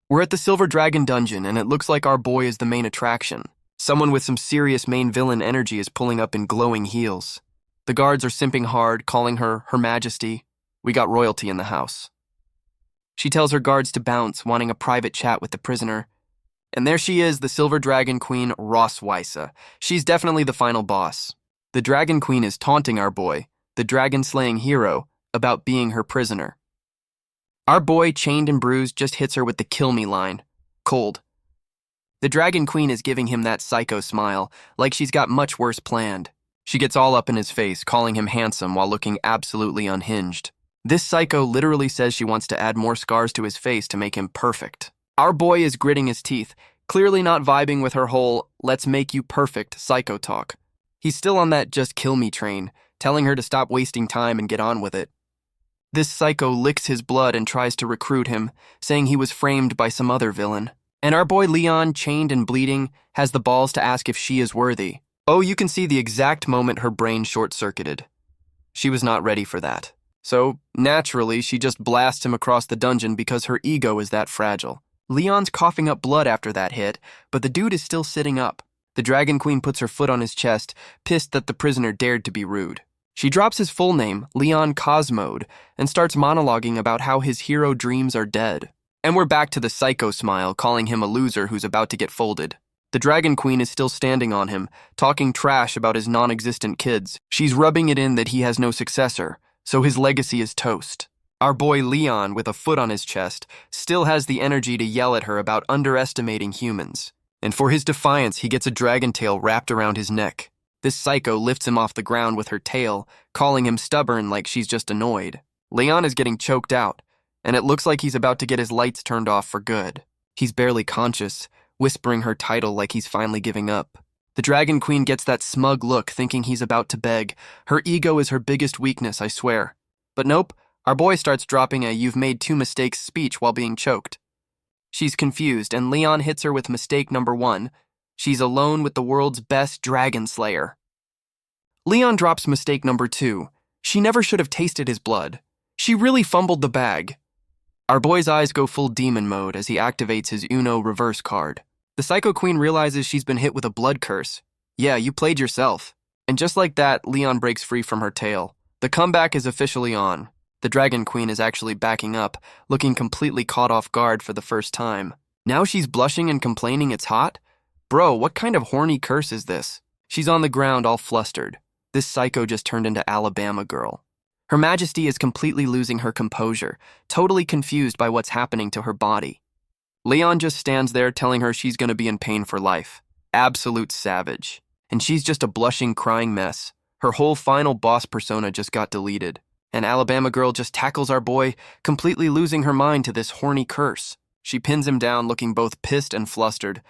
We're at the Silver Dragon dungeon, and it looks like our boy is the main attraction. Someone with some serious main villain energy is pulling up in glowing heels. The guards are simping hard, calling her Her Majesty. We got royalty in the house. She tells her guards to bounce, wanting a private chat with the prisoner. And there she is, the Silver Dragon Queen, Rossweisa. She's definitely the final boss. The Dragon Queen is taunting our boy, the dragon-slaying hero, about being her prisoner. Our boy, chained and bruised, just hits her with the kill me line. Cold. The Dragon Queen is giving him that psycho smile, like she's got much worse planned. She gets all up in his face, calling him handsome while looking absolutely unhinged. This psycho literally says she wants to add more scars to his face to make him perfect. Our boy is gritting his teeth, clearly not vibing with her whole "let's make you perfect" psycho talk. He's still on that just kill me train, telling her to stop wasting time and get on with it. This psycho licks his blood and tries to recruit him, saying he was framed by some other villain. And our boy Leon, chained and bleeding, has the balls to ask if she is worthy. Oh, you can see the exact moment her brain short-circuited. She was not ready for that. So, naturally, she just blasts him across the dungeon because her ego is that fragile. Leon's coughing up blood after that hit, but the dude is still sitting up. The Dragon Queen puts her foot on his chest, pissed that the prisoner dared to be rude. She drops his full name, Leon Cosmode, and starts monologuing about how his hero dreams are dead. And we're back to the psycho smile, calling him a loser who's about to get folded. The Dragon Queen is still standing on him, talking trash about his non-existent kids. She's rubbing it in that he has no successor, so his legacy is toast. Our boy Leon, with a foot on his chest, still has the energy to yell at her about underestimating humans. And for his defiance, he gets a dragon tail wrapped around his neck. This psycho lifts him off the ground with her tail, calling him stubborn like she's just annoyed. Leon is getting choked out, and it looks like he's about to get his lights turned off for good. He's barely conscious, whispering her title like he's finally giving up. The Dragon Queen gets that smug look, thinking he's about to beg. Her ego is her biggest weakness, I swear. But nope, our boy starts dropping a "you've made two mistakes" speech while being choked. She's confused, and Leon hits her with mistake number 1. She's alone with the world's best dragon slayer. Leon drops mistake number 2. She never should have tasted his blood. She really fumbled the bag. Our boy's eyes go full demon mode as he activates his Uno reverse card. The Psycho Queen realizes she's been hit with a blood curse. Yeah, you played yourself. And just like that, Leon breaks free from her tail. The comeback is officially on. The Dragon Queen is actually backing up, looking completely caught off guard for the first time. Now she's blushing and complaining it's hot? Bro, what kind of horny curse is this? She's on the ground all flustered. This psycho just turned into Alabama girl. Her Majesty is completely losing her composure, totally confused by what's happening to her body. Leon just stands there telling her she's going to be in pain for life. Absolute savage. And she's just a blushing, crying mess. Her whole final boss persona just got deleted. And Alabama girl just tackles our boy, completely losing her mind to this horny curse. She pins him down, looking both pissed and flustered.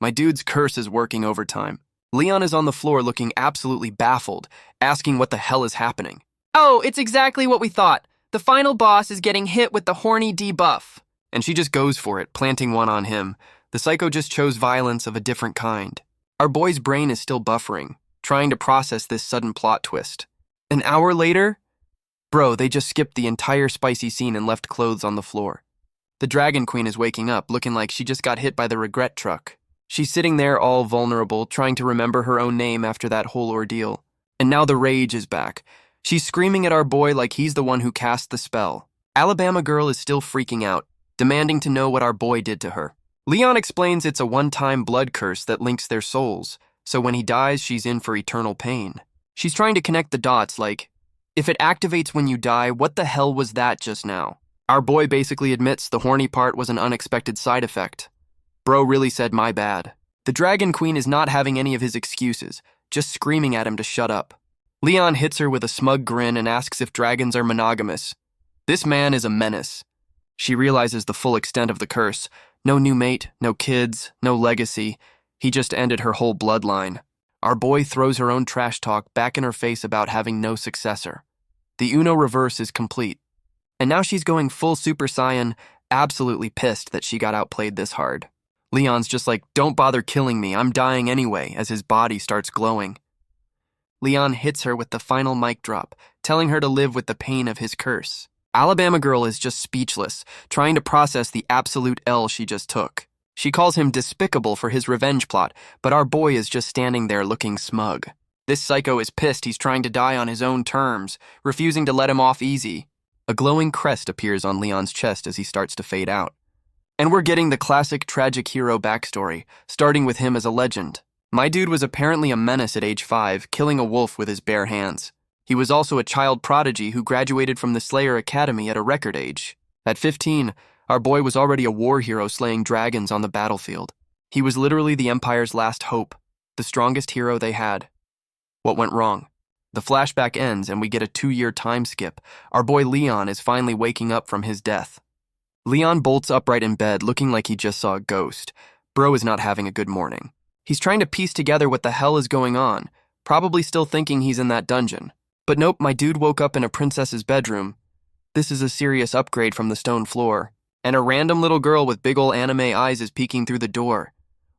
My dude's curse is working overtime. Leon is on the floor looking absolutely baffled, asking what the hell is happening. Oh, it's exactly what we thought. The final boss is getting hit with the horny debuff. And she just goes for it, planting one on him. The psycho just chose violence of a different kind. Our boy's brain is still buffering, trying to process this sudden plot twist. An hour later? Bro, they just skipped the entire spicy scene and left clothes on the floor. The Dragon Queen is waking up, looking like she just got hit by the regret truck. She's sitting there all vulnerable, trying to remember her own name after that whole ordeal. And now the rage is back. She's screaming at our boy like he's the one who cast the spell. Alabama girl is still freaking out, demanding to know what our boy did to her. Leon explains it's a one-time blood curse that links their souls, so when he dies, she's in for eternal pain. She's trying to connect the dots like, if it activates when you die, what the hell was that just now? Our boy basically admits the horny part was an unexpected side effect. Bro really said my bad. The Dragon Queen is not having any of his excuses, just screaming at him to shut up. Leon hits her with a smug grin and asks if dragons are monogamous. This man is a menace. She realizes the full extent of the curse. No new mate, no kids, no legacy. He just ended her whole bloodline. Our boy throws her own trash talk back in her face about having no successor. The Uno reverse is complete. And now she's going full Super Saiyan, absolutely pissed that she got outplayed this hard. Leon's just like, don't bother killing me, I'm dying anyway, as his body starts glowing. Leon hits her with the final mic drop, telling her to live with the pain of his curse. Alabama Girl is just speechless, trying to process the absolute L she just took. She calls him despicable for his revenge plot, but our boy is just standing there looking smug. This psycho is pissed he's trying to die on his own terms, refusing to let him off easy. A glowing crest appears on Leon's chest as he starts to fade out. And we're getting the classic tragic hero backstory, starting with him as a legend. My dude was apparently a menace at age 5, killing a wolf with his bare hands. He was also a child prodigy who graduated from the Slayer Academy at a record age. At 15, our boy was already a war hero slaying dragons on the battlefield. He was literally the Empire's last hope, the strongest hero they had. What went wrong? The flashback ends and we get a 2-year time skip. Our boy Leon is finally waking up from his death. Leon bolts upright in bed looking like he just saw a ghost. Bro is not having a good morning. He's trying to piece together what the hell is going on, probably still thinking he's in that dungeon. But nope, my dude woke up in a princess's bedroom. This is a serious upgrade from the stone floor. And a random little girl with big ol' anime eyes is peeking through the door.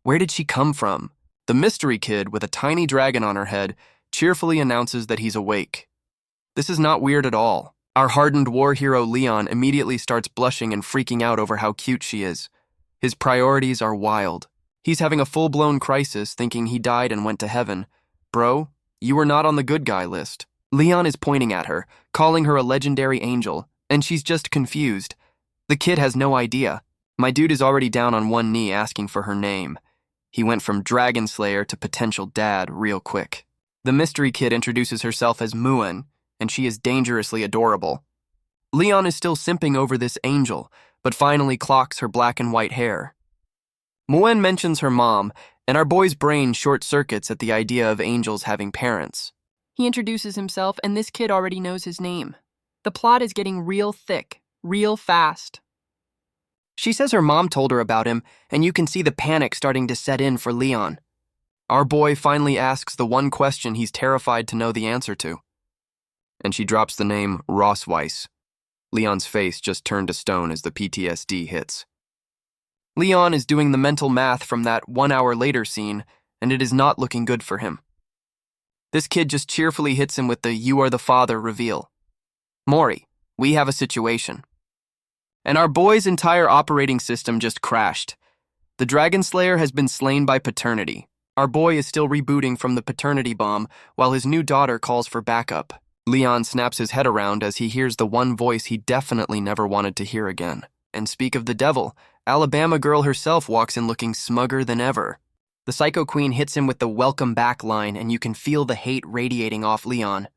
Where did she come from? The mystery kid with a tiny dragon on her head cheerfully announces that he's awake. This is not weird at all. Our hardened war hero Leon immediately starts blushing and freaking out over how cute she is. His priorities are wild. He's having a full-blown crisis thinking he died and went to heaven. Bro, you were not on the good guy list. Leon is pointing at her, calling her a legendary angel, and she's just confused. The kid has no idea. My dude is already down on one knee asking for her name. He went from Dragon Slayer to potential dad real quick. The mystery kid introduces herself as Muen, and she is dangerously adorable. Leon is still simping over this angel, but finally clocks her black and white hair. Muen mentions her mom, and our boy's brain short-circuits at the idea of angels having parents. He introduces himself, and this kid already knows his name. The plot is getting real thick, real fast. She says her mom told her about him, and you can see the panic starting to set in for Leon. Our boy finally asks the one question he's terrified to know the answer to. And she drops the name Rossweiss. Leon's face just turned to stone as the PTSD hits. Leon is doing the mental math from that 1 hour later scene, and it is not looking good for him. This kid just cheerfully hits him with the "you are the father" reveal. Mori, we have a situation. And our boy's entire operating system just crashed. The Dragon Slayer has been slain by paternity. Our boy is still rebooting from the paternity bomb while his new daughter calls for backup. Leon snaps his head around as he hears the one voice he definitely never wanted to hear again. And speak of the devil, Alabama Girl herself walks in looking smugger than ever. The Psycho Queen hits him with the welcome back line, and you can feel the hate radiating off Leon.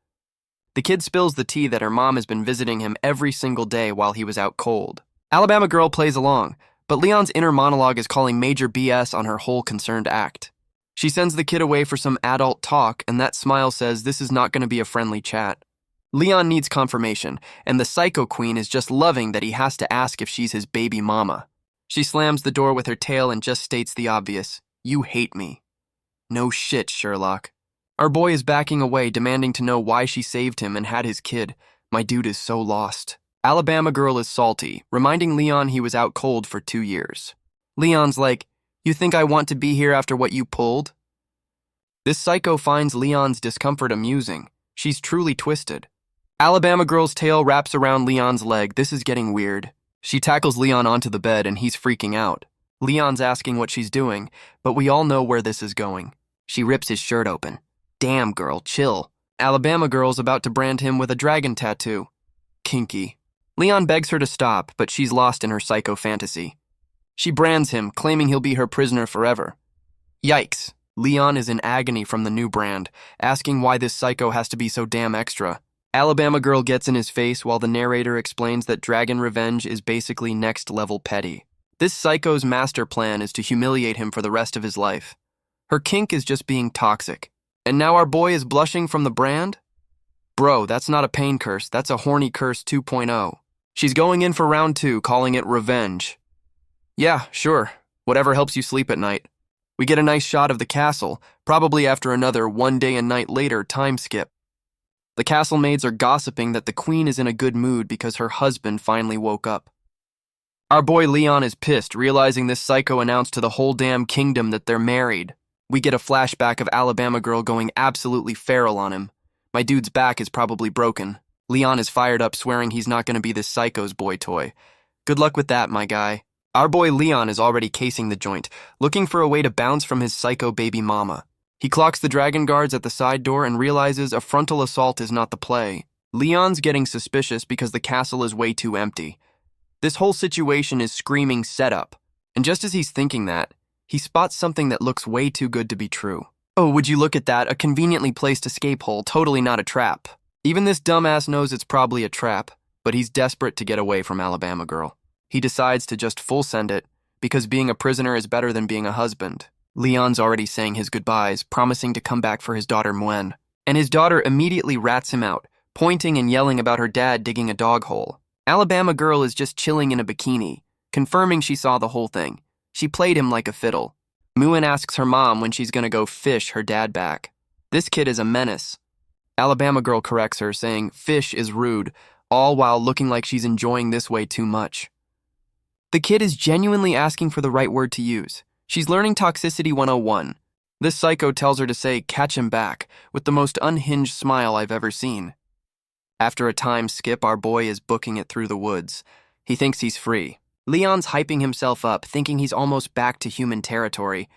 The kid spills the tea that her mom has been visiting him every single day while he was out cold. Alabama Girl plays along, but Leon's inner monologue is calling major BS on her whole concerned act. She sends the kid away for some adult talk, and that smile says this is not going to be a friendly chat. Leon needs confirmation, and the Psycho Queen is just loving that he has to ask if she's his baby mama. She slams the door with her tail and just states the obvious. You hate me. No shit, Sherlock. Our boy is backing away, demanding to know why she saved him and had his kid. My dude is so lost. Alabama Girl is salty, reminding Leon he was out cold for 2 years. Leon's like, you think I want to be here after what you pulled? This psycho finds Leon's discomfort amusing. She's truly twisted. Alabama Girl's tail wraps around Leon's leg. This is getting weird. She tackles Leon onto the bed and he's freaking out. Leon's asking what she's doing, but we all know where this is going. She rips his shirt open. Damn, girl, chill. Alabama Girl's about to brand him with a dragon tattoo. Kinky. Leon begs her to stop, but she's lost in her psycho fantasy. She brands him, claiming he'll be her prisoner forever. Yikes. Leon is in agony from the new brand, asking why this psycho has to be so damn extra. Alabama Girl gets in his face while the narrator explains that dragon revenge is basically next-level petty. This psycho's master plan is to humiliate him for the rest of his life. Her kink is just being toxic. And now our boy is blushing from the brand? Bro, that's not a pain curse, that's a horny curse 2.0. She's going in for round 2, calling it revenge. Yeah, sure. Whatever helps you sleep at night. We get a nice shot of the castle, probably after another 1 day and night later time skip. The castle maids are gossiping that the queen is in a good mood because her husband finally woke up. Our boy Leon is pissed, realizing this psycho announced to the whole damn kingdom that they're married. We get a flashback of Alabama Girl going absolutely feral on him. My dude's back is probably broken. Leon is fired up, swearing he's not going to be this psycho's boy toy. Good luck with that, my guy. Our boy Leon is already casing the joint, looking for a way to bounce from his psycho baby mama. He clocks the dragon guards at the side door and realizes a frontal assault is not the play. Leon's getting suspicious because the castle is way too empty. This whole situation is screaming setup, and just as he's thinking that, he spots something that looks way too good to be true. Oh, would you look at that, a conveniently placed escape hole, totally not a trap. Even this dumbass knows it's probably a trap, but he's desperate to get away from Alabama Girl. He decides to just full send it, because being a prisoner is better than being a husband. Leon's already saying his goodbyes, promising to come back for his daughter Mwen, and his daughter immediately rats him out, pointing and yelling about her dad digging a dog hole. Alabama Girl is just chilling in a bikini, confirming she saw the whole thing. She played him like a fiddle. Mwen asks her mom when she's gonna go fish her dad back. This kid is a menace. Alabama Girl corrects her, saying fish is rude, all while looking like she's enjoying this way too much. The kid is genuinely asking for the right word to use. She's learning Toxicity 101. This psycho tells her to say, catch him back, with the most unhinged smile I've ever seen. After a time skip, our boy is booking it through the woods. He thinks he's free. Leon's hyping himself up, thinking he's almost back to human territory.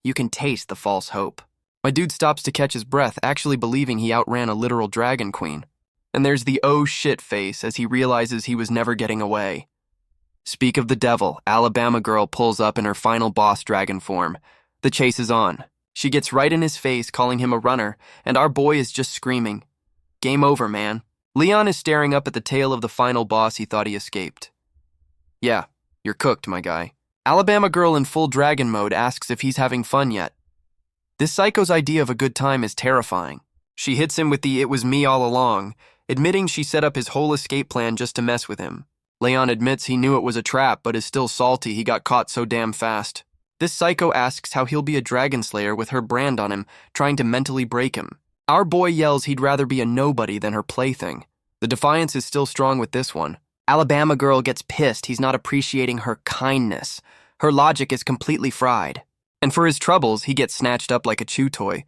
You can taste the false hope. My dude stops to catch his breath, actually believing he outran a literal dragon queen. And there's the oh shit face as he realizes he was never getting away. Speak of the devil, Alabama Girl pulls up in her final boss dragon form. The chase is on. She gets right in his face, calling him a runner, and our boy is just screaming. Game over, man. Leon is staring up at the tail of the final boss he thought he escaped. Yeah, you're cooked, my guy. Alabama Girl in full dragon mode asks if he's having fun yet. This psycho's idea of a good time is terrifying. She hits him with the "it was me all along," admitting she set up his whole escape plan just to mess with him. Leon admits he knew it was a trap, but is still salty he got caught so damn fast. This psycho asks how he'll be a dragon slayer with her brand on him, trying to mentally break him. Our boy yells he'd rather be a nobody than her plaything. The defiance is still strong with this one. Alabama Girl gets pissed he's not appreciating her kindness. Her logic is completely fried. And for his troubles, he gets snatched up like a chew toy.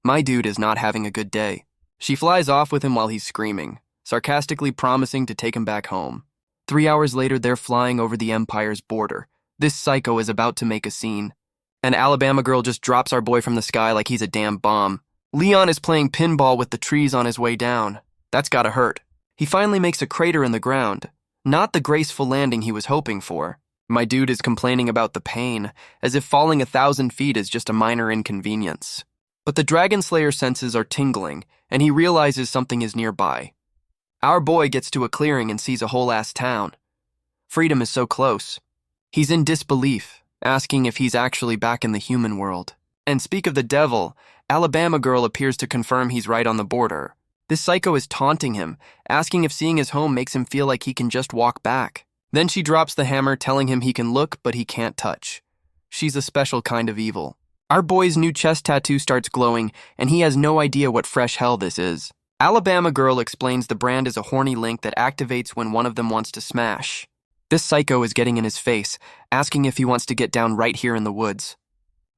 My dude is not having a good day. She flies off with him while he's screaming, sarcastically promising to take him back home. 3 hours later, they're flying over the Empire's border. This psycho is about to make a scene. And Alabama Girl just drops our boy from the sky like he's a damn bomb. Leon is playing pinball with the trees on his way down. That's gotta hurt. He finally makes a crater in the ground. Not the graceful landing he was hoping for. My dude is complaining about the pain, as if falling 1,000 feet is just a minor inconvenience. But the Dragon Slayer senses are tingling, and he realizes something is nearby. Our boy gets to a clearing and sees a whole-ass town. Freedom is so close. He's in disbelief, asking if he's actually back in the human world. And speak of the devil, Alabama Girl appears to confirm he's right on the border. This psycho is taunting him, asking if seeing his home makes him feel like he can just walk back. Then she drops the hammer, telling him he can look, but he can't touch. She's a special kind of evil. Our boy's new chest tattoo starts glowing, and he has no idea what fresh hell this is. Alabama Girl explains the brand is a horny link that activates when one of them wants to smash. This psycho is getting in his face, asking if he wants to get down right here in the woods.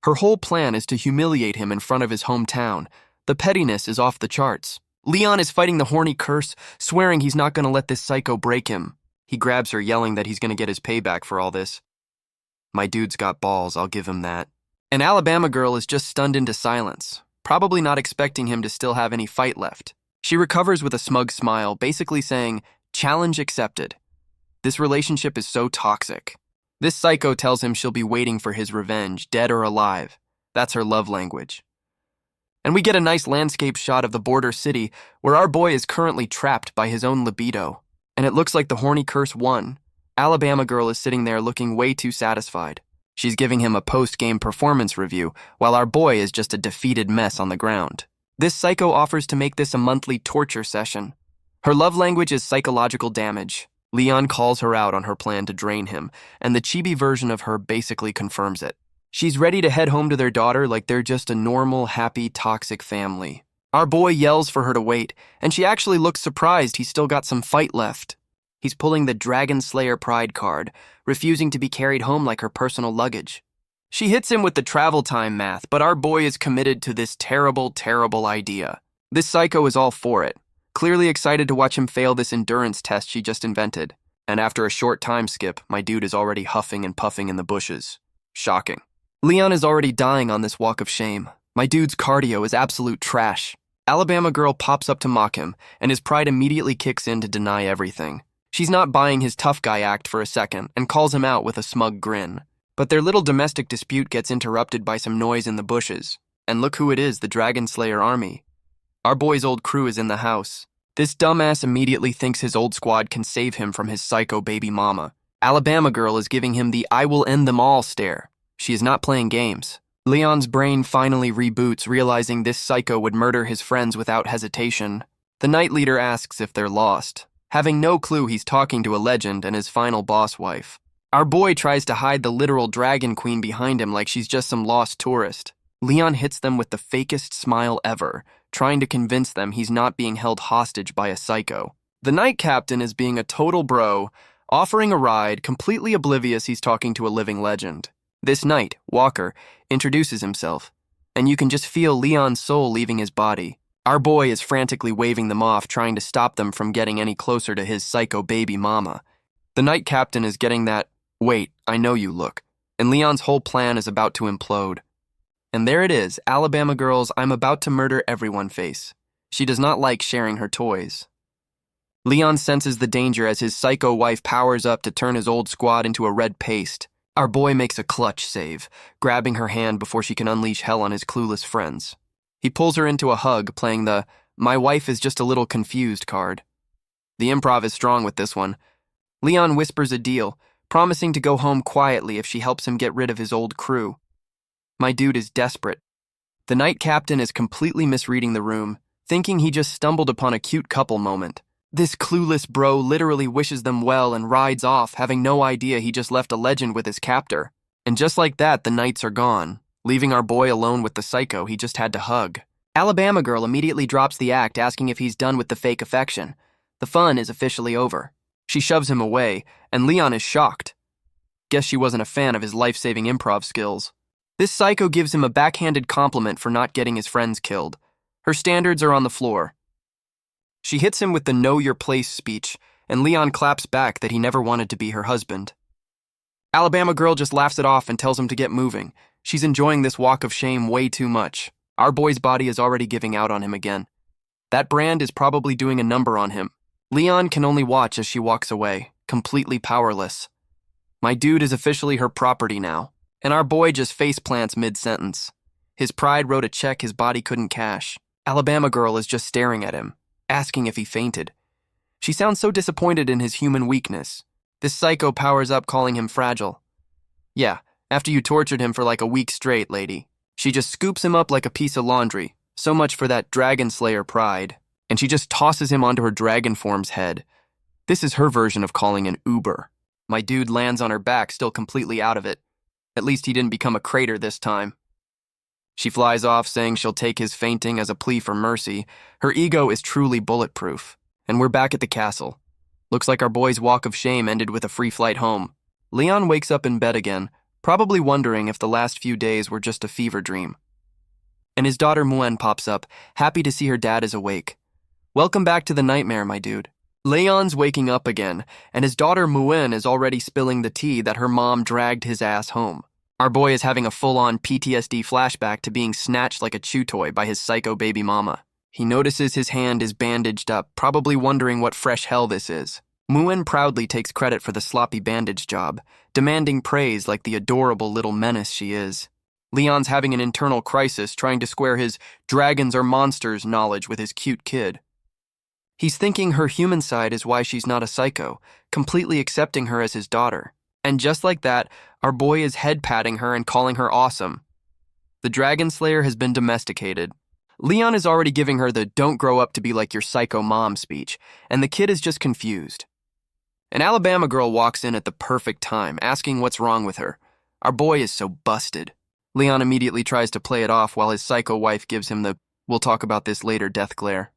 Her whole plan is to humiliate him in front of his hometown. The pettiness is off the charts. Leon is fighting the horny curse, swearing he's not going to let this psycho break him. He grabs her, yelling that he's going to get his payback for all this. My dude's got balls, I'll give him that. And Alabama Girl is just stunned into silence, probably not expecting him to still have any fight left. She recovers with a smug smile, basically saying, challenge accepted. This relationship is so toxic. This psycho tells him she'll be waiting for his revenge, dead or alive. That's her love language. And we get a nice landscape shot of the border city where our boy is currently trapped by his own libido. And it looks like the horny curse won. Alabama Girl is sitting there looking way too satisfied. She's giving him a post-game performance review, while our boy is just a defeated mess on the ground. This psycho offers to make this a monthly torture session. Her love language is psychological damage. Leon calls her out on her plan to drain him, and the chibi version of her basically confirms it. She's ready to head home to their daughter like they're just a normal, happy, toxic family. Our boy yells for her to wait, and she actually looks surprised he's still got some fight left. He's pulling the Dragon Slayer pride card, refusing to be carried home like her personal luggage. She hits him with the travel time math, but our boy is committed to this terrible, terrible idea. This psycho is all for it. clearly excited to watch him fail this endurance test she just invented. And after a short time skip, my dude is already huffing and puffing in the bushes. Shocking. Leon is already dying on this walk of shame. My dude's cardio is absolute trash. Alabama girl pops up to mock him, and his pride immediately kicks in to deny everything. She's not buying his tough guy act for a second and calls him out with a smug grin. But their little domestic dispute gets interrupted by some noise in the bushes. And look who it is, the Dragon Slayer army. Our boy's old crew is in the house. This dumbass immediately thinks his old squad can save him from his psycho baby mama. Alabama girl is giving him the "I will end them all" stare. She is not playing games. Leon's brain finally reboots, realizing this psycho would murder his friends without hesitation. The Night Leader asks if they're lost, having no clue he's talking to a legend and his final boss wife. Our boy tries to hide the literal Dragon Queen behind him like she's just some lost tourist. Leon hits them with the fakest smile ever, trying to convince them he's not being held hostage by a psycho. The Night Captain is being a total bro, offering a ride, completely oblivious he's talking to a living legend. This night, Walker introduces himself, and you can just feel Leon's soul leaving his body. Our boy is frantically waving them off, trying to stop them from getting any closer to his psycho baby mama. The Night Captain is getting that, "Wait, I know you" look, and Leon's whole plan is about to implode. And there it is, Alabama girl's "I'm about to murder everyone" face. She does not like sharing her toys. Leon senses the danger as his psycho wife powers up to turn his old squad into a red paste. Our boy makes a clutch save, grabbing her hand before she can unleash hell on his clueless friends. He pulls her into a hug, playing the "my wife is just a little confused" card. The improv is strong with this one. Leon whispers a deal, promising to go home quietly if she helps him get rid of his old crew. My dude is desperate. The Night Captain is completely misreading the room, thinking he just stumbled upon a cute couple moment. This clueless bro literally wishes them well and rides off, having no idea he just left a legend with his captor. And just like that, the Knights are gone, leaving our boy alone with the psycho he just had to hug. Alabama girl immediately drops the act, asking if he's done with the fake affection. The fun is officially over. She shoves him away, and Leon is shocked. Guess she wasn't a fan of his life-saving improv skills. This psycho gives him a backhanded compliment for not getting his friends killed. Her standards are on the floor. She hits him with the "know your place" speech, and Leon claps back that he never wanted to be her husband. Alabama girl just laughs it off and tells him to get moving. She's enjoying this walk of shame way too much. Our boy's body is already giving out on him again. That brand is probably doing a number on him. Leon can only watch as she walks away, completely powerless. My dude is officially her property now, and our boy just faceplants mid-sentence. His pride wrote a check his body couldn't cash. Alabama girl is just staring at him, asking if he fainted. She sounds so disappointed in his human weakness. This psycho powers up, calling him fragile. Yeah, after you tortured him for like a week straight, lady. She just scoops him up like a piece of laundry. So much for that Dragon Slayer pride. And she just tosses him onto her dragon form's head. This is her version of calling an Uber. My dude lands on her back, still completely out of it. At least he didn't become a crater this time. She flies off, saying she'll take his fainting as a plea for mercy. Her ego is truly bulletproof. And we're back at the castle. Looks like our boy's walk of shame ended with a free flight home. Leon wakes up in bed again, probably wondering if the last few days were just a fever dream. And his daughter Muen pops up, happy to see her dad is awake. Welcome back to the nightmare, my dude. Leon's waking up again, and his daughter Muen is already spilling the tea that her mom dragged his ass home. Our boy is having a full-on PTSD flashback to being snatched like a chew toy by his psycho baby mama. He notices his hand is bandaged up, probably wondering what fresh hell this is. Muen proudly takes credit for the sloppy bandage job, demanding praise like the adorable little menace she is. Leon's having an internal crisis, trying to square his dragons or monsters knowledge with his cute kid. He's thinking her human side is why she's not a psycho, completely accepting her as his daughter. And just like that, our boy is head-patting her and calling her awesome. The Dragon Slayer has been domesticated. Leon is already giving her the "don't grow up to be like your psycho mom" speech, and the kid is just confused. An Alabama girl walks in at the perfect time, asking what's wrong with her. Our boy is so busted. Leon immediately tries to play it off while his psycho wife gives him the "we'll talk about this later" death glare.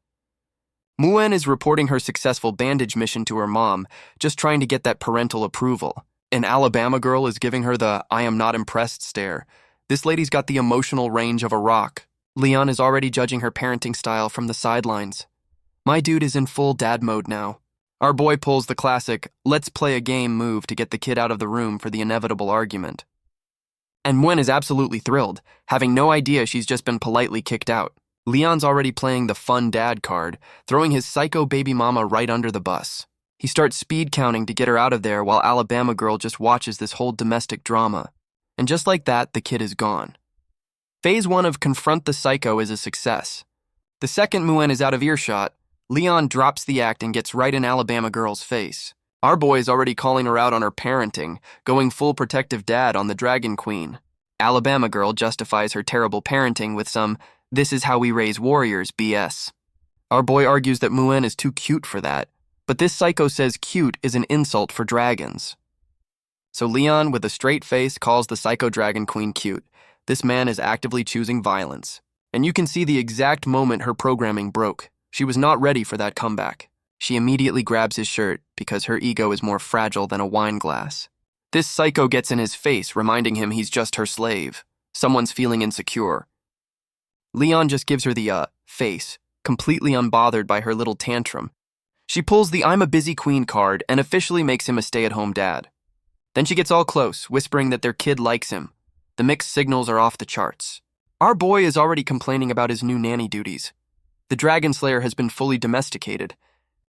Muen is reporting her successful bandage mission to her mom, just trying to get that parental approval. An Alabama girl is giving her the "I am not impressed" stare. This lady's got the emotional range of a rock. Leon is already judging her parenting style from the sidelines. My dude is in full dad mode now. Our boy pulls the classic, let's play a game move to get the kid out of the room for the inevitable argument. And Muen is absolutely thrilled, having no idea she's just been politely kicked out. Leon's already playing the fun dad card, throwing his psycho baby mama right under the bus. He starts speed counting to get her out of there while Alabama Girl just watches this whole domestic drama. And just like that, the kid is gone. Phase 1 of Confront the Psycho is a success. The second Muen is out of earshot, Leon drops the act and gets right in Alabama Girl's face. Our boy is already calling her out on her parenting, going full protective dad on the Dragon Queen. Alabama Girl justifies her terrible parenting with some, "this is how we raise warriors" BS. Our boy argues that Muen is too cute for that, but this psycho says cute is an insult for dragons. So Leon, with a straight face, calls the psycho Dragon Queen cute. This man is actively choosing violence. And you can see the exact moment her programming broke. She was not ready for that comeback. She immediately grabs his shirt because her ego is more fragile than a wine glass. This psycho gets in his face, reminding him he's just her slave. Someone's feeling insecure. Leon just gives her the, face, completely unbothered by her little tantrum. She pulls the I'm a busy queen card and officially makes him a stay-at-home dad. Then she gets all close, whispering that their kid likes him. The mixed signals are off the charts. Our boy is already complaining about his new nanny duties. The Dragon Slayer has been fully domesticated.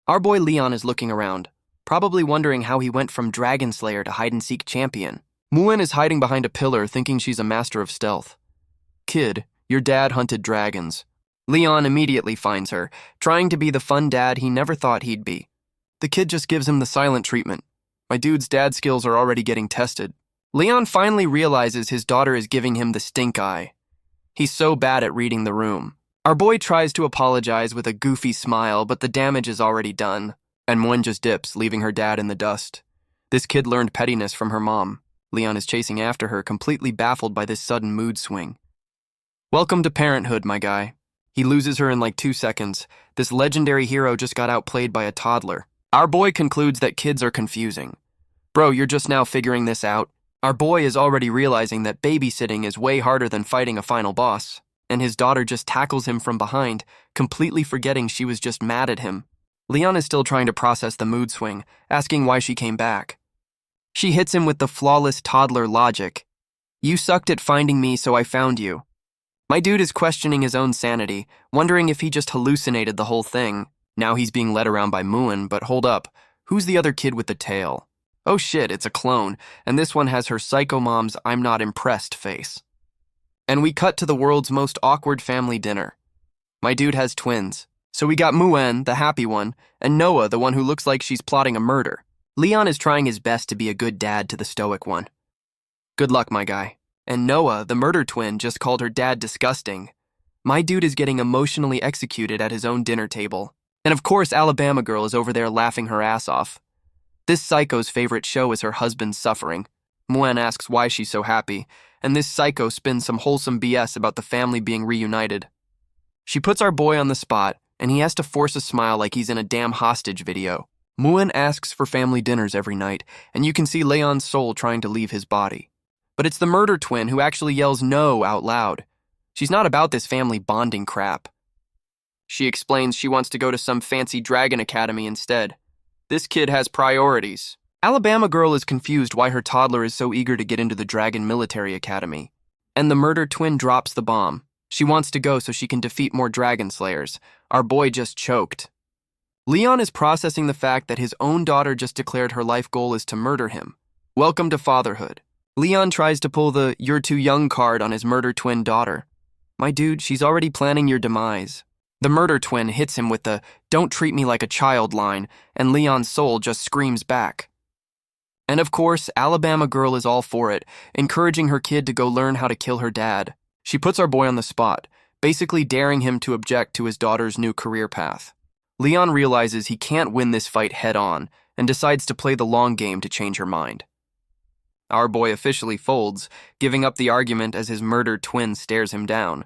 Our boy Leon is looking around, probably wondering how he went from Dragon Slayer to hide-and-seek champion. Muen is hiding behind a pillar, thinking she's a master of stealth. Kid, your dad hunted dragons. Leon immediately finds her, trying to be the fun dad he never thought he'd be. The kid just gives him the silent treatment. My dude's dad skills are already getting tested. Leon finally realizes his daughter is giving him the stink eye. He's so bad at reading the room. Our boy tries to apologize with a goofy smile, but the damage is already done, and Muen just dips, leaving her dad in the dust. This kid learned pettiness from her mom. Leon is chasing after her, completely baffled by this sudden mood swing. Welcome to parenthood, my guy. He loses her in like 2 seconds. This legendary hero just got outplayed by a toddler. Our boy concludes that kids are confusing. Bro, you're just now figuring this out. Our boy is already realizing that babysitting is way harder than fighting a final boss. And his daughter just tackles him from behind, completely forgetting she was just mad at him. Leon is still trying to process the mood swing, asking why she came back. She hits him with the flawless toddler logic. You sucked at finding me, so I found you. My dude is questioning his own sanity, wondering if he just hallucinated the whole thing. Now he's being led around by Muen, but hold up, who's the other kid with the tail? Oh shit, it's a clone, and this one has her psycho mom's I'm not impressed face. And we cut to the world's most awkward family dinner. My dude has twins, so we got Muen, the happy one, and Noah, the one who looks like she's plotting a murder. Leon is trying his best to be a good dad to the stoic one. Good luck, my guy. And Noah, the murder twin, just called her dad disgusting. My dude is getting emotionally executed at his own dinner table. And of course, Alabama Girl is over there laughing her ass off. This psycho's favorite show is her husband's suffering. Muen asks why she's so happy, and this psycho spins some wholesome BS about the family being reunited. She puts our boy on the spot, and he has to force a smile like he's in a damn hostage video. Muen asks for family dinners every night, and you can see Leon's soul trying to leave his body. But it's the murder twin who actually yells no out loud. She's not about this family bonding crap. She explains she wants to go to some fancy dragon academy instead. This kid has priorities. Alabama Girl is confused why her toddler is so eager to get into the Dragon Military Academy. And the murder twin drops the bomb. She wants to go so she can defeat more Dragon Slayers. Our boy just choked. Leon is processing the fact that his own daughter just declared her life goal is to murder him. Welcome to fatherhood. Leon tries to pull the "you're too young" card on his murder twin daughter. My dude, she's already planning your demise. The murder twin hits him with the "don't treat me like a child" line, and Leon's soul just screams back. And of course, Alabama Girl is all for it, encouraging her kid to go learn how to kill her dad. She puts our boy on the spot, basically daring him to object to his daughter's new career path. Leon realizes he can't win this fight head-on and decides to play the long game to change her mind. Our boy officially folds, giving up the argument as his murdered twin stares him down.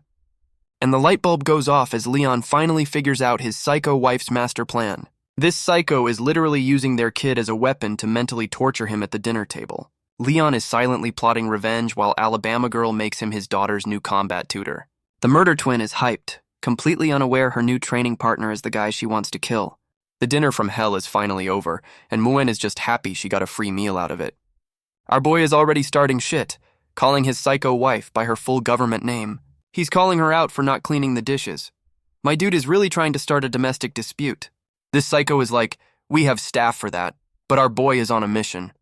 And the light bulb goes off as Leon finally figures out his psycho wife's master plan. This psycho is literally using their kid as a weapon to mentally torture him at the dinner table. Leon is silently plotting revenge while Alabama Girl makes him his daughter's new combat tutor. The murder twin is hyped, completely unaware her new training partner is the guy she wants to kill. The dinner from hell is finally over, and Muen is just happy she got a free meal out of it. Our boy is already starting shit, calling his psycho wife by her full government name. He's calling her out for not cleaning the dishes. My dude is really trying to start a domestic dispute. This psycho is like, we have staff for that, but our boy is on a mission.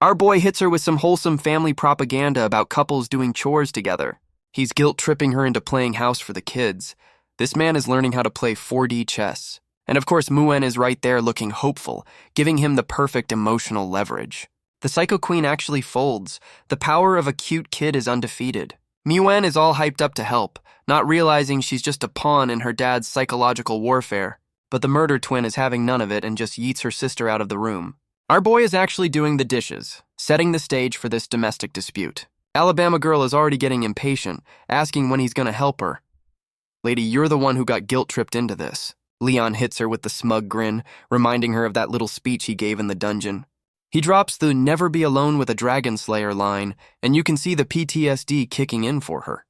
Our boy hits her with some wholesome family propaganda about couples doing chores together. He's guilt-tripping her into playing house for the kids. This man is learning how to play 4D chess. And of course, Muen is right there looking hopeful, giving him the perfect emotional leverage. The Psycho Queen actually folds. The power of a cute kid is undefeated. Muen is all hyped up to help, not realizing she's just a pawn in her dad's psychological warfare. But the murder twin is having none of it and just yeets her sister out of the room. Our boy is actually doing the dishes, setting the stage for this domestic dispute. Alabama girl is already getting impatient, asking when he's gonna help her. Lady, you're the one who got guilt-tripped into this. Leon hits her with the smug grin, reminding her of that little speech he gave in the dungeon. He drops the "never be alone with a dragon slayer" line, and you can see the PTSD kicking in for her.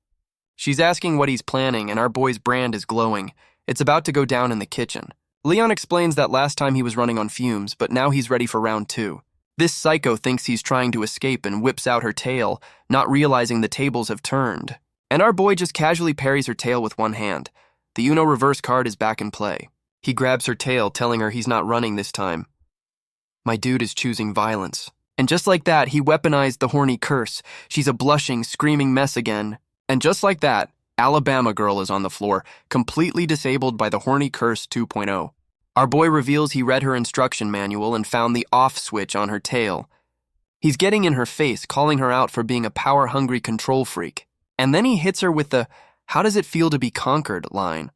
She's asking what he's planning, and our boy's brand is glowing. It's about to go down in the kitchen. Leon explains that last time he was running on fumes, but now he's ready for round 2. This psycho thinks he's trying to escape and whips out her tail, not realizing the tables have turned. And our boy just casually parries her tail with one hand. The Uno reverse card is back in play. He grabs her tail, telling her he's not running this time. My dude is choosing violence. And just like that, he weaponized the horny curse. She's a blushing, screaming mess again. And just like that, Alabama girl is on the floor, completely disabled by the horny curse 2.0. Our boy reveals he read her instruction manual and found the off switch on her tail. He's getting in her face, calling her out for being a power-hungry control freak. And then he hits her with the "how does it feel to be conquered" line.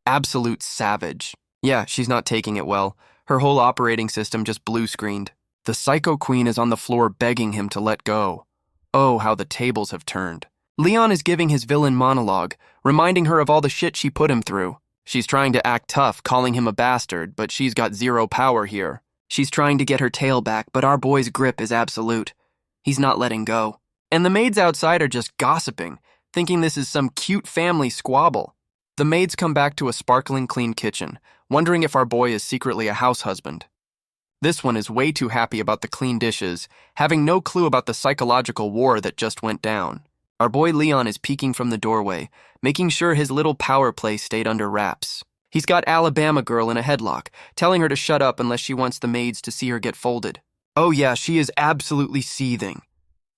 Absolute savage. Yeah, she's not taking it well. Her whole operating system just blue-screened. The Psycho Queen is on the floor begging him to let go. Oh, how the tables have turned. Leon is giving his villain monologue, reminding her of all the shit she put him through. She's trying to act tough, calling him a bastard, but she's got zero power here. She's trying to get her tail back, but our boy's grip is absolute. He's not letting go. And the maids outside are just gossiping, thinking this is some cute family squabble. The maids come back to a sparkling clean kitchen, wondering if our boy is secretly a house husband. This one is way too happy about the clean dishes, having no clue about the psychological war that just went down. Our boy Leon is peeking from the doorway, making sure his little power play stayed under wraps. He's got Alabama girl in a headlock, telling her to shut up unless she wants the maids to see her get folded. Oh yeah, she is absolutely seething.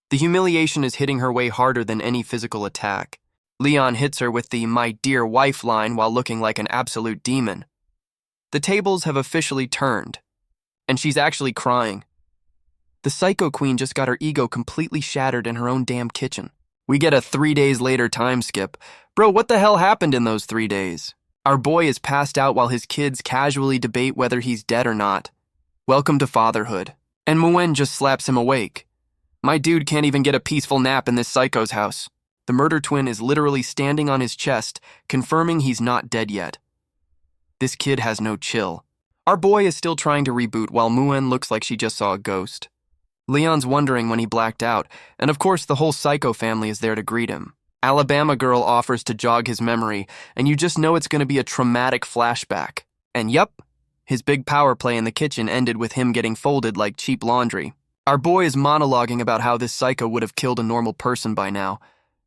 The humiliation is hitting her way harder than any physical attack. Leon hits her with the "my dear wife" line while looking like an absolute demon. The tables have officially turned, and she's actually crying. The Psycho Queen just got her ego completely shattered in her own damn kitchen. We get a 3 days later time skip. Bro, what the hell happened in those 3 days? Our boy is passed out while his kids casually debate whether he's dead or not. Welcome to fatherhood. And Muen just slaps him awake. My dude can't even get a peaceful nap in this psycho's house. The murder twin is literally standing on his chest, confirming he's not dead yet. This kid has no chill. Our boy is still trying to reboot while Muen looks like she just saw a ghost. Leon's wondering when he blacked out, and of course the whole Psycho family is there to greet him. Alabama girl offers to jog his memory, and you just know it's going to be a traumatic flashback. And yup, his big power play in the kitchen ended with him getting folded like cheap laundry. Our boy is monologuing about how this psycho would have killed a normal person by now.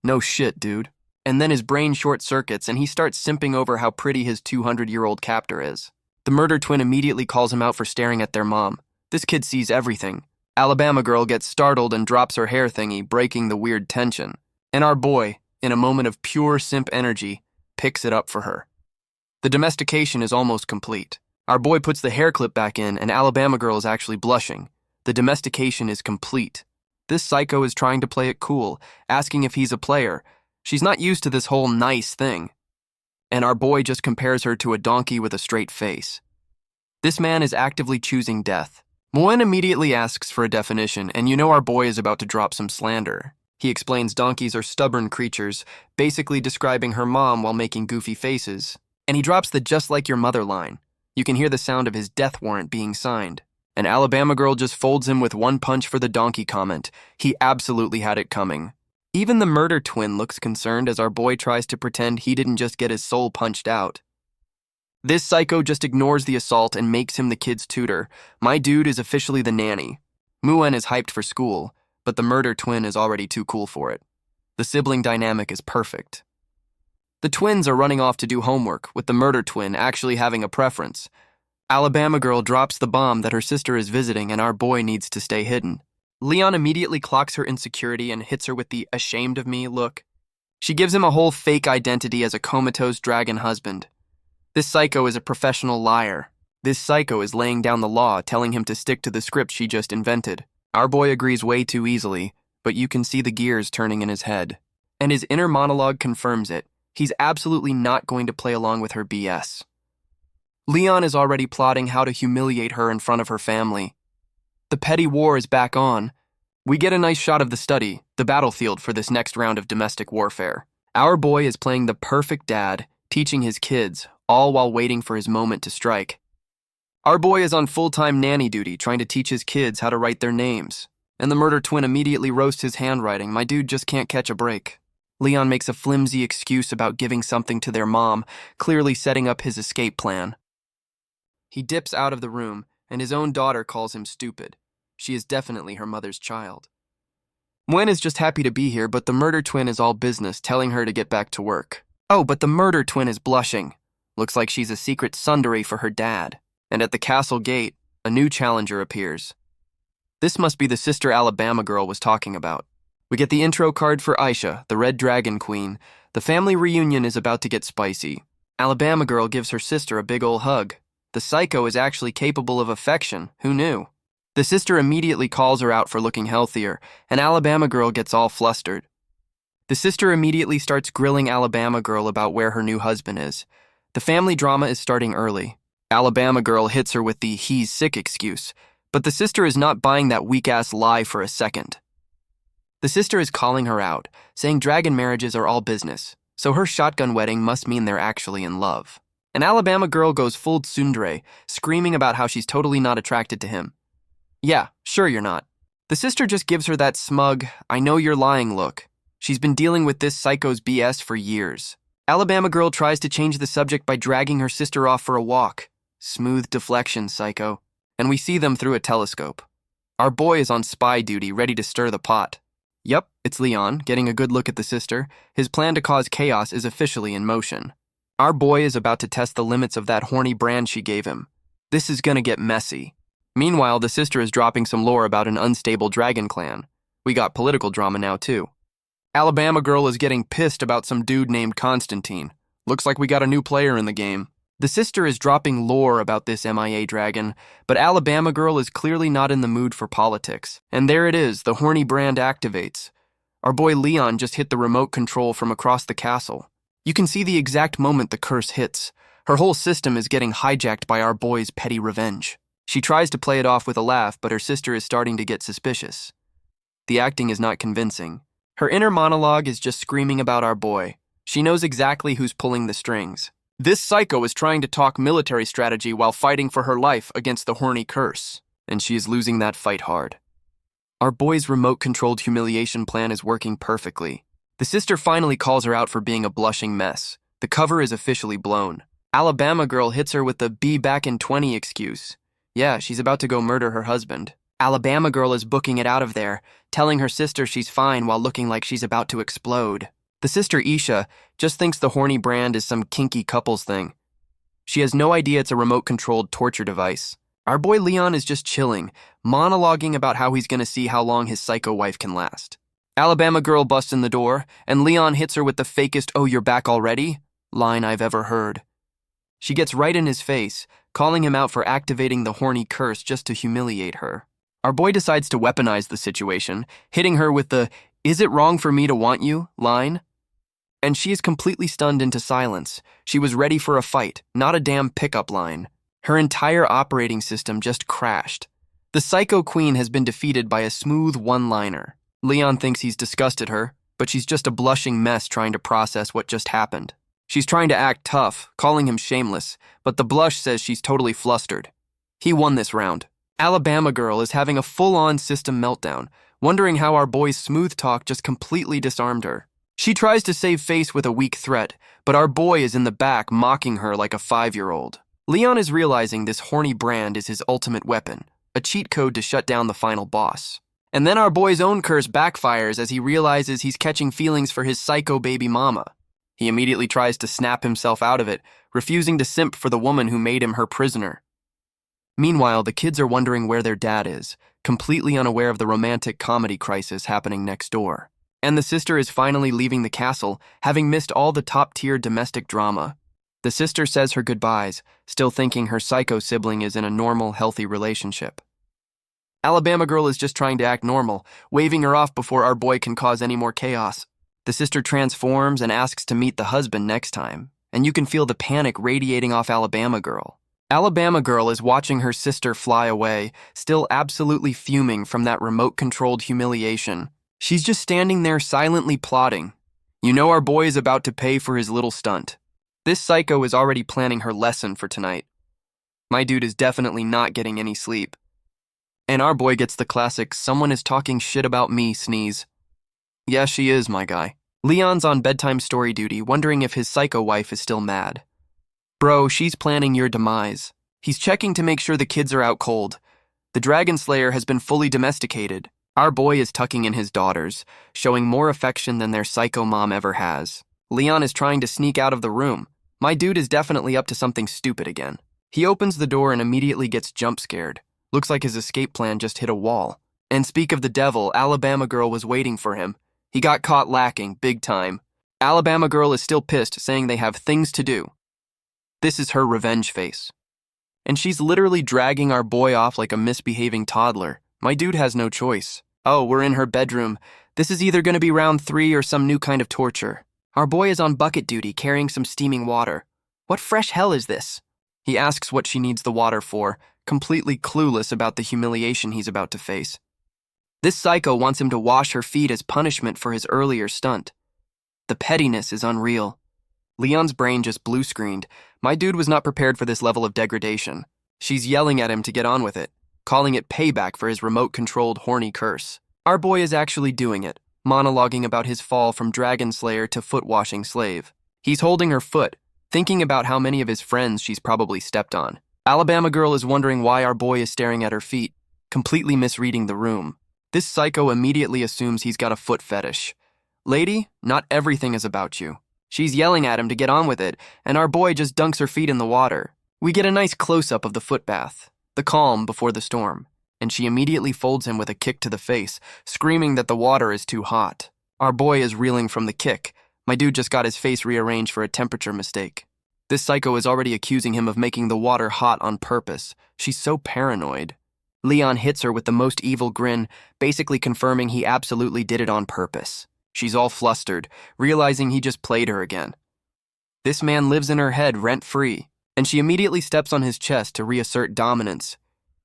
No shit, dude. And then his brain short-circuits and he starts simping over how pretty his 200-year-old captor is. The murder twin immediately calls him out for staring at their mom. This kid sees everything. Alabama girl gets startled and drops her hair thingy, breaking the weird tension. And our boy, in a moment of pure simp energy, picks it up for her. The domestication is almost complete. Our boy puts the hair clip back in and Alabama girl is actually blushing. The domestication is complete. This psycho is trying to play it cool, asking if he's a player. She's not used to this whole nice thing. And our boy just compares her to a donkey with a straight face. This man is actively choosing death. Muen immediately asks for a definition, and you know our boy is about to drop some slander. He explains donkeys are stubborn creatures, basically describing her mom while making goofy faces. And he drops the "just like your mother" line. You can hear the sound of his death warrant being signed. And Alabama girl just folds him with one punch for the donkey comment. He absolutely had it coming. Even the murder twin looks concerned as our boy tries to pretend he didn't just get his soul punched out. This psycho just ignores the assault and makes him the kid's tutor. My dude is officially the nanny. Muen is hyped for school, but the murder twin is already too cool for it. The sibling dynamic is perfect. The twins are running off to do homework, with the murder twin actually having a preference. Alabama girl drops the bomb that her sister is visiting and our boy needs to stay hidden. Leon immediately clocks her insecurity and hits her with the ashamed of me look. She gives him a whole fake identity as a comatose dragon husband. This psycho is a professional liar. This psycho is laying down the law, telling him to stick to the script she just invented. Our boy agrees way too easily, but you can see the gears turning in his head. And his inner monologue confirms it. He's absolutely not going to play along with her BS. Leon is already plotting how to humiliate her in front of her family. The petty war is back on. We get a nice shot of the study, the battlefield for this next round of domestic warfare. Our boy is playing the perfect dad, teaching his kids, all while waiting for his moment to strike. Our boy is on full-time nanny duty, trying to teach his kids how to write their names. And the murder twin immediately roasts his handwriting. My dude just can't catch a break. Leon makes a flimsy excuse about giving something to their mom, clearly setting up his escape plan. He dips out of the room, and his own daughter calls him stupid. She is definitely her mother's child. Muen is just happy to be here, but the murder twin is all business, telling her to get back to work. Oh, but the murder twin is blushing. Looks like she's a secret tsundere for her dad. And at the castle gate, a new challenger appears. This must be the sister Alabama girl was talking about. We get the intro card for Aisha, the Red Dragon Queen. The family reunion is about to get spicy. Alabama girl gives her sister a big ol' hug. The psycho is actually capable of affection. Who knew? The sister immediately calls her out for looking healthier, and Alabama girl gets all flustered. The sister immediately starts grilling Alabama girl about where her new husband is. The family drama is starting early. Alabama girl hits her with the he's sick excuse, but the sister is not buying that weak-ass lie for a second. The sister is calling her out, saying dragon marriages are all business, so her shotgun wedding must mean they're actually in love. An Alabama girl goes full tsundere, screaming about how she's totally not attracted to him. Yeah, sure you're not. The sister just gives her that smug, I know you're lying look. She's been dealing with this psycho's BS for years. Alabama girl tries to change the subject by dragging her sister off for a walk. Smooth deflection, psycho. And we see them through a telescope. Our boy is on spy duty, ready to stir the pot. Yup, it's Leon, getting a good look at the sister. His plan to cause chaos is officially in motion. Our boy is about to test the limits of that horny brand she gave him. This is gonna get messy. Meanwhile, the sister is dropping some lore about an unstable dragon clan. We got political drama now, too. Alabama girl is getting pissed about some dude named Constantine. Looks like we got a new player in the game. The sister is dropping lore about this MIA dragon, but Alabama girl is clearly not in the mood for politics. And there it is, the horny brand activates. Our boy Leon just hit the remote control from across the castle. You can see the exact moment the curse hits. Her whole system is getting hijacked by our boy's petty revenge. She tries to play it off with a laugh, but her sister is starting to get suspicious. The acting is not convincing. Her inner monologue is just screaming about our boy. She knows exactly who's pulling the strings. This psycho is trying to talk military strategy while fighting for her life against the horny curse, and she is losing that fight hard. Our boy's remote-controlled humiliation plan is working perfectly. The sister finally calls her out for being a blushing mess. The cover is officially blown. Alabama girl hits her with the be back in 20 excuse. Yeah, she's about to go murder her husband. Alabama girl is booking it out of there, telling her sister she's fine while looking like she's about to explode. The sister Isha just thinks the horny brand is some kinky couples thing. She has no idea it's a remote-controlled torture device. Our boy Leon is just chilling, monologuing about how he's gonna see how long his psycho wife can last. Alabama girl busts in the door, and Leon hits her with the fakest "oh, you're back already" line I've ever heard. She gets right in his face, calling him out for activating the horny curse just to humiliate her. Our boy decides to weaponize the situation, hitting her with the "is it wrong for me to want you" line. And she is completely stunned into silence. She was ready for a fight, not a damn pickup line. Her entire operating system just crashed. The Psycho Queen has been defeated by a smooth one-liner. Leon thinks he's disgusted her, but she's just a blushing mess trying to process what just happened. She's trying to act tough, calling him shameless, but the blush says she's totally flustered. He won this round. Alabama girl is having a full-on system meltdown. wondering how our boy's smooth talk just completely disarmed her. She tries to save face with a weak threat, but our boy is in the back mocking her like a 5-year-old. Leon is realizing this horny brand is his ultimate weapon, a cheat code to shut down the final boss. And then our boy's own curse backfires as he realizes he's catching feelings for his psycho baby mama. He immediately tries to snap himself out of it, refusing to simp for the woman who made him her prisoner. Meanwhile, the kids are wondering where their dad is, completely unaware of the romantic comedy crisis happening next door. And the sister is finally leaving the castle, having missed all the top-tier domestic drama. The sister says her goodbyes, still thinking her psycho sibling is in a normal, healthy relationship. Alabama Girl is just trying to act normal, waving her off before our boy can cause any more chaos. The sister transforms and asks to meet the husband next time, and you can feel the panic radiating off Alabama Girl. Alabama Girl is watching her sister fly away, still absolutely fuming from that remote-controlled humiliation. She's just standing there silently plotting. You know our boy is about to pay for his little stunt. This psycho is already planning her lesson for tonight. My dude is definitely not getting any sleep. And our boy gets the classic, someone is talking shit about me sneeze. Yeah, she is, my guy. Leon's on bedtime story duty, wondering if his psycho wife is still mad. Bro, she's planning your demise. He's checking to make sure the kids are out cold. The Dragon Slayer has been fully domesticated. Our boy is tucking in his daughters, showing more affection than their psycho mom ever has. Leon is trying to sneak out of the room. My dude is definitely up to something stupid again. He opens the door and immediately gets jump scared. Looks like his escape plan just hit a wall. And speak of the devil, Alabama Girl was waiting for him. He got caught lacking, big time. Alabama Girl is still pissed, saying they have things to do. This is her revenge face. And she's literally dragging our boy off like a misbehaving toddler. My dude has no choice. Oh, we're in her bedroom. This is either going to be round 3 or some new kind of torture. Our boy is on bucket duty, carrying some steaming water. What fresh hell is this? He asks what she needs the water for, completely clueless about the humiliation he's about to face. This psycho wants him to wash her feet as punishment for his earlier stunt. The pettiness is unreal. Leon's brain just blue-screened. My dude was not prepared for this level of degradation. She's yelling at him to get on with it, calling it payback for his remote-controlled horny curse. Our boy is actually doing it, monologuing about his fall from Dragon Slayer to foot-washing slave. He's holding her foot, thinking about how many of his friends she's probably stepped on. Alabama Girl is wondering why our boy is staring at her feet, completely misreading the room. This psycho immediately assumes he's got a foot fetish. Lady, not everything is about you. She's yelling at him to get on with it, and our boy just dunks her feet in the water. We get a nice close-up of the foot bath, the calm before the storm, and she immediately folds him with a kick to the face, screaming that the water is too hot. Our boy is reeling from the kick. My dude just got his face rearranged for a temperature mistake. This psycho is already accusing him of making the water hot on purpose. She's so paranoid. Leon hits her with the most evil grin, basically confirming he absolutely did it on purpose. She's all flustered, realizing he just played her again. This man lives in her head rent-free, and she immediately steps on his chest to reassert dominance.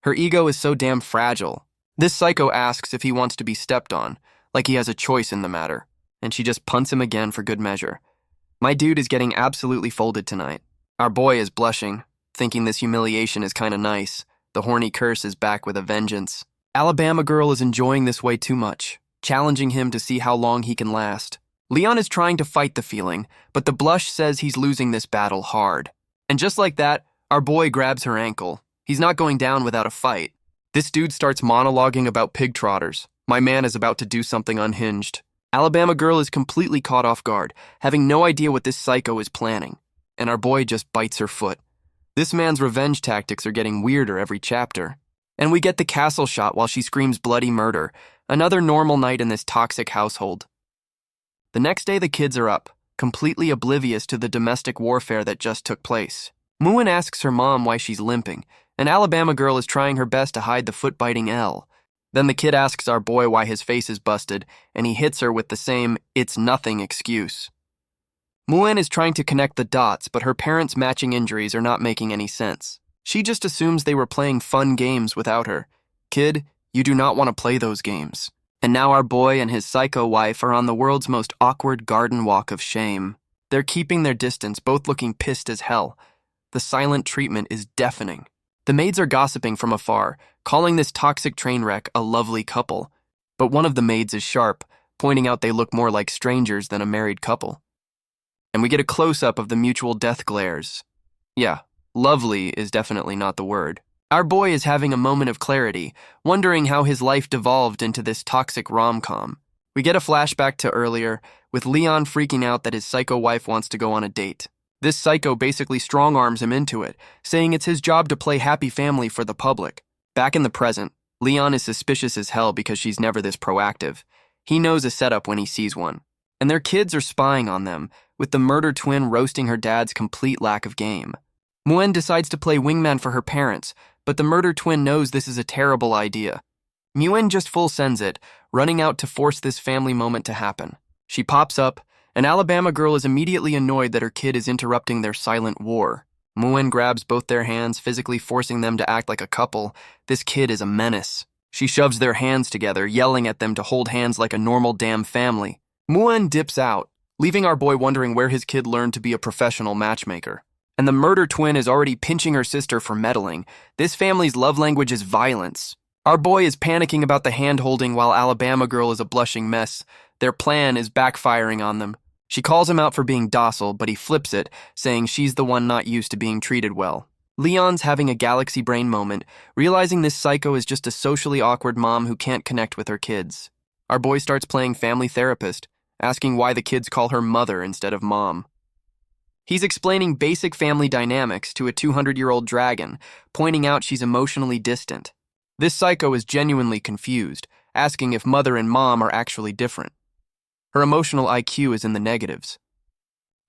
Her ego is so damn fragile. This psycho asks if he wants to be stepped on, like he has a choice in the matter, and she just punts him again for good measure. My dude is getting absolutely folded tonight. Our boy is blushing, thinking this humiliation is kinda nice. The horny curse is back with a vengeance. Alabama Girl is enjoying this way too much, challenging him to see how long he can last. Leon is trying to fight the feeling, but the blush says he's losing this battle hard. And just like that, our boy grabs her ankle. He's not going down without a fight. This dude starts monologuing about pig trotters. My man is about to do something unhinged. Alabama Girl is completely caught off guard, having no idea what this psycho is planning. And our boy just bites her foot. This man's revenge tactics are getting weirder every chapter. And we get the castle shot while she screams bloody murder. Another normal night in this toxic household. The next day the kids are up, completely oblivious to the domestic warfare that just took place. Moon asks her mom why she's limping, and Alabama Girl is trying her best to hide the foot-biting L. Then the kid asks our boy why his face is busted, and he hits her with the same "it's nothing" excuse. Moon is trying to connect the dots, but her parents' matching injuries are not making any sense. She just assumes they were playing fun games without her. Kid, you do not want to play those games. And now our boy and his psycho wife are on the world's most awkward garden walk of shame. They're keeping their distance, both looking pissed as hell. The silent treatment is deafening. The maids are gossiping from afar, calling this toxic train wreck a lovely couple. But one of the maids is sharp, pointing out they look more like strangers than a married couple. And we get a close-up of the mutual death glares. Yeah, lovely is definitely not the word. Our boy is having a moment of clarity, wondering how his life devolved into this toxic rom-com. We get a flashback to earlier, with Leon freaking out that his psycho wife wants to go on a date. This psycho basically strong-arms him into it, saying it's his job to play happy family for the public. Back in the present, Leon is suspicious as hell because she's never this proactive. He knows a setup when he sees one. And their kids are spying on them, with the murder twin roasting her dad's complete lack of game. Muen decides to play wingman for her parents, but the murder twin knows this is a terrible idea. Muen just full sends it, running out to force this family moment to happen. She pops up, and Alabama girl is immediately annoyed that her kid is interrupting their silent war. Muen grabs both their hands, physically forcing them to act like a couple. This kid is a menace. She shoves their hands together, yelling at them to hold hands like a normal damn family. Muen dips out, leaving our boy wondering where his kid learned to be a professional matchmaker. And the murder twin is already pinching her sister for meddling. This family's love language is violence. Our boy is panicking about the hand-holding while Alabama girl is a blushing mess. Their plan is backfiring on them. She calls him out for being docile, but he flips it, saying she's the one not used to being treated well. Leon's having a galaxy brain moment, realizing this psycho is just a socially awkward mom who can't connect with her kids. Our boy starts playing family therapist, asking why the kids call her mother instead of mom. He's explaining basic family dynamics to a 200-year-old dragon, pointing out she's emotionally distant. This psycho is genuinely confused, asking if mother and mom are actually different. Her emotional IQ is in the negatives.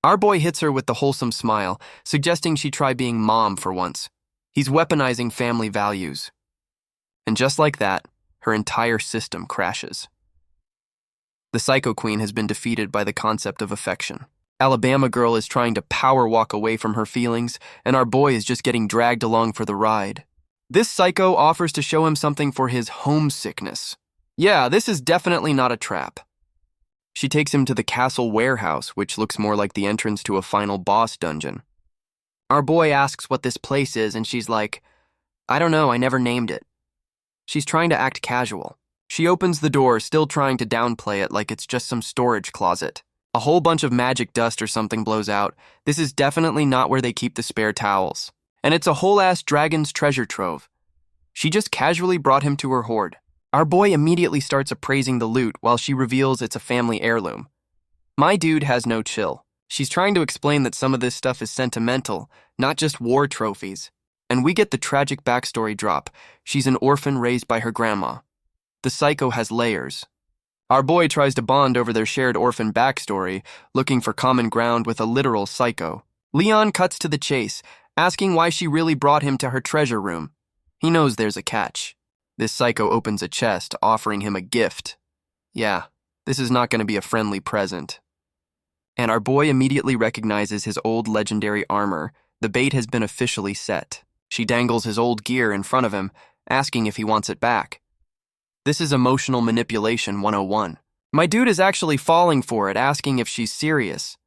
Our boy hits her with the wholesome smile, suggesting she try being mom for once. He's weaponizing family values. And just like that, her entire system crashes. The Psycho Queen has been defeated by the concept of affection. Alabama girl is trying to power walk away from her feelings, and our boy is just getting dragged along for the ride. This psycho offers to show him something for his homesickness. Yeah, this is definitely not a trap. She takes him to the castle warehouse, which looks more like the entrance to a final boss dungeon. Our boy asks what this place is, and she's like, I don't know, I never named it. She's trying to act casual. She opens the door, still trying to downplay it like it's just some storage closet. A whole bunch of magic dust or something blows out. This is definitely not where they keep the spare towels. And it's a whole-ass dragon's treasure trove. She just casually brought him to her hoard. Our boy immediately starts appraising the loot while she reveals it's a family heirloom. My dude has no chill. She's trying to explain that some of this stuff is sentimental, not just war trophies. And we get the tragic backstory drop. She's an orphan raised by her grandma. The psycho has layers. Our boy tries to bond over their shared orphan backstory, looking for common ground with a literal psycho. Leon cuts to the chase, asking why she really brought him to her treasure room. He knows there's a catch. This psycho opens a chest, offering him a gift. Yeah, this is not going to be a friendly present. And our boy immediately recognizes his old legendary armor. The bait has been officially set. She dangles his old gear in front of him, asking if he wants it back. This is emotional manipulation 101. My dude is actually falling for it, asking if she's serious.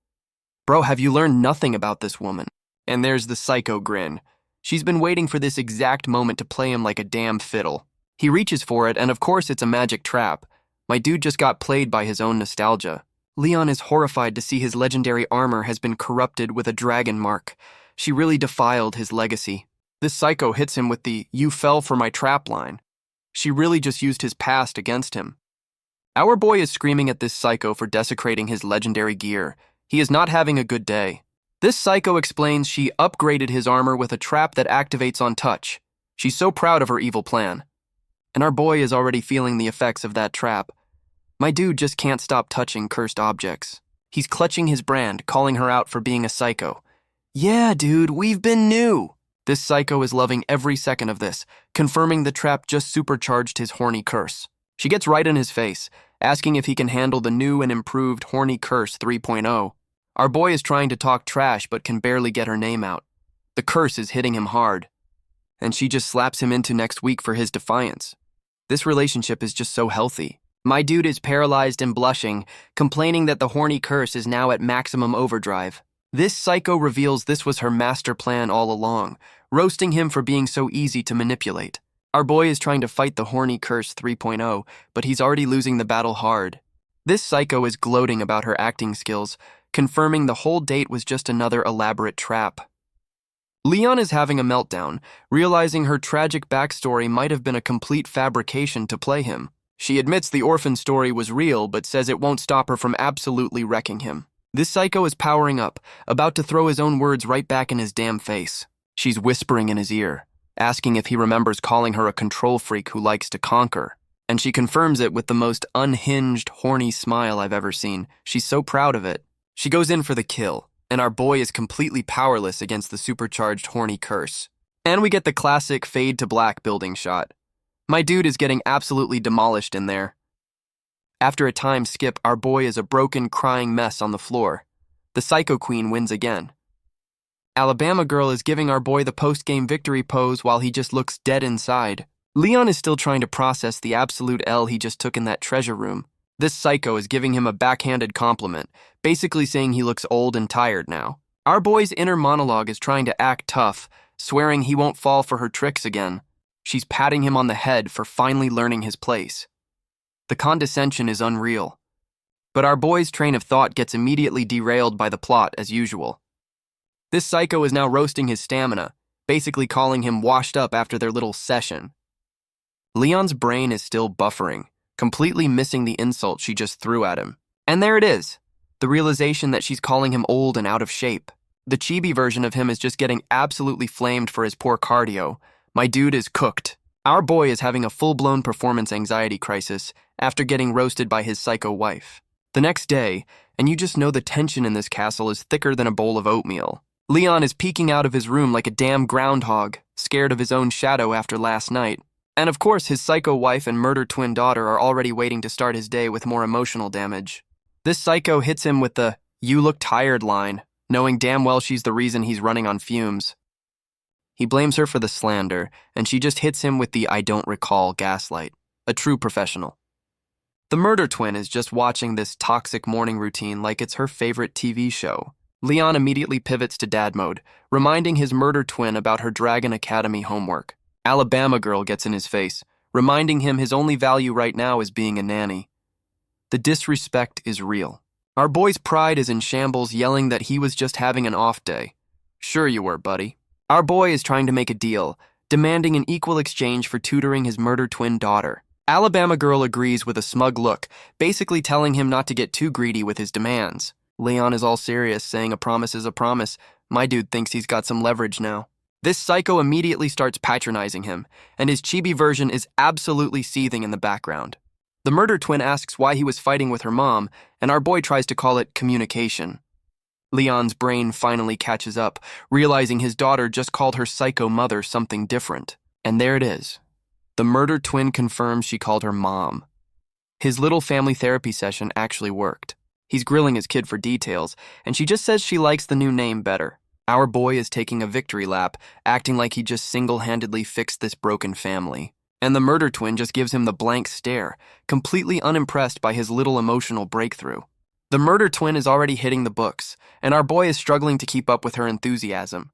Bro, have you learned nothing about this woman? And there's the psycho grin. She's been waiting for this exact moment to play him like a damn fiddle. He reaches for it, and of course it's a magic trap. My dude just got played by his own nostalgia. Leon is horrified to see his legendary armor has been corrupted with a dragon mark. She really defiled his legacy. This psycho hits him with the "you fell for my trap" line. She really just used his past against him. Our boy is screaming at this psycho for desecrating his legendary gear. He is not having a good day. This psycho explains she upgraded his armor with a trap that activates on touch. She's so proud of her evil plan. And our boy is already feeling the effects of that trap. My dude just can't stop touching cursed objects. He's clutching his brand, calling her out for being a psycho. Yeah, dude, we've been new. This psycho is loving every second of this, confirming the trap just supercharged his horny curse. She gets right in his face, asking if he can handle the new and improved Horny Curse 3.0. Our boy is trying to talk trash but can barely get her name out. The curse is hitting him hard. And she just slaps him into next week for his defiance. This relationship is just so healthy. My dude is paralyzed and blushing, complaining that the Horny Curse is now at maximum overdrive. This psycho reveals this was her master plan all along, roasting him for being so easy to manipulate. Our boy is trying to fight the horny curse 3.0, but he's already losing the battle hard. This psycho is gloating about her acting skills, confirming the whole date was just another elaborate trap. Leon is having a meltdown, realizing her tragic backstory might have been a complete fabrication to play him. She admits the orphan story was real, but says it won't stop her from absolutely wrecking him. This psycho is powering up, about to throw his own words right back in his damn face. She's whispering in his ear, asking if he remembers calling her a control freak who likes to conquer. And she confirms it with the most unhinged, horny smile I've ever seen. She's so proud of it. She goes in for the kill, and our boy is completely powerless against the supercharged horny curse. And we get the classic fade to black building shot. My dude is getting absolutely demolished in there. After a time skip, our boy is a broken, crying mess on the floor. The Psycho Queen wins again. Alabama Girl is giving our boy the post-game victory pose while he just looks dead inside. Leon is still trying to process the absolute L he just took in that treasure room. This psycho is giving him a backhanded compliment, basically saying he looks old and tired now. Our boy's inner monologue is trying to act tough, swearing he won't fall for her tricks again. She's patting him on the head for finally learning his place. The condescension is unreal. But our boy's train of thought gets immediately derailed by the plot as usual. This psycho is now roasting his stamina, basically calling him washed up after their little session. Leon's brain is still buffering, completely missing the insult she just threw at him. And there it is, the realization that she's calling him old and out of shape. The chibi version of him is just getting absolutely flamed for his poor cardio. My dude is cooked. Our boy is having a full-blown performance anxiety crisis after getting roasted by his psycho wife. The next day, and you just know the tension in this castle is thicker than a bowl of oatmeal. Leon is peeking out of his room like a damn groundhog, scared of his own shadow after last night. And of course, his psycho wife and murder twin daughter are already waiting to start his day with more emotional damage. This psycho hits him with the, "You look tired" line, knowing damn well she's the reason he's running on fumes. He blames her for the slander, and she just hits him with the "I don't recall" gaslight. A true professional. The murder twin is just watching this toxic morning routine like it's her favorite TV show. Leon immediately pivots to dad mode, reminding his murder twin about her Dragon Academy homework. Alabama Girl gets in his face, reminding him his only value right now is being a nanny. The disrespect is real. Our boy's pride is in shambles, yelling that he was just having an off day. Sure you were, buddy. Our boy is trying to make a deal, demanding an equal exchange for tutoring his murder twin daughter. Alabama Girl agrees with a smug look, basically telling him not to get too greedy with his demands. Leon is all serious, saying a promise is a promise. My dude thinks he's got some leverage now. This psycho immediately starts patronizing him, and his chibi version is absolutely seething in the background. The murder twin asks why he was fighting with her mom, and our boy tries to call it communication. Leon's brain finally catches up, realizing his daughter just called her psycho mother something different. And there it is. The murder twin confirms she called her mom. His little family therapy session actually worked. He's grilling his kid for details, and she just says she likes the new name better. Our boy is taking a victory lap, acting like he just single-handedly fixed this broken family. And the murder twin just gives him the blank stare, completely unimpressed by his little emotional breakthrough. The murder twin is already hitting the books, and our boy is struggling to keep up with her enthusiasm.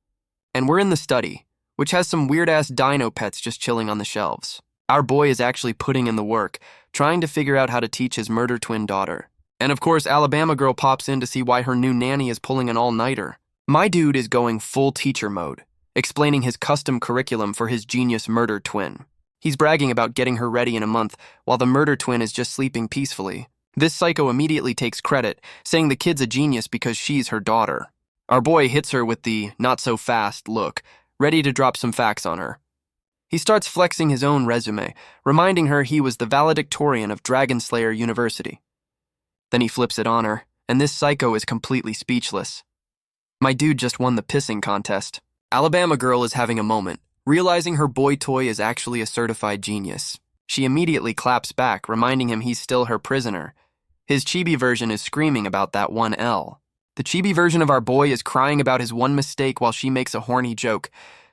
And we're in the study, which has some weird-ass dino pets just chilling on the shelves. Our boy is actually putting in the work, trying to figure out how to teach his murder twin daughter. And of course, Alabama Girl pops in to see why her new nanny is pulling an all-nighter. My dude is going full teacher mode, explaining his custom curriculum for his genius murder twin. He's bragging about getting her ready in a month, while the murder twin is just sleeping peacefully. This psycho immediately takes credit, saying the kid's a genius because she's her daughter. Our boy hits her with the not-so-fast look, ready to drop some facts on her. He starts flexing his own resume, reminding her he was the valedictorian of Dragon Slayer University. Then he flips it on her, and this psycho is completely speechless. My dude just won the pissing contest. Alabama Girl is having a moment, realizing her boy toy is actually a certified genius. She immediately claps back, reminding him he's still her prisoner. His chibi version is screaming about that one L. The chibi version of our boy is crying about his one mistake while she makes a horny joke.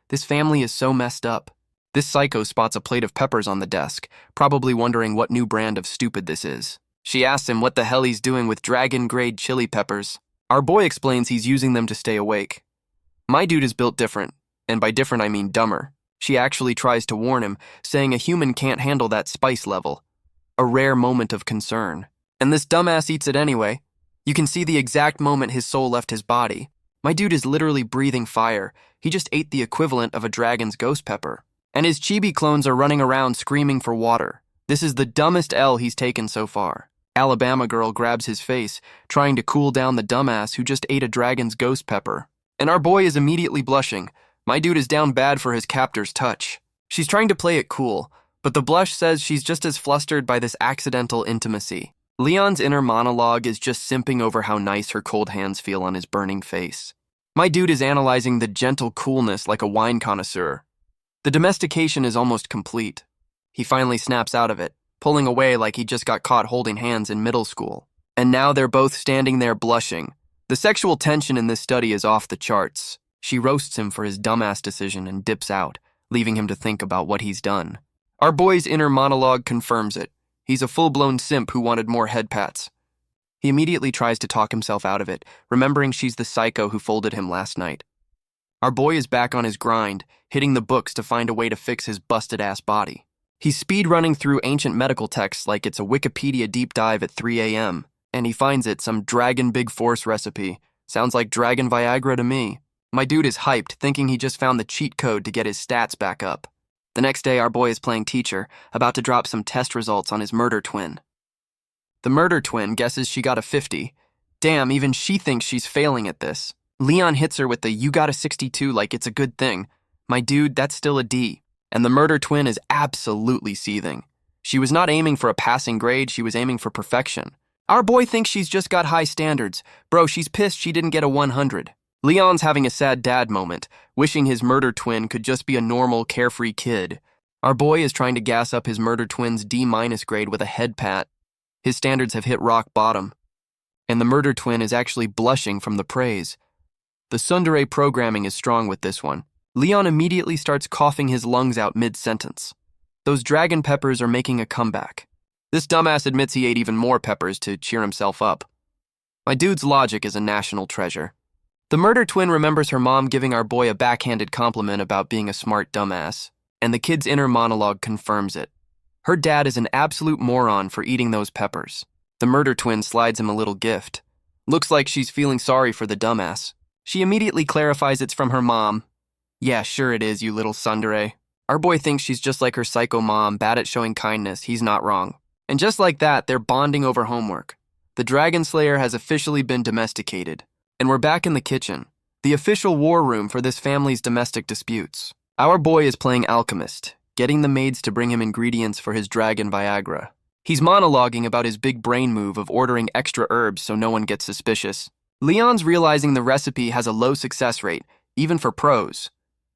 This family is so messed up. This psycho spots a plate of peppers on the desk, probably wondering what new brand of stupid this is. She asks him what the hell he's doing with dragon-grade chili peppers. Our boy explains he's using them to stay awake. My dude is built different, and by different I mean dumber. She actually tries to warn him, saying a human can't handle that spice level. A rare moment of concern. And this dumbass eats it anyway. You can see the exact moment his soul left his body. My dude is literally breathing fire. He just ate the equivalent of a dragon's ghost pepper. And his chibi clones are running around screaming for water. This is the dumbest L he's taken so far. Alabama girl grabs his face, trying to cool down the dumbass who just ate a dragon's ghost pepper. And our boy is immediately blushing. My dude is down bad for his captor's touch. She's trying to play it cool, but the blush says she's just as flustered by this accidental intimacy. Leon's inner monologue is just simping over how nice her cold hands feel on his burning face. My dude is analyzing the gentle coolness like a wine connoisseur. The domestication is almost complete. He finally snaps out of it, pulling away like he just got caught holding hands in middle school. And now they're both standing there blushing. The sexual tension in this study is off the charts. She roasts him for his dumbass decision and dips out, leaving him to think about what he's done. Our boy's inner monologue confirms it. He's a full-blown simp who wanted more head pats. He immediately tries to talk himself out of it, remembering she's the psycho who folded him last night. Our boy is back on his grind, hitting the books to find a way to fix his busted-ass body. He's speed-running through ancient medical texts like it's a Wikipedia deep dive at 3 a.m., and he finds it some Dragon Big Force recipe. Sounds like Dragon Viagra to me. My dude is hyped, thinking he just found the cheat code to get his stats back up. The next day, our boy is playing teacher, about to drop some test results on his murder twin. The murder twin guesses she got a 50. Damn, even she thinks she's failing at this. Leon hits her with the "you got a 62" like it's a good thing. My dude, that's still a D. And the murder twin is absolutely seething. She was not aiming for a passing grade, she was aiming for perfection. Our boy thinks she's just got high standards. Bro, she's pissed she didn't get a 100. Leon's having a sad dad moment, wishing his murder twin could just be a normal, carefree kid. Our boy is trying to gas up his murder twin's D- grade with a head pat. His standards have hit rock bottom. And the murder twin is actually blushing from the praise. The tsundere programming is strong with this one. Leon immediately starts coughing his lungs out mid-sentence. Those dragon peppers are making a comeback. This dumbass admits he ate even more peppers to cheer himself up. My dude's logic is a national treasure. The murder twin remembers her mom giving our boy a backhanded compliment about being a smart dumbass, and the kid's inner monologue confirms it. Her dad is an absolute moron for eating those peppers. The murder twin slides him a little gift. Looks like she's feeling sorry for the dumbass. She immediately clarifies it's from her mom. Yeah, sure it is, you little tsundere. Our boy thinks she's just like her psycho mom, bad at showing kindness. He's not wrong. And just like that, they're bonding over homework. The Dragon Slayer has officially been domesticated. And we're back in the kitchen, the official war room for this family's domestic disputes. Our boy is playing alchemist, getting the maids to bring him ingredients for his Dragon Viagra. He's monologuing about his big brain move of ordering extra herbs so no one gets suspicious. Leon's realizing the recipe has a low success rate, even for pros.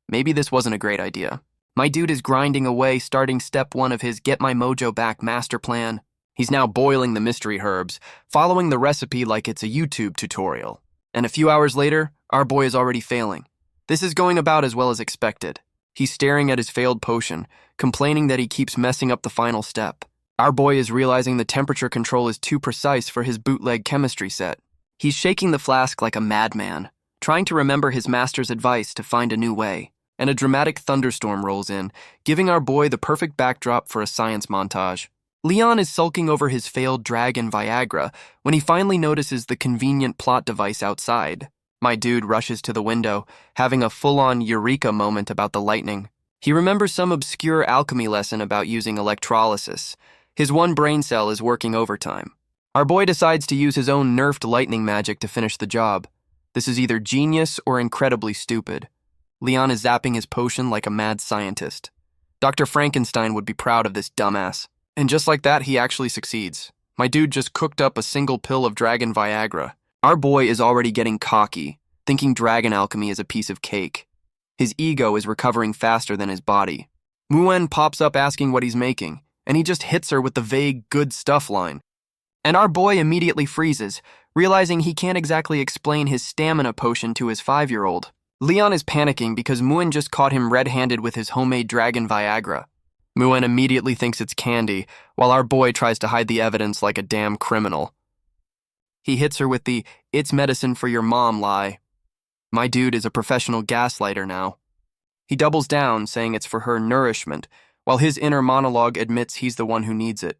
Maybe this wasn't a great idea. My dude is grinding away, starting step 1 of his Get My Mojo Back master plan. He's now boiling the mystery herbs, following the recipe like it's a YouTube tutorial. And a few hours later, our boy is already failing. This is going about as well as expected. He's staring at his failed potion, complaining that he keeps messing up the final step. Our boy is realizing the temperature control is too precise for his bootleg chemistry set. He's shaking the flask like a madman, trying to remember his master's advice to find a new way. And a dramatic thunderstorm rolls in, giving our boy the perfect backdrop for a science montage. Leon is sulking over his failed Dragon Viagra when he finally notices the convenient plot device outside. My dude rushes to the window, having a full-on eureka moment about the lightning. He remembers some obscure alchemy lesson about using electrolysis. His one brain cell is working overtime. Our boy decides to use his own nerfed lightning magic to finish the job. This is either genius or incredibly stupid. Leon is zapping his potion like a mad scientist. Dr. Frankenstein would be proud of this dumbass. And just like that, he actually succeeds. My dude just cooked up a single pill of Dragon Viagra. Our boy is already getting cocky, thinking dragon alchemy is a piece of cake. His ego is recovering faster than his body. Muen pops up asking what he's making, and he just hits her with the vague good stuff line. And our boy immediately freezes, realizing he can't exactly explain his stamina potion to his 5-year-old. Leon is panicking because Muen just caught him red-handed with his homemade Dragon Viagra. Muen immediately thinks it's candy, while our boy tries to hide the evidence like a damn criminal. He hits her with the "it's medicine for your mom" lie. My dude is a professional gaslighter now. He doubles down, saying it's for her nourishment, while his inner monologue admits he's the one who needs it.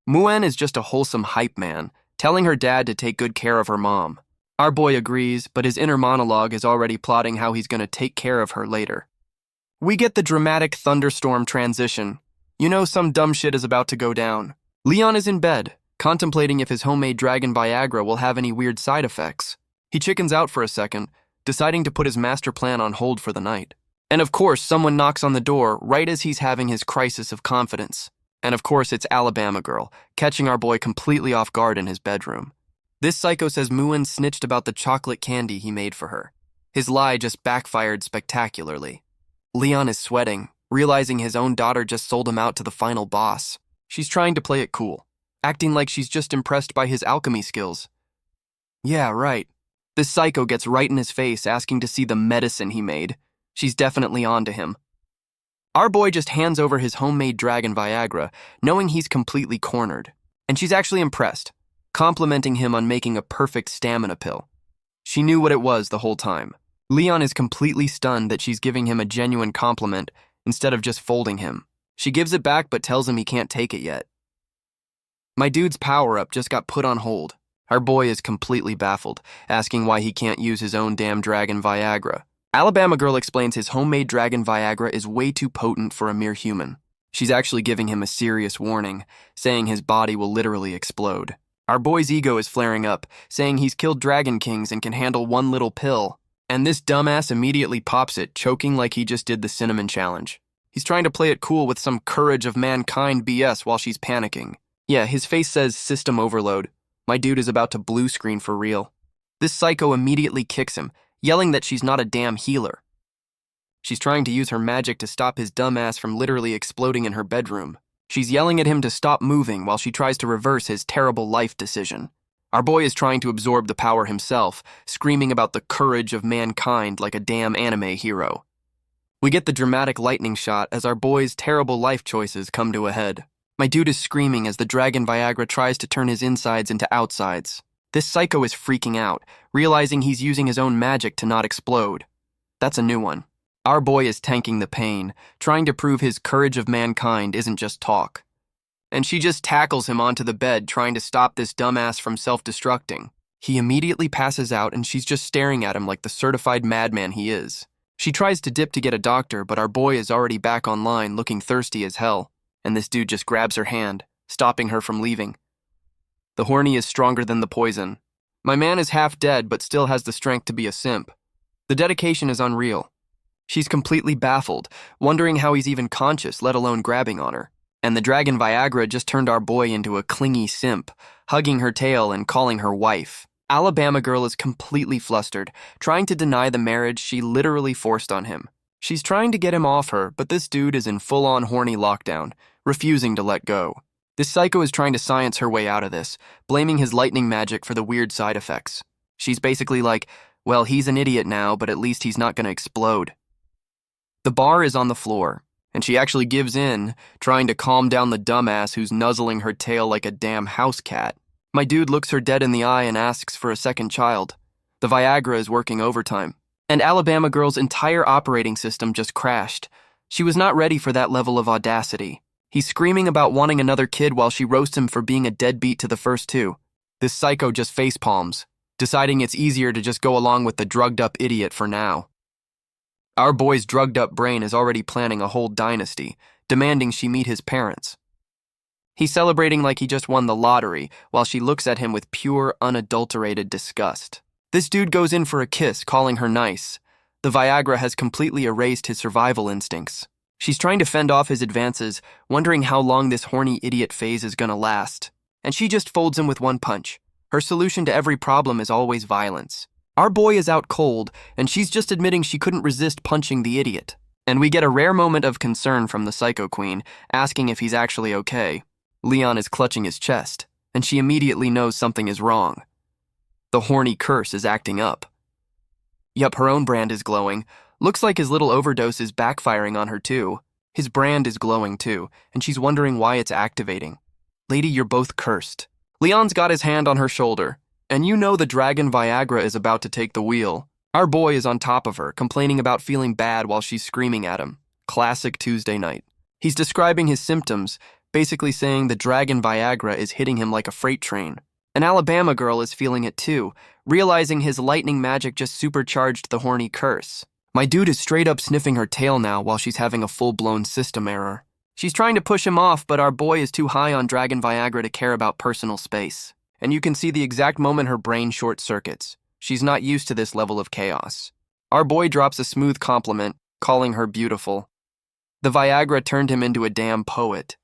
Muen is just a wholesome hype man, telling her dad to take good care of her mom. Our boy agrees, but his inner monologue is already plotting how he's going to take care of her later. We get the dramatic thunderstorm transition. You know some dumb shit is about to go down. Leon is in bed, contemplating if his homemade dragon Viagra will have any weird side effects. He chickens out for a second, deciding to put his master plan on hold for the night. And of course, someone knocks on the door right as he's having his crisis of confidence. And of course, it's Alabama Girl, catching our boy completely off guard in his bedroom. This psycho says Muen snitched about the chocolate candy he made for her. His lie just backfired spectacularly. Leon is sweating, realizing his own daughter just sold him out to the final boss. She's trying to play it cool, acting like she's just impressed by his alchemy skills. Yeah, right. This psycho gets right in his face asking to see the medicine he made. She's definitely on to him. Our boy just hands over his homemade dragon Viagra, knowing he's completely cornered. And she's actually impressed, complimenting him on making a perfect stamina pill. She knew what it was the whole time. Leon is completely stunned that she's giving him a genuine compliment instead of just folding him. She gives it back but tells him he can't take it yet. My dude's power-up just got put on hold. Our boy is completely baffled, asking why he can't use his own damn dragon Viagra. Alabama Girl explains his homemade dragon Viagra is way too potent for a mere human. She's actually giving him a serious warning, saying his body will literally explode. Our boy's ego is flaring up, saying he's killed dragon kings and can handle one little pill. And this dumbass immediately pops it, choking like he just did the cinnamon challenge. He's trying to play it cool with some courage of mankind BS while she's panicking. Yeah, his face says system overload. My dude is about to blue screen for real. This psycho immediately kicks him, yelling that she's not a damn healer. She's trying to use her magic to stop his dumbass from literally exploding in her bedroom. She's yelling at him to stop moving while she tries to reverse his terrible life decision. Our boy is trying to absorb the power himself, screaming about the courage of mankind like a damn anime hero. We get the dramatic lightning shot as our boy's terrible life choices come to a head. My dude is screaming as the dragon Viagra tries to turn his insides into outsides. This psycho is freaking out, realizing he's using his own magic to not explode. That's a new one. Our boy is tanking the pain, trying to prove his courage of mankind isn't just talk. And she just tackles him onto the bed, trying to stop this dumbass from self-destructing. He immediately passes out and she's just staring at him like the certified madman he is. She tries to dip to get a doctor, but our boy is already back online looking thirsty as hell, and this dude just grabs her hand, stopping her from leaving. The horny is stronger than the poison. My man is half dead but still has the strength to be a simp. The dedication is unreal. She's completely baffled, wondering how he's even conscious, let alone grabbing on her. And the dragon Viagra just turned our boy into a clingy simp, hugging her tail and calling her wife. Alabama Girl is completely flustered, trying to deny the marriage she literally forced on him. She's trying to get him off her, but this dude is in full-on horny lockdown, refusing to let go. This psycho is trying to science her way out of this, blaming his lightning magic for the weird side effects. She's basically like, well, he's an idiot now, but at least he's not going to explode. The bar is on the floor, and she actually gives in, trying to calm down the dumbass who's nuzzling her tail like a damn house cat. My dude looks her dead in the eye and asks for a second child. The Viagra is working overtime. And Alabama Girl's entire operating system just crashed. She was not ready for that level of audacity. He's screaming about wanting another kid while she roasts him for being a deadbeat to the first two. This psycho just facepalms, deciding it's easier to just go along with the drugged-up idiot for now. Our boy's drugged-up brain is already planning a whole dynasty, demanding she meet his parents. He's celebrating like he just won the lottery, while she looks at him with pure, unadulterated disgust. This dude goes in for a kiss, calling her nice. The Viagra has completely erased his survival instincts. She's trying to fend off his advances, wondering how long this horny idiot phase is gonna last. And she just folds him with one punch. Her solution to every problem is always violence. Our boy is out cold, and she's just admitting she couldn't resist punching the idiot. And we get a rare moment of concern from the Psycho Queen, asking if he's actually okay. Leon is clutching his chest, and she immediately knows something is wrong. The horny curse is acting up. Yup, her own brand is glowing. Looks like his little overdose is backfiring on her too. His brand is glowing too, and she's wondering why it's activating. Lady, you're both cursed. Leon's got his hand on her shoulder, and you know the dragon Viagra is about to take the wheel. Our boy is on top of her, complaining about feeling bad while she's screaming at him. Classic Tuesday night. He's describing his symptoms, basically saying the dragon Viagra is hitting him like a freight train. An Alabama girl is feeling it too, realizing his lightning magic just supercharged the horny curse. My dude is straight up sniffing her tail now while she's having a full-blown system error. She's trying to push him off, but our boy is too high on dragon Viagra to care about personal space. And you can see the exact moment her brain short-circuits. She's not used to this level of chaos. Our boy drops a smooth compliment, calling her beautiful. The Viagra turned him into a damn poet.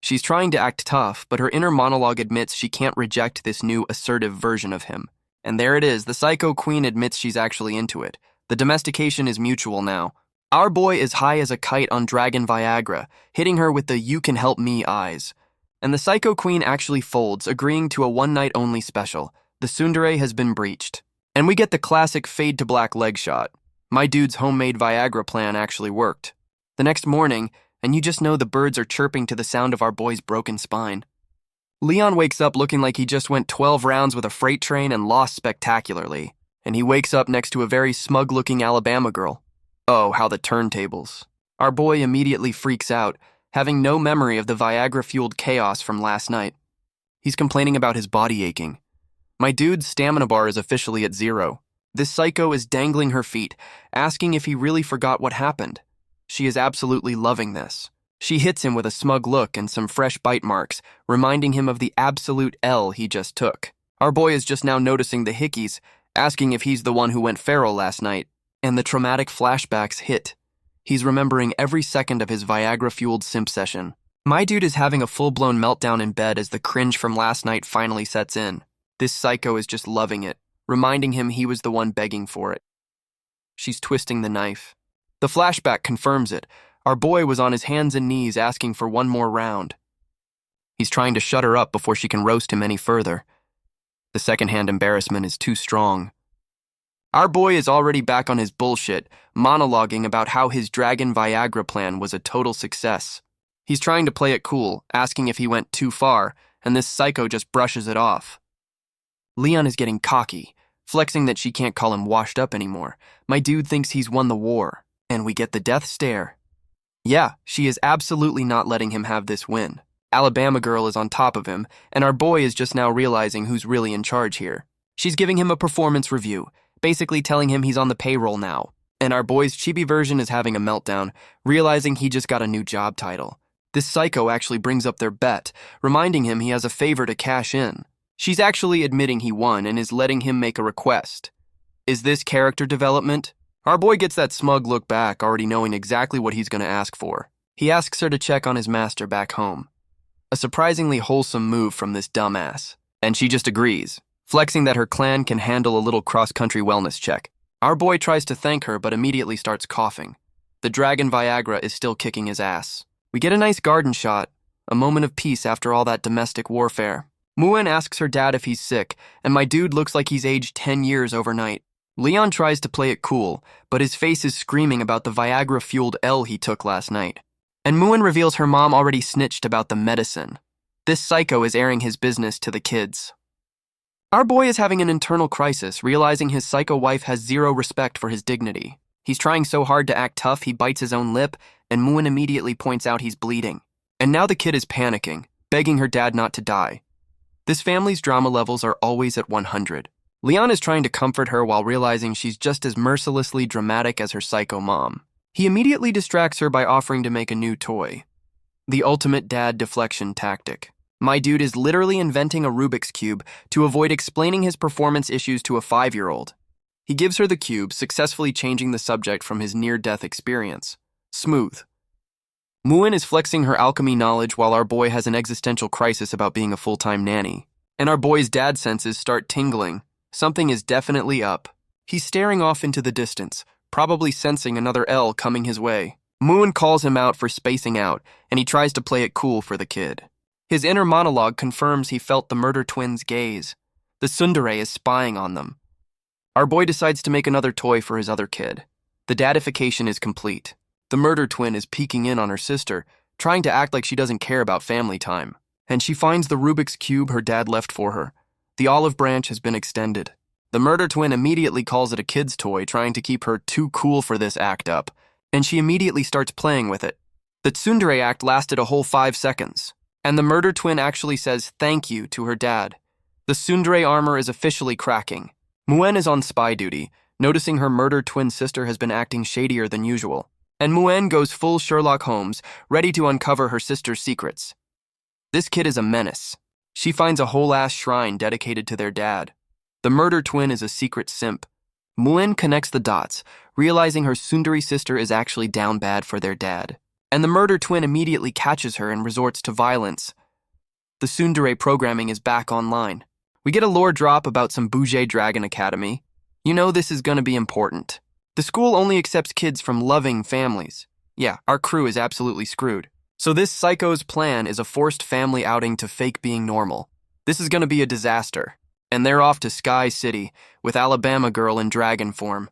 She's trying to act tough, but her inner monologue admits she can't reject this new assertive version of him. And there it is, the psycho queen admits she's actually into it. The domestication is mutual now. Our boy is high as a kite on dragon Viagra, hitting her with the "you can help me" eyes. And the psycho queen actually folds, agreeing to a one-night-only special. The tsundere has been breached. And we get the classic fade-to-black leg shot. My dude's homemade Viagra plan actually worked. The next morning, and you just know the birds are chirping to the sound of our boy's broken spine. Leon wakes up looking like he just went 12 rounds with a freight train and lost spectacularly. And he wakes up next to a very smug-looking Alabama girl. Oh, how the turntables. Our boy immediately freaks out, having no memory of the Viagra-fueled chaos from last night. He's complaining about his body aching. My dude's stamina bar is officially at 0. This psycho is dangling her feet, asking if he really forgot what happened. She is absolutely loving this. She hits him with a smug look and some fresh bite marks, reminding him of the absolute L he just took. Our boy is just now noticing the hickeys, asking if he's the one who went feral last night, and the traumatic flashbacks hit. He's remembering every second of his Viagra-fueled simp session. My dude is having a full-blown meltdown in bed as the cringe from last night finally sets in. This psycho is just loving it, reminding him he was the one begging for it. She's twisting the knife. The flashback confirms it. Our boy was on his hands and knees asking for one more round. He's trying to shut her up before she can roast him any further. The secondhand embarrassment is too strong. Our boy is already back on his bullshit, monologuing about how his dragon Viagra plan was a total success. He's trying to play it cool, asking if he went too far, and this psycho just brushes it off. Leon is getting cocky, flexing that she can't call him washed up anymore. My dude thinks he's won the war, and we get the death stare. Yeah, she is absolutely not letting him have this win. Alabama girl is on top of him, and our boy is just now realizing who's really in charge here. She's giving him a performance review, basically telling him he's on the payroll now. And our boy's chibi version is having a meltdown, realizing he just got a new job title. This psycho actually brings up their bet, reminding him he has a favor to cash in. She's actually admitting he won and is letting him make a request. Is this character development? Our boy gets that smug look back, already knowing exactly what he's going to ask for. He asks her to check on his master back home. A surprisingly wholesome move from this dumbass. And she just agrees, flexing that her clan can handle a little cross-country wellness check. Our boy tries to thank her, but immediately starts coughing. The dragon Viagra is still kicking his ass. We get a nice garden shot, a moment of peace after all that domestic warfare. Muin asks her dad if he's sick, and my dude looks like he's aged 10 years overnight. Leon tries to play it cool, but his face is screaming about the Viagra-fueled L he took last night. And Muin reveals her mom already snitched about the medicine. This psycho is airing his business to the kids. Our boy is having an internal crisis, realizing his psycho wife has zero respect for his dignity. He's trying so hard to act tough he bites his own lip, and Muin immediately points out he's bleeding. And now the kid is panicking, begging her dad not to die. This family's drama levels are always at 100. Leon is trying to comfort her while realizing she's just as mercilessly dramatic as her psycho mom. He immediately distracts her by offering to make a new toy. The ultimate dad deflection tactic. My dude is literally inventing a Rubik's Cube to avoid explaining his performance issues to a 5-year-old. He gives her the cube, successfully changing the subject from his near-death experience. Smooth. Muin is flexing her alchemy knowledge while our boy has an existential crisis about being a full-time nanny. And our boy's dad senses start tingling. Something is definitely up. He's staring off into the distance, probably sensing another L coming his way. Muin calls him out for spacing out, and he tries to play it cool for the kid. His inner monologue confirms he felt the murder twins' gaze. The tsundere is spying on them. Our boy decides to make another toy for his other kid. The dadification is complete. The murder twin is peeking in on her sister, trying to act like she doesn't care about family time. And she finds the Rubik's Cube her dad left for her. The olive branch has been extended. The murder twin immediately calls it a kid's toy, trying to keep her too cool for this act up, and she immediately starts playing with it. The tsundere act lasted a whole 5 seconds, and the murder twin actually says thank you to her dad. The tsundere armor is officially cracking. Muen is on spy duty, noticing her murder twin sister has been acting shadier than usual, and Muen goes full Sherlock Holmes, ready to uncover her sister's secrets. This kid is a menace. She finds a whole-ass shrine dedicated to their dad. The murder twin is a secret simp. Muen connects the dots, realizing her tsundere sister is actually down bad for their dad, and the murder twin immediately catches her and resorts to violence. The tsundere programming is back online. We get a lore drop about some Bouget Dragon Academy. You know this is going to be important. The school only accepts kids from loving families. Yeah, our crew is absolutely screwed. So this psycho's plan is a forced family outing to fake being normal. This is going to be a disaster. And they're off to Sky City with Alabama Girl in dragon form.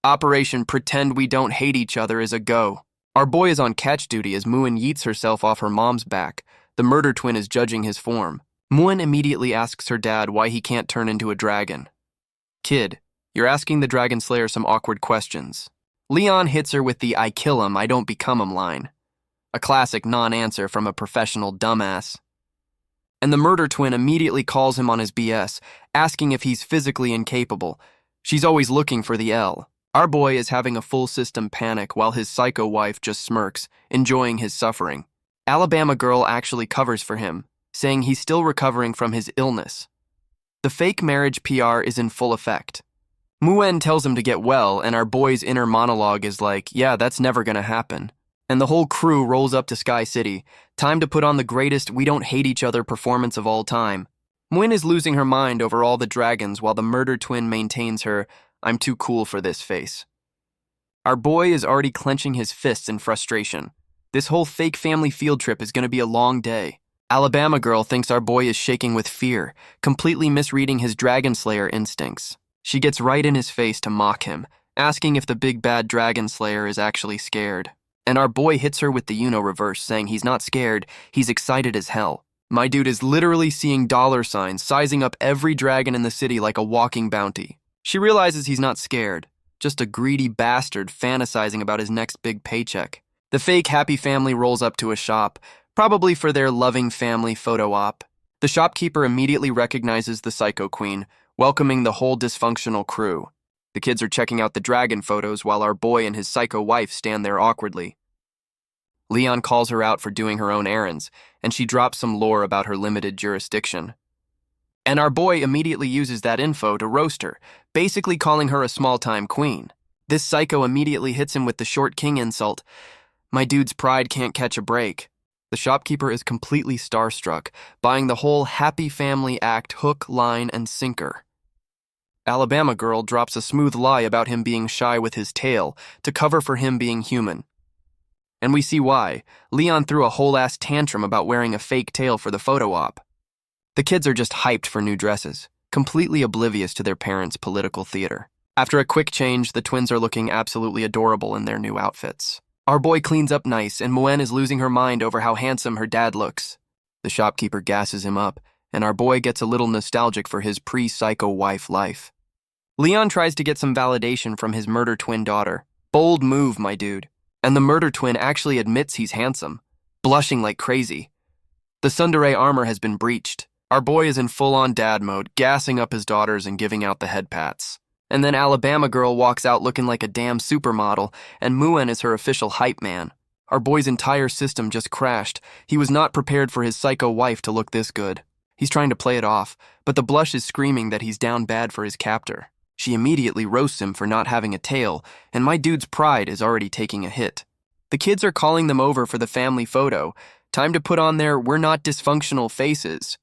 Operation Pretend We Don't Hate Each Other is a go. Our boy is on catch duty as Muen yeets herself off her mom's back. The murder twin is judging his form. Muen immediately asks her dad why he can't turn into a dragon. Kid, you're asking the Dragon Slayer some awkward questions. Leon hits her with the I kill him, I don't become him line. A classic non-answer from a professional dumbass. And the murder twin immediately calls him on his BS, asking if he's physically incapable. She's always looking for the L. Our boy is having a full system panic while his psycho wife just smirks, enjoying his suffering. Alabama Girl actually covers for him, saying he's still recovering from his illness. The fake marriage PR is in full effect. Muen tells him to get well, and our boy's inner monologue is like, yeah, that's never gonna happen. And the whole crew rolls up to Sky City. Time to put on the greatest we don't hate each other performance of all time. Muen is losing her mind over all the dragons while the murder twin maintains her, I'm too cool for this face. Our boy is already clenching his fists in frustration. This whole fake family field trip is gonna be a long day. Alabama Girl thinks our boy is shaking with fear, completely misreading his Dragon Slayer instincts. She gets right in his face to mock him, asking if the big bad Dragon Slayer is actually scared. And our boy hits her with the reverse, saying he's not scared, he's excited as hell. My dude is literally seeing dollar signs, sizing up every dragon in the city like a walking bounty. She realizes he's not scared, just a greedy bastard fantasizing about his next big paycheck. The fake happy family rolls up to a shop, probably for their loving family photo op. The shopkeeper immediately recognizes the psycho queen, welcoming the whole dysfunctional crew. The kids are checking out the dragon photos while our boy and his psycho wife stand there awkwardly. Leon calls her out for doing her own errands, and she drops some lore about her limited jurisdiction. And our boy immediately uses that info to roast her, basically calling her a small-time queen. This psycho immediately hits him with the short king insult. My dude's pride can't catch a break. The shopkeeper is completely starstruck, buying the whole happy family act hook, line, and sinker. Alabama Girl drops a smooth lie about him being shy with his tail to cover for him being human. And we see why. Leon threw a whole-ass tantrum about wearing a fake tail for the photo op. The kids are just hyped for new dresses, completely oblivious to their parents' political theater. After a quick change, the twins are looking absolutely adorable in their new outfits. Our boy cleans up nice, and Muen is losing her mind over how handsome her dad looks. The shopkeeper gasses him up, and our boy gets a little nostalgic for his pre-psycho wife life. Leon tries to get some validation from his murder twin daughter. Bold move, my dude. And the murder twin actually admits he's handsome, blushing like crazy. The tsundere armor has been breached. Our boy is in full-on dad mode, gassing up his daughters and giving out the head pats. And then Alabama Girl walks out looking like a damn supermodel, and Muen is her official hype man. Our boy's entire system just crashed. He was not prepared for his psycho wife to look this good. He's trying to play it off, but the blush is screaming that he's down bad for his captor. She immediately roasts him for not having a tail, and my dude's pride is already taking a hit. The kids are calling them over for the family photo. Time to put on their we're not dysfunctional faces.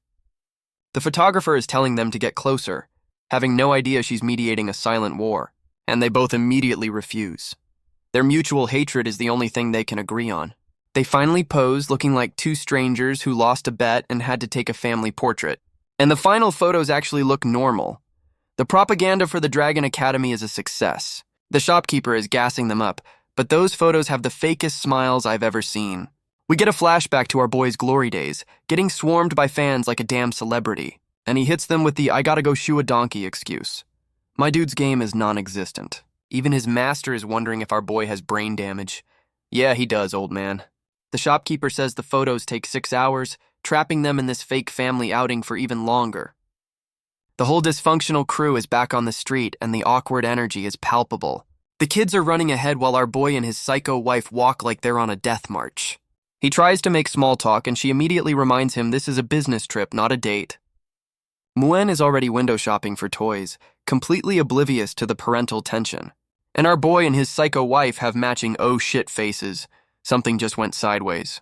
The photographer is telling them to get closer, having no idea she's mediating a silent war, and they both immediately refuse. Their mutual hatred is the only thing they can agree on. They finally pose looking like two strangers who lost a bet and had to take a family portrait. And the final photos actually look normal. The propaganda for the Dragon Academy is a success. The shopkeeper is gassing them up, but those photos have the fakest smiles I've ever seen. We get a flashback to our boy's glory days, getting swarmed by fans like a damn celebrity, and he hits them with the I gotta go shoe a donkey excuse. My dude's game is non-existent. Even his master is wondering if our boy has brain damage. Yeah, he does, old man. The shopkeeper says the photos take 6 hours, trapping them in this fake family outing for even longer. The whole dysfunctional crew is back on the street, and the awkward energy is palpable. The kids are running ahead while our boy and his psycho wife walk like they're on a death march. He tries to make small talk, and she immediately reminds him this is a business trip, not a date. Muen is already window shopping for toys, completely oblivious to the parental tension. And our boy and his psycho wife have matching oh shit faces. Something just went sideways.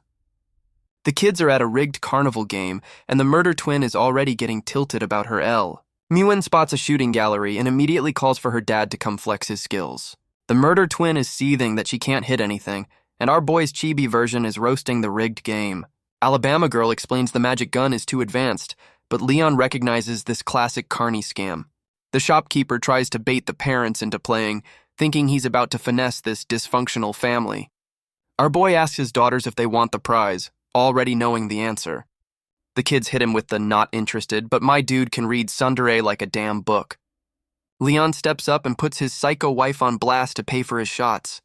The kids are at a rigged carnival game, and the murder twin is already getting tilted about her L. Muen spots a shooting gallery and immediately calls for her dad to come flex his skills. The murder twin is seething that she can't hit anything, and our boy's chibi version is roasting the rigged game. Alabama girl explains the magic gun is too advanced, but Leon recognizes this classic carny scam. The shopkeeper tries to bait the parents into playing, thinking he's about to finesse this dysfunctional family. Our boy asks his daughters if they want the prize, already knowing the answer. The kids hit him with the not interested, but my dude can read tsundere like a damn book. Leon steps up and puts his psycho wife on blast to pay for his shots.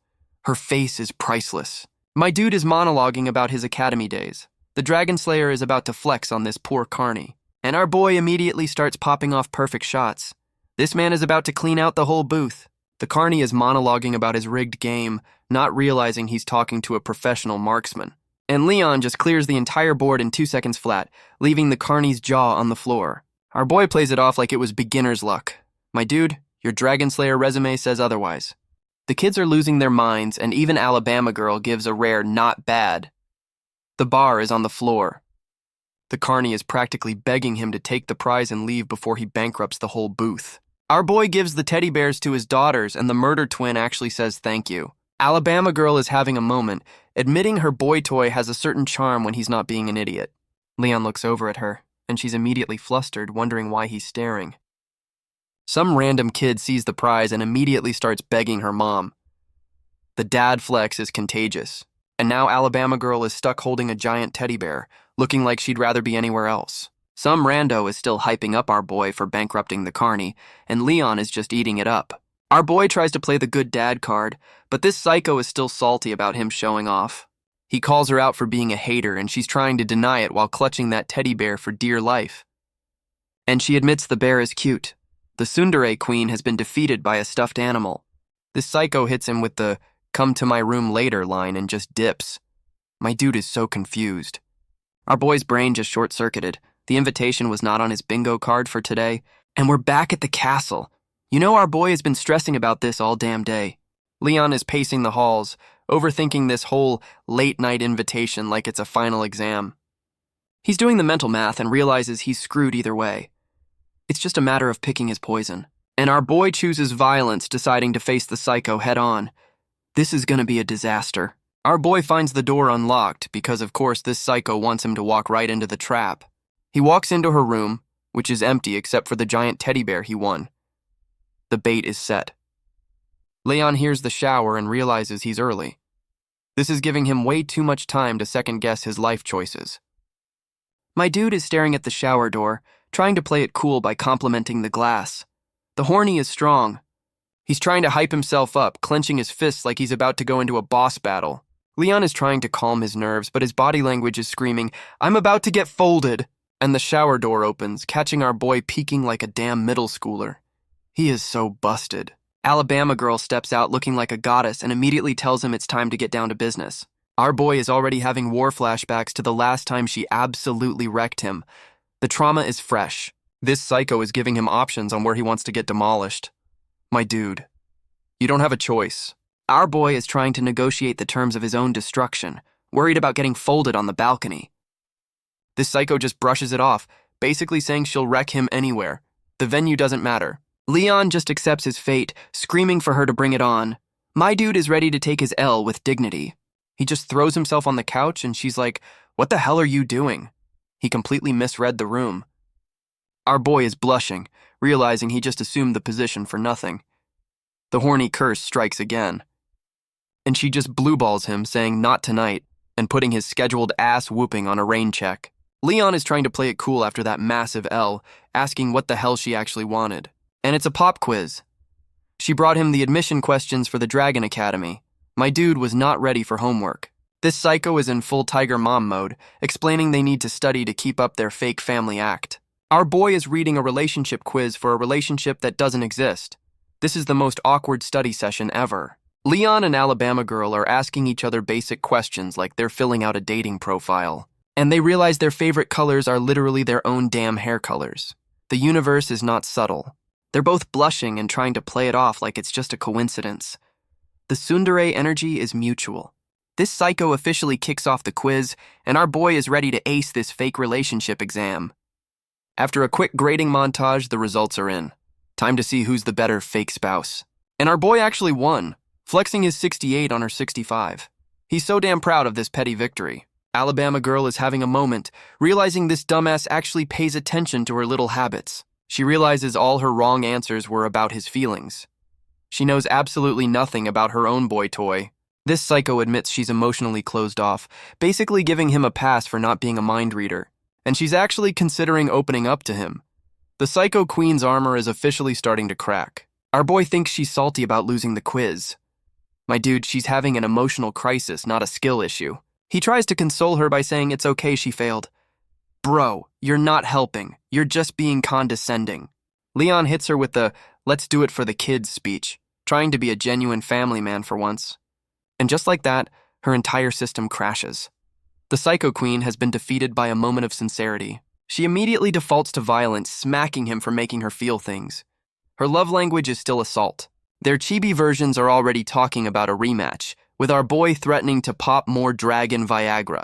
Her face is priceless. My dude is monologuing about his academy days. The Dragon Slayer is about to flex on this poor carny, and our boy immediately starts popping off perfect shots. This man is about to clean out the whole booth. The carny is monologuing about his rigged game, not realizing he's talking to a professional marksman. And Leon just clears the entire board in 2 seconds flat, leaving the carny's jaw on the floor. Our boy plays it off like it was beginner's luck. My dude, your Dragon Slayer resume says otherwise. The kids are losing their minds, and even Alabama girl gives a rare not bad. The bar is on the floor. The carny is practically begging him to take the prize and leave before he bankrupts the whole booth. Our boy gives the teddy bears to his daughters, and the murder twin actually says thank you. Alabama girl is having a moment, admitting her boy toy has a certain charm when he's not being an idiot. Leon looks over at her, and she's immediately flustered, wondering why he's staring. Some random kid sees the prize and immediately starts begging her mom. The dad flex is contagious, and now Alabama girl is stuck holding a giant teddy bear, looking like she'd rather be anywhere else. Some rando is still hyping up our boy for bankrupting the carny, and Leon is just eating it up. Our boy tries to play the good dad card, but this psycho is still salty about him showing off. He calls her out for being a hater, and she's trying to deny it while clutching that teddy bear for dear life. And she admits the bear is cute. The tsundere queen has been defeated by a stuffed animal. This psycho hits him with the "come to my room later" line and just dips. My dude is so confused. Our boy's brain just short-circuited. The invitation was not on his bingo card for today, and we're back at the castle. You know our boy has been stressing about this all damn day. Leon is pacing the halls, overthinking this whole late-night invitation like it's a final exam. He's doing the mental math and realizes he's screwed either way. It's just a matter of picking his poison. And our boy chooses violence, deciding to face the psycho head-on. This is gonna be a disaster. Our boy finds the door unlocked because, of course, this psycho wants him to walk right into the trap. He walks into her room, which is empty except for the giant teddy bear he won. The bait is set. Leon hears the shower and realizes he's early. This is giving him way too much time to second-guess his life choices. My dude is staring at the shower door, trying to play it cool by complimenting the glass. The horny is strong. He's trying to hype himself up, clenching his fists like he's about to go into a boss battle. Leon is trying to calm his nerves, but his body language is screaming, "I'm about to get folded!" And the shower door opens, catching our boy peeking like a damn middle schooler. He is so busted. Alabama girl steps out looking like a goddess and immediately tells him it's time to get down to business. Our boy is already having war flashbacks to the last time she absolutely wrecked him. The trauma is fresh. This psycho is giving him options on where he wants to get demolished. My dude, you don't have a choice. Our boy is trying to negotiate the terms of his own destruction, worried about getting folded on the balcony. This psycho just brushes it off, basically saying she'll wreck him anywhere. The venue doesn't matter. Leon just accepts his fate, screaming for her to bring it on. My dude is ready to take his L with dignity. He just throws himself on the couch and she's like, "What the hell are you doing?" He completely misread the room. Our boy is blushing, realizing he just assumed the position for nothing. The horny curse strikes again. And she just blueballs him, saying not tonight, and putting his scheduled ass whooping on a rain check. Leon is trying to play it cool after that massive L, asking what the hell she actually wanted. And it's a pop quiz. She brought him the admission questions for the Dragon Academy. My dude was not ready for homework. This psycho is in full tiger mom mode, explaining they need to study to keep up their fake family act. Our boy is reading a relationship quiz for a relationship that doesn't exist. This is the most awkward study session ever. Leon and Alabama Girl are asking each other basic questions like they're filling out a dating profile. And they realize their favorite colors are literally their own damn hair colors. The universe is not subtle. They're both blushing and trying to play it off like it's just a coincidence. The tsundere energy is mutual. This psycho officially kicks off the quiz, and our boy is ready to ace this fake relationship exam. After a quick grading montage, the results are in. Time to see who's the better fake spouse. And our boy actually won, flexing his 68 on her 65. He's so damn proud of this petty victory. Alabama Girl is having a moment, realizing this dumbass actually pays attention to her little habits. She realizes all her wrong answers were about his feelings. She knows absolutely nothing about her own boy toy. This psycho admits she's emotionally closed off, basically giving him a pass for not being a mind reader. And she's actually considering opening up to him. The psycho queen's armor is officially starting to crack. Our boy thinks she's salty about losing the quiz. My dude, she's having an emotional crisis, not a skill issue. He tries to console her by saying it's okay she failed. Bro, you're not helping. You're just being condescending. Leon hits her with the "let's do it for the kids" speech, trying to be a genuine family man for once. And just like that, her entire system crashes. The Psycho Queen has been defeated by a moment of sincerity. She immediately defaults to violence, smacking him for making her feel things. Her love language is still assault. Their chibi versions are already talking about a rematch, with our boy threatening to pop more dragon Viagra.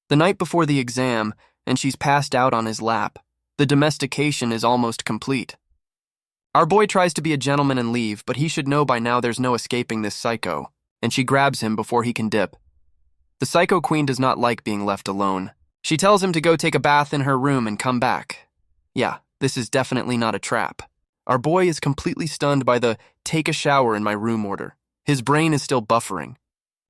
The night before the exam, and she's passed out on his lap. The domestication is almost complete. Our boy tries to be a gentleman and leave, but he should know by now there's no escaping this psycho, and she grabs him before he can dip. The Psycho Queen does not like being left alone. She tells him to go take a bath in her room and come back. Yeah, this is definitely not a trap. Our boy is completely stunned by the "take a shower in my room" order. His brain is still buffering.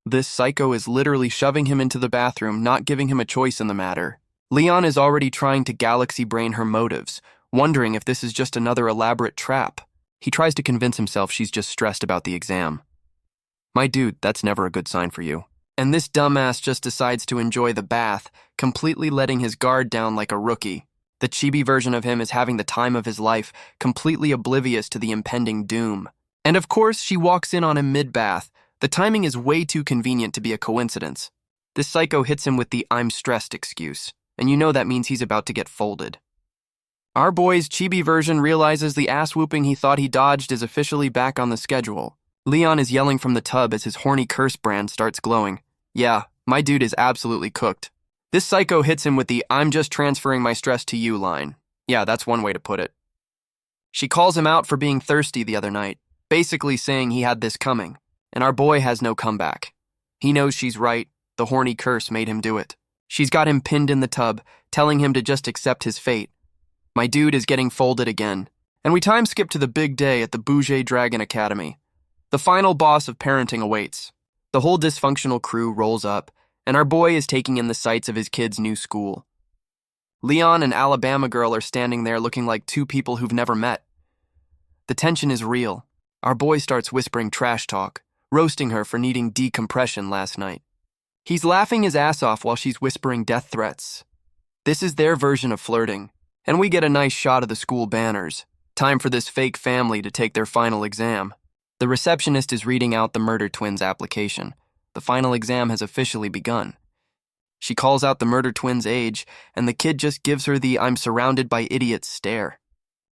This psycho is literally shoving him into the bathroom, not giving him a choice in the matter. Leon is already trying to galaxy brain her motives, wondering if this is just another elaborate trap. He tries to convince himself she's just stressed about the exam. My dude, that's never a good sign for you. And this dumbass just decides to enjoy the bath, completely letting his guard down like a rookie. The chibi version of him is having the time of his life, completely oblivious to the impending doom. And of course, she walks in on him mid-bath. The timing is way too convenient to be a coincidence. This psycho hits him with the "I'm stressed" excuse, and you know that means he's about to get folded. Our boy's chibi version realizes the ass-whooping he thought he dodged is officially back on the schedule. Leon is yelling from the tub as his horny curse brand starts glowing. Yeah, my dude is absolutely cooked. This psycho hits him with the "I'm just transferring my stress to you" line. Yeah, that's one way to put it. She calls him out for being thirsty the other night, basically saying he had this coming, and our boy has no comeback. He knows she's right, the horny curse made him do it. She's got him pinned in the tub, telling him to just accept his fate. My dude is getting folded again, and we time skip to the big day at the Bougie Dragon Academy. The final boss of parenting awaits. The whole dysfunctional crew rolls up, and our boy is taking in the sights of his kid's new school. Leon and Alabama Girl are standing there looking like two people who've never met. The tension is real. Our boy starts whispering trash talk, roasting her for needing decompression last night. He's laughing his ass off while she's whispering death threats. This is their version of flirting, and we get a nice shot of the school banners. Time for this fake family to take their final exam. The receptionist is reading out the Murder Twins application. The final exam has officially begun. She calls out the Murder Twins' age, and the kid just gives her the "I'm surrounded by idiots" stare.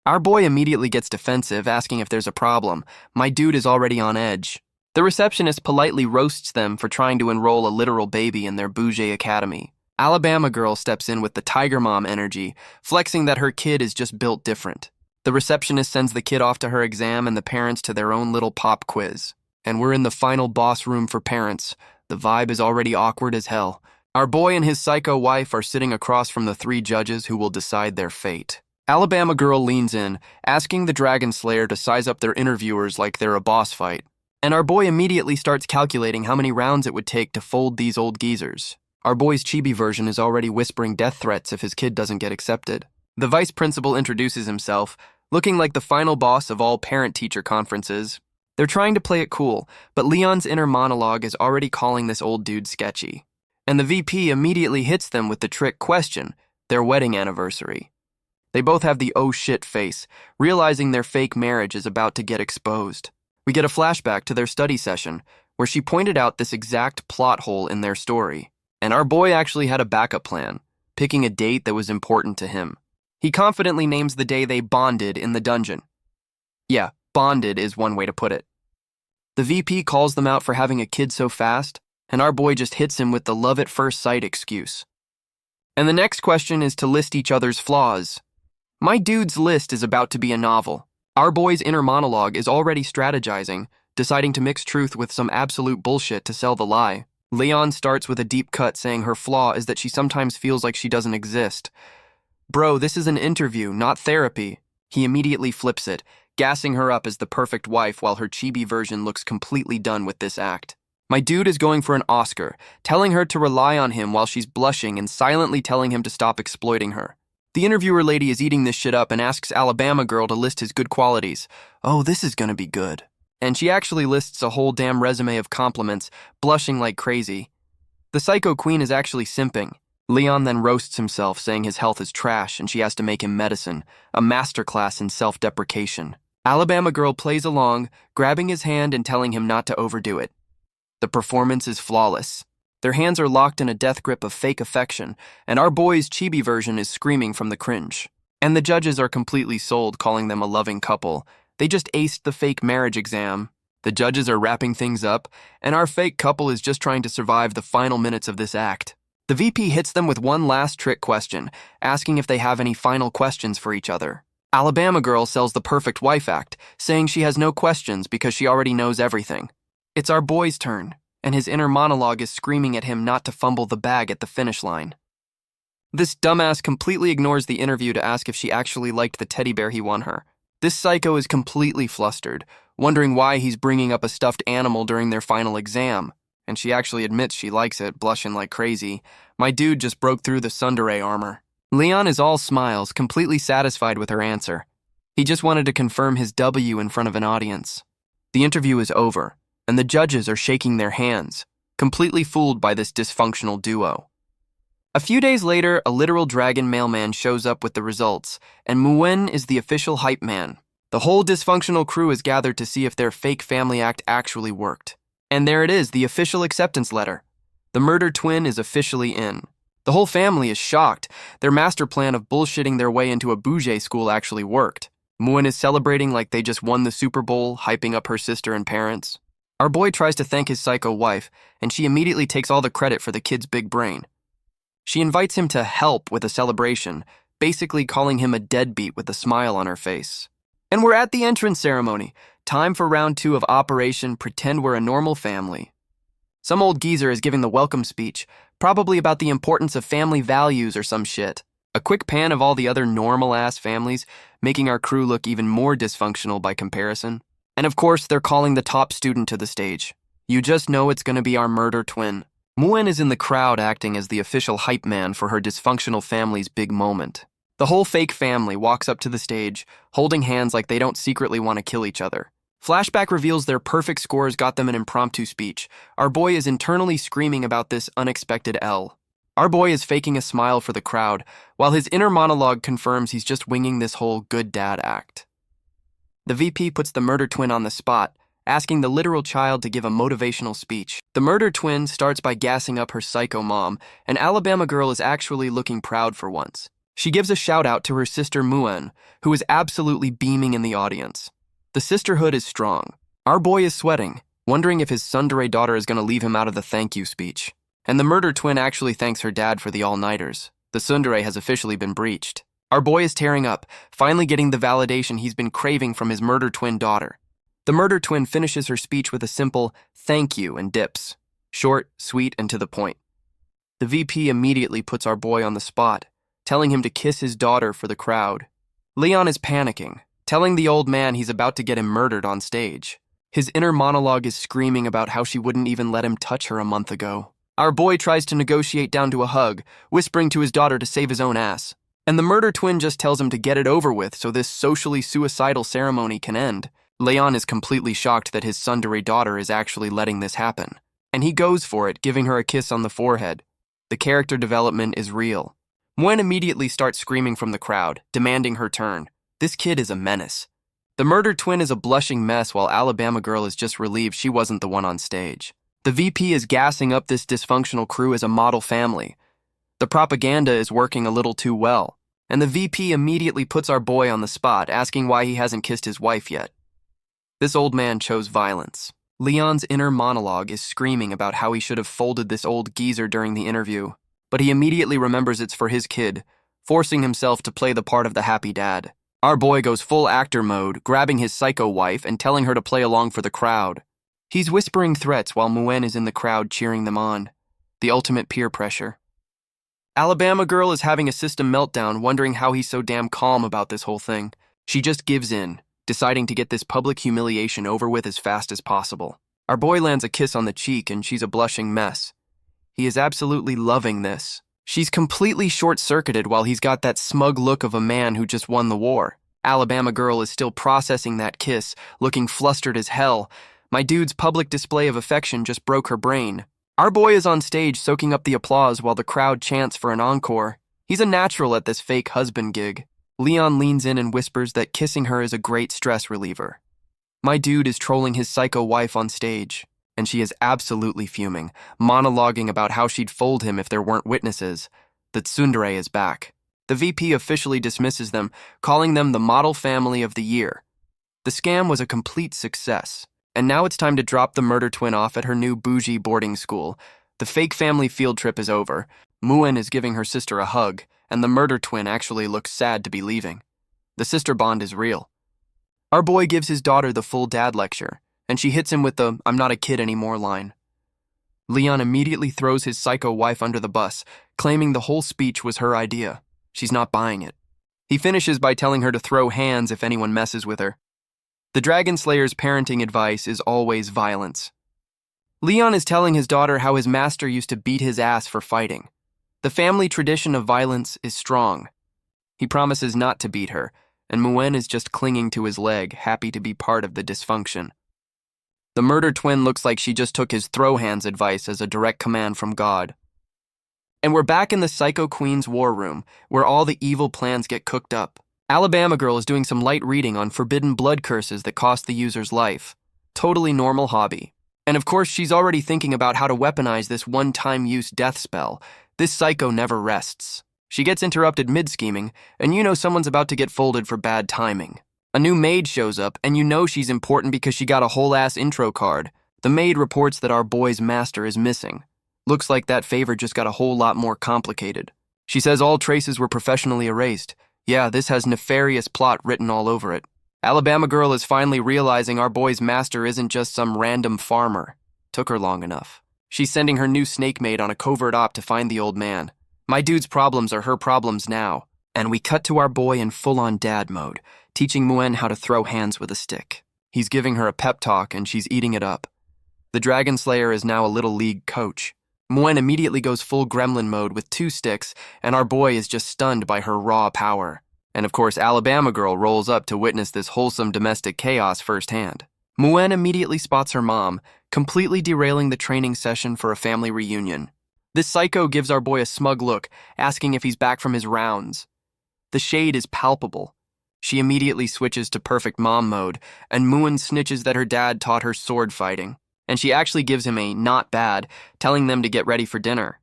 Our boy immediately gets defensive, asking if there's a problem. My dude is already on edge. The receptionist politely roasts them for trying to enroll a literal baby in their bougie academy. Alabama Girl steps in with the tiger mom energy, flexing that her kid is just built different. The receptionist sends the kid off to her exam and the parents to their own little pop quiz. And we're in the final boss room for parents. The vibe is already awkward as hell. Our boy and his psycho wife are sitting across from the three judges who will decide their fate. Alabama Girl leans in, asking the Dragon Slayer to size up their interviewers like they're a boss fight. And our boy immediately starts calculating how many rounds it would take to fold these old geezers. Our boy's chibi version is already whispering death threats if his kid doesn't get accepted. The vice principal introduces himself. looking like the final boss of all parent-teacher conferences. They're trying to play it cool, but Leon's inner monologue is already calling this old dude sketchy. And the VP immediately hits them with the trick question, their wedding anniversary. They both have the oh shit face, realizing their fake marriage is about to get exposed. We get a flashback to their study session, where she pointed out this exact plot hole in their story. And our boy actually had a backup plan, picking a date that was important to him. He confidently names the day they bonded in the dungeon. Yeah, bonded is one way to put it. The VP calls them out for having a kid so fast, and our boy just hits him with the love at first sight excuse. And the next question is to list each other's flaws. My dude's list is about to be a novel. Our boy's inner monologue is already strategizing, deciding to mix truth with some absolute bullshit to sell the lie. Leon starts with a deep cut saying her flaw is that she sometimes feels like she doesn't exist. Bro, this is an interview, not therapy. He immediately flips it, gassing her up as the perfect wife while her chibi version looks completely done with this act. My dude is going for an Oscar, telling her to rely on him while she's blushing and silently telling him to stop exploiting her. The interviewer lady is eating this shit up and asks Alabama girl to list his good qualities. Oh, this is gonna be good. And she actually lists a whole damn resume of compliments, blushing like crazy. The psycho queen is actually simping. Leon then roasts himself, saying his health is trash and she has to make him medicine, a masterclass in self-deprecation. Alabama girl plays along, grabbing his hand and telling him not to overdo it. The performance is flawless. Their hands are locked in a death grip of fake affection, and our boy's chibi version is screaming from the cringe. And the judges are completely sold, calling them a loving couple. They just aced the fake marriage exam. The judges are wrapping things up, and our fake couple is just trying to survive the final minutes of this act. The VP hits them with one last trick question, asking if they have any final questions for each other. Alabama girl sells the perfect wife act, saying she has no questions because she already knows everything. It's our boy's turn, and his inner monologue is screaming at him not to fumble the bag at the finish line. This dumbass completely ignores the interview to ask if she actually liked the teddy bear he won her. This psycho is completely flustered, wondering why he's bringing up a stuffed animal during their final exam, and she actually admits she likes it, blushing like crazy. My dude just broke through the tsundere armor. Leon is all smiles, completely satisfied with her answer. He just wanted to confirm his W in front of an audience. The interview is over, and the judges are shaking their hands, completely fooled by this dysfunctional duo. A few days later, a literal dragon mailman shows up with the results, and Muen is the official hype man. The whole dysfunctional crew is gathered to see if their fake family act actually worked. And there it is, the official acceptance letter. The murder twin is officially in. The whole family is shocked. Their master plan of bullshitting their way into a bougie school actually worked. Muen is celebrating like they just won the Super Bowl, hyping up her sister and parents. Our boy tries to thank his psycho wife, and she immediately takes all the credit for the kid's big brain. She invites him to help with a celebration, basically calling him a deadbeat with a smile on her face. And we're at the entrance ceremony. Time for round 2 of Operation Pretend We're a Normal Family. Some old geezer is giving the welcome speech, probably about the importance of family values or some shit. A quick pan of all the other normal-ass families, making our crew look even more dysfunctional by comparison. And of course, they're calling the top student to the stage. You just know it's gonna be our murder twin. Muen is in the crowd acting as the official hype man for her dysfunctional family's big moment. The whole fake family walks up to the stage, holding hands like they don't secretly want to kill each other. Flashback reveals their perfect scores got them an impromptu speech. Our boy is internally screaming about this unexpected L. Our boy is faking a smile for the crowd, while his inner monologue confirms he's just winging this whole good dad act. The VP puts the murder twin on the spot, asking the literal child to give a motivational speech. The murder twin starts by gassing up her psycho mom, and Alabama girl is actually looking proud for once. She gives a shout out to her sister Muen, who is absolutely beaming in the audience. The sisterhood is strong. Our boy is sweating, wondering if his tsundere daughter is going to leave him out of the thank you speech. And the murder twin actually thanks her dad for the all-nighters. The tsundere has officially been breached. Our boy is tearing up, finally getting the validation he's been craving from his murder twin daughter. The murder twin finishes her speech with a simple thank you and dips. Short, sweet, and to the point. The VP immediately puts our boy on the spot, telling him to kiss his daughter for the crowd. Leon is panicking, telling the old man he's about to get him murdered on stage. His inner monologue is screaming about how she wouldn't even let him touch her a month ago. Our boy tries to negotiate down to a hug, whispering to his daughter to save his own ass. And the murder twin just tells him to get it over with so this socially suicidal ceremony can end. Leon is completely shocked that his tsundere daughter is actually letting this happen. And he goes for it, giving her a kiss on the forehead. The character development is real. Muen immediately starts screaming from the crowd, demanding her turn. This kid is a menace. The murder twin is a blushing mess while Alabama Girl is just relieved she wasn't the one on stage. The VP is gassing up this dysfunctional crew as a model family. The propaganda is working a little too well, and the VP immediately puts our boy on the spot, asking why he hasn't kissed his wife yet. This old man chose violence. Leon's inner monologue is screaming about how he should have folded this old geezer during the interview, but he immediately remembers it's for his kid, forcing himself to play the part of the happy dad. Our boy goes full actor mode, grabbing his psycho wife and telling her to play along for the crowd. He's whispering threats while Muen is in the crowd cheering them on. The ultimate peer pressure. Alabama Girl is having a system meltdown, wondering how he's so damn calm about this whole thing. She just gives in, deciding to get this public humiliation over with as fast as possible. Our boy lands a kiss on the cheek and she's a blushing mess. He is absolutely loving this. She's completely short-circuited while he's got that smug look of a man who just won the war. Alabama Girl is still processing that kiss, looking flustered as hell. My dude's public display of affection just broke her brain. Our boy is on stage soaking up the applause while the crowd chants for an encore. He's a natural at this fake husband gig. Leon leans in and whispers that kissing her is a great stress reliever. My dude is trolling his psycho wife on stage, and she is absolutely fuming, monologuing about how she'd fold him if there weren't witnesses. The tsundere is back. The VP officially dismisses them, calling them the model family of the year. The scam was a complete success, and now it's time to drop the murder twin off at her new bougie boarding school. The fake family field trip is over. Muen is giving her sister a hug, and the murder twin actually looks sad to be leaving. The sister bond is real. Our boy gives his daughter the full dad lecture, and she hits him with the "I'm not a kid anymore" line. Leon immediately throws his psycho wife under the bus, claiming the whole speech was her idea. She's not buying it. He finishes by telling her to throw hands if anyone messes with her. The Dragon Slayer's parenting advice is always violence. Leon is telling his daughter how his master used to beat his ass for fighting. The family tradition of violence is strong. He promises not to beat her, and Muen is just clinging to his leg, happy to be part of the dysfunction. The murder twin looks like she just took his throw hands advice as a direct command from God. And we're back in the Psycho Queen's war room, where all the evil plans get cooked up. Alabama Girl is doing some light reading on forbidden blood curses that cost the user's life. Totally normal hobby. And of course, she's already thinking about how to weaponize this one-time use death spell. This psycho never rests. She gets interrupted mid-scheming, and you know someone's about to get folded for bad timing. A new maid shows up, and you know she's important because she got a whole-ass intro card. The maid reports that our boy's master is missing. Looks like that favor just got a whole lot more complicated. She says all traces were professionally erased. Yeah, this has nefarious plot written all over it. Alabama Girl is finally realizing our boy's master isn't just some random farmer. Took her long enough. She's sending her new snake maid on a covert op to find the old man. My dude's problems are her problems now. And we cut to our boy in full-on dad mode, teaching Muen how to throw hands with a stick. He's giving her a pep talk and she's eating it up. The Dragon Slayer is now a little league coach. Muen immediately goes full gremlin mode with 2 sticks, and our boy is just stunned by her raw power. And of course, Alabama Girl rolls up to witness this wholesome domestic chaos firsthand. Muen immediately spots her mom, completely derailing the training session for a family reunion. This psycho gives our boy a smug look, asking if he's back from his rounds. The shade is palpable. She immediately switches to perfect mom mode, and Muen snitches that her dad taught her sword fighting. And she actually gives him a not bad, telling them to get ready for dinner.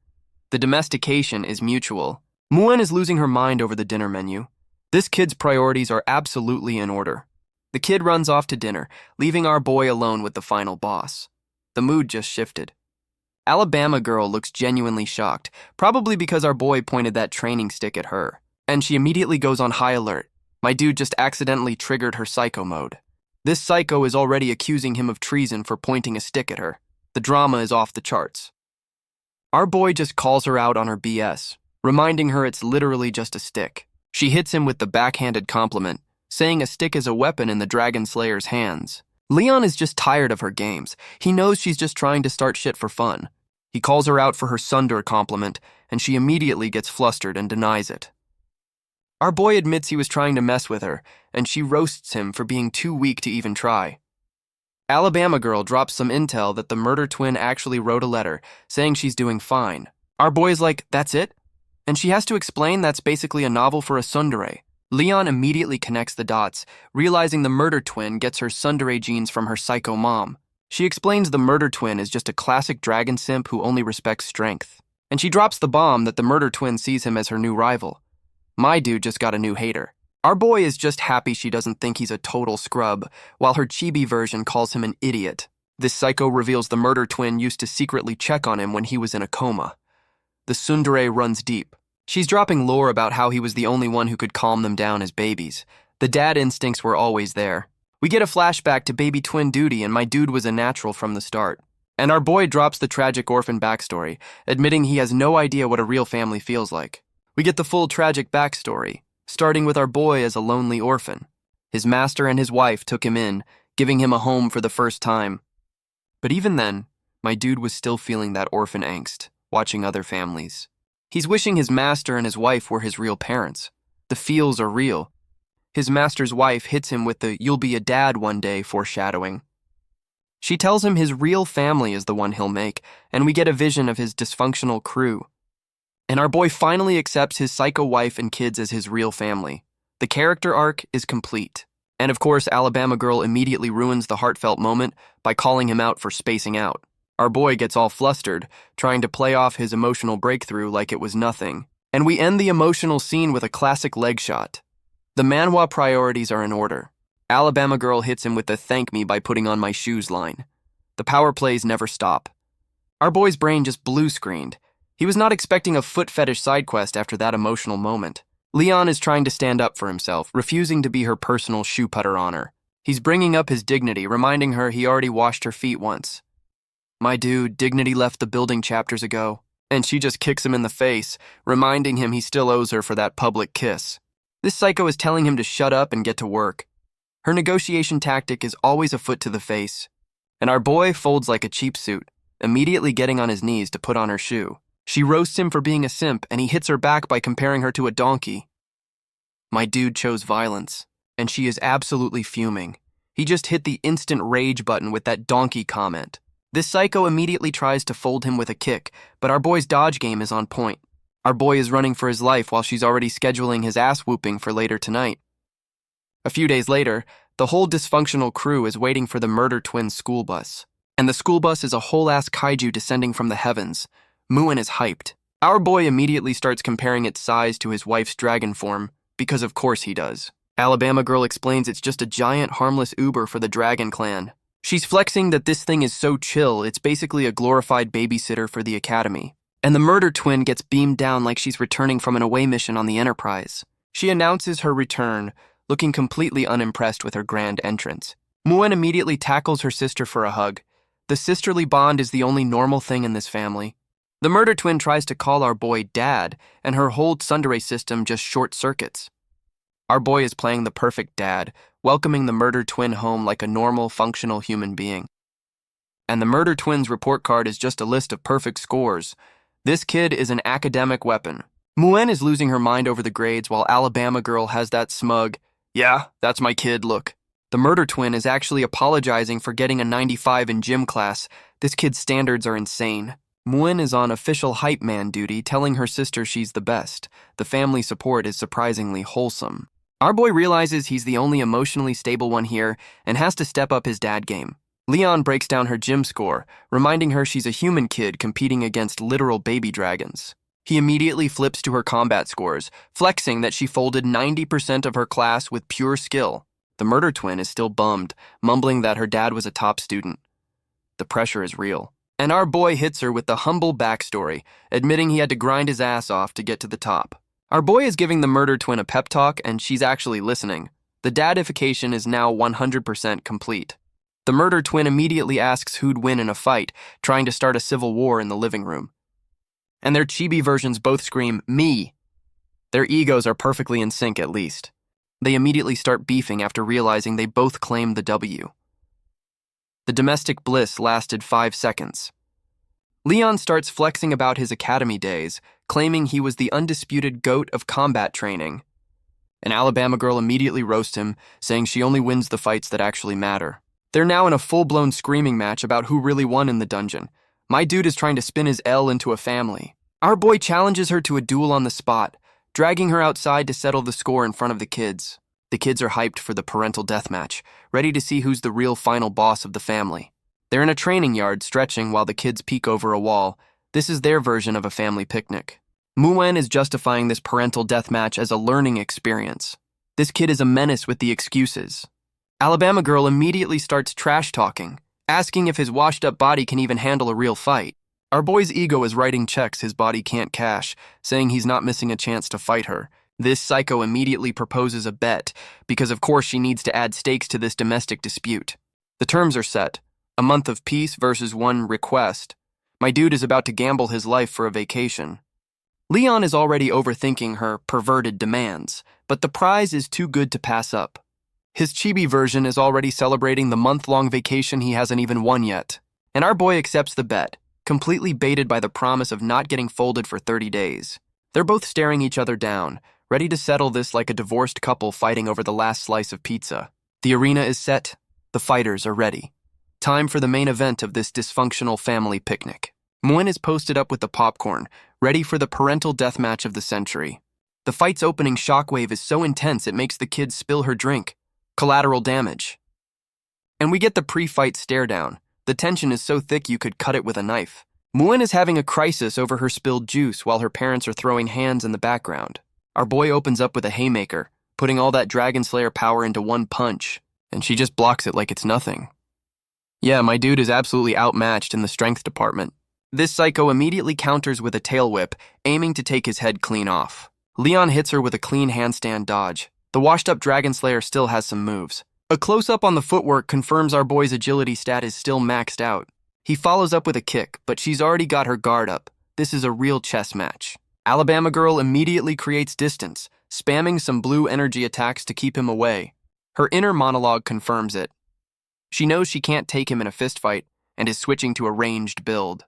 The domestication is mutual. Muen is losing her mind over the dinner menu. This kid's priorities are absolutely in order. The kid runs off to dinner, leaving our boy alone with the final boss. The mood just shifted. Alabama Girl looks genuinely shocked, probably because our boy pointed that training stick at her. And she immediately goes on high alert. My dude just accidentally triggered her psycho mode. This psycho is already accusing him of treason for pointing a stick at her. The drama is off the charts. Our boy just calls her out on her BS, reminding her it's literally just a stick. She hits him with the backhanded compliment, saying a stick is a weapon in the Dragon Slayer's hands. Leon is just tired of her games. He knows she's just trying to start shit for fun. He calls her out for her tsundere compliment, and she immediately gets flustered and denies it. Our boy admits he was trying to mess with her, and she roasts him for being too weak to even try. Alabama girl drops some intel that the murder twin actually wrote a letter saying she's doing fine. Our boy's like, that's it? And she has to explain that's basically a novel for a tsundere. Leon immediately connects the dots, realizing the murder twin gets her tsundere genes from her psycho mom. She explains the murder twin is just a classic dragon simp who only respects strength. And she drops the bomb that the murder twin sees him as her new rival. My dude just got a new hater. Our boy is just happy she doesn't think he's a total scrub, while her chibi version calls him an idiot. This psycho reveals the murder twin used to secretly check on him when he was in a coma. The tsundere runs deep. She's dropping lore about how he was the only one who could calm them down as babies. The dad instincts were always there. We get a flashback to baby twin duty, and my dude was a natural from the start. And our boy drops the tragic orphan backstory, admitting he has no idea what a real family feels like. We get the full tragic backstory, starting with our boy as a lonely orphan. His master and his wife took him in, giving him a home for the first time. But even then, my dude was still feeling that orphan angst, watching other families. He's wishing his master and his wife were his real parents. The feels are real. His master's wife hits him with the "you'll be a dad one day" foreshadowing. She tells him his real family is the one he'll make, and we get a vision of his dysfunctional crew. And our boy finally accepts his psycho wife and kids as his real family. The character arc is complete. And of course, Alabama girl immediately ruins the heartfelt moment by calling him out for spacing out. Our boy gets all flustered, trying to play off his emotional breakthrough like it was nothing. And we end the emotional scene with a classic leg shot. The Manhwa priorities are in order. Alabama girl hits him with the "thank me by putting on my shoes" line. The power plays never stop. Our boy's brain just blue screened. He was not expecting a foot fetish side quest after that emotional moment. Leon is trying to stand up for himself, refusing to be her personal shoe putter on her. He's bringing up his dignity, reminding her he already washed her feet once. My dude, dignity left the building chapters ago, and she just kicks him in the face, reminding him he still owes her for that public kiss. This psycho is telling him to shut up and get to work. Her negotiation tactic is always a foot to the face, and our boy folds like a cheap suit, immediately getting on his knees to put on her shoe. She roasts him for being a simp, and he hits her back by comparing her to a donkey. My dude chose violence, and she is absolutely fuming. He just hit the instant rage button with that donkey comment. This psycho immediately tries to fold him with a kick, but our boy's dodge game is on point. Our boy is running for his life while she's already scheduling his ass whooping for later tonight. A few days later, the whole dysfunctional crew is waiting for the murder twins' school bus. And the school bus is a whole-ass kaiju descending from the heavens. Muin is hyped. Our boy immediately starts comparing its size to his wife's dragon form, because of course he does. Alabama girl explains it's just a giant harmless Uber for the dragon clan. She's flexing that this thing is so chill, it's basically a glorified babysitter for the academy. And the murder twin gets beamed down like she's returning from an away mission on the Enterprise. She announces her return, looking completely unimpressed with her grand entrance. Muin immediately tackles her sister for a hug. The sisterly bond is the only normal thing in this family. The murder twin tries to call our boy dad, and her whole tsundere system just short circuits. Our boy is playing the perfect dad, welcoming the murder twin home like a normal, functional human being. And the murder twin's report card is just a list of perfect scores. This kid is an academic weapon. Muin is losing her mind over the grades while Alabama girl has that smug, "Yeah, that's my kid" look. The murder twin is actually apologizing for getting a 95 in gym class. This kid's standards are insane. Muin is on official hype man duty, telling her sister she's the best. The family support is surprisingly wholesome. Our boy realizes he's the only emotionally stable one here and has to step up his dad game. Leon breaks down her gym score, reminding her she's a human kid competing against literal baby dragons. He immediately flips to her combat scores, flexing that she folded 90% of her class with pure skill. The murder twin is still bummed, mumbling that her dad was a top student. The pressure is real. And our boy hits her with the humble backstory, admitting he had to grind his ass off to get to the top. Our boy is giving the murder twin a pep talk, and she's actually listening. The dadification is now 100% complete. The murder twin immediately asks who'd win in a fight, trying to start a civil war in the living room. And their chibi versions both scream, "Me!" Their egos are perfectly in sync at least. They immediately start beefing after realizing they both claim the W. The domestic bliss lasted 5 seconds. Leon starts flexing about his academy days, claiming he was the undisputed GOAT of combat training. An Alabama girl immediately roasts him, saying she only wins the fights that actually matter. They're now in a full-blown screaming match about who really won in the dungeon. My dude is trying to spin his L into a family. Our boy challenges her to a duel on the spot, dragging her outside to settle the score in front of the kids. The kids are hyped for the parental deathmatch, ready to see who's the real final boss of the family. They're in a training yard stretching while the kids peek over a wall. This is their version of a family picnic. Muen is justifying this parental deathmatch as a learning experience. This kid is a menace with the excuses. Alabama girl immediately starts trash talking, asking if his washed-up body can even handle a real fight. Our boy's ego is writing checks his body can't cash, saying he's not missing a chance to fight her. This psycho immediately proposes a bet, because of course she needs to add stakes to this domestic dispute. The terms are set. A month of peace versus one request. My dude is about to gamble his life for a vacation. Leon is already overthinking her perverted demands, but the prize is too good to pass up. His chibi version is already celebrating the month-long vacation he hasn't even won yet. And our boy accepts the bet, completely baited by the promise of not getting folded for 30 days. They're both staring each other down, ready to settle this like a divorced couple fighting over the last slice of pizza. The arena is set. The fighters are ready. Time for the main event of this dysfunctional family picnic. Muen is posted up with the popcorn, ready for the parental deathmatch of the century. The fight's opening shockwave is so intense it makes the kid spill her drink. Collateral damage. And we get the pre-fight stare down. The tension is so thick you could cut it with a knife. Muen is having a crisis over her spilled juice while her parents are throwing hands in the background. Our boy opens up with a haymaker, putting all that Dragon Slayer power into one punch, and she just blocks it like it's nothing. Yeah, my dude is absolutely outmatched in the strength department. This psycho immediately counters with a tail whip, aiming to take his head clean off. Leon hits her with a clean handstand dodge. The washed-up Dragon Slayer still has some moves. A close-up on the footwork confirms our boy's agility stat is still maxed out. He follows up with a kick, but she's already got her guard up. This is a real chess match. Alabama girl immediately creates distance, spamming some blue energy attacks to keep him away. Her inner monologue confirms it. She knows she can't take him in a fistfight and is switching to a ranged build.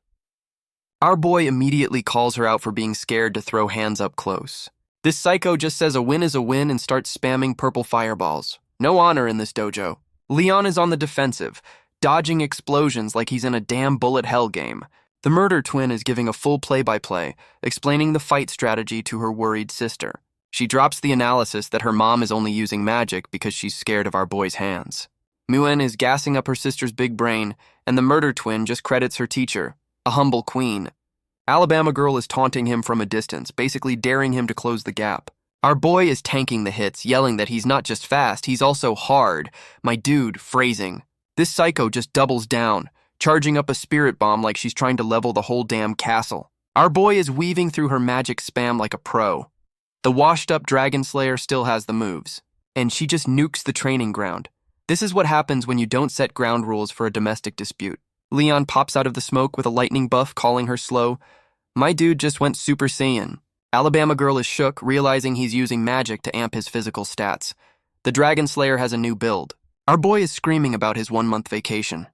Our boy immediately calls her out for being scared to throw hands up close. This psycho just says a win is a win and starts spamming purple fireballs. No honor in this dojo. Leon is on the defensive, dodging explosions like he's in a damn bullet hell game. The murder twin is giving a full play-by-play, explaining the fight strategy to her worried sister. She drops the analysis that her mom is only using magic because she's scared of our boy's hands. Muen is gassing up her sister's big brain, and the murder twin just credits her teacher, a humble queen. Alabama girl is taunting him from a distance, basically daring him to close the gap. Our boy is tanking the hits, yelling that he's not just fast, he's also hard. My dude, phrasing. This psycho just doubles down, charging up a spirit bomb like she's trying to level the whole damn castle. Our boy is weaving through her magic spam like a pro. The washed-up Dragon Slayer still has the moves, and she just nukes the training ground. This is what happens when you don't set ground rules for a domestic dispute. Leon pops out of the smoke with a lightning buff, calling her slow. My dude just went Super Saiyan. Alabama girl is shook, realizing he's using magic to amp his physical stats. The Dragon Slayer has a new build. Our boy is screaming about his 1-month vacation.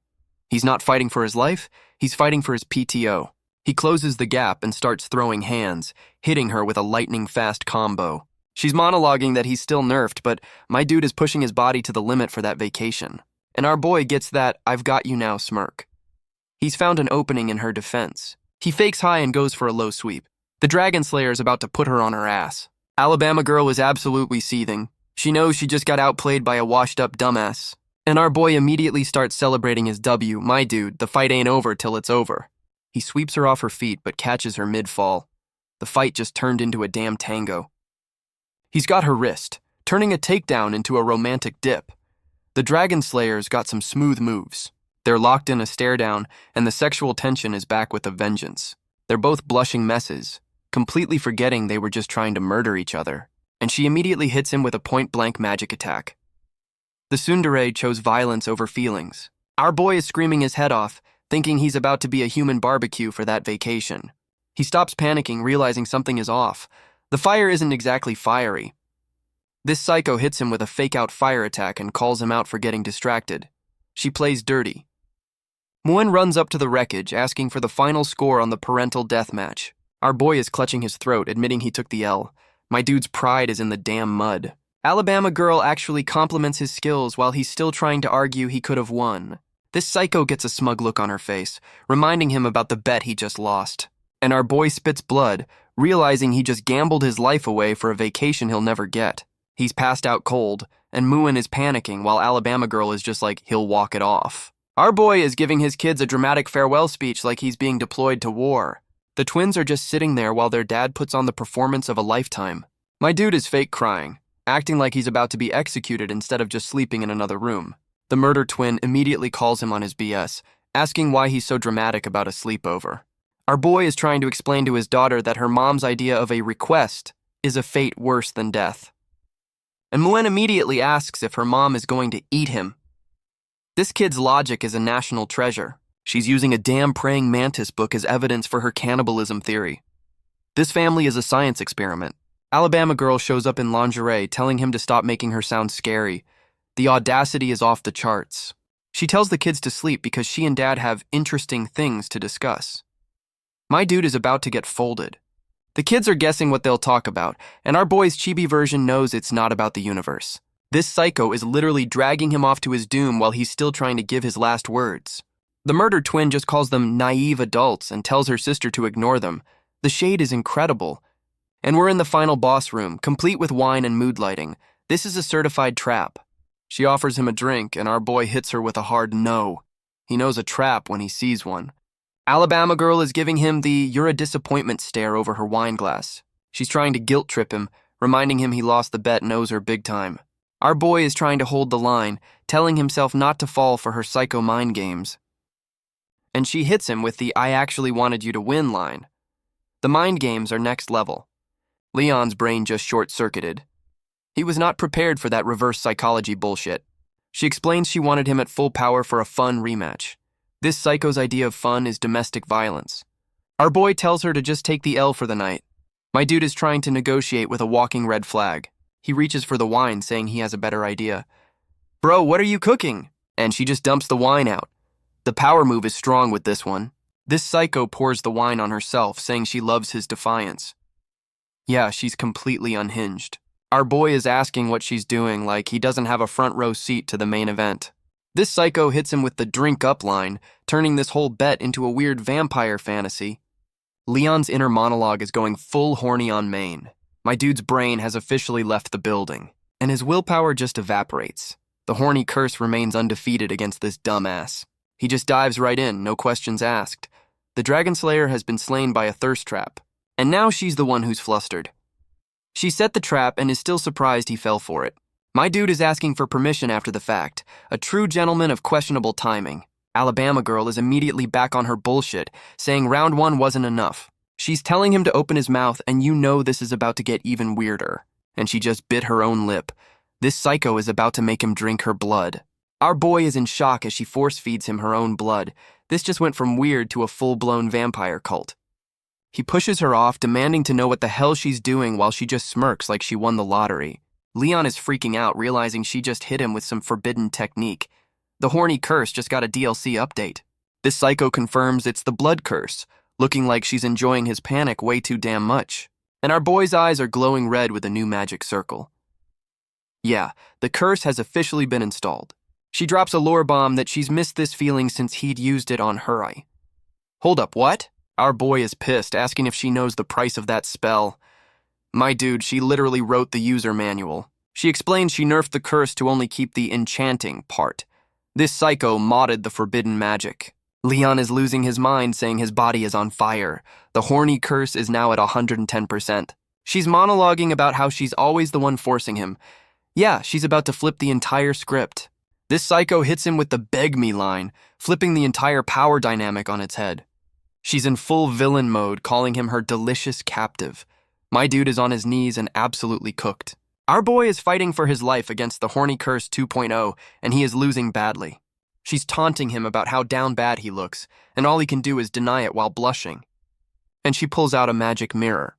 He's not fighting for his life, he's fighting for his PTO. He closes the gap and starts throwing hands, hitting her with a lightning-fast combo. She's monologuing that he's still nerfed, but my dude is pushing his body to the limit for that vacation. And our boy gets that "I've got you now" smirk. He's found an opening in her defense. He fakes high and goes for a low sweep. The Dragon Slayer is about to put her on her ass. Alabama girl is absolutely seething. She knows she just got outplayed by a washed-up dumbass. And our boy immediately starts celebrating his W. My dude, the fight ain't over till it's over. He sweeps her off her feet but catches her mid-fall. The fight just turned into a damn tango. He's got her wrist, turning a takedown into a romantic dip. The Dragon Slayer's got some smooth moves. They're locked in a stare-down, and the sexual tension is back with a vengeance. They're both blushing messes, completely forgetting they were just trying to murder each other. And she immediately hits him with a point-blank magic attack. The tsundere chose violence over feelings. Our boy is screaming his head off, thinking he's about to be a human barbecue for that vacation. He stops panicking, realizing something is off. The fire isn't exactly fiery. This psycho hits him with a fake-out fire attack and calls him out for getting distracted. She plays dirty. Muen runs up to the wreckage, asking for the final score on the parental deathmatch. Our boy is clutching his throat, admitting he took the L. My dude's pride is in the damn mud. Alabama Girl actually compliments his skills while he's still trying to argue he could have won. This psycho gets a smug look on her face, reminding him about the bet he just lost. And our boy spits blood, realizing he just gambled his life away for a vacation he'll never get. He's passed out cold, and Muin is panicking while Alabama Girl is just like, he'll walk it off. Our boy is giving his kids a dramatic farewell speech like he's being deployed to war. The twins are just sitting there while their dad puts on the performance of a lifetime. My dude is fake crying, acting like he's about to be executed instead of just sleeping in another room. The murder twin immediately calls him on his BS, asking why he's so dramatic about a sleepover. Our boy is trying to explain to his daughter that her mom's idea of a request is a fate worse than death. And Muin immediately asks if her mom is going to eat him. This kid's logic is a national treasure. She's using a damn praying mantis book as evidence for her cannibalism theory. This family is a science experiment. Alabama Girl shows up in lingerie, telling him to stop making her sound scary. The audacity is off the charts. She tells the kids to sleep because she and Dad have interesting things to discuss. My dude is about to get folded. The kids are guessing what they'll talk about, and our boy's chibi version knows it's not about the universe. This psycho is literally dragging him off to his doom while he's still trying to give his last words. The murdered twin just calls them naive adults and tells her sister to ignore them. The shade is incredible. And we're in the final boss room, complete with wine and mood lighting. This is a certified trap. She offers him a drink, and our boy hits her with a hard no. He knows a trap when he sees one. Alabama Girl is giving him the "you're a disappointment" stare over her wine glass. She's trying to guilt trip him, reminding him he lost the bet and owes her big time. Our boy is trying to hold the line, telling himself not to fall for her psycho mind games. And she hits him with the "I actually wanted you to win" line. The mind games are next level. Leon's brain just short-circuited. He was not prepared for that reverse psychology bullshit. She explains she wanted him at full power for a fun rematch. This psycho's idea of fun is domestic violence. Our boy tells her to just take the L for the night. My dude is trying to negotiate with a walking red flag. He reaches for the wine, saying he has a better idea. "Bro, what are you cooking?" And she just dumps the wine out. The power move is strong with this one. This psycho pours the wine on herself, saying she loves his defiance. Yeah, she's completely unhinged. Our boy is asking what she's doing like he doesn't have a front row seat to the main event. This psycho hits him with the "drink up" line, turning this whole bet into a weird vampire fantasy. Leon's inner monologue is going full horny on main. My dude's brain has officially left the building, and his willpower just evaporates. The horny curse remains undefeated against this dumbass. He just dives right in, no questions asked. The Dragon Slayer has been slain by a thirst trap, and now she's the one who's flustered. She set the trap and is still surprised he fell for it. My dude is asking for permission after the fact, a true gentleman of questionable timing. Alabama Girl is immediately back on her bullshit, saying round one wasn't enough. She's telling him to open his mouth, and you know this is about to get even weirder. And she just bit her own lip. This psycho is about to make him drink her blood. Our boy is in shock as she force feeds him her own blood. This just went from weird to a full-blown vampire cult. He pushes her off, demanding to know what the hell she's doing while she just smirks like she won the lottery. Leon is freaking out, realizing she just hit him with some forbidden technique. The horny curse just got a DLC update. This psycho confirms it's the blood curse, looking like she's enjoying his panic way too damn much. And our boy's eyes are glowing red with a new magic circle. Yeah, the curse has officially been installed. She drops a lore bomb that she's missed this feeling since he'd used it on her eye. Hold up, what? Our boy is pissed, asking if she knows the price of that spell. My dude, she literally wrote the user manual. She explains she nerfed the curse to only keep the enchanting part. This psycho modded the forbidden magic. Leon is losing his mind, saying his body is on fire. The horny curse is now at 110%. She's monologuing about how she's always the one forcing him. Yeah, she's about to flip the entire script. This psycho hits him with the "beg me" line, flipping the entire power dynamic on its head. She's in full villain mode, calling him her delicious captive. My dude is on his knees and absolutely cooked. Our boy is fighting for his life against the horny curse 2.0, and he is losing badly. She's taunting him about how down bad he looks, and all he can do is deny it while blushing. And she pulls out a magic mirror.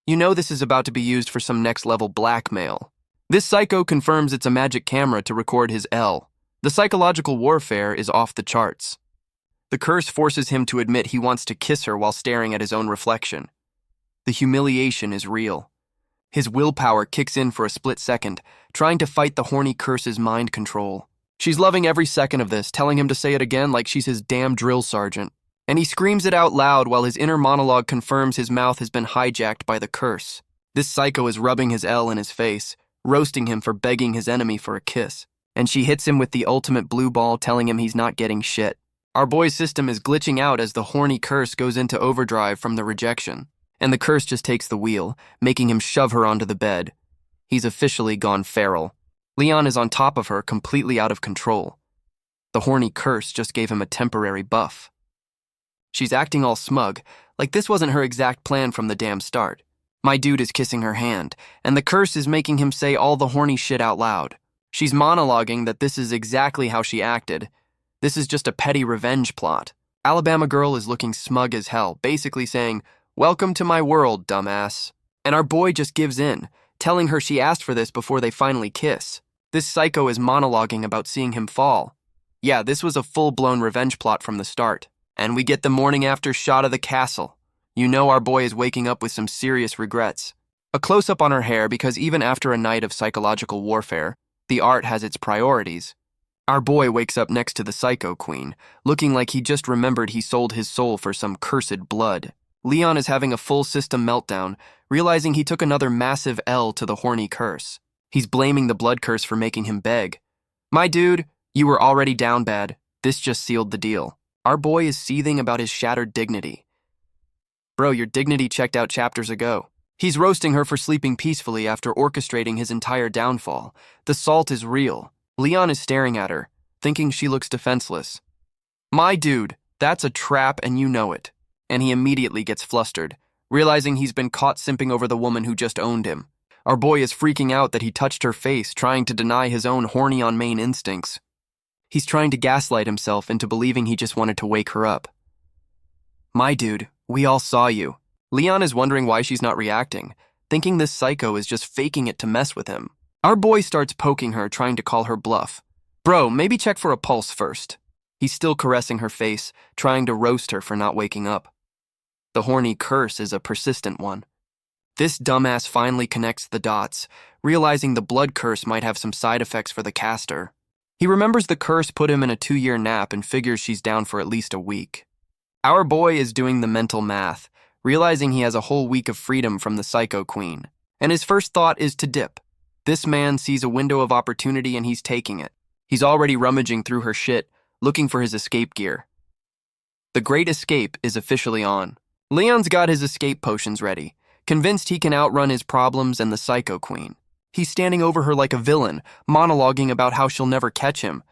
You know this is about to be used for some next-level blackmail. This psycho confirms it's a magic camera to record his L. The psychological warfare is off the charts. The curse forces him to admit he wants to kiss her while staring at his own reflection. The humiliation is real. His willpower kicks in for a split second, trying to fight the horny curse's mind control. She's loving every second of this, telling him to say it again like she's his damn drill sergeant. And he screams it out loud while his inner monologue confirms his mouth has been hijacked by the curse. This psycho is rubbing his L in his face, roasting him for begging his enemy for a kiss. And she hits him with the ultimate blue ball, telling him he's not getting shit. Our boy's system is glitching out as the horny curse goes into overdrive from the rejection. And the curse just takes the wheel, making him shove her onto the bed. He's officially gone feral. Leon is on top of her, completely out of control. The horny curse just gave him a temporary buff. She's acting all smug, like this wasn't her exact plan from the damn start. My dude is kissing her hand, and the curse is making him say all the horny shit out loud. She's monologuing that this is exactly how she acted. This is just a petty revenge plot. Alabama girl is looking smug as hell, basically saying, "Welcome to my world, dumbass." And our boy just gives in, telling her she asked for this before they finally kiss. This psycho is monologuing about seeing him fall. Yeah, this was a full-blown revenge plot from the start. And we get the morning after shot of the castle. You know our boy is waking up with some serious regrets. A close-up on her hair because even after a night of psychological warfare, the art has its priorities. Our boy wakes up next to the psycho queen, looking like he just remembered he sold his soul for some cursed blood. Leon is having a full system meltdown, realizing he took another massive L to the horny curse. He's blaming the blood curse for making him beg. My dude, you were already down bad. This just sealed the deal. Our boy is seething about his shattered dignity. Bro, your dignity checked out chapters ago. He's roasting her for sleeping peacefully after orchestrating his entire downfall. The salt is real. Leon is staring at her, thinking she looks defenseless. My dude, that's a trap and you know it. And he immediately gets flustered, realizing he's been caught simping over the woman who just owned him. Our boy is freaking out that he touched her face, trying to deny his own horny-on-main instincts. He's trying to gaslight himself into believing he just wanted to wake her up. My dude, we all saw you. Leon is wondering why she's not reacting, thinking this psycho is just faking it to mess with him. Our boy starts poking her, trying to call her bluff. Bro, maybe check for a pulse first. He's still caressing her face, trying to roast her for not waking up. The horny curse is a persistent one. This dumbass finally connects the dots, realizing the blood curse might have some side effects for the caster. He remembers the curse put him in a 2-year nap and figures she's down for at least a week. Our boy is doing the mental math, realizing he has a whole week of freedom from the psycho queen. And his first thought is to dip. This man sees a window of opportunity and he's taking it. He's already rummaging through her shit, looking for his escape gear. The Great Escape is officially on. Leon's got his escape potions ready, convinced he can outrun his problems and the psycho queen. He's standing over her like a villain, monologuing about how she'll never catch him.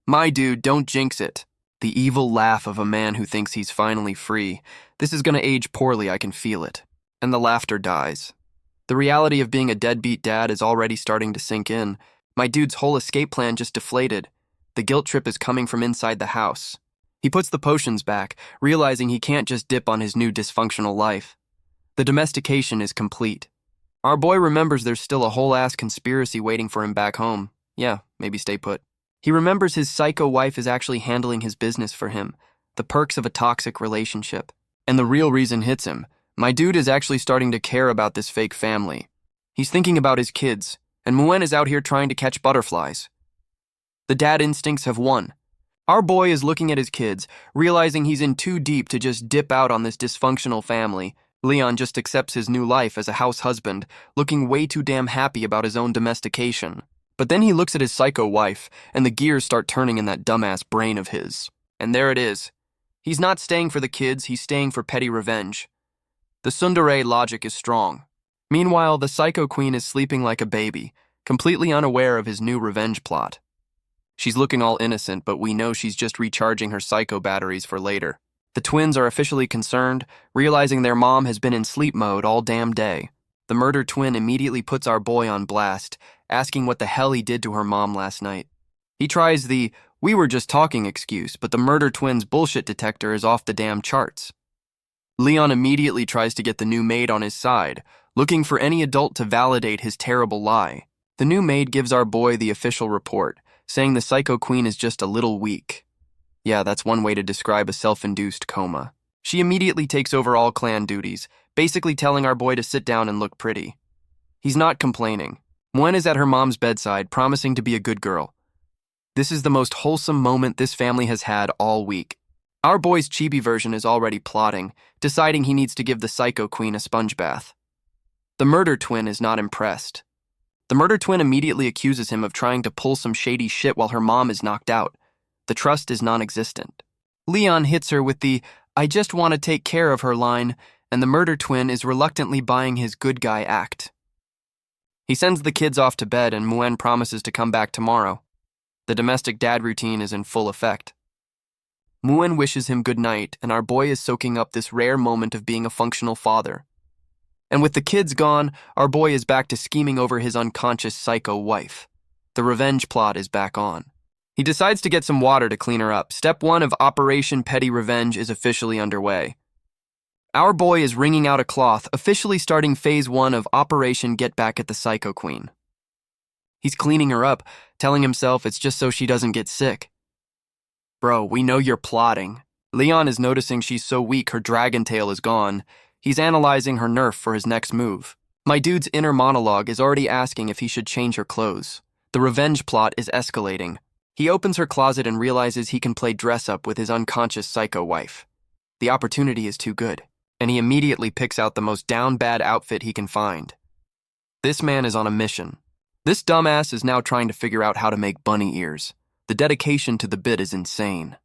My dude, don't jinx it. The evil laugh of a man who thinks he's finally free. This is gonna age poorly, I can feel it. And the laughter dies. The reality of being a deadbeat dad is already starting to sink in. My dude's whole escape plan just deflated. The guilt trip is coming from inside the house. He puts the potions back, realizing he can't just dip on his new dysfunctional life. The domestication is complete. Our boy remembers there's still a whole-ass conspiracy waiting for him back home. Yeah, maybe stay put. He remembers his psycho wife is actually handling his business for him, the perks of a toxic relationship. And the real reason hits him. My dude is actually starting to care about this fake family. He's thinking about his kids, and Muen is out here trying to catch butterflies. The dad instincts have won. Our boy is looking at his kids, realizing he's in too deep to just dip out on this dysfunctional family. Leon just accepts his new life as a house husband, looking way too damn happy about his own domestication. But then he looks at his psycho wife, and the gears start turning in that dumbass brain of his. And there it is. He's not staying for the kids, he's staying for petty revenge. The tsundere logic is strong. Meanwhile, the psycho queen is sleeping like a baby, completely unaware of his new revenge plot. She's looking all innocent, but we know she's just recharging her psycho batteries for later. The twins are officially concerned, realizing their mom has been in sleep mode all damn day. The murder twin immediately puts our boy on blast, asking what the hell he did to her mom last night. He tries the "we were just talking" excuse, but the murder twin's bullshit detector is off the damn charts. Leon immediately tries to get the new maid on his side, looking for any adult to validate his terrible lie. The new maid gives our boy the official report, saying the psycho queen is just a little weak. Yeah, that's one way to describe a self-induced coma. She immediately takes over all clan duties, basically telling our boy to sit down and look pretty. He's not complaining. Muen is at her mom's bedside, promising to be a good girl. This is the most wholesome moment this family has had all week. Our boy's chibi version is already plotting, deciding he needs to give the psycho queen a sponge bath. The murder twin is not impressed. The murder twin immediately accuses him of trying to pull some shady shit while her mom is knocked out. The trust is non-existent. Leon hits her with the "I just want to take care of her" line, and the murder twin is reluctantly buying his good guy act. He sends the kids off to bed, and Muen promises to come back tomorrow. The domestic dad routine is in full effect. Muen wishes him good night, and our boy is soaking up this rare moment of being a functional father. And with the kids gone, our boy is back to scheming over his unconscious psycho wife. The revenge plot is back on. He decides to get some water to clean her up. Step 1 of Operation Petty Revenge is officially underway. Our boy is wringing out a cloth, officially starting phase 1 of Operation Get Back at the Psycho Queen. He's cleaning her up, telling himself it's just so she doesn't get sick. Bro, we know you're plotting. Leon is noticing she's so weak her dragon tail is gone. He's analyzing her nerf for his next move. My dude's inner monologue is already asking if he should change her clothes. The revenge plot is escalating. He opens her closet and realizes he can play dress-up with his unconscious psycho wife. The opportunity is too good, and he immediately picks out the most down-bad outfit he can find. This man is on a mission. This dumbass is now trying to figure out how to make bunny ears. The dedication to the bit is insane.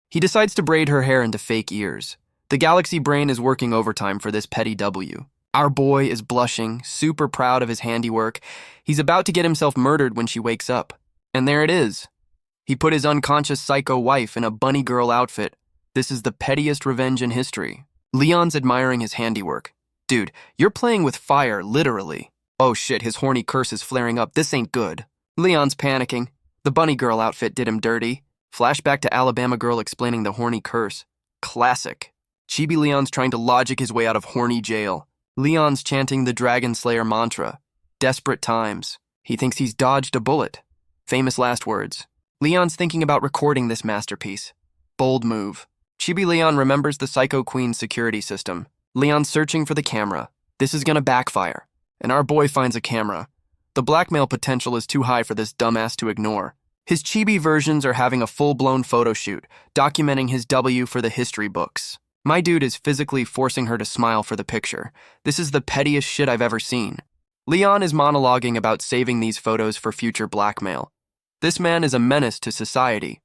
He decides to braid her hair into fake ears. The galaxy brain is working overtime for this petty W. Our boy is blushing, super proud of his handiwork. He's about to get himself murdered when she wakes up. And there it is. He put his unconscious psycho wife in a bunny girl outfit. This is the pettiest revenge in history. Leon's admiring his handiwork. Dude, you're playing with fire, literally. Oh shit, his horny curse is flaring up. This ain't good. Leon's panicking. The bunny girl outfit did him dirty. Flashback to Alabama girl explaining the horny curse. Classic. Chibi Leon's trying to logic his way out of horny jail. Leon's chanting the Dragon Slayer mantra. Desperate times. He thinks he's dodged a bullet. Famous last words. Leon's thinking about recording this masterpiece. Bold move. Chibi Leon remembers the Psycho Queen's security system. Leon's searching for the camera. This is gonna backfire. And our boy finds a camera. The blackmail potential is too high for this dumbass to ignore. His chibi versions are having a full-blown photo shoot, documenting his W for the history books. My dude is physically forcing her to smile for the picture. This is the pettiest shit I've ever seen. Leon is monologuing about saving these photos for future blackmail. This man is a menace to society.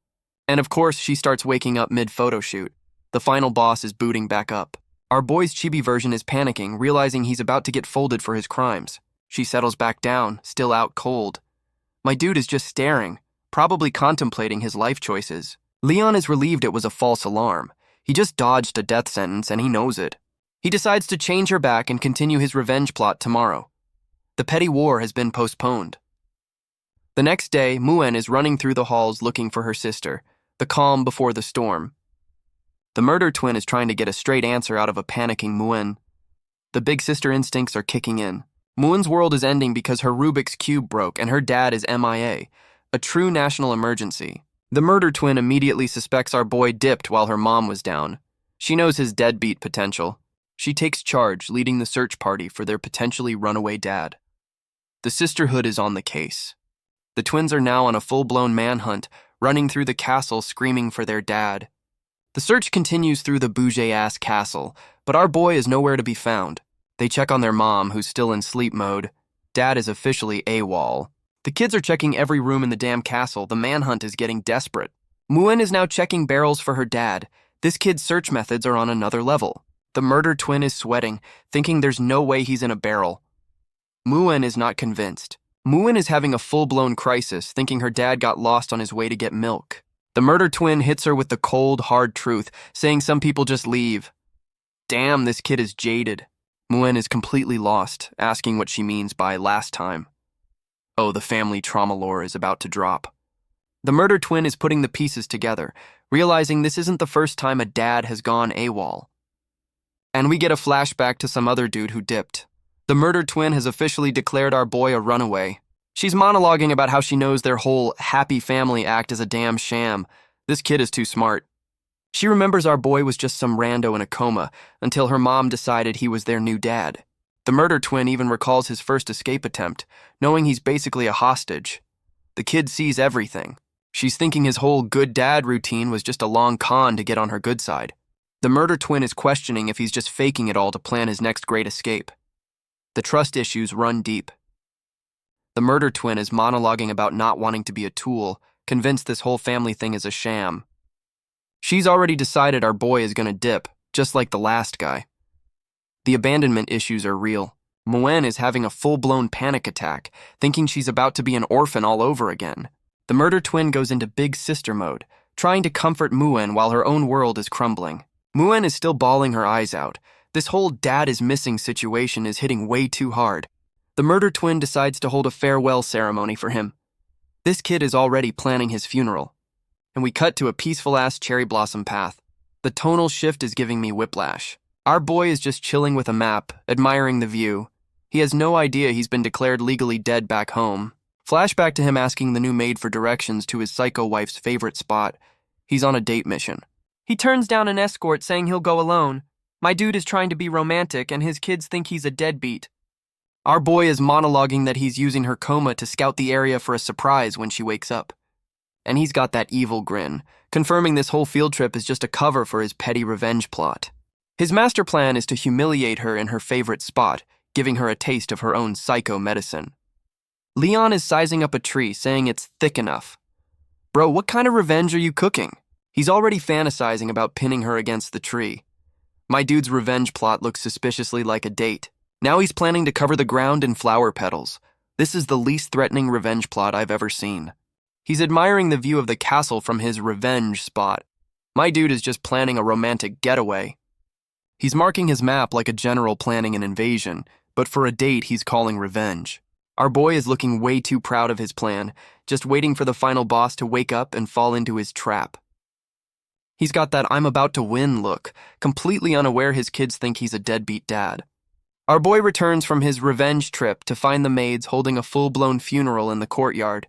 And of course, she starts waking up mid-photo shoot. The final boss is booting back up. Our boy's chibi version is panicking, realizing he's about to get folded for his crimes. She settles back down, still out cold. My dude is just staring, probably contemplating his life choices. Leon is relieved it was a false alarm. He just dodged a death sentence and he knows it. He decides to change her back and continue his revenge plot tomorrow. The petty war has been postponed. The next day, Muen is running through the halls looking for her sister, the calm before the storm. The murder twin is trying to get a straight answer out of a panicking Muen. The big sister instincts are kicking in. Muen's world is ending because her Rubik's Cube broke and her dad is MIA, a true national emergency. The murder twin immediately suspects our boy dipped while her mom was down. She knows his deadbeat potential. She takes charge, leading the search party for their potentially runaway dad. The sisterhood is on the case. The twins are now on a full-blown manhunt, running through the castle screaming for their dad. The search continues through the bougie-ass castle, but our boy is nowhere to be found. They check on their mom, who's still in sleep mode. Dad is officially AWOL. The kids are checking every room in the damn castle. The manhunt is getting desperate. Muen is now checking barrels for her dad. This kid's search methods are on another level. The murder twin is sweating, thinking there's no way he's in a barrel. Muen is not convinced. Muen is having a full-blown crisis, thinking her dad got lost on his way to get milk. The murder twin hits her with the cold, hard truth, saying some people just leave. Damn, this kid is jaded. Muen is completely lost, asking what she means by last time. Oh, the family trauma lore is about to drop. The murder twin is putting the pieces together, realizing this isn't the first time a dad has gone AWOL. And we get a flashback to some other dude who dipped. The murder twin has officially declared our boy a runaway. She's monologuing about how she knows their whole happy family act is a damn sham. This kid is too smart. She remembers our boy was just some rando in a coma until her mom decided he was their new dad. The murder twin even recalls his first escape attempt, knowing he's basically a hostage. The kid sees everything. She's thinking his whole good dad routine was just a long con to get on her good side. The murder twin is questioning if he's just faking it all to plan his next great escape. The trust issues run deep. The murder twin is monologuing about not wanting to be a tool, convinced this whole family thing is a sham. She's already decided our boy is gonna dip, just like the last guy. The abandonment issues are real. Muen is having a full-blown panic attack, thinking she's about to be an orphan all over again. The murder twin goes into big sister mode, trying to comfort Muen while her own world is crumbling. Muen is still bawling her eyes out. This whole dad is missing situation is hitting way too hard. The murder twin decides to hold a farewell ceremony for him. This kid is already planning his funeral. And we cut to a peaceful-ass cherry blossom path. The tonal shift is giving me whiplash. Our boy is just chilling with a map, admiring the view. He has no idea he's been declared legally dead back home. Flashback to him asking the new maid for directions to his psycho wife's favorite spot. He's on a date mission. He turns down an escort saying he'll go alone. My dude is trying to be romantic and his kids think he's a deadbeat. Our boy is monologuing that he's using her coma to scout the area for a surprise when she wakes up. And he's got that evil grin, confirming this whole field trip is just a cover for his petty revenge plot. His master plan is to humiliate her in her favorite spot, giving her a taste of her own psycho medicine. Leon is sizing up a tree, saying it's thick enough. Bro, what kind of revenge are you cooking? He's already fantasizing about pinning her against the tree. My dude's revenge plot looks suspiciously like a date. Now he's planning to cover the ground in flower petals. This is the least threatening revenge plot I've ever seen. He's admiring the view of the castle from his revenge spot. My dude is just planning a romantic getaway. He's marking his map like a general planning an invasion, but for a date he's calling revenge. Our boy is looking way too proud of his plan, just waiting for the final boss to wake up and fall into his trap. He's got that I'm about to win look, completely unaware his kids think he's a deadbeat dad. Our boy returns from his revenge trip to find the maids holding a full-blown funeral in the courtyard.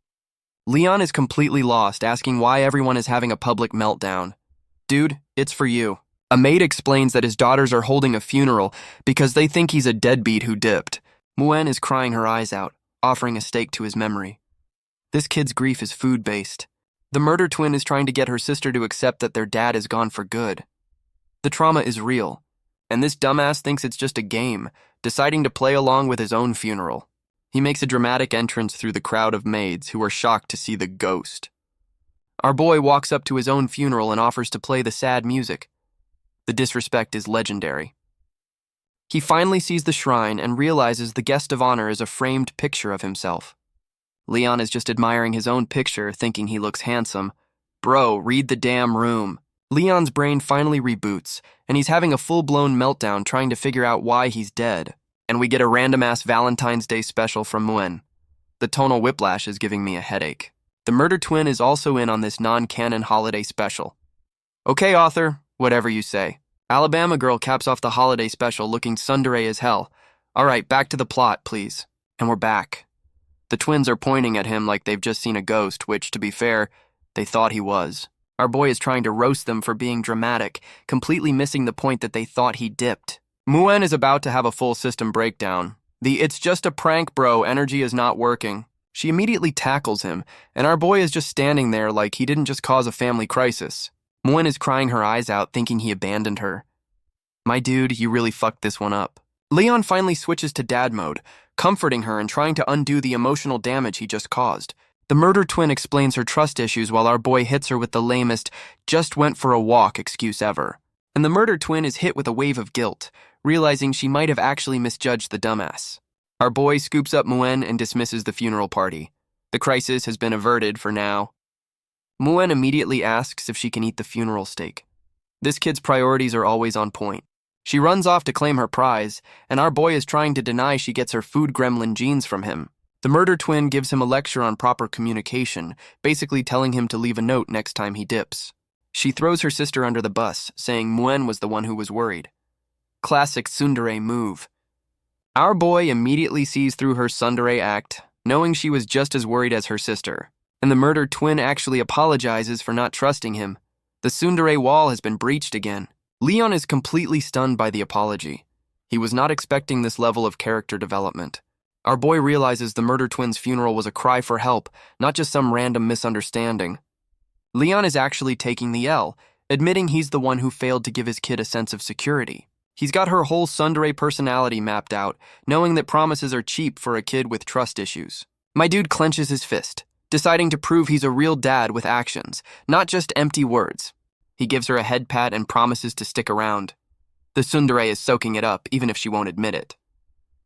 Leon is completely lost, asking why everyone is having a public meltdown. Dude, it's for you. A maid explains that his daughters are holding a funeral because they think he's a deadbeat who dipped. Muen is crying her eyes out, offering a stake to his memory. This kid's grief is food-based. The murder twin is trying to get her sister to accept that their dad is gone for good. The trauma is real, and this dumbass thinks it's just a game, deciding to play along with his own funeral. He makes a dramatic entrance through the crowd of maids who are shocked to see the ghost. Our boy walks up to his own funeral and offers to play the sad music. The disrespect is legendary. He finally sees the shrine and realizes the guest of honor is a framed picture of himself. Leon is just admiring his own picture, thinking he looks handsome. Bro, read the damn room. Leon's brain finally reboots, and he's having a full-blown meltdown trying to figure out why he's dead. And we get a random-ass Valentine's Day special from Muen. The tonal whiplash is giving me a headache. The murder twin is also in on this non-canon holiday special. Okay, author, whatever you say. Alabama girl caps off the holiday special looking tsundere as hell. All right, back to the plot, please. And we're back. The twins are pointing at him like they've just seen a ghost, which, to be fair, they thought he was. Our boy is trying to roast them for being dramatic, completely missing the point that they thought he dipped. Muen is about to have a full system breakdown. The "it's just a prank, bro" energy is not working. She immediately tackles him, and our boy is just standing there like he didn't just cause a family crisis. Muen is crying her eyes out, thinking he abandoned her. My dude, you really fucked this one up. Leon finally switches to dad mode, comforting her and trying to undo the emotional damage he just caused. The murder twin explains her trust issues while our boy hits her with the lamest "just went for a walk" excuse ever. And the murder twin is hit with a wave of guilt, realizing she might have actually misjudged the dumbass. Our boy scoops up Muen and dismisses the funeral party. The crisis has been averted for now. Muen immediately asks if she can eat the funeral steak. This kid's priorities are always on point. She runs off to claim her prize, and our boy is trying to deny she gets her food gremlin genes from him. The murder twin gives him a lecture on proper communication, basically telling him to leave a note next time he dips. She throws her sister under the bus, saying Muen was the one who was worried. Classic tsundere move. Our boy immediately sees through her tsundere act, knowing she was just as worried as her sister. And the murder twin actually apologizes for not trusting him. The tsundere wall has been breached again. Leon is completely stunned by the apology. He was not expecting this level of character development. Our boy realizes the murder twins' funeral was a cry for help, not just some random misunderstanding. Leon is actually taking the L, admitting he's the one who failed to give his kid a sense of security. He's got her whole tsundere personality mapped out, knowing that promises are cheap for a kid with trust issues. My dude clenches his fist, deciding to prove he's a real dad with actions, not just empty words. He gives her a head pat and promises to stick around. The tsundere is soaking it up, even if she won't admit it.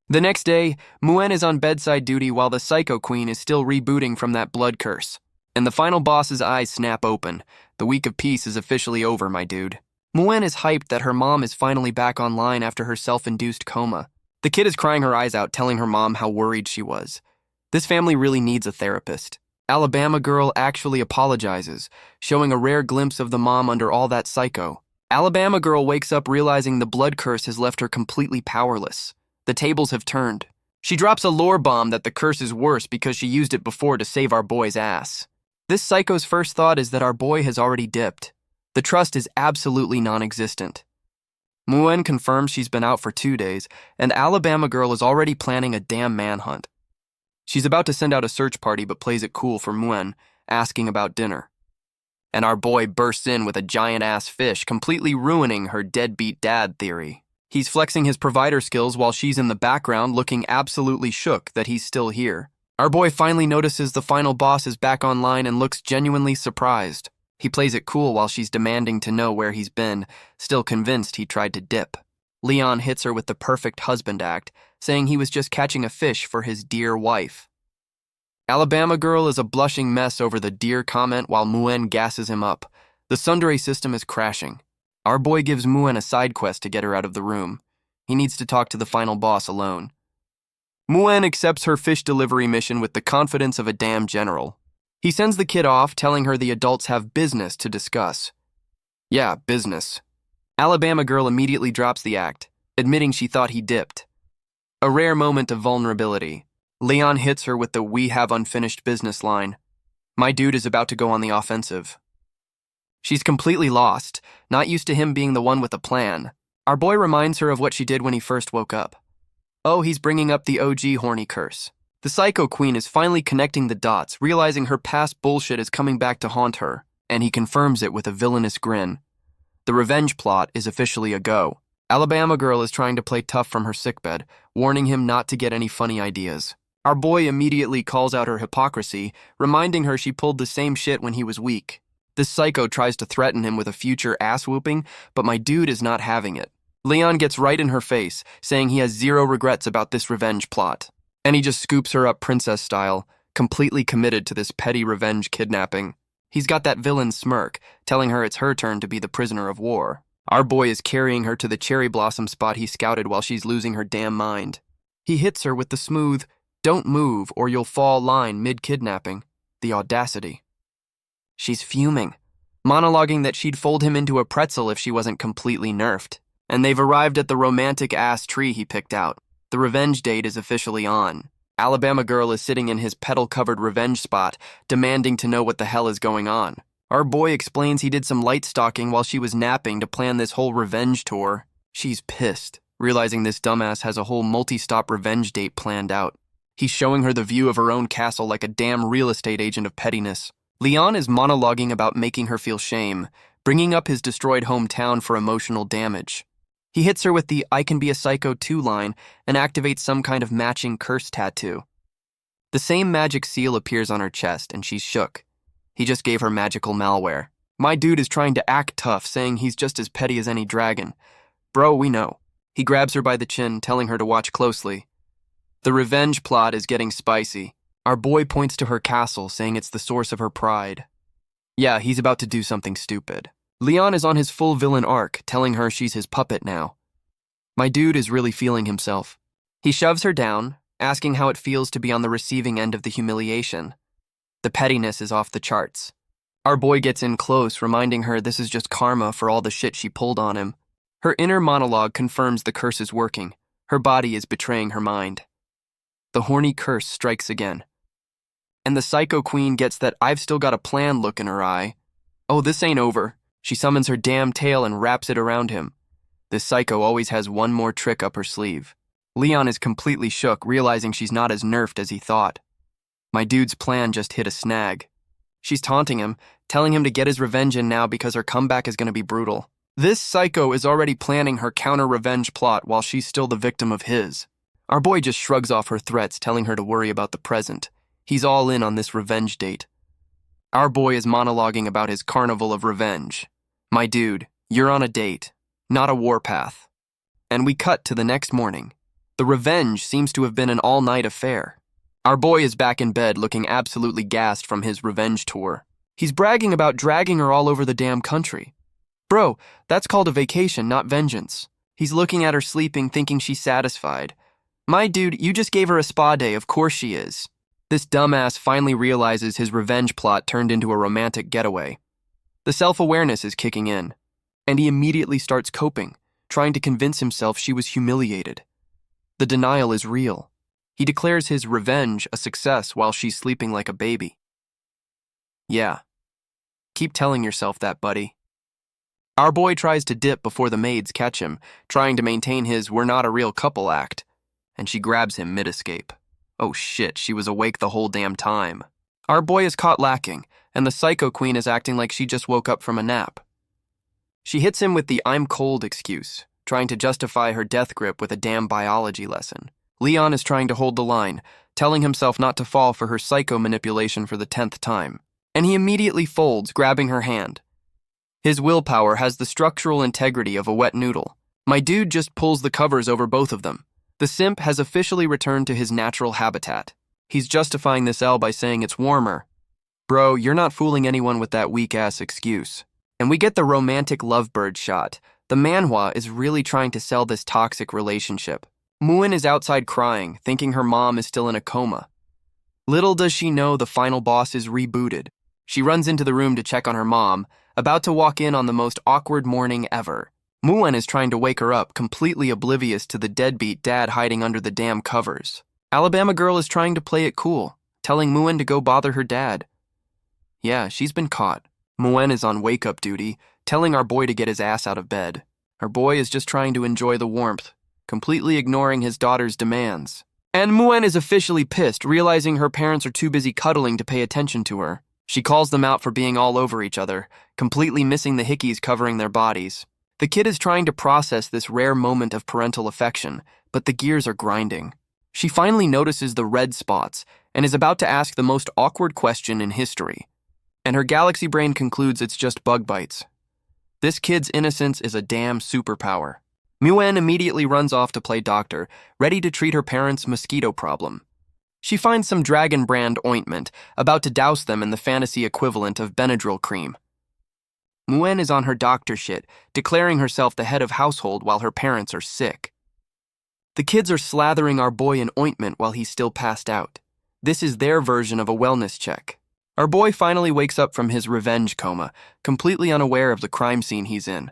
The next day, Muen is on bedside duty while the Psycho Queen is still rebooting from that blood curse. And the final boss's eyes snap open. The week of peace is officially over, my dude. Muen is hyped that her mom is finally back online after her self-induced coma. The kid is crying her eyes out, telling her mom how worried she was. This family really needs a therapist. Alabama Girl actually apologizes, showing a rare glimpse of the mom under all that psycho. Alabama Girl wakes up realizing the blood curse has left her completely powerless. The tables have turned. She drops a lore bomb that the curse is worse because she used it before to save our boy's ass. This psycho's first thought is that our boy has already dipped. The trust is absolutely non-existent. Muen confirms she's been out for 2 days, and Alabama Girl is already planning a damn manhunt. She's about to send out a search party but plays it cool for Muen, asking about dinner. And our boy bursts in with a giant-ass fish, completely ruining her deadbeat dad theory. He's flexing his provider skills while she's in the background looking absolutely shook that he's still here. Our boy finally notices the final boss is back online and looks genuinely surprised. He plays it cool while she's demanding to know where he's been, still convinced he tried to dip. Leon hits her with the perfect husband act, saying he was just catching a fish for his dear wife. Alabama Girl is a blushing mess over the dear comment while Muen gasses him up. The tsundere system is crashing. Our boy gives Muen a side quest to get her out of the room. He needs to talk to the final boss alone. Muen accepts her fish delivery mission with the confidence of a damn general. He sends the kid off, telling her the adults have business to discuss. Yeah, business. Alabama Girl immediately drops the act, admitting she thought he dipped. A rare moment of vulnerability. Leon hits her with the "we have unfinished business" line. My dude is about to go on the offensive. She's completely lost, not used to him being the one with a plan. Our boy reminds her of what she did when he first woke up. Oh, he's bringing up the OG horny curse. The Psycho Queen is finally connecting the dots, realizing her past bullshit is coming back to haunt her, and he confirms it with a villainous grin. The revenge plot is officially a go. Alabama Girl is trying to play tough from her sickbed, warning him not to get any funny ideas. Our boy immediately calls out her hypocrisy, reminding her she pulled the same shit when he was weak. This psycho tries to threaten him with a future ass-whooping, but my dude is not having it. Leon gets right in her face, saying he has zero regrets about this revenge plot. And he just scoops her up princess style, completely committed to this petty revenge kidnapping. He's got that villain smirk, telling her it's her turn to be the prisoner of war. Our boy is carrying her to the cherry blossom spot he scouted while she's losing her damn mind. He hits her with the smooth, "Don't move or you'll fall" line mid-kidnapping. The audacity. She's fuming, monologuing that she'd fold him into a pretzel if she wasn't completely nerfed. And they've arrived at the romantic-ass tree he picked out. The revenge date is officially on. Alabama Girl is sitting in his petal-covered revenge spot, demanding to know what the hell is going on. Our boy explains he did some light stalking while she was napping to plan this whole revenge tour. She's pissed, realizing this dumbass has a whole multi-stop revenge date planned out. He's showing her the view of her own castle like a damn real estate agent of pettiness. Leon is monologuing about making her feel shame, bringing up his destroyed hometown for emotional damage. He hits her with the "I can be a psycho too" line and activates some kind of matching curse tattoo. The same magic seal appears on her chest and she's shook. He just gave her magical malware. My dude is trying to act tough, saying he's just as petty as any dragon. Bro, we know. He grabs her by the chin, telling her to watch closely. The revenge plot is getting spicy. Our boy points to her castle, saying it's the source of her pride. Yeah, he's about to do something stupid. Leon is on his full villain arc, telling her she's his puppet now. My dude is really feeling himself. He shoves her down, asking how it feels to be on the receiving end of the humiliation. The pettiness is off the charts. Our boy gets in close, reminding her this is just karma for all the shit she pulled on him. Her inner monologue confirms the curse is working. Her body is betraying her mind. The horny curse strikes again. And the Psycho Queen gets that "I've still got a plan" look in her eye. Oh, this ain't over. She summons her damn tail and wraps it around him. This psycho always has one more trick up her sleeve. Leon is completely shook, realizing she's not as nerfed as he thought. My dude's plan just hit a snag. She's taunting him, telling him to get his revenge in now because her comeback is going to be brutal. This psycho is already planning her counter-revenge plot while she's still the victim of his. Our boy just shrugs off her threats, telling her to worry about the present. He's all in on this revenge date. Our boy is monologuing about his carnival of revenge. My dude, you're on a date, not a warpath. And we cut to the next morning. The revenge seems to have been an all-night affair. Our boy is back in bed looking absolutely gassed from his revenge tour. He's bragging about dragging her all over the damn country. Bro, that's called a vacation, not vengeance. He's looking at her sleeping, thinking she's satisfied. My dude, you just gave her a spa day, of course she is. This dumbass finally realizes his revenge plot turned into a romantic getaway. The self-awareness is kicking in, and he immediately starts coping, trying to convince himself she was humiliated. The denial is real. He declares his revenge a success while she's sleeping like a baby. Yeah. Keep telling yourself that, buddy. Our boy tries to dip before the maids catch him, trying to maintain his "we're not a real couple" act, and she grabs him mid-escape. Oh shit, she was awake the whole damn time. Our boy is caught lacking, and the psycho queen is acting like she just woke up from a nap. She hits him with the "I'm cold" excuse, trying to justify her death grip with a damn biology lesson. Leon is trying to hold the line, telling himself not to fall for her psycho manipulation for the 10th time. And he immediately folds, grabbing her hand. His willpower has the structural integrity of a wet noodle. My dude just pulls the covers over both of them. The simp has officially returned to his natural habitat. He's justifying this L by saying it's warmer. Bro, you're not fooling anyone with that weak-ass excuse. And we get the romantic lovebird shot. The Manhwa is really trying to sell this toxic relationship. Moon is outside crying, thinking her mom is still in a coma. Little does she know the final boss is rebooted. She runs into the room to check on her mom, about to walk in on the most awkward morning ever. Moon is trying to wake her up, completely oblivious to the deadbeat dad hiding under the damn covers. Alabama girl is trying to play it cool, telling Moon to go bother her dad. Yeah, she's been caught. Moon is on wake-up duty, telling our boy to get his ass out of bed. Her boy is just trying to enjoy the warmth, completely ignoring his daughter's demands. And Moon is officially pissed, realizing her parents are too busy cuddling to pay attention to her. She calls them out for being all over each other, completely missing the hickeys covering their bodies. The kid is trying to process this rare moment of parental affection, but the gears are grinding. She finally notices the red spots and is about to ask the most awkward question in history. And her galaxy brain concludes it's just bug bites. This kid's innocence is a damn superpower. Muen immediately runs off to play doctor, ready to treat her parents' mosquito problem. She finds some Dragon brand ointment, about to douse them in the fantasy equivalent of Benadryl cream. Muen is on her doctor shit, declaring herself the head of household while her parents are sick. The kids are slathering our boy in ointment while he's still passed out. This is their version of a wellness check. Our boy finally wakes up from his revenge coma, completely unaware of the crime scene he's in.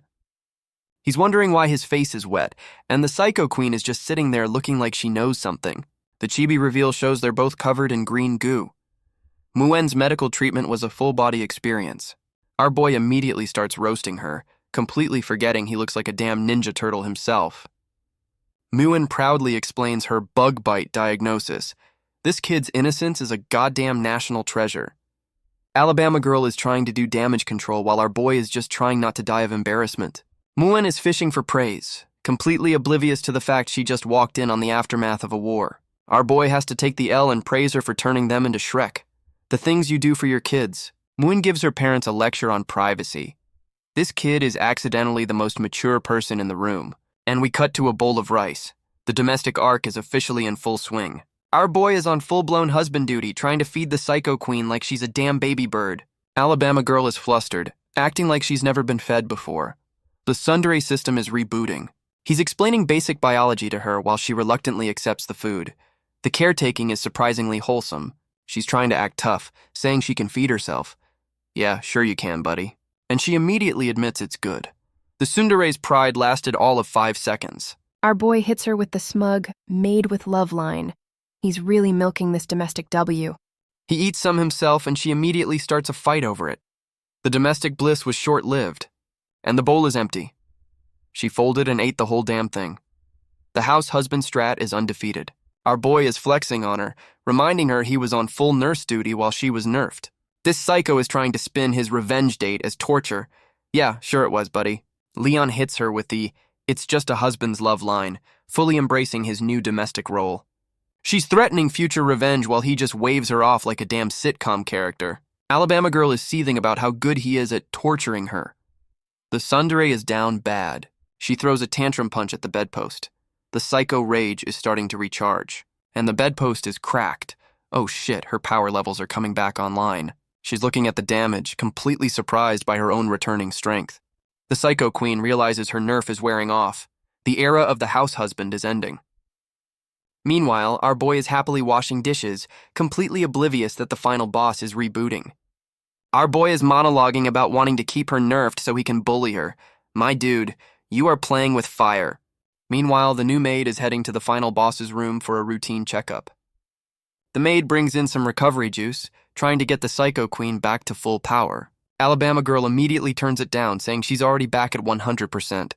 He's wondering why his face is wet, and the psycho queen is just sitting there looking like she knows something. The chibi reveal shows they're both covered in green goo. Muen's medical treatment was a full-body experience. Our boy immediately starts roasting her, completely forgetting he looks like a damn Ninja Turtle himself. Muen proudly explains her bug bite diagnosis. This kid's innocence is a goddamn national treasure. Alabama girl is trying to do damage control while our boy is just trying not to die of embarrassment. Muen is fishing for praise, completely oblivious to the fact she just walked in on the aftermath of a war. Our boy has to take the L and praise her for turning them into Shrek. The things you do for your kids. Muen gives her parents a lecture on privacy. This kid is accidentally the most mature person in the room. And we cut to a bowl of rice. The domestic arc is officially in full swing. Our boy is on full-blown husband duty, trying to feed the psycho queen like she's a damn baby bird. Alabama girl is flustered, acting like she's never been fed before. The tsundere system is rebooting. He's explaining basic biology to her while she reluctantly accepts the food. The caretaking is surprisingly wholesome. She's trying to act tough, saying she can feed herself. Yeah, sure you can, buddy. And she immediately admits it's good. The tsundere's pride lasted all of 5 seconds. Our boy hits her with the smug, made with love line. He's really milking this domestic W. He eats some himself and she immediately starts a fight over it. The domestic bliss was short-lived, and the bowl is empty. She folded and ate the whole damn thing. The house husband strat is undefeated. Our boy is flexing on her, reminding her he was on full nurse duty while she was nerfed. This psycho is trying to spin his revenge date as torture. Yeah, sure it was, buddy. Leon hits her with the "it's just a husband's love" line, fully embracing his new domestic role. She's threatening future revenge while he just waves her off like a damn sitcom character. Alabama girl is seething about how good he is at torturing her. The tsundere is down bad. She throws a tantrum punch at the bedpost. The psycho rage is starting to recharge, and the bedpost is cracked. Oh shit, her power levels are coming back online. She's looking at the damage, completely surprised by her own returning strength. The psycho queen realizes her nerf is wearing off. The era of the house husband is ending. Meanwhile, our boy is happily washing dishes, completely oblivious that the final boss is rebooting. Our boy is monologuing about wanting to keep her nerfed so he can bully her. My dude, you are playing with fire. Meanwhile, the new maid is heading to the final boss's room for a routine checkup. The maid brings in some recovery juice, trying to get the psycho queen back to full power. Alabama girl immediately turns it down, saying she's already back at 100%.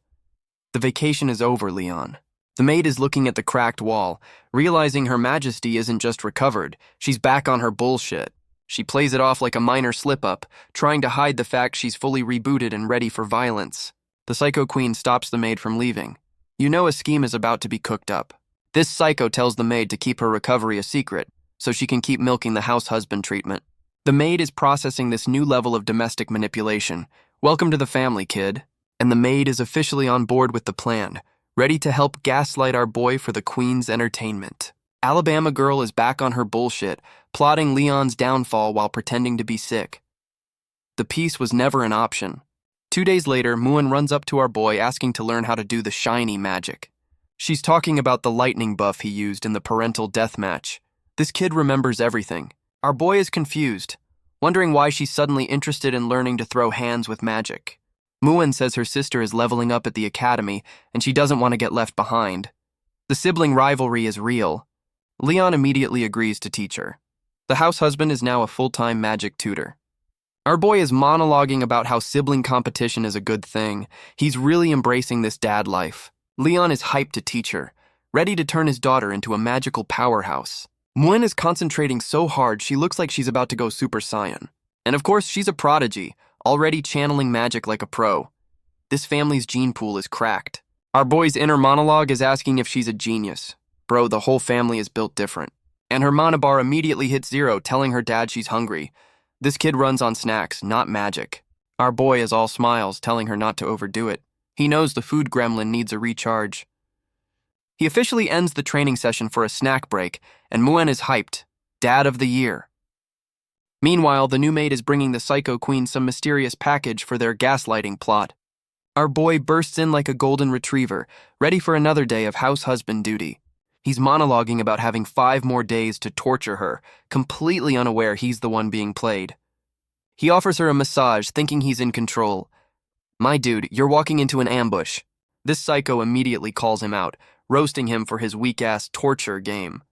The vacation is over, Leon. The maid is looking at the cracked wall, realizing Her Majesty isn't just recovered, she's back on her bullshit. She plays it off like a minor slip-up, trying to hide the fact she's fully rebooted and ready for violence. The psycho queen stops the maid from leaving. You know a scheme is about to be cooked up. This psycho tells the maid to keep her recovery a secret, so she can keep milking the house husband treatment. The maid is processing this new level of domestic manipulation. Welcome to the family, kid. And the maid is officially on board with the plan, ready to help gaslight our boy for the queen's entertainment. Alabama girl is back on her bullshit, plotting Leon's downfall while pretending to be sick. The peace was never an option. 2 days later, Muan runs up to our boy asking to learn how to do the shiny magic. She's talking about the lightning buff he used in the parental death match. This kid remembers everything. Our boy is confused, wondering why she's suddenly interested in learning to throw hands with magic. Muan says her sister is leveling up at the academy and she doesn't want to get left behind. The sibling rivalry is real. Leon immediately agrees to teach her. The house husband is now a full-time magic tutor. Our boy is monologuing about how sibling competition is a good thing. He's really embracing this dad life. Leon is hyped to teach her, ready to turn his daughter into a magical powerhouse. Muan is concentrating so hard she looks like she's about to go Super Saiyan. And of course, she's a prodigy, already channeling magic like a pro. This family's gene pool is cracked. Our boy's inner monologue is asking if she's a genius. Bro, the whole family is built different. And her mana bar immediately hits 0, telling her dad she's hungry. This kid runs on snacks, not magic. Our boy is all smiles, telling her not to overdo it. He knows the food gremlin needs a recharge. He officially ends the training session for a snack break, and Muan is hyped. Dad of the year. Meanwhile, the new maid is bringing the psycho queen some mysterious package for their gaslighting plot. Our boy bursts in like a golden retriever, ready for another day of house husband duty. He's monologuing about having 5 more days to torture her, completely unaware he's the one being played. He offers her a massage, thinking he's in control. My dude, you're walking into an ambush. This psycho immediately calls him out, roasting him for his weak-ass torture game.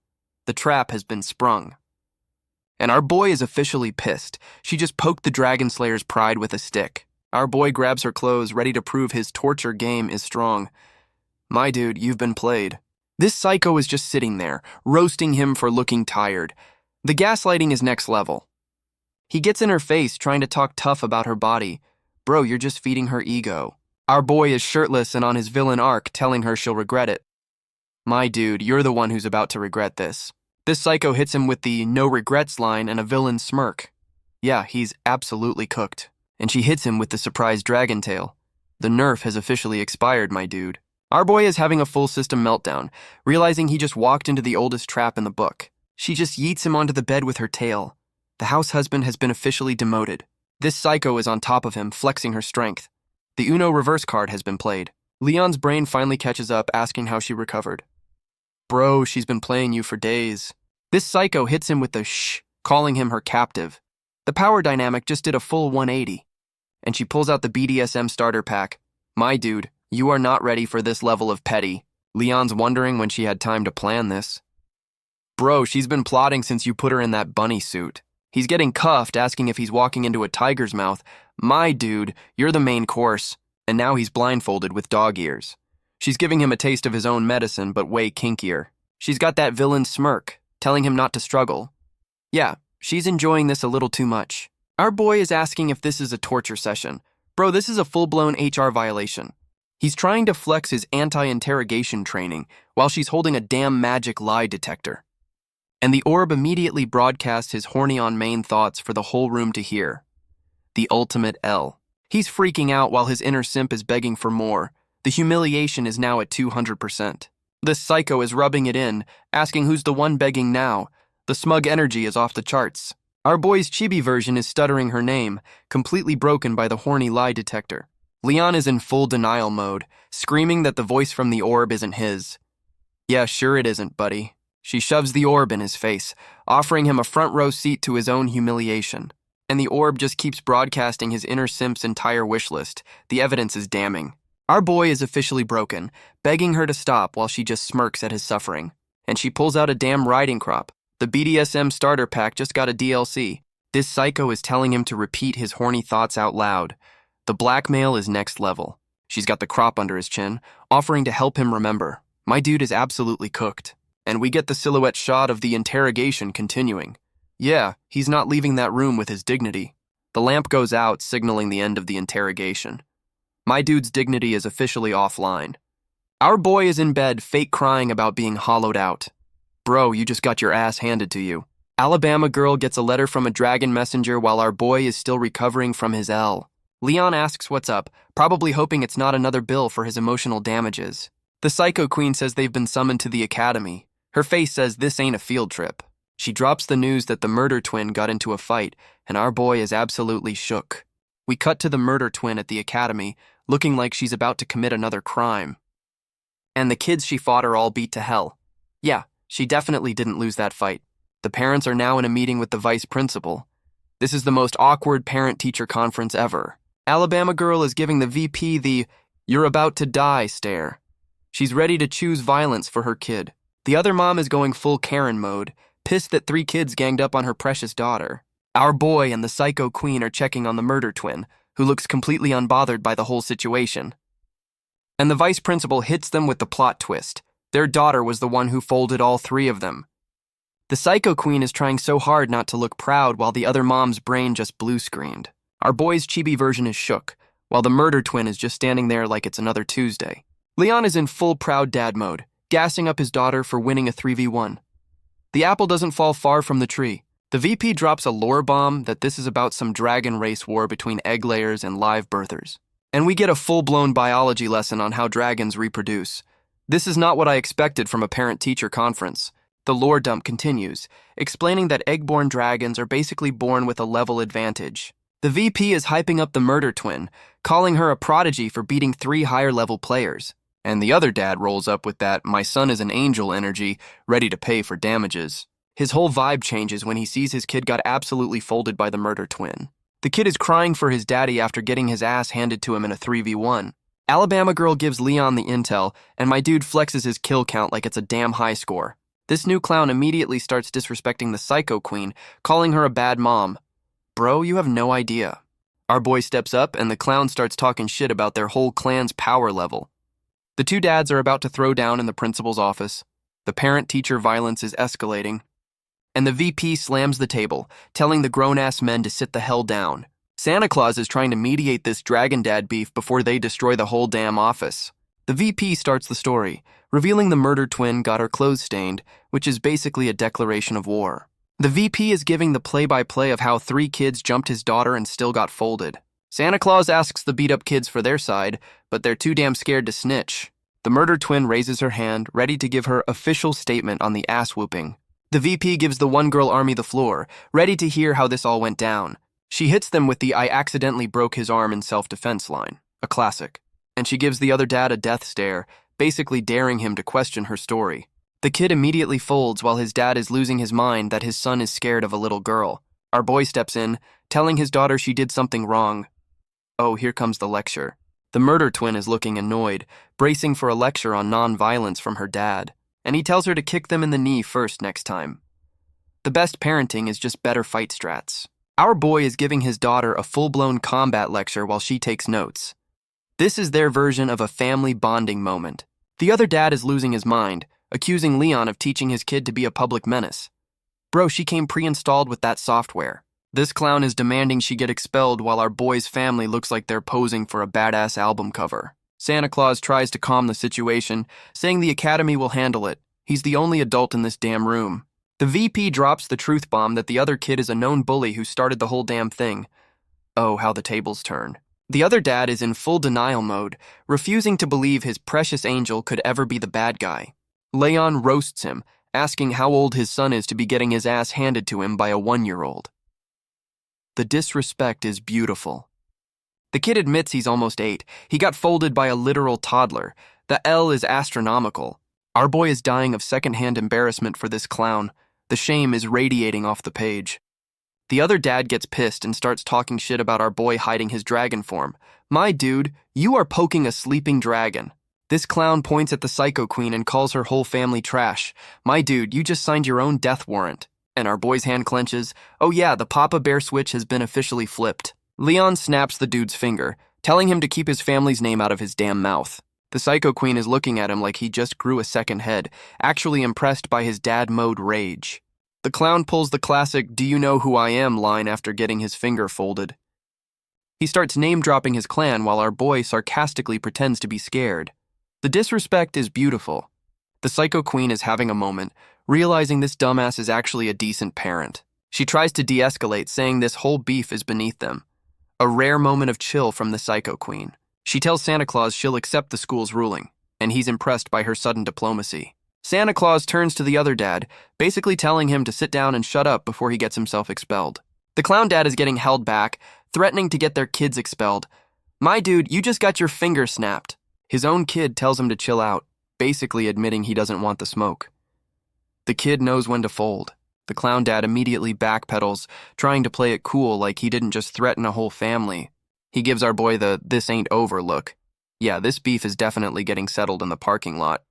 The trap has been sprung. And our boy is officially pissed. She just poked the Dragon Slayer's pride with a stick. Our boy grabs her clothes, ready to prove his torture game is strong. My dude, you've been played. This psycho is just sitting there, roasting him for looking tired. The gaslighting is next level. He gets in her face, trying to talk tough about her body. Bro, you're just feeding her ego. Our boy is shirtless and on his villain arc, telling her she'll regret it. My dude, you're the one who's about to regret this. This psycho hits him with the no regrets line and a villain smirk. Yeah, he's absolutely cooked. And she hits him with the surprise dragon tail. The nerf has officially expired, my dude. Our boy is having a full system meltdown, realizing he just walked into the oldest trap in the book. She just yeets him onto the bed with her tail. The house husband has been officially demoted. This psycho is on top of him, flexing her strength. The Uno reverse card has been played. Leon's brain finally catches up, asking how she recovered. Bro, she's been playing you for days. This psycho hits him with the shh, calling him her captive. The power dynamic just did a full 180. And she pulls out the BDSM starter pack. My dude, you are not ready for this level of petty. Leon's wondering when she had time to plan this. Bro, she's been plotting since you put her in that bunny suit. He's getting cuffed, asking if he's walking into a tiger's mouth. My dude, you're the main course. and now he's blindfolded with dog ears. She's giving him a taste of his own medicine, but way kinkier. She's got that villain smirk, telling him not to struggle. Yeah, she's enjoying this a little too much. Our boy is asking if this is a torture session. Bro, this is a full-blown HR violation. He's trying to flex his anti-interrogation training while she's holding a damn magic lie detector. And the orb immediately broadcasts his horny-on-main thoughts for the whole room to hear. The ultimate L. He's freaking out while his inner simp is begging for more. The humiliation is now at 200%. This psycho is rubbing it in, asking who's the one begging now. The smug energy is off the charts. Our boy's chibi version is stuttering her name, completely broken by the horny lie detector. Leon is in full denial mode, screaming that the voice from the orb isn't his. Yeah, sure it isn't, buddy. She shoves the orb in his face, offering him a front row seat to his own humiliation. And the orb just keeps broadcasting his inner simp's entire wish list. The evidence is damning. Our boy is officially broken, begging her to stop while she just smirks at his suffering. And she pulls out a damn riding crop. The BDSM starter pack just got a DLC. This psycho is telling him to repeat his horny thoughts out loud. The blackmail is next level. She's got the crop under his chin, offering to help him remember. My dude is absolutely cooked. And we get the silhouette shot of the interrogation continuing. Yeah, he's not leaving that room with his dignity. The lamp goes out, signaling the end of the interrogation. My dude's dignity is officially offline. Our boy is in bed, fake crying about being hollowed out. Bro, you just got your ass handed to you. Alabama girl gets a letter from a dragon messenger while our boy is still recovering from his L. Leon asks what's up, probably hoping it's not another bill for his emotional damages. The Psycho Queen says they've been summoned to the academy. Her face says this ain't a field trip. She drops the news that the murder twin got into a fight, and our boy is absolutely shook. We cut to the murder twin at the academy, looking like she's about to commit another crime. And the kids she fought are all beat to hell. Yeah, she definitely didn't lose that fight. The parents are now in a meeting with the vice principal. This is the most awkward parent-teacher conference ever. Alabama girl is giving the VP the "you're about to die" stare. She's ready to choose violence for her kid. The other mom is going full Karen mode, pissed that 3 kids ganged up on her precious daughter. Our boy and the Psycho Queen are checking on the murder twin, who looks completely unbothered by the whole situation. And the vice principal hits them with the plot twist. Their daughter was the one who folded all 3 of them. The Psycho Queen is trying so hard not to look proud while the other mom's brain just blue-screened. Our boy's chibi version is shook, while the murder twin is just standing there like it's another Tuesday. Leon is in full proud dad mode, gassing up his daughter for winning a 3v1. The apple doesn't fall far from the tree. The VP drops a lore bomb that this is about some dragon race war between egg layers and live birthers. And we get a full-blown biology lesson on how dragons reproduce. This is not what I expected from a parent-teacher conference. The lore dump continues, explaining that egg-born dragons are basically born with a level advantage. The VP is hyping up the murder twin, calling her a prodigy for beating 3 higher-level players. And the other dad rolls up with that "my son is an angel" energy, ready to pay for damages. His whole vibe changes when he sees his kid got absolutely folded by the murder twin. The kid is crying for his daddy after getting his ass handed to him in a 3v1. Alabama girl gives Leon the intel, and my dude flexes his kill count like it's a damn high score. This new clown immediately starts disrespecting the Psycho Queen, calling her a bad mom. Bro, you have no idea. Our boy steps up, and the clown starts talking shit about their whole clan's power level. The 2 dads are about to throw down in the principal's office. The parent-teacher violence is escalating. And the VP slams the table, telling the grown-ass men to sit the hell down. Santa Claus is trying to mediate this dragon dad beef before they destroy the whole damn office. The VP starts the story, revealing the murder twin got her clothes stained, which is basically a declaration of war. The VP is giving the play-by-play of how 3 kids jumped his daughter and still got folded. Santa Claus asks the beat-up kids for their side, but they're too damn scared to snitch. The murder twin raises her hand, ready to give her official statement on the ass-whooping. The VP gives the one-girl army the floor, ready to hear how this all went down. She hits them with the "I accidentally broke his arm in self-defense" line, a classic. And she gives the other dad a death stare, basically daring him to question her story. The kid immediately folds while his dad is losing his mind that his son is scared of a little girl. Our boy steps in, telling his daughter she did something wrong. Oh, here comes the lecture. The murder twin is looking annoyed, bracing for a lecture on non-violence from her dad, and he tells her to kick them in the knee first next time. The best parenting is just better fight strats. Our boy is giving his daughter a full-blown combat lecture while she takes notes. This is their version of a family bonding moment. The other dad is losing his mind, accusing Leon of teaching his kid to be a public menace. Bro, she came pre-installed with that software. This clown is demanding she get expelled while our boy's family looks like they're posing for a badass album cover. Santa Claus tries to calm the situation, saying the academy will handle it. He's the only adult in this damn room. The VP drops the truth bomb that the other kid is a known bully who started the whole damn thing. Oh, how the tables turn. The other dad is in full denial mode, refusing to believe his precious angel could ever be the bad guy. Leon roasts him, asking how old his son is to be getting his ass handed to him by a 1-year-old. The disrespect is beautiful. The kid admits he's almost 8. He got folded by a literal toddler. The L is astronomical. Our boy is dying of secondhand embarrassment for this clown. The shame is radiating off the page. The other dad gets pissed and starts talking shit about our boy hiding his dragon form. My dude, you are poking a sleeping dragon. This clown points at the Psycho Queen and calls her whole family trash. My dude, you just signed your own death warrant. And our boy's hand clenches. Oh yeah, the Papa Bear switch has been officially flipped. Leon snaps the dude's finger, telling him to keep his family's name out of his damn mouth. The Psycho Queen is looking at him like he just grew a second head, actually impressed by his dad mode rage. The clown pulls the classic "Do you know who I am" line after getting his finger folded. He starts name-dropping his clan while our boy sarcastically pretends to be scared. The disrespect is beautiful. The Psycho Queen is having a moment, realizing this dumbass is actually a decent parent. She tries to de-escalate, saying this whole beef is beneath them. A rare moment of chill from the Psycho Queen. She tells Santa Claus she'll accept the school's ruling, and he's impressed by her sudden diplomacy. Santa Claus turns to the other dad, basically telling him to sit down and shut up before he gets himself expelled. The clown dad is getting held back, threatening to get their kids expelled. My dude, you just got your finger snapped. His own kid tells him to chill out, basically admitting he doesn't want the smoke. The kid knows when to fold. The clown dad immediately backpedals, trying to play it cool like he didn't just threaten a whole family. He gives our boy the "this ain't over" look. Yeah, this beef is definitely getting settled in the parking lot.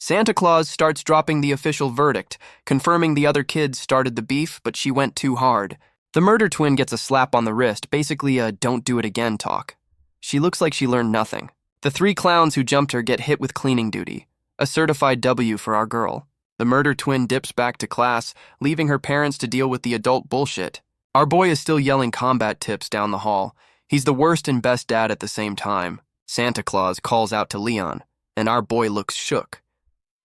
Santa Claus starts dropping the official verdict, confirming the other kids started the beef, but she went too hard. The murder twin gets a slap on the wrist, basically a "don't do it again" talk. She looks like she learned nothing. The 3 clowns who jumped her get hit with cleaning duty. A certified W for our girl. The murder twin dips back to class, leaving her parents to deal with the adult bullshit. Our boy is still yelling combat tips down the hall. He's the worst and best dad at the same time. Santa Claus calls out to Leon, and our boy looks shook.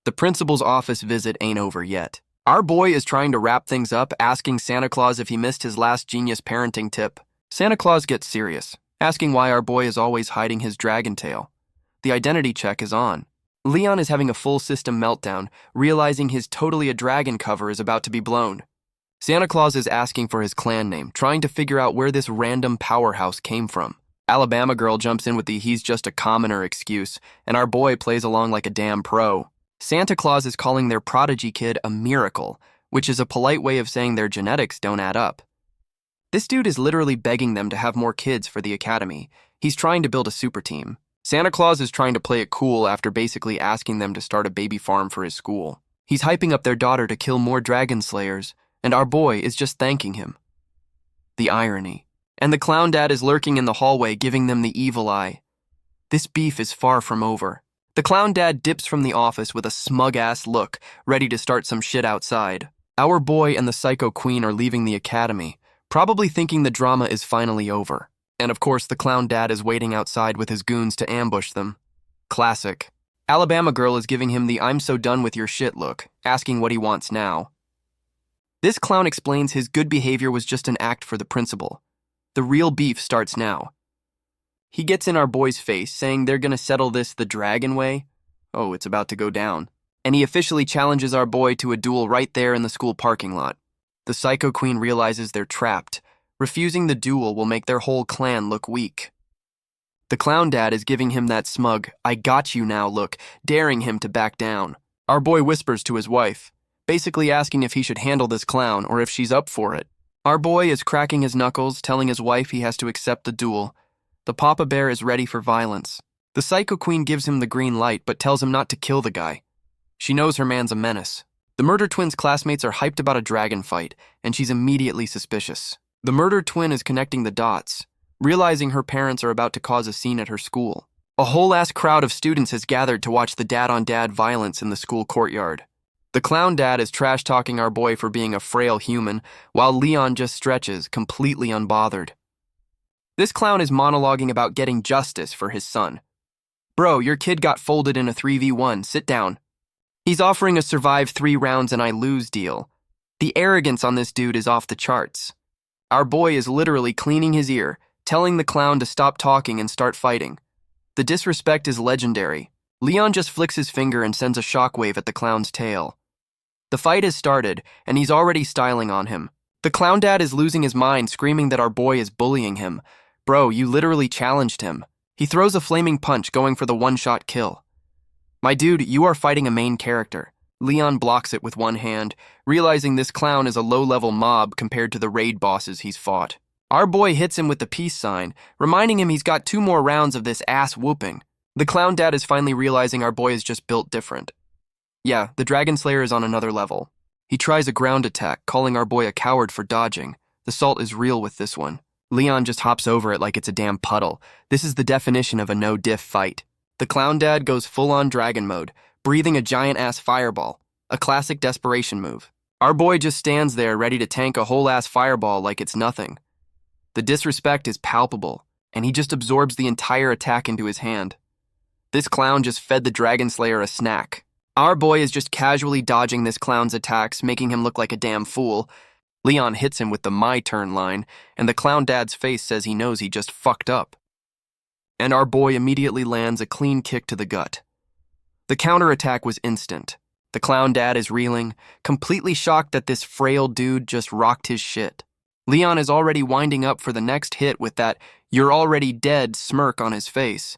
The principal's office visit ain't over yet. Our boy is trying to wrap things up, asking Santa Claus if he missed his last genius parenting tip. Santa Claus gets serious, asking why our boy is always hiding his dragon tail. The identity check is on. Leon is having a full system meltdown, realizing his "totally a dragon" cover is about to be blown. Santa Claus is asking for his clan name, trying to figure out where this random powerhouse came from. Alabama Girl jumps in with the "he's just a commoner" excuse, and our boy plays along like a damn pro. Santa Claus is calling their prodigy kid a miracle, which is a polite way of saying their genetics don't add up. This dude is literally begging them to have more kids for the academy. He's trying to build a super team. Santa Claus is trying to play it cool after basically asking them to start a baby farm for his school. He's hyping up their daughter to kill more dragon slayers, and our boy is just thanking him. The irony. And the clown dad is lurking in the hallway, giving them the evil eye. This beef is far from over. The clown dad dips from the office with a smug-ass look, ready to start some shit outside. Our boy and the Psycho Queen are leaving the academy, probably thinking the drama is finally over. And of course, the clown dad is waiting outside with his goons to ambush them. Classic. Alabama Girl is giving him the "I'm so done with your shit" look, asking what he wants now. This clown explains his good behavior was just an act for the principal. The real beef starts now. He gets in our boy's face, saying they're gonna settle this the dragon way. Oh, it's about to go down. And he officially challenges our boy to a duel right there in the school parking lot. The Psycho Queen realizes they're trapped. Refusing the duel will make their whole clan look weak. The clown dad is giving him that smug "I got you now" look, daring him to back down. Our boy whispers to his wife, basically asking if he should handle this clown or if she's up for it. Our boy is cracking his knuckles, telling his wife he has to accept the duel. The Papa Bear is ready for violence. The Psycho Queen gives him the green light but tells him not to kill the guy. She knows her man's a menace. The murder twin's classmates are hyped about a dragon fight, and she's immediately suspicious. The murder twin is connecting the dots. realizing her parents are about to cause a scene at her school. A whole-ass crowd of students has gathered to watch the dad-on-dad violence in the school courtyard. The clown dad is trash-talking our boy for being a frail human, while Leon just stretches, completely unbothered. This clown is monologuing about getting justice for his son. Bro, your kid got folded in a 3v1, sit down. He's offering a survive 3 rounds and I lose deal. The arrogance on this dude is off the charts. Our boy is literally cleaning his ear, telling the clown to stop talking and start fighting. The disrespect is legendary. Leon just flicks his finger and sends a shockwave at the clown's tail. The fight has started, and he's already styling on him. The clown dad is losing his mind, screaming that our boy is bullying him. Bro, you literally challenged him. He throws a flaming punch, going for the one-shot kill. My dude, you are fighting a main character. Leon blocks it with one hand, realizing this clown is a low-level mob compared to the raid bosses he's fought. Our boy hits him with the peace sign, reminding him he's got 2 more rounds of this ass-whooping. The clown dad is finally realizing our boy is just built different. Yeah, the Dragon Slayer is on another level. He tries a ground attack, calling our boy a coward for dodging. The salt is real with this one. Leon just hops over it like it's a damn puddle. This is the definition of a no-diff fight. The clown dad goes full-on dragon mode, breathing a giant-ass fireball, a classic desperation move. Our boy just stands there ready to tank a whole-ass fireball like it's nothing. The disrespect is palpable, and he just absorbs the entire attack into his hand. This clown just fed the Dragon Slayer a snack. Our boy is just casually dodging this clown's attacks, making him look like a damn fool. Leon hits him with the "my turn" line, and the clown dad's face says he knows he just fucked up. And our boy immediately lands a clean kick to the gut. The counterattack was instant. The clown dad is reeling, completely shocked that this frail dude just rocked his shit. Leon is already winding up for the next hit with that "you're already dead" smirk on his face.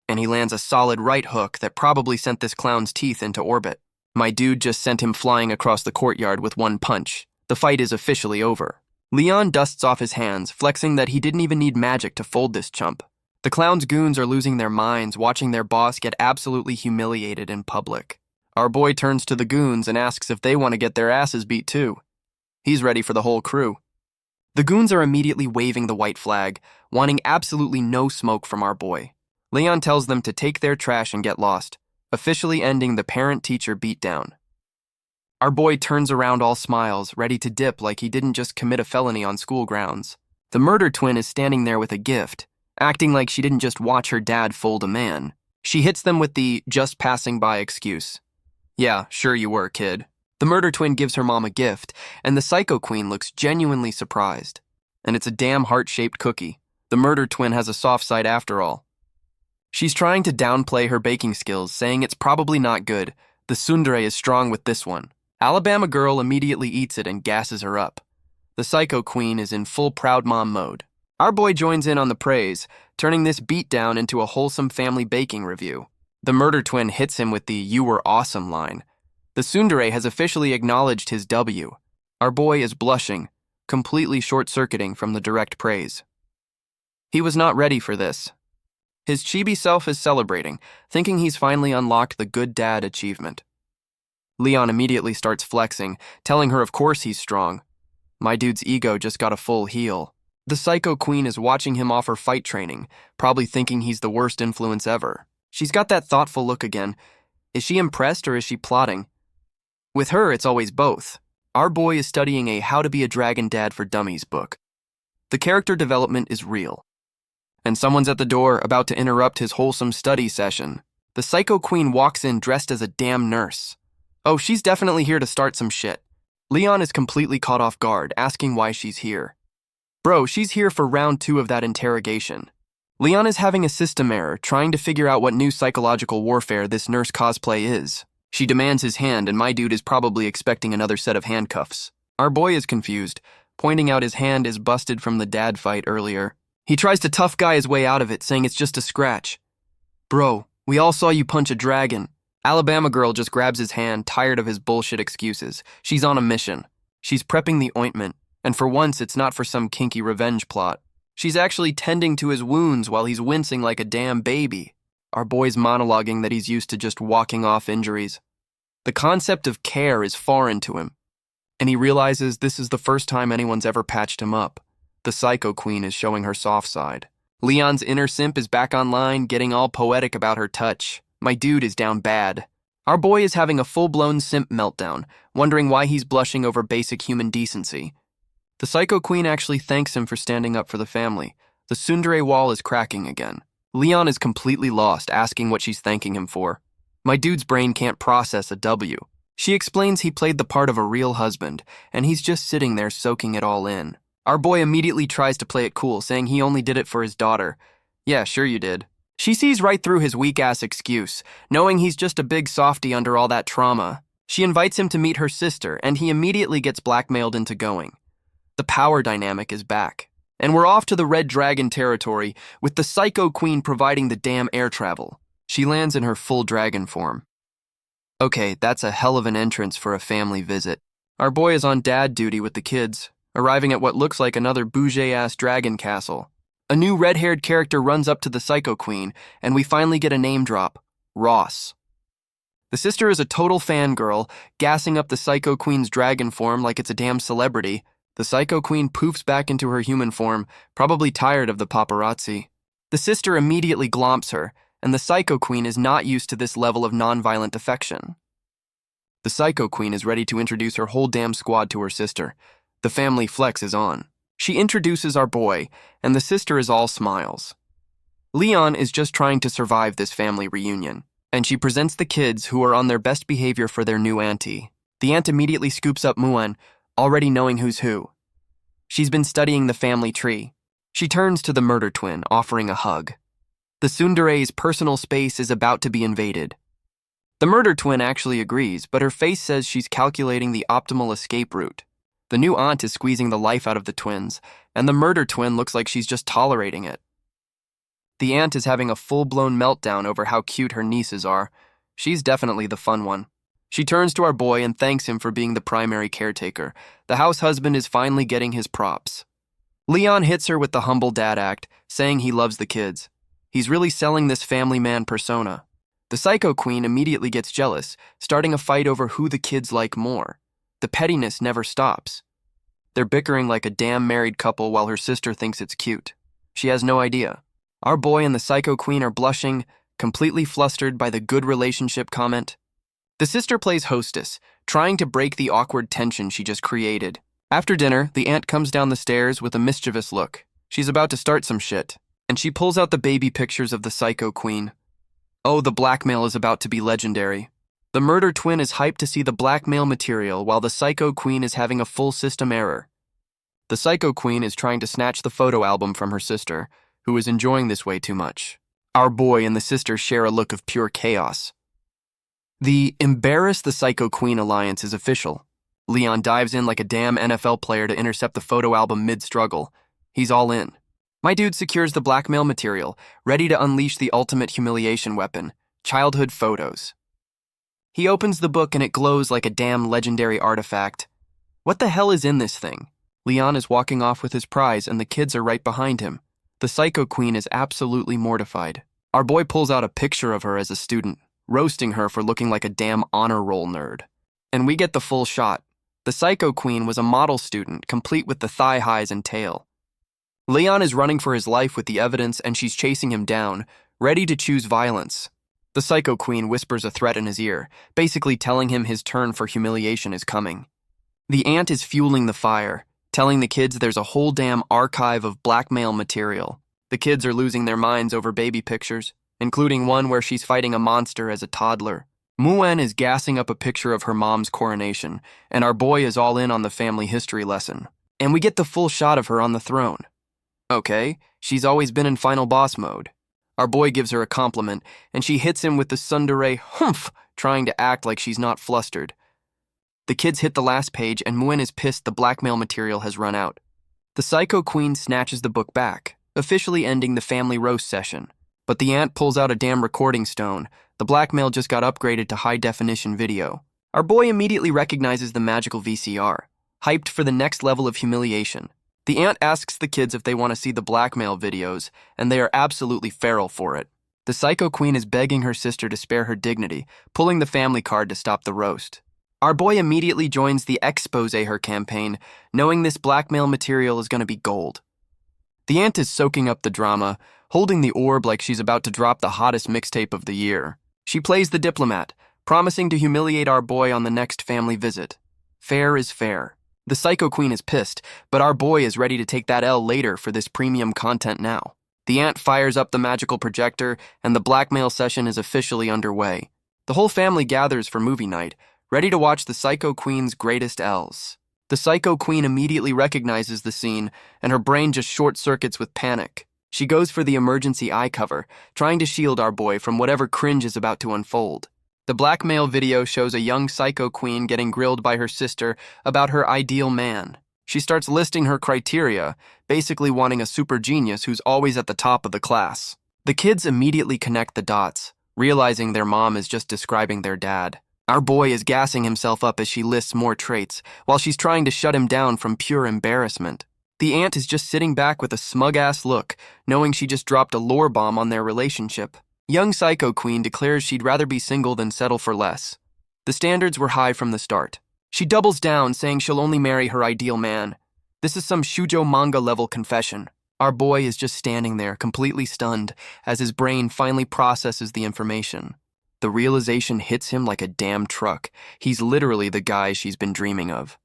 And he lands a solid right hook that probably sent this clown's teeth into orbit. My dude just sent him flying across the courtyard with one punch. The fight is officially over. Leon dusts off his hands, flexing that he didn't even need magic to fold this chump. The clown's goons are losing their minds, watching their boss get absolutely humiliated in public. Our boy turns to the goons and asks if they want to get their asses beat too. He's ready for the whole crew. The goons are immediately waving the white flag, wanting absolutely no smoke from our boy. Leon tells them to take their trash and get lost, officially ending the parent-teacher beatdown. Our boy turns around all smiles, ready to dip like he didn't just commit a felony on school grounds. The murder twin is standing there with a gift, acting like she didn't just watch her dad fold a man. She hits them with the "just passing by" excuse. Yeah, sure you were, kid. The murder twin gives her mom a gift, and the psycho queen looks genuinely surprised. And it's a damn heart-shaped cookie. The murder twin has a soft side after all. She's trying to downplay her baking skills, saying it's probably not good. The tsundere is strong with this one. Alabama girl immediately eats it and gasses her up. The psycho queen is in full proud mom mode. Our boy joins in on the praise, turning this beatdown into a wholesome family baking review. The murder twin hits him with the "you were awesome" line. The tsundere has officially acknowledged his W. Our boy is blushing, completely short-circuiting from the direct praise. He was not ready for this. His chibi self is celebrating, thinking he's finally unlocked the good dad achievement. Leon immediately starts flexing, telling her of course he's strong. My dude's ego just got a full heal. The psycho queen is watching him offer fight training, probably thinking he's the worst influence ever. She's got that thoughtful look again. Is she impressed or is she plotting? With her, it's always both. Our boy is studying a How to Be a Dragon Dad for Dummies book. The character development is real. And someone's at the door, about to interrupt his wholesome study session. The psycho queen walks in dressed as a damn nurse. Oh, she's definitely here to start some shit. Leon is completely caught off guard, asking why she's here. Bro, she's here for round 2 of that interrogation. Leon is having a system error, trying to figure out what new psychological warfare this nurse cosplay is. She demands his hand, and my dude is probably expecting another set of handcuffs. Our boy is confused, pointing out his hand is busted from the dad fight earlier. He tries to tough guy his way out of it, saying it's just a scratch. Bro, we all saw you punch a dragon. Alabama girl just grabs his hand, tired of his bullshit excuses. She's on a mission. She's prepping the ointment, and for once it's not for some kinky revenge plot. She's actually tending to his wounds while he's wincing like a damn baby. Our boy's monologuing that he's used to just walking off injuries. The concept of care is foreign to him, and he realizes this is the first time anyone's ever patched him up. The Psycho Queen is showing her soft side. Leon's inner simp is back online, getting all poetic about her touch. My dude is down bad. Our boy is having a full-blown simp meltdown, wondering why he's blushing over basic human decency. The Psycho Queen actually thanks him for standing up for the family. The tsundere wall is cracking again. Leon is completely lost, asking what she's thanking him for. My dude's brain can't process a W. She explains he played the part of a real husband, and he's just sitting there soaking it all in. Our boy immediately tries to play it cool, saying he only did it for his daughter. Yeah, sure you did. She sees right through his weak-ass excuse, knowing he's just a big softy under all that trauma. She invites him to meet her sister, and he immediately gets blackmailed into going. The power dynamic is back. And we're off to the Red Dragon territory, with the Psycho Queen providing the damn air travel. She lands in her full dragon form. Okay, that's a hell of an entrance for a family visit. Our boy is on dad duty with the kids, arriving at what looks like another bougie-ass dragon castle. A new red-haired character runs up to the Psycho Queen, and we finally get a name drop, Ross. The sister is a total fangirl, gassing up the Psycho Queen's dragon form like it's a damn celebrity. The Psycho Queen poofs back into her human form, probably tired of the paparazzi. The sister immediately glomps her, and the Psycho Queen is not used to this level of nonviolent affection. The Psycho Queen is ready to introduce her whole damn squad to her sister. The family flex is on. She introduces our boy, and the sister is all smiles. Leon is just trying to survive this family reunion, and she presents the kids who are on their best behavior for their new auntie. The aunt immediately scoops up Muan, already knowing who's who. She's been studying the family tree. She turns to the murder twin, offering a hug. The tsundere's personal space is about to be invaded. The murder twin actually agrees, but her face says she's calculating the optimal escape route. The new aunt is squeezing the life out of the twins, and the murder twin looks like she's just tolerating it. The aunt is having a full-blown meltdown over how cute her nieces are. She's definitely the fun one. She turns to our boy and thanks him for being the primary caretaker. The house husband is finally getting his props. Leon hits her with the humble dad act, saying he loves the kids. He's really selling this family man persona. The Psycho Queen immediately gets jealous, starting a fight over who the kids like more. The pettiness never stops. They're bickering like a damn married couple while her sister thinks it's cute. She has no idea. Our boy and the Psycho Queen are blushing, completely flustered by the good relationship comment. The sister plays hostess, trying to break the awkward tension she just created. After dinner, the aunt comes down the stairs with a mischievous look. She's about to start some shit, and she pulls out the baby pictures of the Psycho Queen. Oh, the blackmail is about to be legendary. The murder twin is hyped to see the blackmail material while the Psycho Queen is having a full system error. The Psycho Queen is trying to snatch the photo album from her sister, who is enjoying this way too much. Our boy and the sister share a look of pure chaos. The Embarrass the Psycho Queen alliance is official. Leon dives in like a damn NFL player to intercept the photo album mid-struggle. He's all in. My dude secures the blackmail material, ready to unleash the ultimate humiliation weapon, childhood photos. He opens the book and it glows like a damn legendary artifact. What the hell is in this thing? Leon is walking off with his prize and the kids are right behind him. The Psycho Queen is absolutely mortified. Our boy pulls out a picture of her as a student, roasting her for looking like a damn honor roll nerd. And we get the full shot. The Psycho Queen was a model student, complete with the thigh highs and tail. Leon is running for his life with the evidence and she's chasing him down, ready to choose violence. The Psycho Queen whispers a threat in his ear, basically telling him his turn for humiliation is coming. The aunt is fueling the fire, telling the kids there's a whole damn archive of blackmail material. The kids are losing their minds over baby pictures, including one where she's fighting a monster as a toddler. Muan is gassing up a picture of her mom's coronation, and our boy is all in on the family history lesson. And we get the full shot of her on the throne. Okay, she's always been in final boss mode. Our boy gives her a compliment, and she hits him with the tsundere humph, trying to act like she's not flustered. The kids hit the last page, and Muan is pissed the blackmail material has run out. The Psycho Queen snatches the book back, officially ending the family roast session. But the aunt pulls out a damn recording stone. The blackmail just got upgraded to high-definition video. Our boy immediately recognizes the magical VCR, hyped for the next level of humiliation. The aunt asks the kids if they want to see the blackmail videos, and they are absolutely feral for it. The Psycho Queen is begging her sister to spare her dignity, pulling the family card to stop the roast. Our boy immediately joins the Expose Her campaign, knowing this blackmail material is going to be gold. The aunt is soaking up the drama, holding the orb like she's about to drop the hottest mixtape of the year. She plays the diplomat, promising to humiliate our boy on the next family visit. Fair is fair. The Psycho Queen is pissed, but our boy is ready to take that L later for this premium content now. The aunt fires up the magical projector, and the blackmail session is officially underway. The whole family gathers for movie night, ready to watch the Psycho Queen's greatest Ls. The Psycho Queen immediately recognizes the scene, and her brain just short-circuits with panic. She goes for the emergency eye cover, trying to shield our boy from whatever cringe is about to unfold. The blackmail video shows a young Psycho Queen getting grilled by her sister about her ideal man. She starts listing her criteria, basically wanting a super genius who's always at the top of the class. The kids immediately connect the dots, realizing their mom is just describing their dad. Our boy is gassing himself up as she lists more traits, while she's trying to shut him down from pure embarrassment. The aunt is just sitting back with a smug-ass look, knowing she just dropped a lore bomb on their relationship. Young Psycho Queen declares she'd rather be single than settle for less. The standards were high from the start. She doubles down, saying she'll only marry her ideal man. This is some shoujo manga-level confession. Our boy is just standing there, completely stunned, as his brain finally processes the information. The realization hits him like a damn truck. He's literally the guy she's been dreaming of.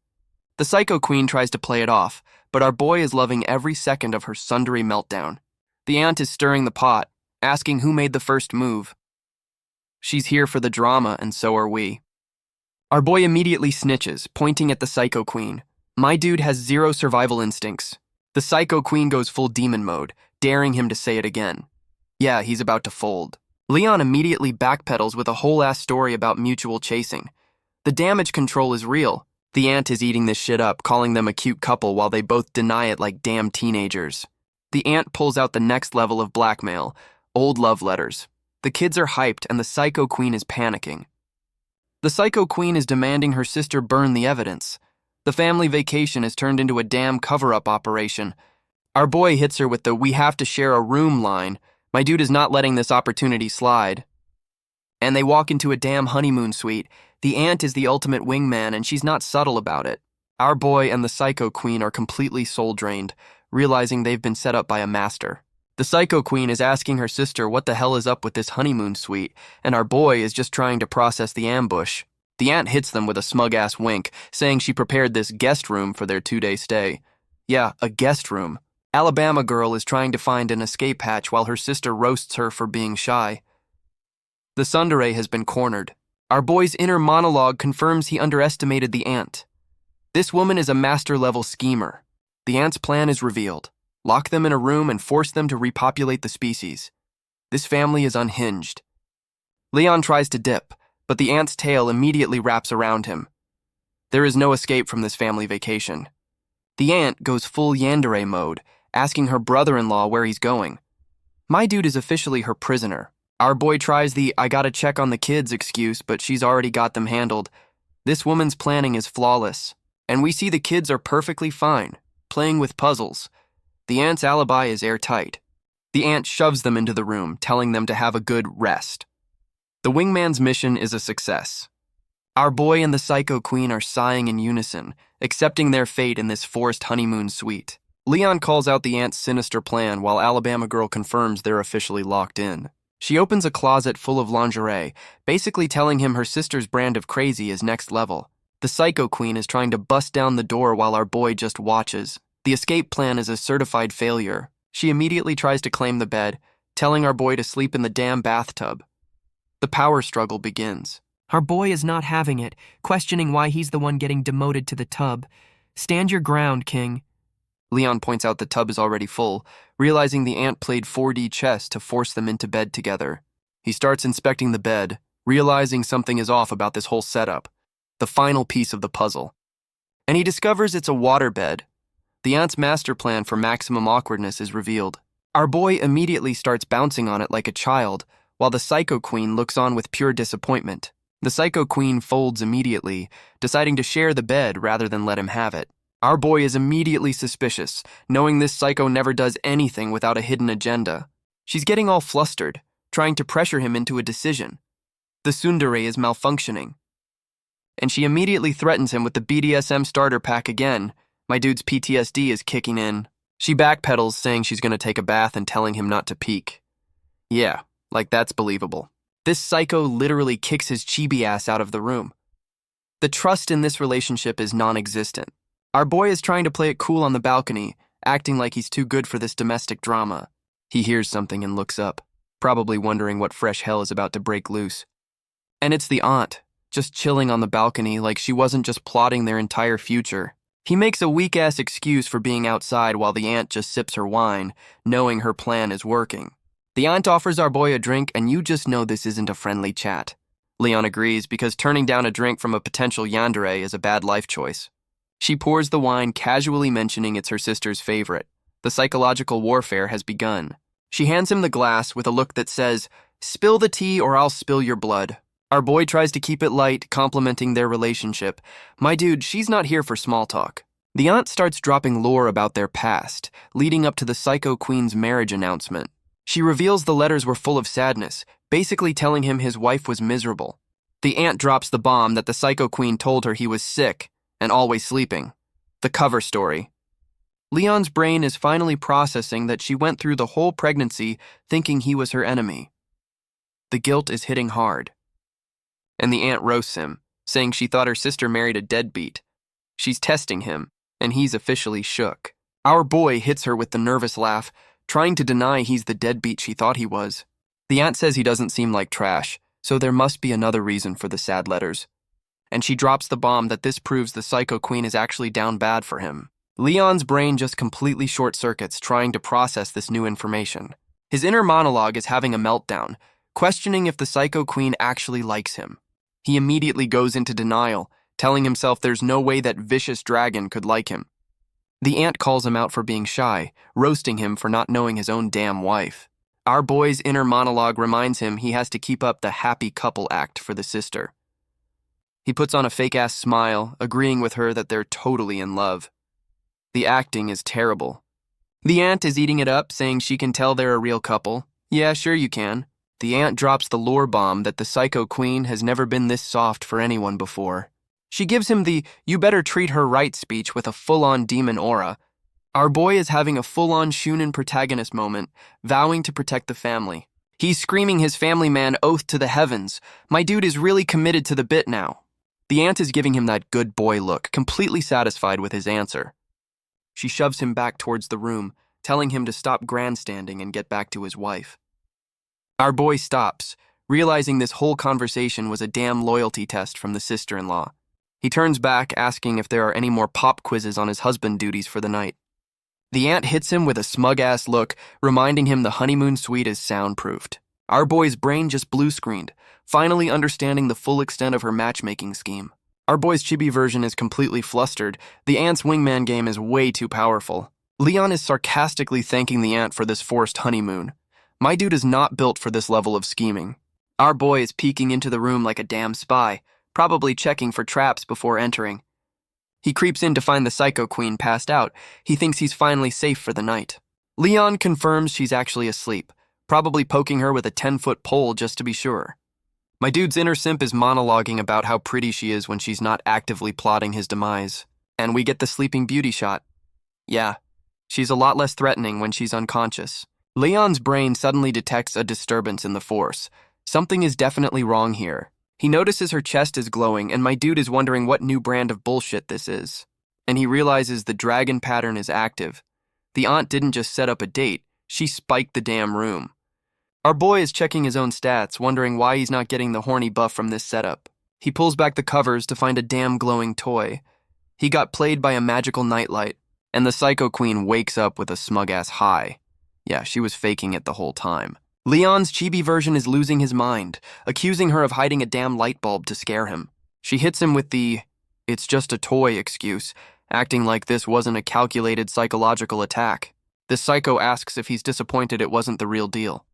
The Psycho Queen tries to play it off, but our boy is loving every second of her sundry meltdown. The aunt is stirring the pot, asking who made the first move. She's here for the drama, and so are we. Our boy immediately snitches, pointing at the Psycho Queen. My dude has zero survival instincts. The Psycho Queen goes full demon mode, daring him to say it again. Yeah, he's about to fold. Leon immediately backpedals with a whole-ass story about mutual chasing. The damage control is real. The aunt is eating this shit up, calling them a cute couple while they both deny it like damn teenagers. The aunt pulls out the next level of blackmail, old love letters. The kids are hyped and the Psycho Queen is panicking. The Psycho Queen is demanding her sister burn the evidence. The family vacation has turned into a damn cover-up operation. Our boy hits her with the "we have to share a room" line. My dude is not letting this opportunity slide. And they walk into a damn honeymoon suite. The aunt is the ultimate wingman and she's not subtle about it. Our boy and the Psycho Queen are completely soul-drained, realizing they've been set up by a master. The Psycho Queen is asking her sister what the hell is up with this honeymoon suite, and our boy is just trying to process the ambush. The aunt hits them with a smug-ass wink, saying she prepared this guest room for their 2-day stay. Yeah, a guest room. Alabama girl is trying to find an escape hatch while her sister roasts her for being shy. The tsundere has been cornered. Our boy's inner monologue confirms he underestimated the aunt. This woman is a master-level schemer. The aunt's plan is revealed. Lock them in a room and force them to repopulate the species. This family is unhinged. Leon tries to dip, but the aunt's tail immediately wraps around him. There is no escape from this family vacation. The aunt goes full yandere mode, asking her brother-in-law where he's going. My dude is officially her prisoner. Our boy tries the "I gotta check on the kids" excuse, but she's already got them handled. This woman's planning is flawless, and we see the kids are perfectly fine, playing with puzzles. The aunt's alibi is airtight. The aunt shoves them into the room, telling them to have a good rest. The wingman's mission is a success. Our boy and the Psycho Queen are sighing in unison, accepting their fate in this forced honeymoon suite. Leon calls out the aunt's sinister plan while Alabama girl confirms they're officially locked in. She opens a closet full of lingerie, basically telling him her sister's brand of crazy is next level. The Psycho Queen is trying to bust down the door while our boy just watches. The escape plan is a certified failure. She immediately tries to claim the bed, telling our boy to sleep in the damn bathtub. The power struggle begins. Our boy is not having it, questioning why he's the one getting demoted to the tub. Stand your ground, King. Leon points out the tub is already full, realizing the aunt played 4D chess to force them into bed together. He starts inspecting the bed, realizing something is off about this whole setup, the final piece of the puzzle. And he discovers it's a waterbed. The aunt's master plan for maximum awkwardness is revealed. Our boy immediately starts bouncing on it like a child, while the Psycho Queen looks on with pure disappointment. The Psycho Queen folds immediately, deciding to share the bed rather than let him have it. Our boy is immediately suspicious, knowing this psycho never does anything without a hidden agenda. She's getting all flustered, trying to pressure him into a decision. The tsundere is malfunctioning. And she immediately threatens him with the BDSM starter pack again. My dude's PTSD is kicking in. She backpedals, saying she's going to take a bath and telling him not to peek. Yeah, like that's believable. This psycho literally kicks his chibi ass out of the room. The trust in this relationship is non-existent. Our boy is trying to play it cool on the balcony, acting like he's too good for this domestic drama. He hears something and looks up, probably wondering what fresh hell is about to break loose. And it's the aunt, just chilling on the balcony like she wasn't just plotting their entire future. He makes a weak-ass excuse for being outside while the aunt just sips her wine, knowing her plan is working. The aunt offers our boy a drink, and you just know this isn't a friendly chat. Leon agrees because turning down a drink from a potential yandere is a bad life choice. She pours the wine, casually mentioning it's her sister's favorite. The psychological warfare has begun. She hands him the glass with a look that says, "Spill the tea or I'll spill your blood." Our boy tries to keep it light, complimenting their relationship. My dude, she's not here for small talk. The aunt starts dropping lore about their past, leading up to the Psycho Queen's marriage announcement. She reveals the letters were full of sadness, basically telling him his wife was miserable. The aunt drops the bomb that the Psycho Queen told her he was sick and always sleeping. The cover story. Leon's brain is finally processing that she went through the whole pregnancy thinking he was her enemy. The guilt is hitting hard. And the aunt roasts him, saying she thought her sister married a deadbeat. She's testing him, and he's officially shook. Our boy hits her with the nervous laugh, trying to deny he's the deadbeat she thought he was. The aunt says he doesn't seem like trash, so there must be another reason for the sad letters. And she drops the bomb that this proves the Psycho Queen is actually down bad for him. Leon's brain just completely short-circuits trying to process this new information. His inner monologue is having a meltdown, questioning if the Psycho Queen actually likes him. He immediately goes into denial, telling himself there's no way that vicious dragon could like him. The aunt calls him out for being shy, roasting him for not knowing his own damn wife. Our boy's inner monologue reminds him he has to keep up the happy couple act for the sister. He puts on a fake-ass smile, agreeing with her that they're totally in love. The acting is terrible. The aunt is eating it up, saying she can tell they're a real couple. Yeah, sure you can. The aunt drops the lore bomb that the Psycho Queen has never been this soft for anyone before. She gives him the "you better treat her right" speech with a full-on demon aura. Our boy is having a full-on Shunin protagonist moment, vowing to protect the family. He's screaming his family man oath to the heavens. My dude is really committed to the bit now. The aunt is giving him that good boy look, completely satisfied with his answer. She shoves him back towards the room, telling him to stop grandstanding and get back to his wife. Our boy stops, realizing this whole conversation was a damn loyalty test from the sister-in-law. He turns back, asking if there are any more pop quizzes on his husband duties for the night. The aunt hits him with a smug-ass look, reminding him the honeymoon suite is soundproofed. Our boy's brain just blue-screened, finally understanding the full extent of her matchmaking scheme. Our boy's chibi version is completely flustered. The aunt's wingman game is way too powerful. Leon is sarcastically thanking the aunt for this forced honeymoon. My dude is not built for this level of scheming. Our boy is peeking into the room like a damn spy, probably checking for traps before entering. He creeps in to find the Psycho Queen passed out. He thinks he's finally safe for the night. Leon confirms she's actually asleep, probably poking her with a 10-foot pole just to be sure. My dude's inner simp is monologuing about how pretty she is when she's not actively plotting his demise. And we get the Sleeping Beauty shot. Yeah, she's a lot less threatening when she's unconscious. Leon's brain suddenly detects a disturbance in the force. Something is definitely wrong here. He notices her chest is glowing, and my dude is wondering what new brand of bullshit this is. And he realizes the dragon pattern is active. The aunt didn't just set up a date, she spiked the damn room. Our boy is checking his own stats, wondering why he's not getting the horny buff from this setup. He pulls back the covers to find a damn glowing toy. He got played by a magical nightlight, and the Psycho Queen wakes up with a smug-ass high. Yeah, she was faking it the whole time. Leon's chibi version is losing his mind, accusing her of hiding a damn light bulb to scare him. She hits him with the "it's just a toy" excuse, acting like this wasn't a calculated psychological attack. The psycho asks if he's disappointed it wasn't the real deal.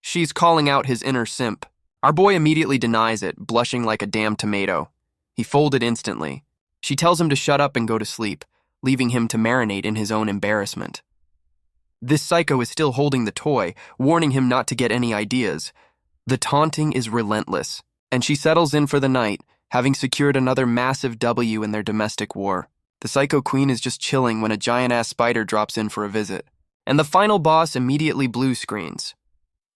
She's calling out his inner simp. Our boy immediately denies it, blushing like a damn tomato. He folded instantly. She tells him to shut up and go to sleep, leaving him to marinate in his own embarrassment. This psycho is still holding the toy, warning him not to get any ideas. The taunting is relentless, and she settles in for the night, having secured another massive W in their domestic war. The Psycho Queen is just chilling when a giant-ass spider drops in for a visit. And the final boss immediately blue screens.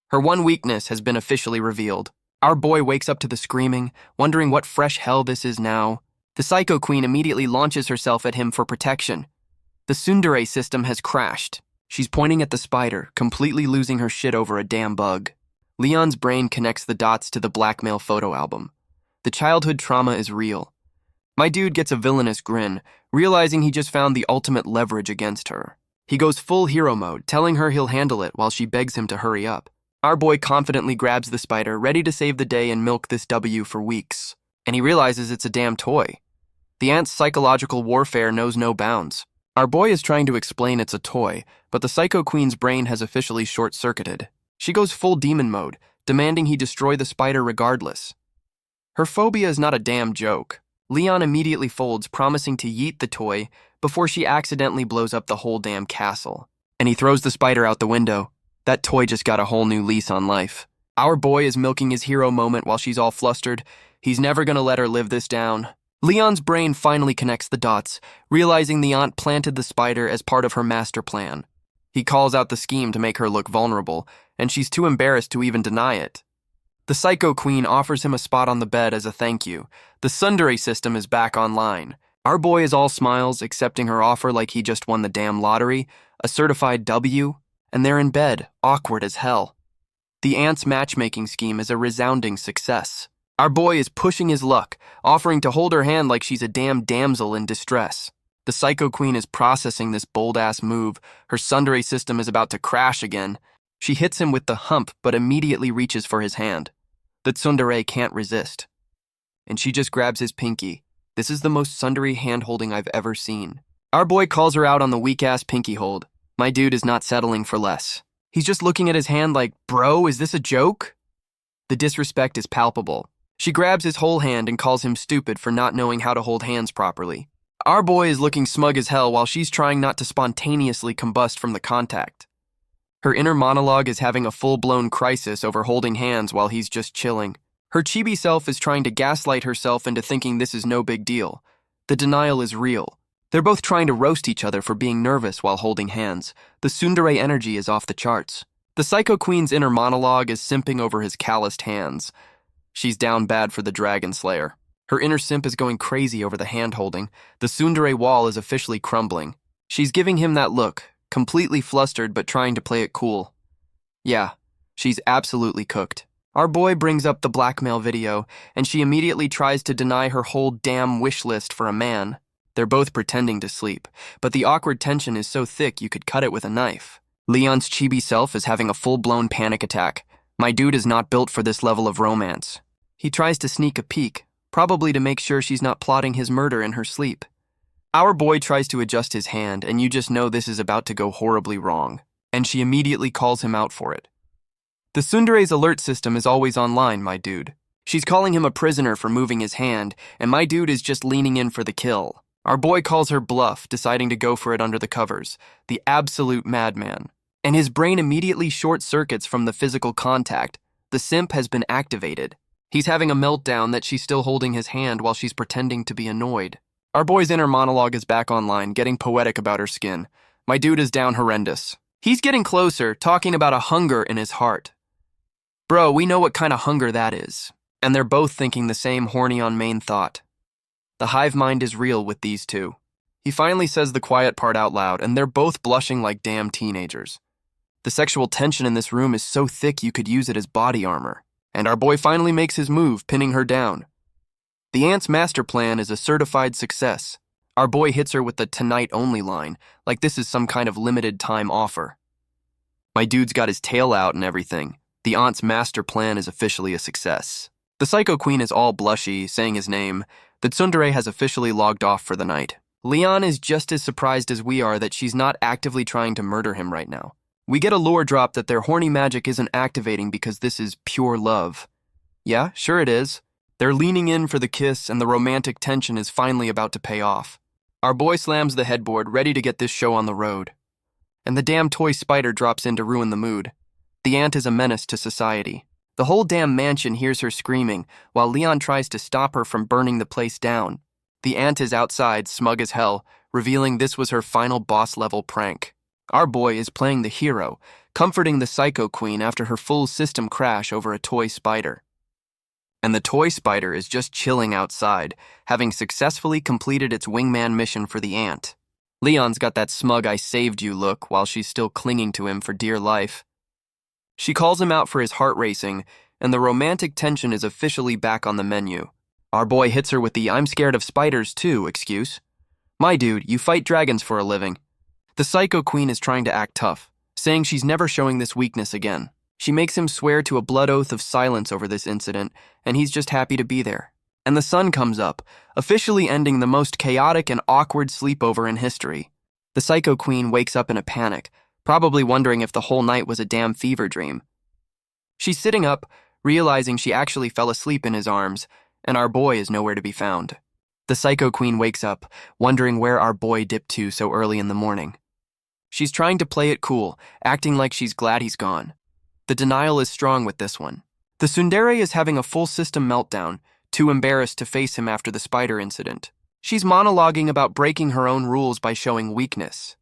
Her one weakness has been officially revealed. Our boy wakes up to the screaming, wondering what fresh hell this is now. The Psycho Queen immediately launches herself at him for protection. The tsundere system has crashed. She's pointing at the spider, completely losing her shit over a damn bug. Leon's brain connects the dots to the blackmail photo album. The childhood trauma is real. My dude gets a villainous grin, realizing he just found the ultimate leverage against her. He goes full hero mode, telling her he'll handle it while she begs him to hurry up. Our boy confidently grabs the spider, ready to save the day and milk this W for weeks. And he realizes it's a damn toy. The ant's psychological warfare knows no bounds. Our boy is trying to explain it's a toy, but the Psycho Queen's brain has officially short-circuited. She goes full demon mode, demanding he destroy the spider regardless. Her phobia is not a damn joke. Leon immediately folds, promising to yeet the toy before she accidentally blows up the whole damn castle. And he throws the spider out the window. That toy just got a whole new lease on life. Our boy is milking his hero moment while she's all flustered. He's never gonna let her live this down. Leon's brain finally connects the dots, realizing the aunt planted the spider as part of her master plan. He calls out the scheme to make her look vulnerable, and she's too embarrassed to even deny it. The Psycho Queen offers him a spot on the bed as a thank you. The tsundere system is back online. Our boy is all smiles, accepting her offer like he just won the damn lottery, a certified W, and they're in bed, awkward as hell. The aunt's matchmaking scheme is a resounding success. Our boy is pushing his luck, offering to hold her hand like she's a damn damsel in distress. The Psycho Queen is processing this bold-ass move. Her tsundere system is about to crash again. She hits him with the hump, but immediately reaches for his hand. The tsundere can't resist. And she just grabs his pinky. This is the most tsundere hand-holding I've ever seen. Our boy calls her out on the weak-ass pinky hold. My dude is not settling for less. He's just looking at his hand like, bro, is this a joke? The disrespect is palpable. She grabs his whole hand and calls him stupid for not knowing how to hold hands properly. Our boy is looking smug as hell while she's trying not to spontaneously combust from the contact. Her inner monologue is having a full-blown crisis over holding hands while he's just chilling. Her chibi self is trying to gaslight herself into thinking this is no big deal. The denial is real. They're both trying to roast each other for being nervous while holding hands. The tsundere energy is off the charts. The Psycho Queen's inner monologue is simping over his calloused hands. She's down bad for the Dragon Slayer. Her inner simp is going crazy over the hand-holding. The tsundere wall is officially crumbling. She's giving him that look, completely flustered but trying to play it cool. Yeah, she's absolutely cooked. Our boy brings up the blackmail video, and she immediately tries to deny her whole damn wish list for a man. They're both pretending to sleep, but the awkward tension is so thick you could cut it with a knife. Leon's chibi self is having a full-blown panic attack. My dude is not built for this level of romance. He tries to sneak a peek, probably to make sure she's not plotting his murder in her sleep. Our boy tries to adjust his hand, and you just know this is about to go horribly wrong, and she immediately calls him out for it. The tsundere's alert system is always online, my dude. She's calling him a prisoner for moving his hand, and my dude is just leaning in for the kill. Our boy calls her bluff, deciding to go for it under the covers, the absolute madman. And his brain immediately short-circuits from the physical contact. The simp has been activated. He's having a meltdown that she's still holding his hand while she's pretending to be annoyed. Our boy's inner monologue is back online, getting poetic about her skin. My dude is down horrendous. He's getting closer, talking about a hunger in his heart. Bro, we know what kind of hunger that is. And they're both thinking the same horny-on-main thought. The hive mind is real with these two. He finally says the quiet part out loud, and they're both blushing like damn teenagers. The sexual tension in this room is so thick you could use it as body armor. And our boy finally makes his move, pinning her down. The aunt's master plan is a certified success. Our boy hits her with the tonight only line, like this is some kind of limited time offer. My dude's got his tail out and everything. The aunt's master plan is officially a success. The Psycho Queen is all blushy, saying his name. The tsundere has officially logged off for the night. Leon is just as surprised as we are that she's not actively trying to murder him right now. We get a lore drop that their horny magic isn't activating because this is pure love. Yeah, sure it is. They're leaning in for the kiss and the romantic tension is finally about to pay off. Our boy slams the headboard, ready to get this show on the road. And the damn toy spider drops in to ruin the mood. The aunt is a menace to society. The whole damn mansion hears her screaming, while Leon tries to stop her from burning the place down. The aunt is outside, smug as hell, revealing this was her final boss-level prank. Our boy is playing the hero, comforting the Psycho Queen after her full system crash over a toy spider. And the toy spider is just chilling outside, having successfully completed its wingman mission for the ant. Leon's got that smug "I saved you" look while she's still clinging to him for dear life. She calls him out for his heart racing, and the romantic tension is officially back on the menu. Our boy hits her with the "I'm scared of spiders too" excuse. My dude, you fight dragons for a living. The Psycho Queen is trying to act tough, saying she's never showing this weakness again. She makes him swear to a blood oath of silence over this incident, and he's just happy to be there. And the sun comes up, officially ending the most chaotic and awkward sleepover in history. The Psycho Queen wakes up in a panic, probably wondering if the whole night was a damn fever dream. She's sitting up, realizing she actually fell asleep in his arms, and our boy is nowhere to be found. The Psycho Queen wakes up, wondering where our boy dipped to so early in the morning. She's trying to play it cool, acting like she's glad he's gone. The denial is strong with this one. The tsundere is having a full system meltdown, too embarrassed to face him after the spider incident. She's monologuing about breaking her own rules by showing weakness.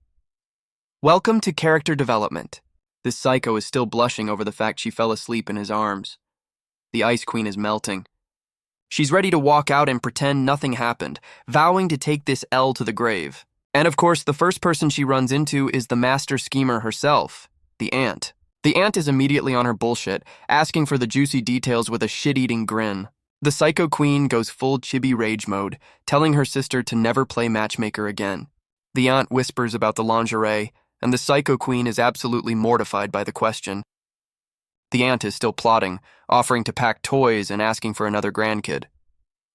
Welcome to character development. This psycho is still blushing over the fact she fell asleep in his arms. The Ice Queen is melting. She's ready to walk out and pretend nothing happened, vowing to take this L to the grave. And of course, the first person she runs into is the master schemer herself, the ant. The ant is immediately on her bullshit, asking for the juicy details with a shit-eating grin. The Psycho Queen goes full chibi rage mode, telling her sister to never play matchmaker again. The aunt whispers about the lingerie, and the Psycho Queen is absolutely mortified by the question. The aunt is still plotting, offering to pack toys and asking for another grandkid.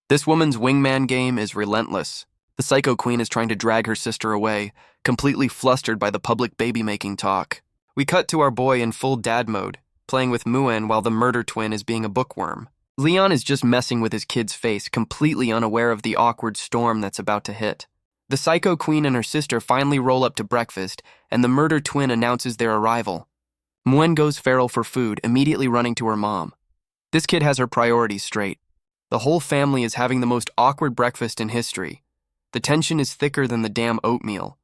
This woman's wingman game is relentless. The Psycho Queen is trying to drag her sister away, completely flustered by the public baby-making talk. We cut to our boy in full dad mode, playing with Muen while the murder twin is being a bookworm. Leon is just messing with his kid's face, completely unaware of the awkward storm that's about to hit. The Psycho Queen and her sister finally roll up to breakfast, and the murder twin announces their arrival. Muen goes feral for food, immediately running to her mom. This kid has her priorities straight. The whole family is having the most awkward breakfast in history. The tension is thicker than the damn oatmeal.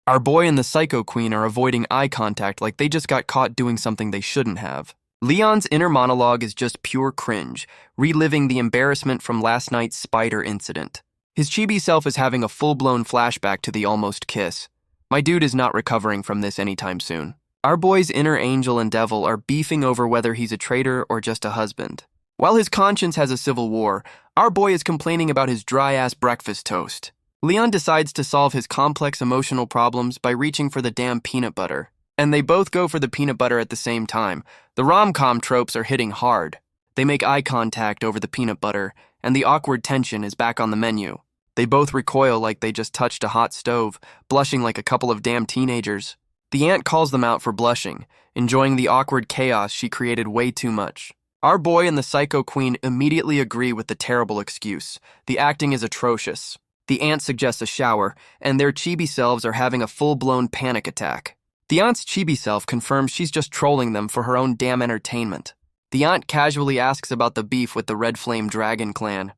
Our boy and the Psycho Queen are avoiding eye contact like they just got caught doing something they shouldn't have. Leon's inner monologue is just pure cringe, reliving the embarrassment from last night's spider incident. His chibi self is having a full-blown flashback to the almost kiss. My dude is not recovering from this anytime soon. Our boy's inner angel and devil are beefing over whether he's a traitor or just a husband. While his conscience has a civil war, our boy is complaining about his dry-ass breakfast toast. Leon decides to solve his complex emotional problems by reaching for the damn peanut butter. And they both go for the peanut butter at the same time. The rom-com tropes are hitting hard. They make eye contact over the peanut butter, and the awkward tension is back on the menu. They both recoil like they just touched a hot stove, blushing like a couple of damn teenagers. The aunt calls them out for blushing, enjoying the awkward chaos she created way too much. Our boy and the Psycho Queen immediately agree with the terrible excuse. The acting is atrocious. The aunt suggests a shower, and their chibi selves are having a full-blown panic attack. The aunt's chibi self confirms she's just trolling them for her own damn entertainment. The aunt casually asks about the beef with the Red Flame Dragon clan.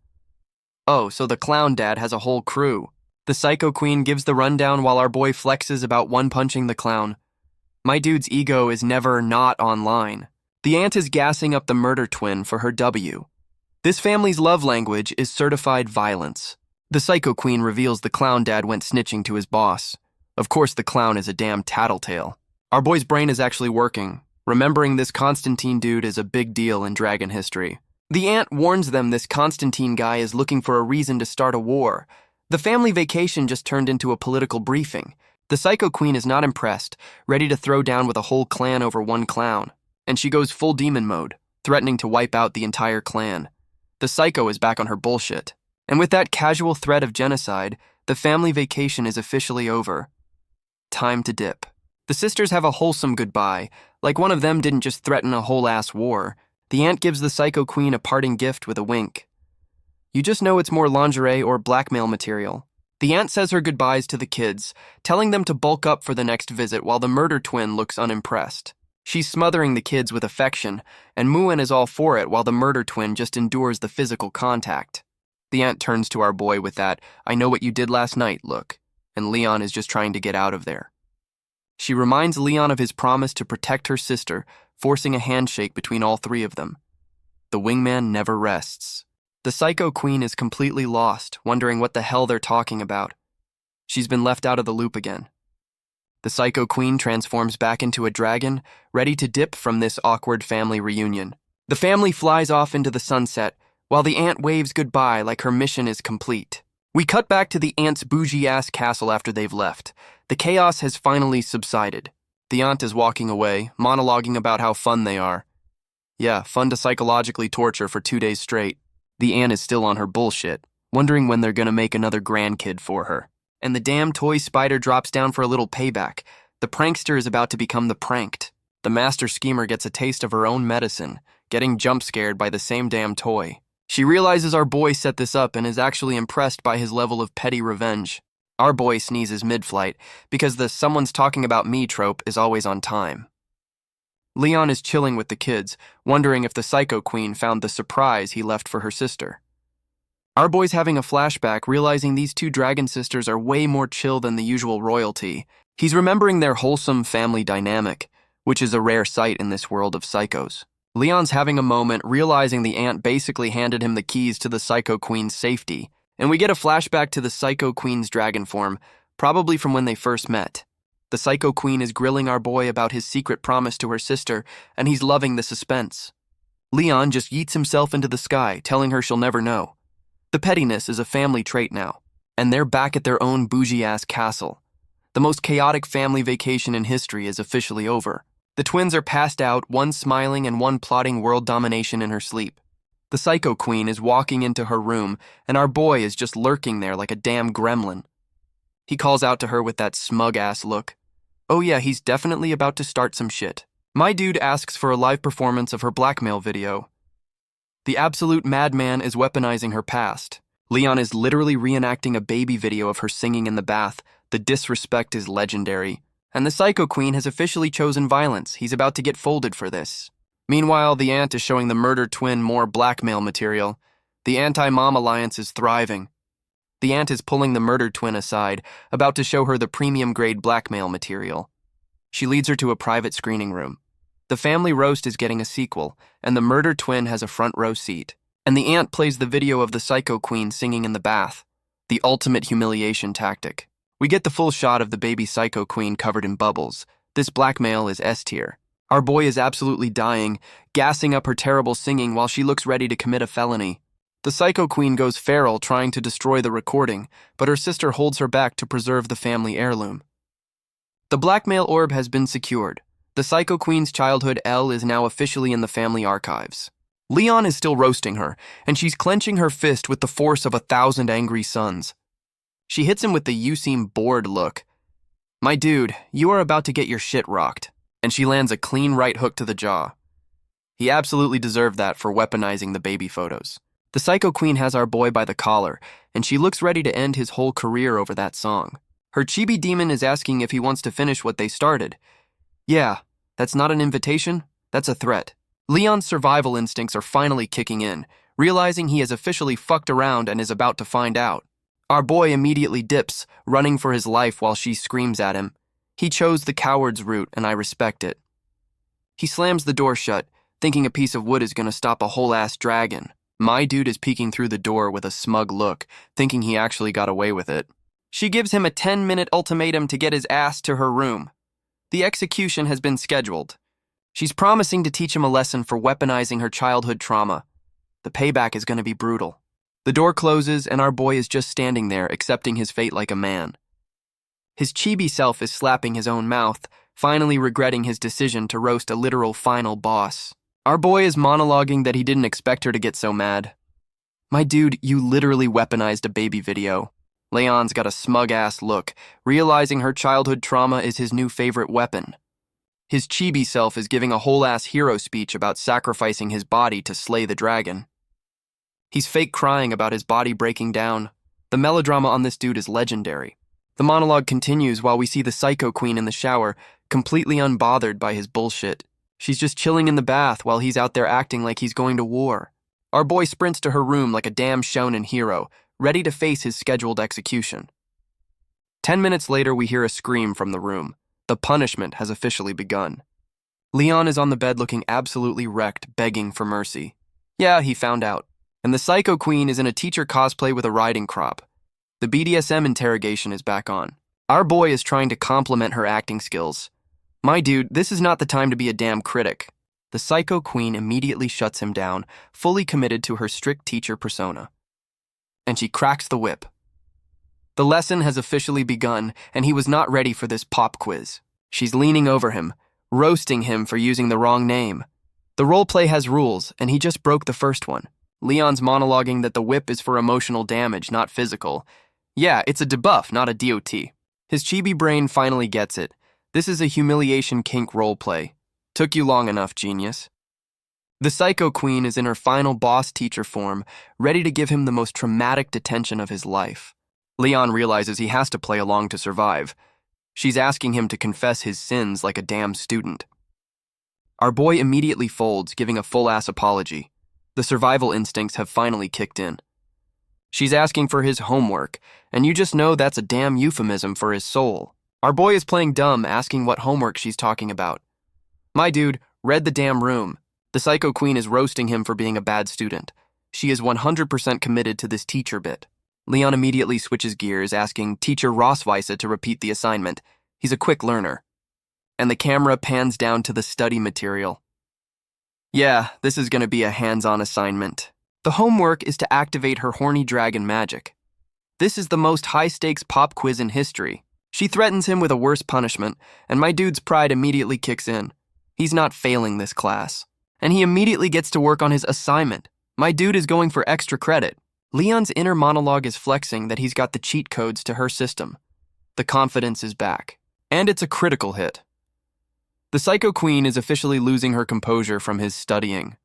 Oh, so the clown dad has a whole crew. The Psycho Queen gives the rundown while our boy flexes about one-punching the clown. My dude's ego is never not online. The aunt is gassing up the murder twin for her W. This family's love language is certified violence. The Psycho Queen reveals the clown dad went snitching to his boss. Of course, the clown is a damn tattletale. Our boy's brain is actually working, remembering this Constantine dude is a big deal in dragon history. The aunt warns them this Constantine guy is looking for a reason to start a war. The family vacation just turned into a political briefing. The Psycho Queen is not impressed, ready to throw down with a whole clan over one clown. And she goes full demon mode, threatening to wipe out the entire clan. The Psycho is back on her bullshit. And with that casual threat of genocide, the family vacation is officially over. Time to dip. The sisters have a wholesome goodbye, like one of them didn't just threaten a whole-ass war. The aunt gives the Psycho Queen a parting gift with a wink. You just know it's more lingerie or blackmail material. The aunt says her goodbyes to the kids, telling them to bulk up for the next visit while the murder twin looks unimpressed. She's smothering the kids with affection, and Muen is all for it while the murder twin just endures the physical contact. The aunt turns to our boy with that "I know what you did last night" look, and Leon is just trying to get out of there. She reminds Leon of his promise to protect her sister, forcing a handshake between all three of them. The wingman never rests. The Psycho Queen is completely lost, wondering what the hell they're talking about. She's been left out of the loop again. The Psycho Queen transforms back into a dragon, ready to dip from this awkward family reunion. The family flies off into the sunset, while the aunt waves goodbye like her mission is complete. We cut back to the aunt's bougie-ass castle after they've left. The chaos has finally subsided. The aunt is walking away, monologuing about how fun they are. Yeah, fun to psychologically torture for 2 days straight. The aunt is still on her bullshit, wondering when they're gonna make another grandkid for her. And the damn toy spider drops down for a little payback. The prankster is about to become the pranked. The master schemer gets a taste of her own medicine, getting jump-scared by the same damn toy. She realizes our boy set this up and is actually impressed by his level of petty revenge. Our boy sneezes mid-flight because the "someone's talking about me" trope is always on time. Leon is chilling with the kids, wondering if the Psycho Queen found the surprise he left for her sister. Our boy's having a flashback, realizing these two dragon sisters are way more chill than the usual royalty. He's remembering their wholesome family dynamic, which is a rare sight in this world of psychos. Leon's having a moment, realizing the aunt basically handed him the keys to the Psycho Queen's safety, and we get a flashback to the Psycho Queen's dragon form, probably from when they first met. The Psycho Queen is grilling our boy about his secret promise to her sister, and he's loving the suspense. Leon just yeets himself into the sky, telling her she'll never know. The pettiness is a family trait now, and they're back at their own bougie-ass castle. The most chaotic family vacation in history is officially over. The twins are passed out, one smiling and one plotting world domination in her sleep. The Psycho Queen is walking into her room, and our boy is just lurking there like a damn gremlin. He calls out to her with that smug-ass look. Oh yeah, he's definitely about to start some shit. My dude asks for a live performance of her blackmail video. The absolute madman is weaponizing her past. Leon is literally reenacting a baby video of her singing in the bath. The disrespect is legendary. And the Psycho Queen has officially chosen violence. He's about to get folded for this. Meanwhile, the aunt is showing the murder twin more blackmail material. The anti-mom alliance is thriving. The aunt is pulling the murdered twin aside, about to show her the premium-grade blackmail material. She leads her to a private screening room. The family roast is getting a sequel, and the murdered twin has a front-row seat. And the aunt plays the video of the Psycho Queen singing in the bath, the ultimate humiliation tactic. We get the full shot of the baby Psycho Queen covered in bubbles. This blackmail is S tier. Our boy is absolutely dying, gassing up her terrible singing while she looks ready to commit a felony. The Psycho Queen goes feral trying to destroy the recording, but her sister holds her back to preserve the family heirloom. The blackmail orb has been secured. The Psycho Queen's childhood L is now officially in the family archives. Leon is still roasting her, and she's clenching her fist with the force of 1,000 angry suns. She hits him with the "you seem bored" look. My dude, you are about to get your shit rocked. And she lands a clean right hook to the jaw. He absolutely deserved that for weaponizing the baby photos. The Psycho Queen has our boy by the collar, and she looks ready to end his whole career over that song. Her chibi demon is asking if he wants to finish what they started. Yeah, that's not an invitation, that's a threat. Leon's survival instincts are finally kicking in, realizing he has officially fucked around and is about to find out. Our boy immediately dips, running for his life while she screams at him. He chose the coward's route, and I respect it. He slams the door shut, thinking a piece of wood is gonna stop a whole-ass dragon. My dude is peeking through the door with a smug look, thinking he actually got away with it. She gives him a 10-minute ultimatum to get his ass to her room. The execution has been scheduled. She's promising to teach him a lesson for weaponizing her childhood trauma. The payback is gonna be brutal. The door closes, and our boy is just standing there, accepting his fate like a man. His chibi self is slapping his own mouth, finally regretting his decision to roast a literal final boss. Our boy is monologuing that he didn't expect her to get so mad. My dude, you literally weaponized a baby video. Leon's got a smug-ass look, realizing her childhood trauma is his new favorite weapon. His chibi self is giving a whole-ass hero speech about sacrificing his body to slay the dragon. He's fake crying about his body breaking down. The melodrama on this dude is legendary. The monologue continues while we see the Psycho Queen in the shower, completely unbothered by his bullshit. She's just chilling in the bath while he's out there acting like he's going to war. Our boy sprints to her room like a damn shonen hero, ready to face his scheduled execution. 10 minutes later, we hear a scream from the room. The punishment has officially begun. Leon is on the bed looking absolutely wrecked, begging for mercy. Yeah, he found out. And the Psycho Queen is in a teacher cosplay with a riding crop. The BDSM interrogation is back on. Our boy is trying to compliment her acting skills. My dude, this is not the time to be a damn critic. The Psycho Queen immediately shuts him down, fully committed to her strict teacher persona. And she cracks the whip. The lesson has officially begun, and he was not ready for this pop quiz. She's leaning over him, roasting him for using the wrong name. The roleplay has rules, and he just broke the first one. Leon's monologuing that the whip is for emotional damage, not physical. Yeah, it's a debuff, not a DOT. His chibi brain finally gets it. This is a humiliation kink roleplay. Took you long enough, genius. The Psycho Queen is in her final boss teacher form, ready to give him the most traumatic detention of his life. Leon realizes he has to play along to survive. She's asking him to confess his sins like a damn student. Our boy immediately folds, giving a full-ass apology. The survival instincts have finally kicked in. She's asking for his homework, and you just know that's a damn euphemism for his soul. Our boy is playing dumb, asking what homework she's talking about. My dude, read the damn room. The Psycho Queen is roasting him for being a bad student. She is 100% committed to this teacher bit. Leon immediately switches gears, asking Teacher Rossweisse to repeat the assignment. He's a quick learner. And the camera pans down to the study material. Yeah, this is going to be a hands-on assignment. The homework is to activate her horny dragon magic. This is the most high-stakes pop quiz in history. She threatens him with a worse punishment, and my dude's pride immediately kicks in. He's not failing this class. And he immediately gets to work on his assignment. My dude is going for extra credit. Leon's inner monologue is flexing that he's got the cheat codes to her system. The confidence is back. And it's a critical hit. The Psycho Queen is officially losing her composure from his studying.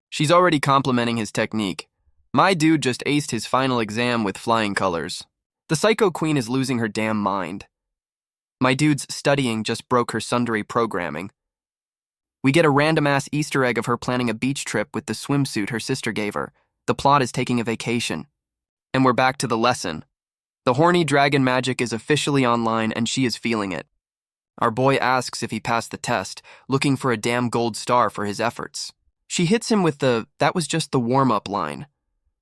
She's already complimenting his technique. My dude just aced his final exam with flying colors. The Psycho Queen is losing her damn mind. My dude's studying just broke her sundry programming. We get a random-ass Easter egg of her planning a beach trip with the swimsuit her sister gave her. The plot is taking a vacation. And we're back to the lesson. The horny dragon magic is officially online and she is feeling it. Our boy asks if he passed the test, looking for a damn gold star for his efforts. She hits him with "that was just the warm-up" line.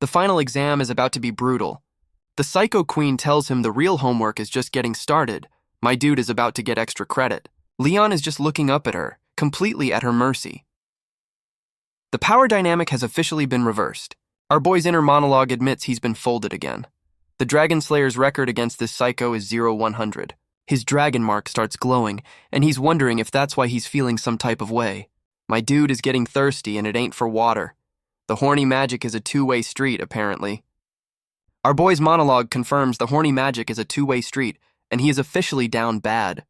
The final exam is about to be brutal. The Psycho Queen tells him the real homework is just getting started. My dude is about to get extra credit. Leon is just looking up at her, completely at her mercy. The power dynamic has officially been reversed. Our boy's inner monologue admits he's been folded again. The Dragon Slayer's record against this psycho is 0-100. His dragon mark starts glowing, and he's wondering if that's why he's feeling some type of way. My dude is getting thirsty, and it ain't for water. The horny magic is a two-way street, apparently. Our boy's monologue confirms the horny magic is a two-way street, and he is officially down bad.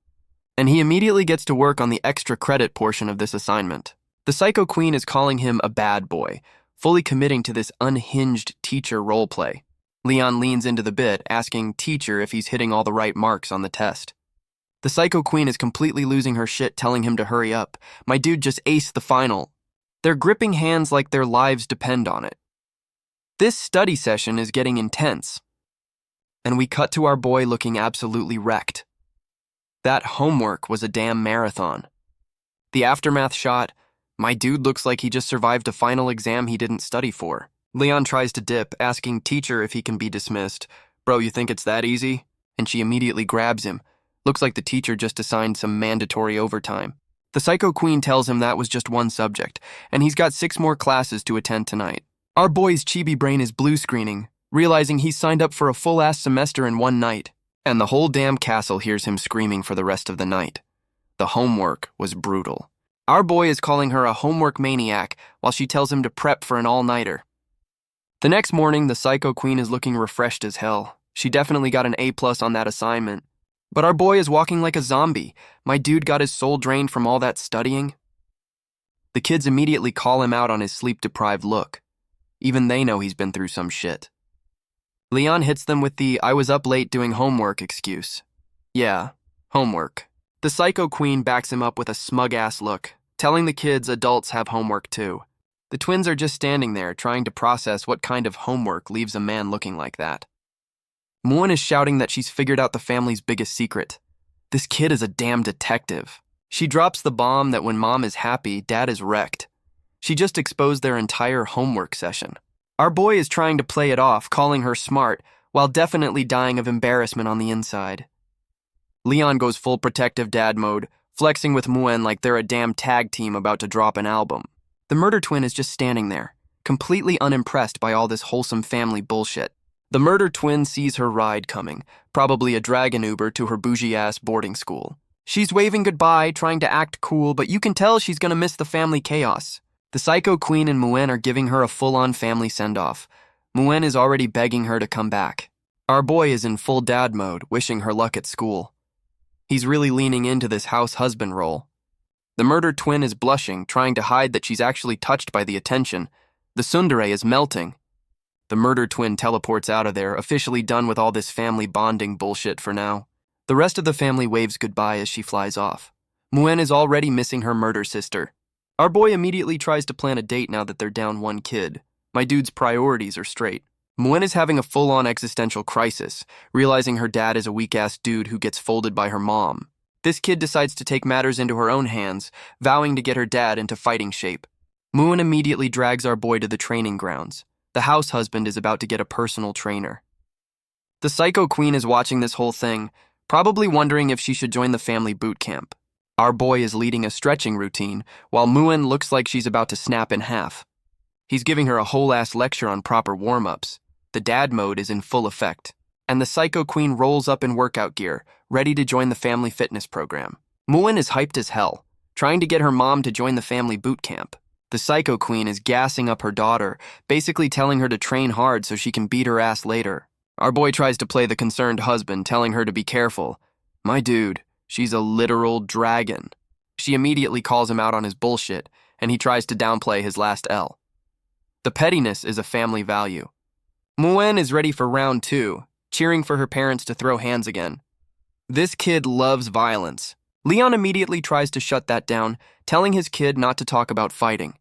And he immediately gets to work on the extra credit portion of this assignment. The Psycho Queen is calling him a bad boy, fully committing to this unhinged teacher roleplay. Leon leans into the bit, asking teacher if he's hitting all the right marks on the test. The Psycho Queen is completely losing her shit, telling him to hurry up. My dude just aced the final. They're gripping hands like their lives depend on it. This study session is getting intense. And we cut to our boy looking absolutely wrecked. That homework was a damn marathon. The aftermath shot, my dude looks like he just survived a final exam he didn't study for. Leon tries to dip, asking teacher if he can be dismissed. Bro, you think it's that easy? And she immediately grabs him. Looks like the teacher just assigned some mandatory overtime. The Psycho Queen tells him that was just one subject, and he's got 6 more classes to attend tonight. Our boy's chibi brain is blue screening, realizing he's signed up for a full-ass semester in one night. And the whole damn castle hears him screaming for the rest of the night. The homework was brutal. Our boy is calling her a homework maniac while she tells him to prep for an all-nighter. The next morning, the Psycho Queen is looking refreshed as hell. She definitely got an A+ on that assignment. But our boy is walking like a zombie. My dude got his soul drained from all that studying. The kids immediately call him out on his sleep-deprived look. Even they know he's been through some shit. Leon hits them with the "I was up late doing homework" excuse. Yeah, homework. The Psycho Queen backs him up with a smug-ass look, telling the kids adults have homework too. The twins are just standing there, trying to process what kind of homework leaves a man looking like that. Muan is shouting that she's figured out the family's biggest secret. This kid is a damn detective. She drops the bomb that when mom is happy, dad is wrecked. She just exposed their entire homework session. Our boy is trying to play it off, calling her smart, while definitely dying of embarrassment on the inside. Leon goes full protective dad mode, flexing with Muan like they're a damn tag team about to drop an album. The murder twin is just standing there, completely unimpressed by all this wholesome family bullshit. The murder twin sees her ride coming, probably a dragon Uber to her bougie-ass boarding school. She's waving goodbye, trying to act cool, but you can tell she's gonna miss the family chaos. The psycho queen and Muan are giving her a full-on family send-off. Muan is already begging her to come back. Our boy is in full dad mode, wishing her luck at school. He's really leaning into this house husband role. The murder twin is blushing, trying to hide that she's actually touched by the attention. The tsundere is melting. The murder twin teleports out of there, officially done with all this family bonding bullshit for now. The rest of the family waves goodbye as she flies off. Muan is already missing her murder sister. Our boy immediately tries to plan a date now that they're down one kid. My dude's priorities are straight. Muan is having a full-on existential crisis, realizing her dad is a weak-ass dude who gets folded by her mom. This kid decides to take matters into her own hands, vowing to get her dad into fighting shape. Muan immediately drags our boy to the training grounds. The house husband is about to get a personal trainer. The psycho queen is watching this whole thing, probably wondering if she should join the family boot camp. Our boy is leading a stretching routine, while Muan looks like she's about to snap in half. He's giving her a whole-ass lecture on proper warm-ups. The dad mode is in full effect, and the psycho queen rolls up in workout gear, ready to join the family fitness program. Muan is hyped as hell, trying to get her mom to join the family boot camp. The psycho queen is gassing up her daughter, basically telling her to train hard so she can beat her ass later. Our boy tries to play the concerned husband, telling her to be careful. My dude, she's a literal dragon. She immediately calls him out on his bullshit, and he tries to downplay his last L. The pettiness is a family value. Muan is ready for round 2, cheering for her parents to throw hands again. This kid loves violence. Leon immediately tries to shut that down, telling his kid not to talk about fighting.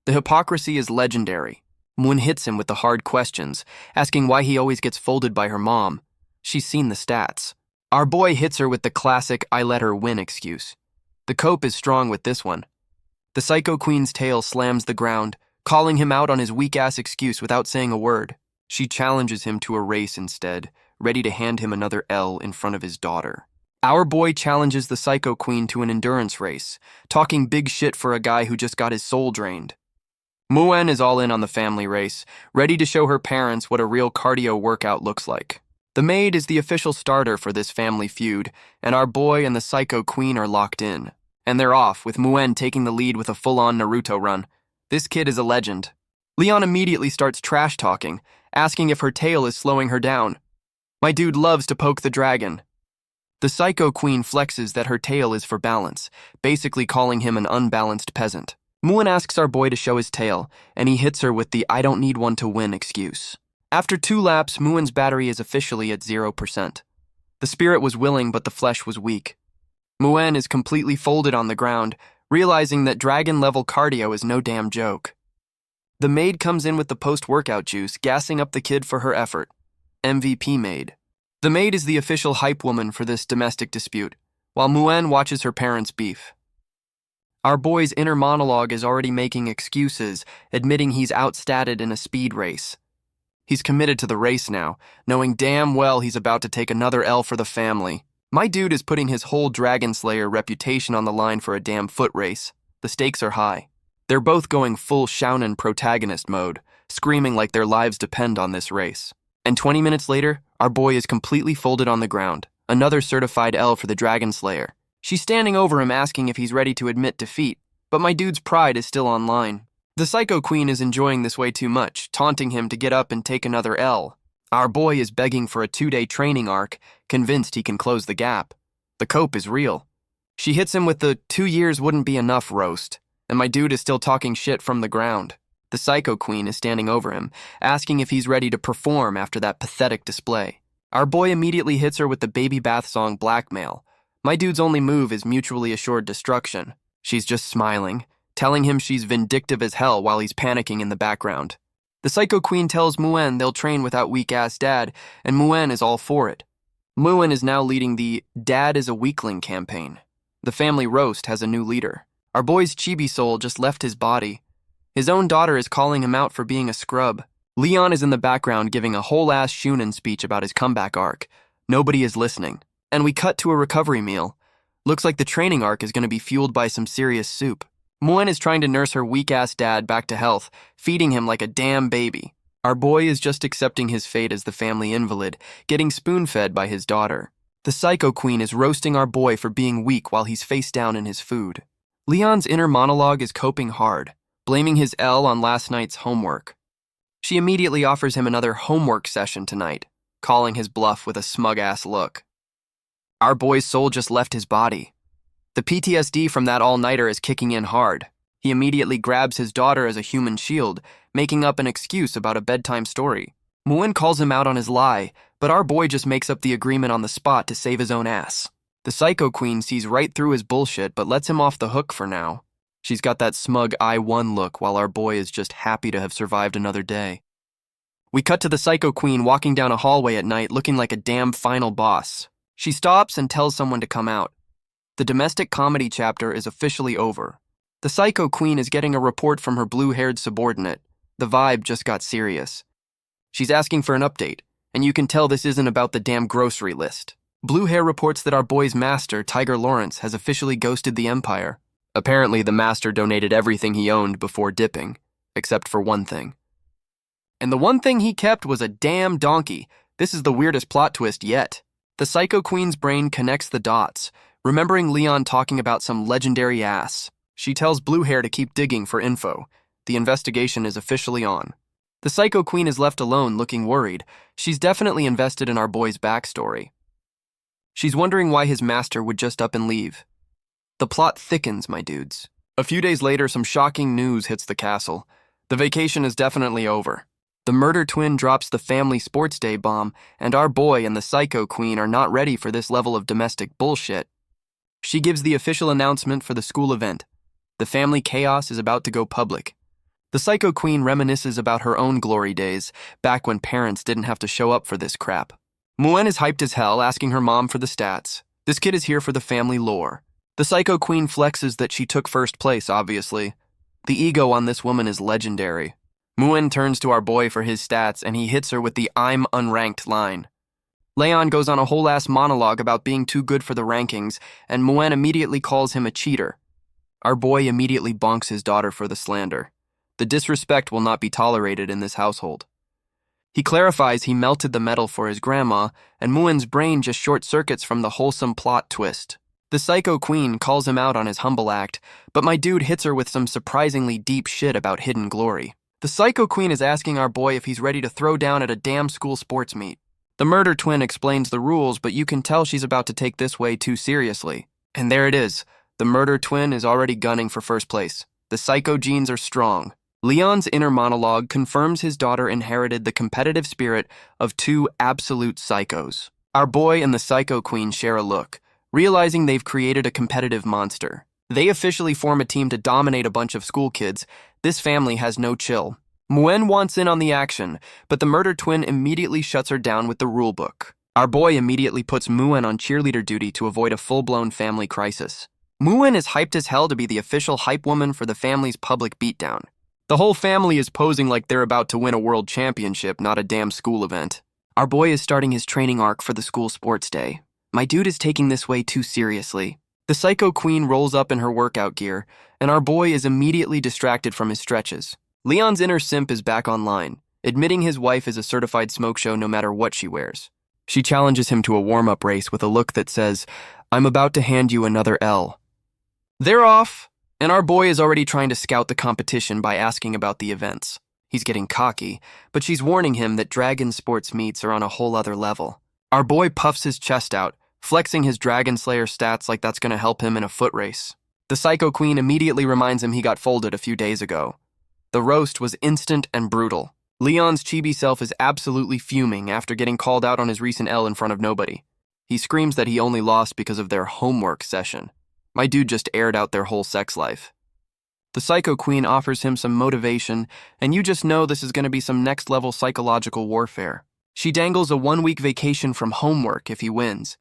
The hypocrisy is legendary. Muan hits him with the hard questions, asking why he always gets folded by her mom. She's seen the stats. Our boy hits her with the classic "I let her win" excuse. The cope is strong with this one. The psycho queen's tail slams the ground, calling him out on his weak-ass excuse without saying a word. She challenges him to a race instead, ready to hand him another L in front of his daughter. Our boy challenges the psycho queen to an endurance race, talking big shit for a guy who just got his soul drained. Muan is all in on the family race, ready to show her parents what a real cardio workout looks like. The maid is the official starter for this family feud, and our boy and the psycho queen are locked in. And they're off, with Muan taking the lead with a full-on Naruto run. This kid is a legend. Leon immediately starts trash-talking, asking if her tail is slowing her down. My dude loves to poke the dragon. The psycho queen flexes that her tail is for balance, basically calling him an unbalanced peasant. Muan asks our boy to show his tail, and he hits her with the "I don't need one to win" excuse. After 2 laps, Muan's battery is officially at 0%. The spirit was willing, but the flesh was weak. Muan is completely folded on the ground, realizing that dragon-level cardio is no damn joke. The maid comes in with the post-workout juice, gassing up the kid for her effort. MVP maid. The maid is the official hype woman for this domestic dispute, while Muan watches her parents beef. Our boy's inner monologue is already making excuses, admitting he's outstatted in a speed race. He's committed to the race now, knowing damn well he's about to take another L for the family. My dude is putting his whole Dragon Slayer reputation on the line for a damn foot race. The stakes are high. They're both going full Shounen protagonist mode, screaming like their lives depend on this race. And 20 minutes later, our boy is completely folded on the ground. Another certified L for the Dragon Slayer. She's standing over him asking if he's ready to admit defeat, but my dude's pride is still online. The psycho queen is enjoying this way too much, taunting him to get up and take another L. Our boy is begging for a 2-day training arc, convinced he can close the gap. The cope is real. She hits him with the 2 years wouldn't be enough roast, and my dude is still talking shit from the ground. The psycho queen is standing over him, asking if he's ready to perform after that pathetic display. Our boy immediately hits her with the baby bath song Blackmail. My dude's only move is mutually assured destruction. She's just smiling, telling him she's vindictive as hell while he's panicking in the background. The Psycho Queen tells Muen they'll train without weak-ass Dad, and Muen is all for it. Muen is now leading the Dad is a Weakling campaign. The family roast has a new leader. Our boy's chibi soul just left his body. His own daughter is calling him out for being a scrub. Leon is in the background giving a whole-ass Shunin speech about his comeback arc. Nobody is listening. And we cut to a recovery meal. Looks like the training arc is going to be fueled by some serious soup. Muen is trying to nurse her weak-ass dad back to health, feeding him like a damn baby. Our boy is just accepting his fate as the family invalid, getting spoon-fed by his daughter. The Psycho Queen is roasting our boy for being weak while he's face down in his food. Leon's inner monologue is coping hard, blaming his L on last night's homework. She immediately offers him another homework session tonight, calling his bluff with a smug-ass look. Our boy's soul just left his body. The PTSD from that all-nighter is kicking in hard. He immediately grabs his daughter as a human shield, making up an excuse about a bedtime story. Muen calls him out on his lie, but our boy just makes up the agreement on the spot to save his own ass. The Psycho Queen sees right through his bullshit but lets him off the hook for now. She's got that smug I won look while our boy is just happy to have survived another day. We cut to the Psycho Queen walking down a hallway at night looking like a damn final boss. She stops and tells someone to come out. The domestic comedy chapter is officially over. The Psycho Queen is getting a report from her blue-haired subordinate. The vibe just got serious. She's asking for an update, and you can tell this isn't about the damn grocery list. Blue Hair reports that our boy's master, Tiger Lawrence, has officially ghosted the Empire. Apparently, the master donated everything he owned before dipping, except for one thing. And the one thing he kept was a damn donkey. This is the weirdest plot twist yet. The Psycho Queen's brain connects the dots, remembering Leon talking about some legendary ass. She tells Blue Hair to keep digging for info. The investigation is officially on. The Psycho Queen is left alone looking worried. She's definitely invested in our boy's backstory. She's wondering why his master would just up and leave. The plot thickens, my dudes. A few days later, some shocking news hits the castle. The vacation is definitely over. The murder twin drops the family sports day bomb, and our boy and the Psycho Queen are not ready for this level of domestic bullshit. She gives the official announcement for the school event. The family chaos is about to go public. The Psycho Queen reminisces about her own glory days, back when parents didn't have to show up for this crap. Muen is hyped as hell, asking her mom for the stats. This kid is here for the family lore. The Psycho Queen flexes that she took first place, obviously. The ego on this woman is legendary. Muen turns to our boy for his stats, and he hits her with the "I'm unranked" line. Leon goes on a whole-ass monologue about being too good for the rankings, and Muen immediately calls him a cheater. Our boy immediately bonks his daughter for the slander. The disrespect will not be tolerated in this household. He clarifies he melted the metal for his grandma, and Muen's brain just short-circuits from the wholesome plot twist. The Psycho Queen calls him out on his humble act, but my dude hits her with some surprisingly deep shit about hidden glory. The Psycho Queen is asking our boy if he's ready to throw down at a damn school sports meet. The murder twin explains the rules, but you can tell she's about to take this way too seriously. And there it is. The murder twin is already gunning for first place. The psycho genes are strong. Leon's inner monologue confirms his daughter inherited the competitive spirit of two absolute psychos. Our boy and the Psycho Queen share a look, realizing they've created a competitive monster. They officially form a team to dominate a bunch of school kids. This family has no chill. Muen wants in on the action, but the murder twin immediately shuts her down with the rulebook. Our boy immediately puts Muen on cheerleader duty to avoid a full-blown family crisis. Muen is hyped as hell to be the official hype woman for the family's public beatdown. The whole family is posing like they're about to win a world championship, not a damn school event. Our boy is starting his training arc for the school sports day. My dude is taking this way too seriously. The Psycho Queen rolls up in her workout gear, and our boy is immediately distracted from his stretches. Leon's inner simp is back online, admitting his wife is a certified smoke show no matter what she wears. She challenges him to a warm-up race with a look that says, "I'm about to hand you another L." They're off, and our boy is already trying to scout the competition by asking about the events. He's getting cocky, but she's warning him that Dragon Sports meets are on a whole other level. Our boy puffs his chest out, flexing his Dragon Slayer stats like that's going to help him in a foot race. The Psycho Queen immediately reminds him he got folded a few days ago. The roast was instant and brutal. Leon's chibi self is absolutely fuming after getting called out on his recent L in front of nobody. He screams that he only lost because of their homework session. My dude just aired out their whole sex life. The Psycho Queen offers him some motivation, and you just know this is going to be some next-level psychological warfare. She dangles a 1-week vacation from homework if he wins.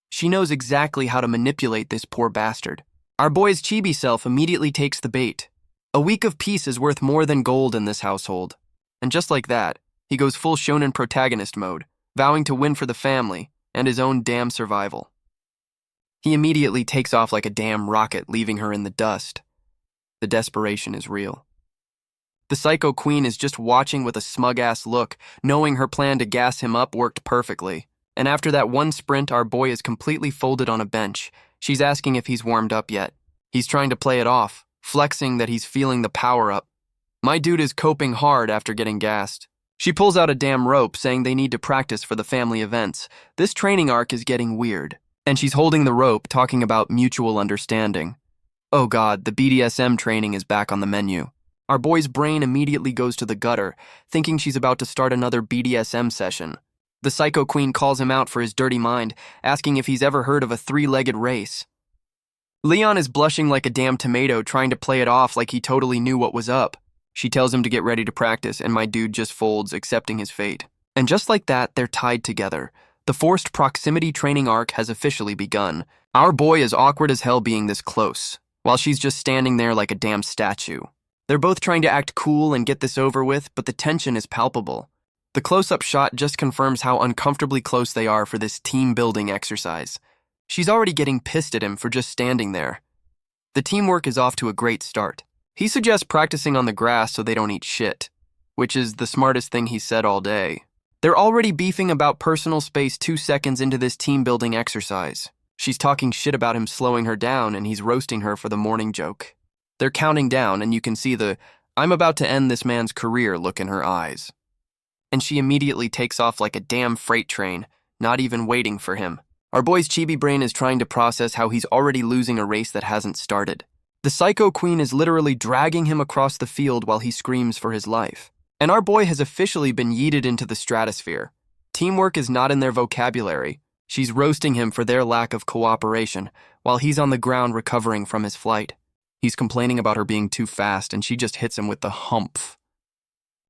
She knows exactly how to manipulate this poor bastard. Our boy's chibi self immediately takes the bait. A week of peace is worth more than gold in this household. And just like that, he goes full shonen protagonist mode, vowing to win for the family and his own damn survival. He immediately takes off like a damn rocket, leaving her in the dust. The desperation is real. The Psycho Queen is just watching with a smug-ass look, knowing her plan to gas him up worked perfectly. And after that one sprint, our boy is completely folded on a bench. She's asking if he's warmed up yet. He's trying to play it off, flexing that he's feeling the power up. My dude is coping hard after getting gassed. She pulls out a damn rope, saying they need to practice for the family events. This training arc is getting weird. And she's holding the rope, talking about mutual understanding. Oh god, the BDSM training is back on the menu. Our boy's brain immediately goes to the gutter, thinking she's about to start another BDSM session. The Psycho Queen calls him out for his dirty mind, asking if he's ever heard of a 3-legged race. Leon is blushing like a damn tomato, trying to play it off like he totally knew what was up. She tells him to get ready to practice, and my dude just folds, accepting his fate. And just like that, they're tied together. The forced proximity training arc has officially begun. Our boy is awkward as hell being this close, while she's just standing there like a damn statue. They're both trying to act cool and get this over with, but the tension is palpable. The close-up shot just confirms how uncomfortably close they are for this team-building exercise. She's already getting pissed at him for just standing there. The teamwork is off to a great start. He suggests practicing on the grass so they don't eat shit, which is the smartest thing he's said all day. They're already beefing about personal space 2 seconds into this team-building exercise. She's talking shit about him slowing her down, and he's roasting her for the morning joke. They're counting down, and you can see the "I'm about to end this man's career" look in her eyes. And she immediately takes off like a damn freight train, not even waiting for him. Our boy's chibi brain is trying to process how he's already losing a race that hasn't started. The Psycho Queen is literally dragging him across the field while he screams for his life. And our boy has officially been yeeted into the stratosphere. Teamwork is not in their vocabulary. She's roasting him for their lack of cooperation, while he's on the ground recovering from his flight. He's complaining about her being too fast, and she just hits him with the humph.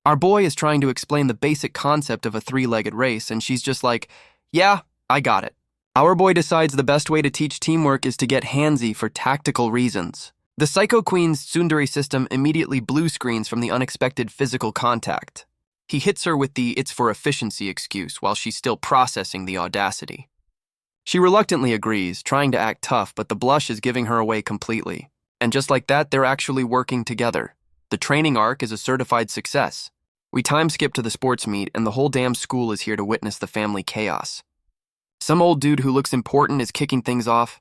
Our boy is trying to explain the basic concept of a 3-legged race, and she's just like, "Yeah, I got it." Our boy decides the best way to teach teamwork is to get handsy for tactical reasons. The Psycho Queen's tsundere system immediately blue screens from the unexpected physical contact. He hits her with the "it's for efficiency" excuse while she's still processing the audacity. She reluctantly agrees, trying to act tough, but the blush is giving her away completely. And just like that, they're actually working together. The training arc is a certified success. We time skip to the sports meet, and the whole damn school is here to witness the family chaos. Some old dude who looks important is kicking things off.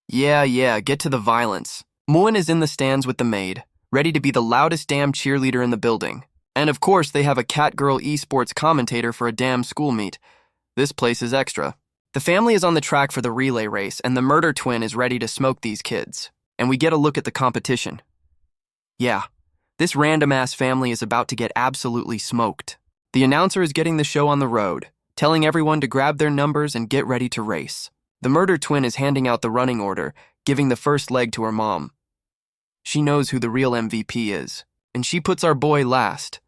Yeah, get to the violence. Moen is in the stands with the maid, ready to be the loudest damn cheerleader in the building. And of course, they have a catgirl esports commentator for a damn school meet. This place is extra. The family is on the track for the relay race, and the murder twin is ready to smoke these kids. And we get a look at the competition. Yeah, this random-ass family is about to get absolutely smoked. The announcer is getting the show on the road, telling everyone to grab their numbers and get ready to race. The murder twin is handing out the running order, giving the first leg to her mom. She knows who the real MVP is, and she puts our boy last.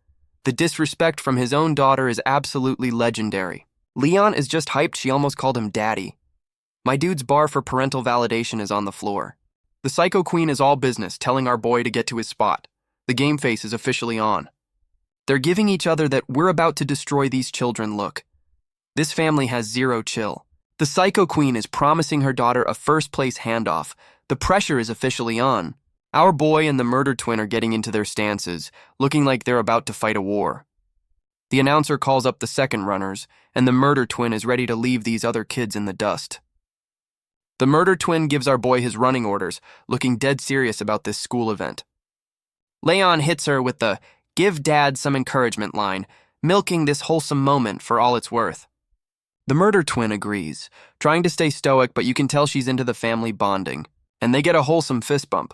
The disrespect from his own daughter is absolutely legendary. Leon is just hyped she almost called him daddy. My dude's bar for parental validation is on the floor. The Psycho Queen is all business, telling our boy to get to his spot. The game face is officially on. They're giving each other that "we're about to destroy these children" look. This family has zero chill. The Psycho Queen is promising her daughter a first-place handoff. The pressure is officially on. Our boy and the murder twin are getting into their stances, looking like they're about to fight a war. The announcer calls up the second runners, and the murder twin is ready to leave these other kids in the dust. The murder twin gives our boy his running orders, looking dead serious about this school event. Leon hits her with the "give dad some encouragement" line, milking this wholesome moment for all it's worth. The murder twin agrees, trying to stay stoic, but you can tell she's into the family bonding, and they get a wholesome fist bump.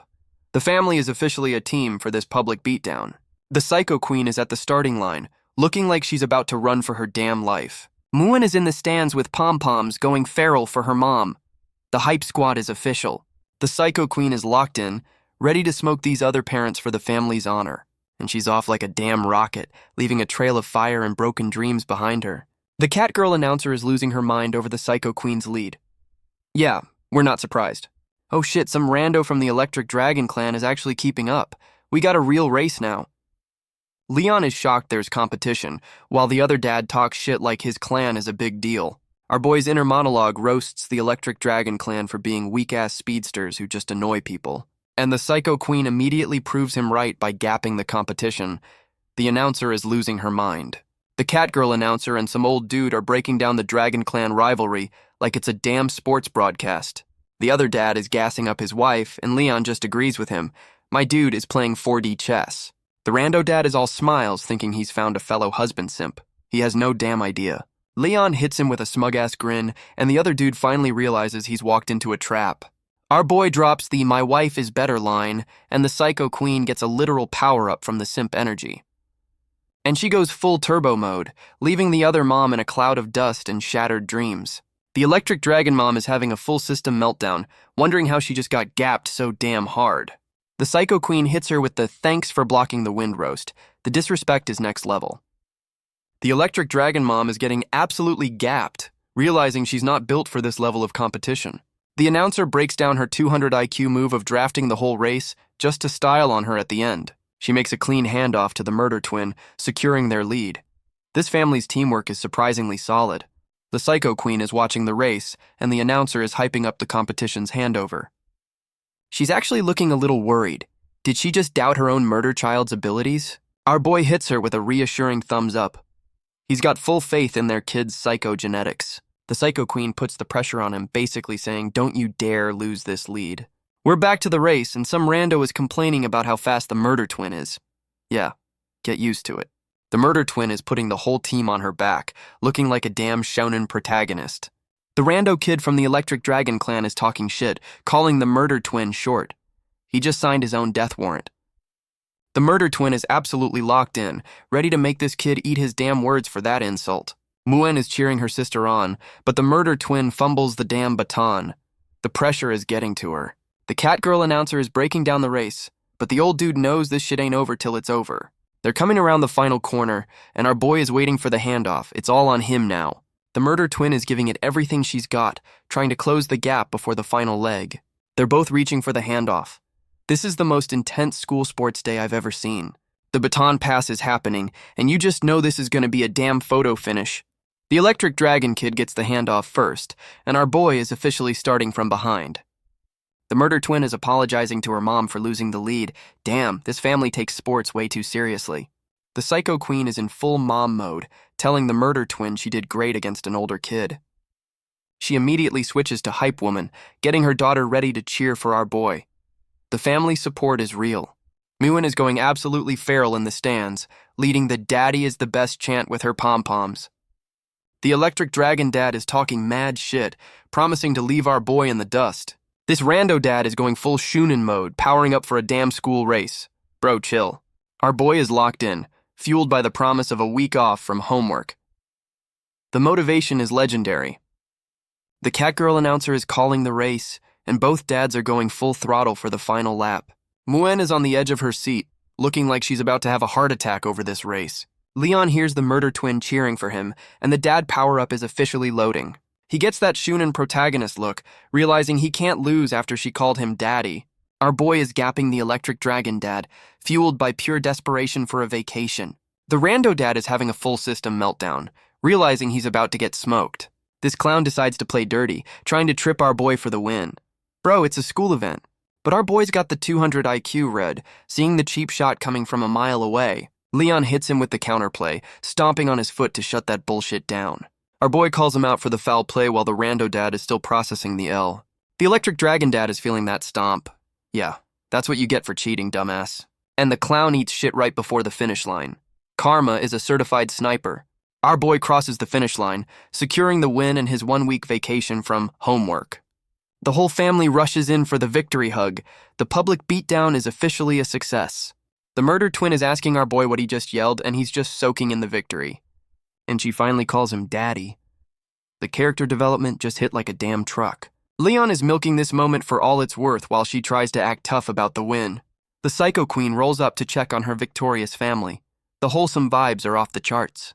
The family is officially a team for this public beatdown. The Psycho Queen is at the starting line, looking like she's about to run for her damn life. Moen is in the stands with pom-poms, going feral for her mom. The hype squad is official. The Psycho Queen is locked in, ready to smoke these other parents for the family's honor. And she's off like a damn rocket, leaving a trail of fire and broken dreams behind her. The Catgirl announcer is losing her mind over the Psycho Queen's lead. Yeah, we're not surprised. Oh shit, some rando from the Electric Dragon clan is actually keeping up. We got a real race now. Leon is shocked there's competition, while the other dad talks shit like his clan is a big deal. Our boy's inner monologue roasts the Electric Dragon clan for being weak-ass speedsters who just annoy people. And the Psycho Queen immediately proves him right by gapping the competition. The announcer is losing her mind. The Catgirl announcer and some old dude are breaking down the Dragon Clan rivalry like it's a damn sports broadcast. The other dad is gassing up his wife, and Leon just agrees with him. My dude is playing 4D chess. The rando dad is all smiles, thinking he's found a fellow husband simp. He has no damn idea. Leon hits him with a smug-ass grin, and the other dude finally realizes he's walked into a trap. Our boy drops the "my wife is better" line, and the Psycho Queen gets a literal power-up from the simp energy. And she goes full turbo mode, leaving the other mom in a cloud of dust and shattered dreams. The Electric Dragon mom is having a full system meltdown, wondering how she just got gapped so damn hard. The Psycho Queen hits her with the "thanks for blocking the wind" roast. The disrespect is next level. The Electric Dragon mom is getting absolutely gapped, realizing she's not built for this level of competition. The announcer breaks down her 200 IQ move of drafting the whole race just to style on her at the end. She makes a clean handoff to the murder twin, securing their lead. This family's teamwork is surprisingly solid. The Psycho Queen is watching the race, and the announcer is hyping up the competition's handover. She's actually looking a little worried. Did she just doubt her own murder child's abilities? Our boy hits her with a reassuring thumbs up. He's got full faith in their kid's psychogenetics. The Psycho Queen puts the pressure on him, basically saying, "Don't you dare lose this lead." We're back to the race, and some rando is complaining about how fast the murder twin is. Yeah, get used to it. The murder twin is putting the whole team on her back, looking like a damn shonen protagonist. The rando kid from the Electric Dragon clan is talking shit, calling the murder twin short. He just signed his own death warrant. The murder twin is absolutely locked in, ready to make this kid eat his damn words for that insult. Muen is cheering her sister on, but the murder twin fumbles the damn baton. The pressure is getting to her. The Catgirl announcer is breaking down the race, but the old dude knows this shit ain't over till it's over. They're coming around the final corner, and our boy is waiting for the handoff. It's all on him now. The murder twin is giving it everything she's got, trying to close the gap before the final leg. They're both reaching for the handoff. This is the most intense school sports day I've ever seen. The baton pass is happening, and you just know this is going to be a damn photo finish. The Electric Dragon kid gets the handoff first, and our boy is officially starting from behind. The murder twin is apologizing to her mom for losing the lead. Damn, this family takes sports way too seriously. The Psycho Queen is in full mom mode, telling the murder twin she did great against an older kid. She immediately switches to Hype Woman, getting her daughter ready to cheer for our boy. The family support is real. Muen is going absolutely feral in the stands, leading the "Daddy is the best" chant with her pom-poms. The Electric Dragon dad is talking mad shit, promising to leave our boy in the dust. This rando dad is going full Shunin mode, powering up for a damn school race. Bro, chill. Our boy is locked in, fueled by the promise of a week off from homework. The motivation is legendary. The Catgirl announcer is calling the race, and both dads are going full throttle for the final lap. Muen is on the edge of her seat, looking like she's about to have a heart attack over this race. Leon hears the murder twin cheering for him, and the dad power-up is officially loading. He gets that Shunin protagonist look, realizing he can't lose after she called him daddy. Our boy is gapping the Electric Dragon dad, fueled by pure desperation for a vacation. The rando dad is having a full system meltdown, realizing he's about to get smoked. This clown decides to play dirty, trying to trip our boy for the win. Bro, it's a school event. But our boy's got the 200 IQ read, seeing the cheap shot coming from a mile away. Leon hits him with the counterplay, stomping on his foot to shut that bullshit down. Our boy calls him out for the foul play while the rando dad is still processing the L. The Electric Dragon dad is feeling that stomp. Yeah, that's what you get for cheating, dumbass. And the clown eats shit right before the finish line. Karma is a certified sniper. Our boy crosses the finish line, securing the win and his 1-week vacation from homework. The whole family rushes in for the victory hug. The public beatdown is officially a success. The murder twin is asking our boy what he just yelled, and he's just soaking in the victory. And she finally calls him daddy. The character development just hit like a damn truck. Leon is milking this moment for all it's worth while she tries to act tough about the win. The Psycho Queen rolls up to check on her victorious family. The wholesome vibes are off the charts.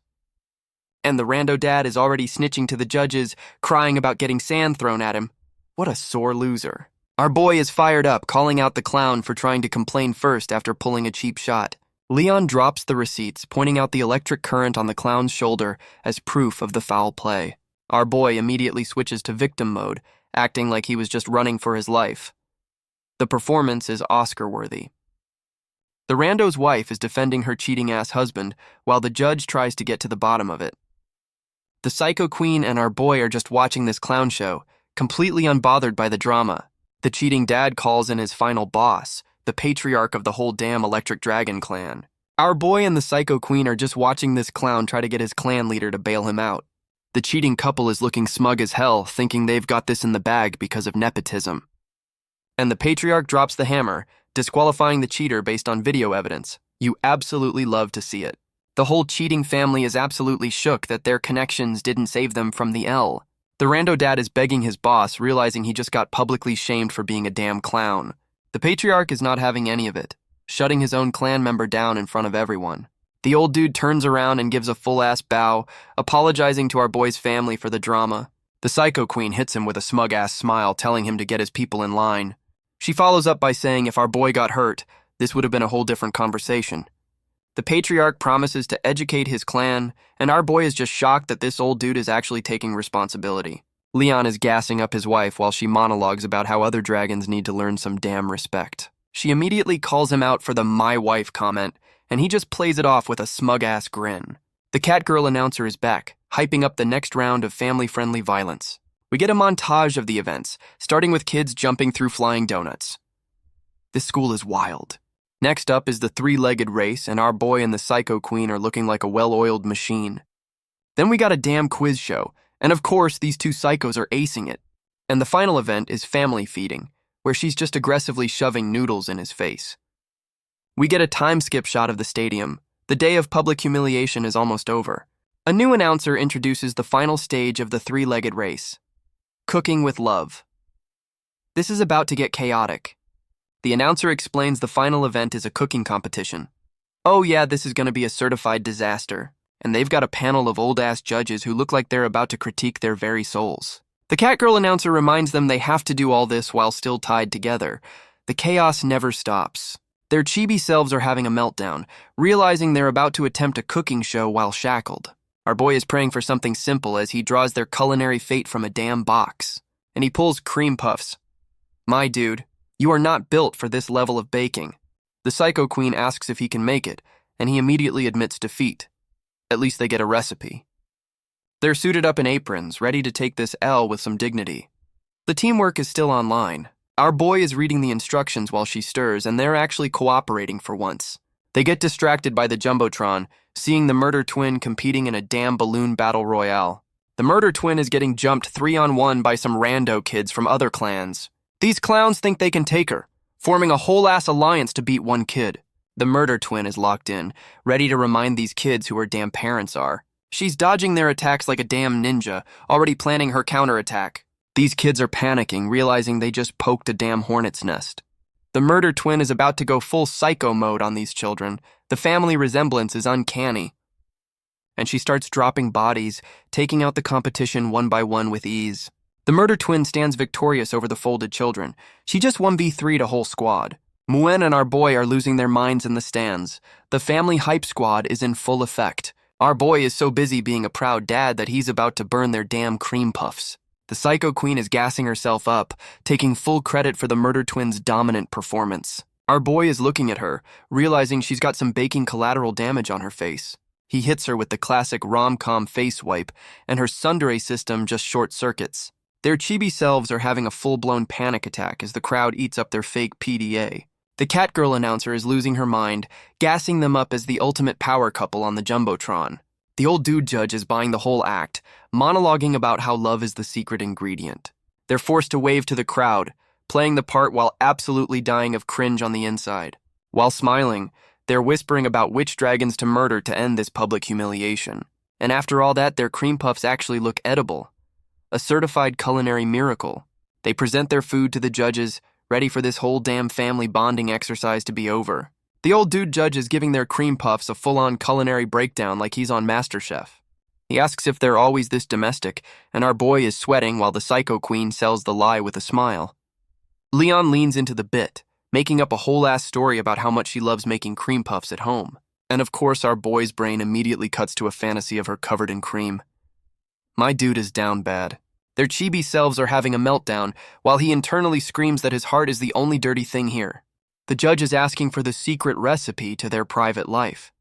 And the rando dad is already snitching to the judges, crying about getting sand thrown at him. What a sore loser. Our boy is fired up, calling out the clown for trying to complain first after pulling a cheap shot. Leon drops the receipts, pointing out the electric current on the clown's shoulder as proof of the foul play. Our boy immediately switches to victim mode, acting like he was just running for his life. The performance is Oscar-worthy. The rando's wife is defending her cheating-ass husband, while the judge tries to get to the bottom of it. The Psycho Queen and our boy are just watching this clown show, completely unbothered by the drama. The cheating dad calls in his final boss, the patriarch of the whole damn Electric Dragon clan. Our boy and the Psycho Queen are just watching this clown try to get his clan leader to bail him out. The cheating couple is looking smug as hell, thinking they've got this in the bag because of nepotism. And the patriarch drops the hammer, disqualifying the cheater based on video evidence. You absolutely love to see it. The whole cheating family is absolutely shook that their connections didn't save them from the L. The rando dad is begging his boss, realizing he just got publicly shamed for being a damn clown. The patriarch is not having any of it, shutting his own clan member down in front of everyone. The old dude turns around and gives a full-ass bow, apologizing to our boy's family for the drama. The Psycho Queen hits him with a smug-ass smile, telling him to get his people in line. She follows up by saying if our boy got hurt, this would have been a whole different conversation. The patriarch promises to educate his clan, and our boy is just shocked that this old dude is actually taking responsibility. Leon is gassing up his wife while she monologues about how other dragons need to learn some damn respect. She immediately calls him out for the "my wife" comment, and he just plays it off with a smug-ass grin. The Catgirl announcer is back, hyping up the next round of family-friendly violence. We get a montage of the events, starting with kids jumping through flying donuts. This school is wild. Next up is the three-legged race, and our boy and the Psycho Queen are looking like a well-oiled machine. Then we got a damn quiz show, and of course these two psychos are acing it. And the final event is family feeding, where she's just aggressively shoving noodles in his face. We get a time-skip shot of the stadium. The day of public humiliation is almost over. A new announcer introduces the final stage of the three-legged race. Cooking with love. This is about to get chaotic. The announcer explains the final event is a cooking competition. Oh yeah, this is going to be a certified disaster. And they've got a panel of old-ass judges who look like they're about to critique their very souls. The Catgirl announcer reminds them they have to do all this while still tied together. The chaos never stops. Their chibi selves are having a meltdown, realizing they're about to attempt a cooking show while shackled. Our boy is praying for something simple as he draws their culinary fate from a damn box. And he pulls cream puffs. My dude, you are not built for this level of baking. The Psycho Queen asks if he can make it, and he immediately admits defeat. At least they get a recipe. They're suited up in aprons, ready to take this L with some dignity. The teamwork is still online. Our boy is reading the instructions while she stirs, and they're actually cooperating for once. They get distracted by the Jumbotron, seeing the murder twin competing in a damn balloon battle royale. The murder twin is getting jumped 3-on-1 by some rando kids from other clans. These clowns think they can take her, forming a whole-ass alliance to beat one kid. The murder twin is locked in, ready to remind these kids who her damn parents are. She's dodging their attacks like a damn ninja, already planning her counterattack. These kids are panicking, realizing they just poked a damn hornet's nest. The murder twin is about to go full psycho mode on these children. The family resemblance is uncanny. And she starts dropping bodies, taking out the competition one by one with ease. The murder twin stands victorious over the folded children. She just 1v3'd a whole squad. Muen and our boy are losing their minds in the stands. The family hype squad is in full effect. Our boy is so busy being a proud dad that he's about to burn their damn cream puffs. The Psycho Queen is gassing herself up, taking full credit for the murder twin's dominant performance. Our boy is looking at her, realizing she's got some baking collateral damage on her face. He hits her with the classic rom-com face wipe, and her tsundere system just short-circuits. Their chibi selves are having a full-blown panic attack as the crowd eats up their fake PDA. The Catgirl announcer is losing her mind, gassing them up as the ultimate power couple on the Jumbotron. The old dude judge is buying the whole act, monologuing about how love is the secret ingredient. They're forced to wave to the crowd, playing the part while absolutely dying of cringe on the inside. While smiling, they're whispering about which dragons to murder to end this public humiliation. And after all that, their cream puffs actually look edible. A certified culinary miracle. They present their food to the judges, ready for this whole damn family bonding exercise to be over. The old dude judge is giving their cream puffs a full-on culinary breakdown like he's on MasterChef. He asks if they're always this domestic, and our boy is sweating while the psycho queen sells the lie with a smile. Leon leans into the bit, making up a whole-ass story about how much she loves making cream puffs at home. And of course, our boy's brain immediately cuts to a fantasy of her covered in cream. My dude is down bad. Their chibi selves are having a meltdown, while he internally screams that his heart is the only dirty thing here. The judge is asking for the secret recipe to their private life.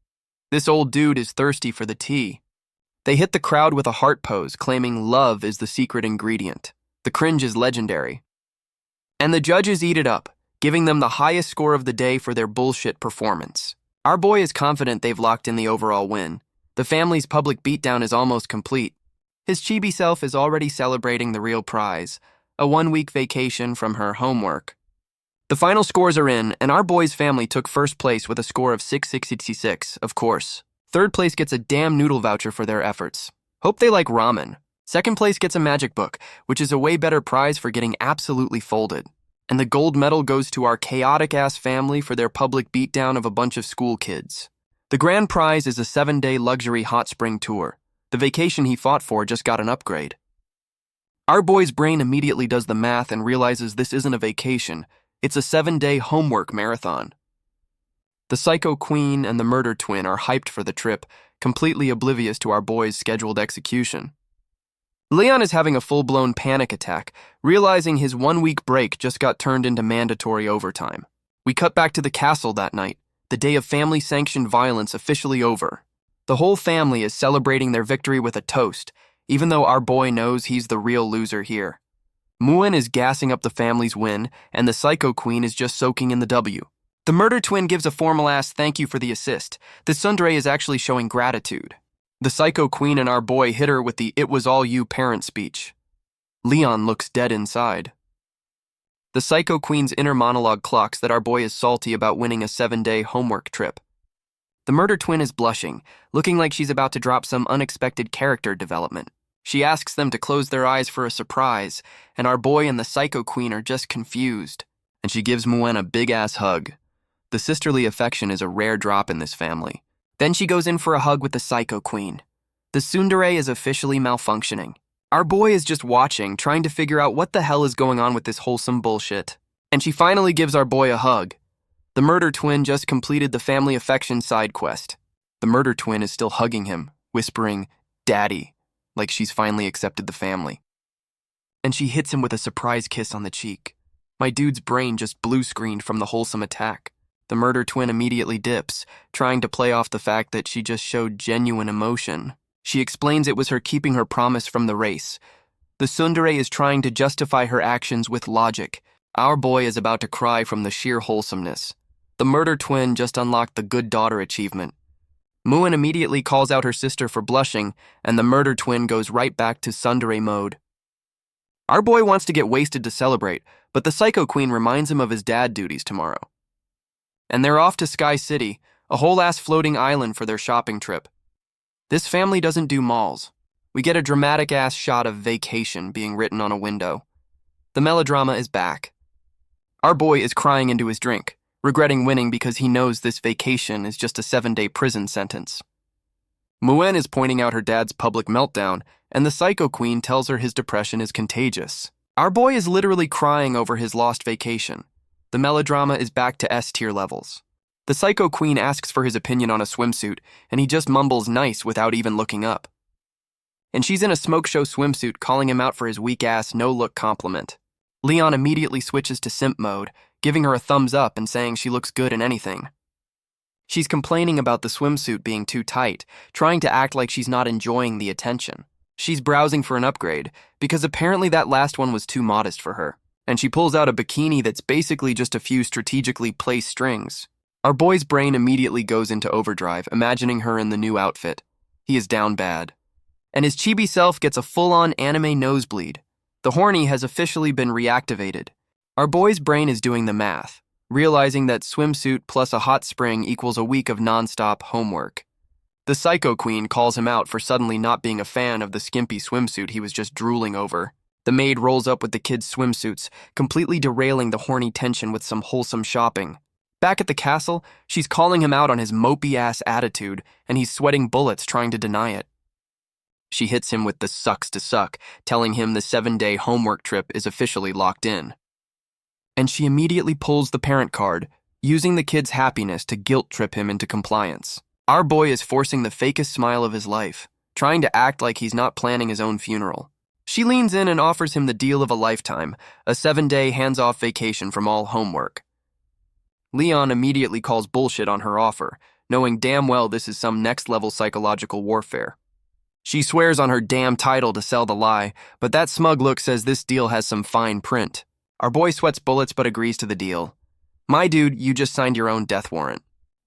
This old dude is thirsty for the tea. They hit the crowd with a heart pose, claiming love is the secret ingredient. The cringe is legendary. And the judges eat it up, giving them the highest score of the day for their bullshit performance. Our boy is confident they've locked in the overall win. The family's public beatdown is almost complete. His chibi self is already celebrating the real prize, a 1-week vacation from her homework. The final scores are in, and our boy's family took first place with a score of 666, of course. Third place gets a damn noodle voucher for their efforts. Hope they like ramen. Second place gets a magic book, which is a way better prize for getting absolutely folded. And the gold medal goes to our chaotic-ass family for their public beatdown of a bunch of school kids. The grand prize is a 7-day luxury hot spring tour. The vacation he fought for just got an upgrade. Our boy's brain immediately does the math and realizes this isn't a vacation, it's a 7-day homework marathon. The psycho queen and the murder twin are hyped for the trip, completely oblivious to our boy's scheduled execution. Leon is having a full-blown panic attack, realizing his 1-week break just got turned into mandatory overtime. We cut back to the castle that night, the day of family-sanctioned violence officially over. The whole family is celebrating their victory with a toast, even though our boy knows he's the real loser here. Muen is gassing up the family's win, and the psycho queen is just soaking in the W. The murder twin gives a formal-ass thank you for the assist. The tsundere is actually showing gratitude. The psycho queen and our boy hit her with the "it was all you" parent speech. Leon looks dead inside. The psycho queen's inner monologue clocks that our boy is salty about winning a 7-day homework trip. The murder twin is blushing, looking like she's about to drop some unexpected character development. She asks them to close their eyes for a surprise, and our boy and the psycho queen are just confused. And she gives Muen a big-ass hug. The sisterly affection is a rare drop in this family. Then she goes in for a hug with the psycho queen. The tsundere is officially malfunctioning. Our boy is just watching, trying to figure out what the hell is going on with this wholesome bullshit. And she finally gives our boy a hug. The murder twin just completed the family affection side quest. The murder twin is still hugging him, whispering, "Daddy," like she's finally accepted the family. And she hits him with a surprise kiss on the cheek. My dude's brain just blue-screened from the wholesome attack. The murder twin immediately dips, trying to play off the fact that she just showed genuine emotion. She explains it was her keeping her promise from the race. The tsundere is trying to justify her actions with logic. Our boy is about to cry from the sheer wholesomeness. The murder twin just unlocked the good daughter achievement. Muen immediately calls out her sister for blushing, and the murder twin goes right back to tsundere mode. Our boy wants to get wasted to celebrate, but the psycho queen reminds him of his dad duties tomorrow. And they're off to Sky City, a whole-ass floating island for their shopping trip. This family doesn't do malls. We get a dramatic-ass shot of vacation being written on a window. The melodrama is back. Our boy is crying into his drink, regretting winning because he knows this vacation is just a 7-day prison sentence. Muen is pointing out her dad's public meltdown, and the psycho queen tells her his depression is contagious. Our boy is literally crying over his lost vacation. The melodrama is back to S-tier levels. The psycho queen asks for his opinion on a swimsuit, and he just mumbles nice without even looking up. And she's in a smoke show swimsuit, calling him out for his weak-ass no-look compliment. Leon immediately switches to simp mode, giving her a thumbs up and saying she looks good in anything. She's complaining about the swimsuit being too tight, trying to act like she's not enjoying the attention. She's browsing for an upgrade, because apparently that last one was too modest for her, and she pulls out a bikini that's basically just a few strategically placed strings. Our boy's brain immediately goes into overdrive, imagining her in the new outfit. He is down bad. And his chibi self gets a full-on anime nosebleed. The horny has officially been reactivated. Our boy's brain is doing the math, realizing that swimsuit plus a hot spring equals a week of non-stop homework. The psycho queen calls him out for suddenly not being a fan of the skimpy swimsuit he was just drooling over. The maid rolls up with the kids' swimsuits, completely derailing the horny tension with some wholesome shopping. Back at the castle, she's calling him out on his mopey-ass attitude, and he's sweating bullets trying to deny it. She hits him with the sucks to suck, telling him the 7-day homework trip is officially locked in. And she immediately pulls the parent card, using the kid's happiness to guilt-trip him into compliance. Our boy is forcing the fakest smile of his life, trying to act like he's not planning his own funeral. She leans in and offers him the deal of a lifetime, a 7-day hands-off vacation from all homework. Leon immediately calls bullshit on her offer, knowing damn well this is some next-level psychological warfare. She swears on her damn title to sell the lie, but that smug look says this deal has some fine print. Our boy sweats bullets but agrees to the deal. My dude, you just signed your own death warrant.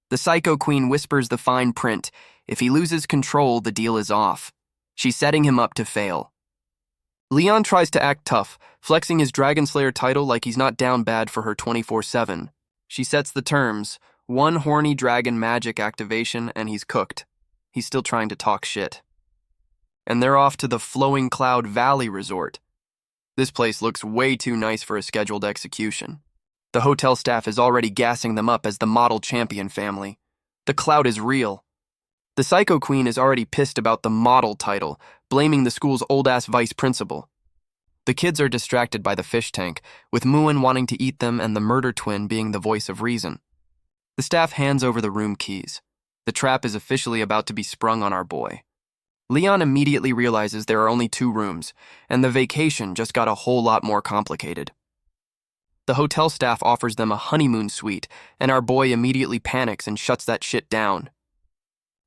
The psycho queen whispers the fine print. If he loses control, the deal is off. She's setting him up to fail. Leon tries to act tough, flexing his Dragon Slayer title like he's not down bad for her 24/7. She sets the terms, 1 horny dragon magic activation, and he's cooked. He's still trying to talk shit. And they're off to the Flowing Cloud Valley Resort. This place looks way too nice for a scheduled execution. The hotel staff is already gassing them up as the model champion family. The clout is real. The Psycho Queen is already pissed about the model title, blaming the school's old-ass vice principal. The kids are distracted by the fish tank, with Muin wanting to eat them and the murder twin being the voice of reason. The staff hands over the room keys. The trap is officially about to be sprung on our boy. Leon immediately realizes there are only 2 rooms, and the vacation just got a whole lot more complicated. The hotel staff offers them a honeymoon suite, and our boy immediately panics and shuts that shit down.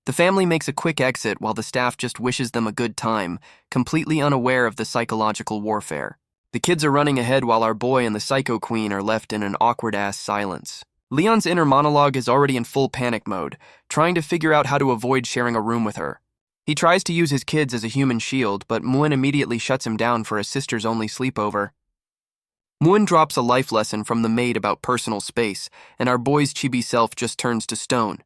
The family makes a quick exit while the staff just wishes them a good time, completely unaware of the psychological warfare. The kids are running ahead while our boy and the Psycho Queen are left in an awkward-ass silence. Leon's inner monologue is already in full panic mode, trying to figure out how to avoid sharing a room with her. He tries to use his kids as a human shield, but Muin immediately shuts him down for a sisters-only sleepover. Muin drops a life lesson from the maid about personal space, and our boy's chibi self just turns to stone.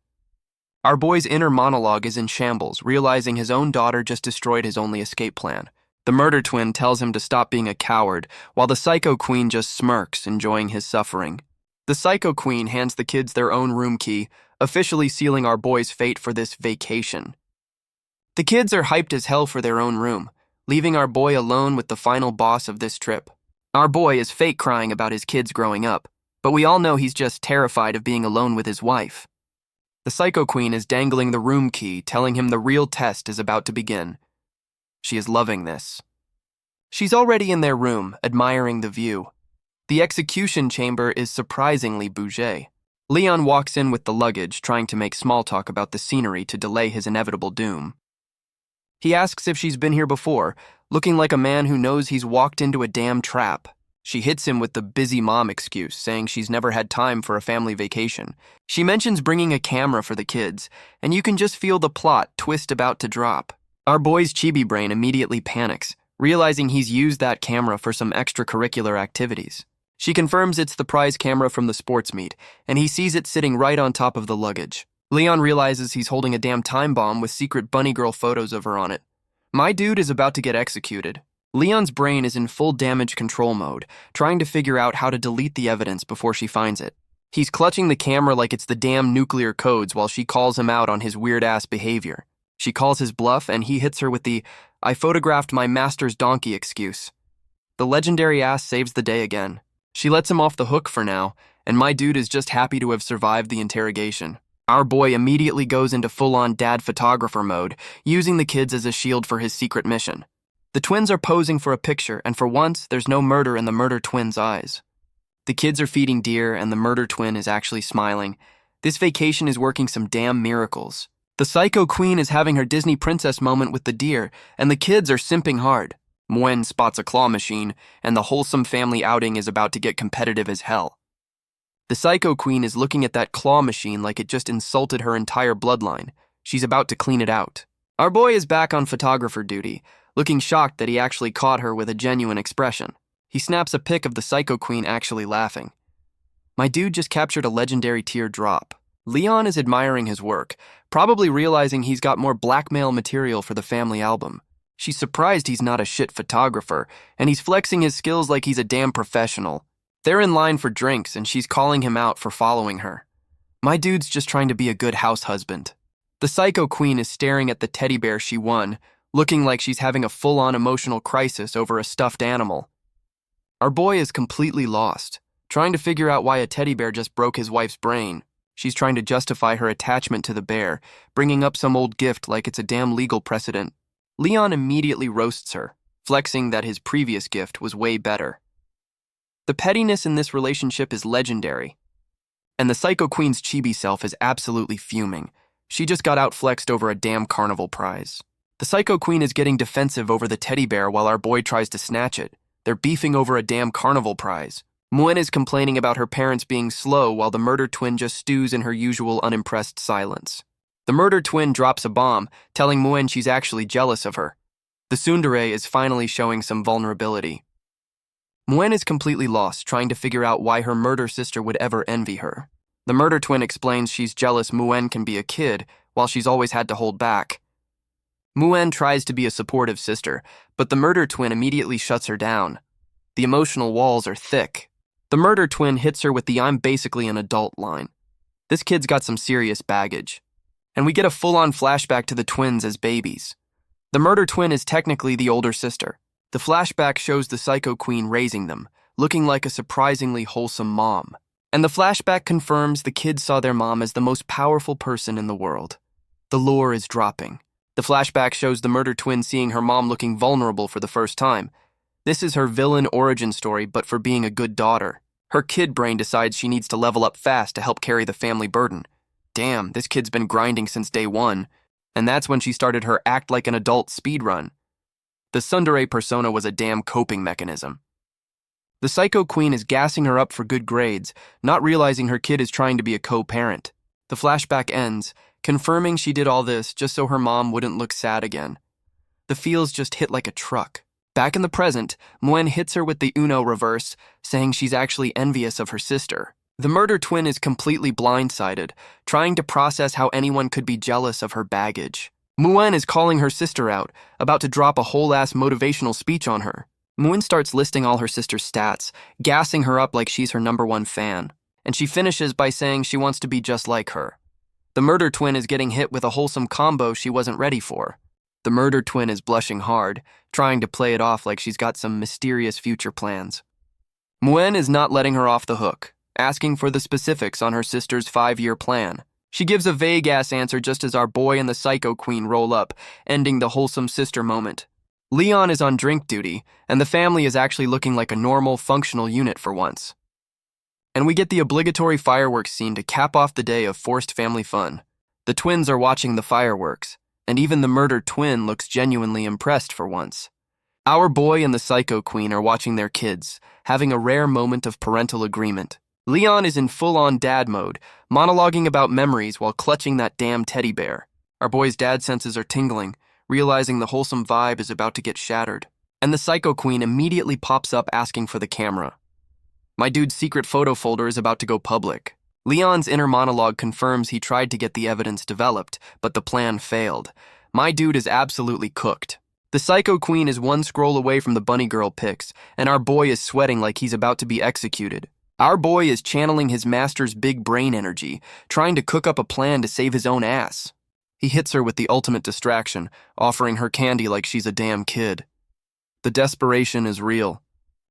Our boy's inner monologue is in shambles, realizing his own daughter just destroyed his only escape plan. The murder twin tells him to stop being a coward, while the Psycho Queen just smirks, enjoying his suffering. The Psycho Queen hands the kids their own room key, officially sealing our boy's fate for this vacation. The kids are hyped as hell for their own room, leaving our boy alone with the final boss of this trip. Our boy is fake crying about his kids growing up, but we all know he's just terrified of being alone with his wife. The Psycho Queen is dangling the room key, telling him the real test is about to begin. She is loving this. She's already in their room, admiring the view. The execution chamber is surprisingly bougie. Leon walks in with the luggage, trying to make small talk about the scenery to delay his inevitable doom. He asks if she's been here before, looking like a man who knows he's walked into a damn trap. She hits him with the busy mom excuse, saying she's never had time for a family vacation. She mentions bringing a camera for the kids, and you can just feel the plot twist about to drop. Our boy's chibi brain immediately panics, realizing he's used that camera for some extracurricular activities. She confirms it's the prize camera from the sports meet, and he sees it sitting right on top of the luggage. Leon realizes he's holding a damn time bomb with secret bunny girl photos of her on it. My dude is about to get executed. Leon's brain is in full damage control mode, trying to figure out how to delete the evidence before she finds it. He's clutching the camera like it's the damn nuclear codes while she calls him out on his weird-ass behavior. She calls his bluff, and he hits her with the, "I photographed my master's donkey" excuse. The legendary ass saves the day again. She lets him off the hook for now, and my dude is just happy to have survived the interrogation. Our boy immediately goes into full-on dad photographer mode, using the kids as a shield for his secret mission. The twins are posing for a picture, and for once, there's no murder in the murder twin's eyes. The kids are feeding deer, and the murder twin is actually smiling. This vacation is working some damn miracles. The Psycho Queen is having her Disney princess moment with the deer, and the kids are simping hard. Muen spots a claw machine, and the wholesome family outing is about to get competitive as hell. The Psycho Queen is looking at that claw machine like it just insulted her entire bloodline. She's about to clean it out. Our boy is back on photographer duty, looking shocked that he actually caught her with a genuine expression. He snaps a pic of the Psycho Queen actually laughing. My dude just captured a legendary tear drop. Leon is admiring his work, probably realizing he's got more blackmail material for the family album. She's surprised he's not a shit photographer, and he's flexing his skills like he's a damn professional. They're in line for drinks, and she's calling him out for following her. My dude's just trying to be a good house husband. The psycho queen is staring at the teddy bear she won, looking like she's having a full-on emotional crisis over a stuffed animal. Our boy is completely lost, trying to figure out why a teddy bear just broke his wife's brain. She's trying to justify her attachment to the bear, bringing up some old gift like it's a damn legal precedent. Leon immediately roasts her, flexing that his previous gift was way better. The pettiness in this relationship is legendary, and the psycho queen's chibi self is absolutely fuming. She just got outflexed over a damn carnival prize. The psycho queen is getting defensive over the teddy bear while our boy tries to snatch it. They're beefing over a damn carnival prize. Muen is complaining about her parents being slow while the murder twin just stews in her usual unimpressed silence. The murder twin drops a bomb, telling Muen she's actually jealous of her. The tsundere is finally showing some vulnerability. Muen is completely lost, trying to figure out why her murder sister would ever envy her. The murder twin explains she's jealous Muen can be a kid, while she's always had to hold back. Muen tries to be a supportive sister, but the murder twin immediately shuts her down. The emotional walls are thick. The murder twin hits her with the "I'm basically an adult" line. This kid's got some serious baggage. And we get a full-on flashback to the twins as babies. The murder twin is technically the older sister. The flashback shows the psycho queen raising them, looking like a surprisingly wholesome mom. And the flashback confirms the kids saw their mom as the most powerful person in the world. The lore is dropping. The flashback shows the murder twin seeing her mom looking vulnerable for the first time. This is her villain origin story, but for being a good daughter. Her kid brain decides she needs to level up fast to help carry the family burden. Damn, this kid's been grinding since day one. And that's when she started her act like an adult speedrun. The tsundere persona was a damn coping mechanism. The psycho queen is gassing her up for good grades, not realizing her kid is trying to be a co-parent. The flashback ends, confirming she did all this just so her mom wouldn't look sad again. The feels just hit like a truck. Back in the present, Muen hits her with the Uno reverse, saying she's actually envious of her sister. The murder twin is completely blindsided, trying to process how anyone could be jealous of her baggage. Muen is calling her sister out, about to drop a whole-ass motivational speech on her. Muen starts listing all her sister's stats, gassing her up like she's her #1 fan. And she finishes by saying she wants to be just like her. The murder twin is getting hit with a wholesome combo she wasn't ready for. The murder twin is blushing hard, trying to play it off like she's got some mysterious future plans. Muen is not letting her off the hook, asking for the specifics on her sister's 5-year plan. She gives a vague-ass answer just as our boy and the psycho queen roll up, ending the wholesome sister moment. Leon is on drink duty, and the family is actually looking like a normal, functional unit for once. And we get the obligatory fireworks scene to cap off the day of forced family fun. The twins are watching the fireworks, and even the murdered twin looks genuinely impressed for once. Our boy and the psycho queen are watching their kids, having a rare moment of parental agreement. Leon is in full-on dad mode, monologuing about memories while clutching that damn teddy bear. Our boy's dad senses are tingling, realizing the wholesome vibe is about to get shattered. And the psycho queen immediately pops up asking for the camera. My dude's secret photo folder is about to go public. Leon's inner monologue confirms he tried to get the evidence developed, but the plan failed. My dude is absolutely cooked. The psycho queen is one scroll away from the bunny girl pics, and our boy is sweating like he's about to be executed. Our boy is channeling his master's big brain energy, trying to cook up a plan to save his own ass. He hits her with the ultimate distraction, offering her candy like she's a damn kid. The desperation is real.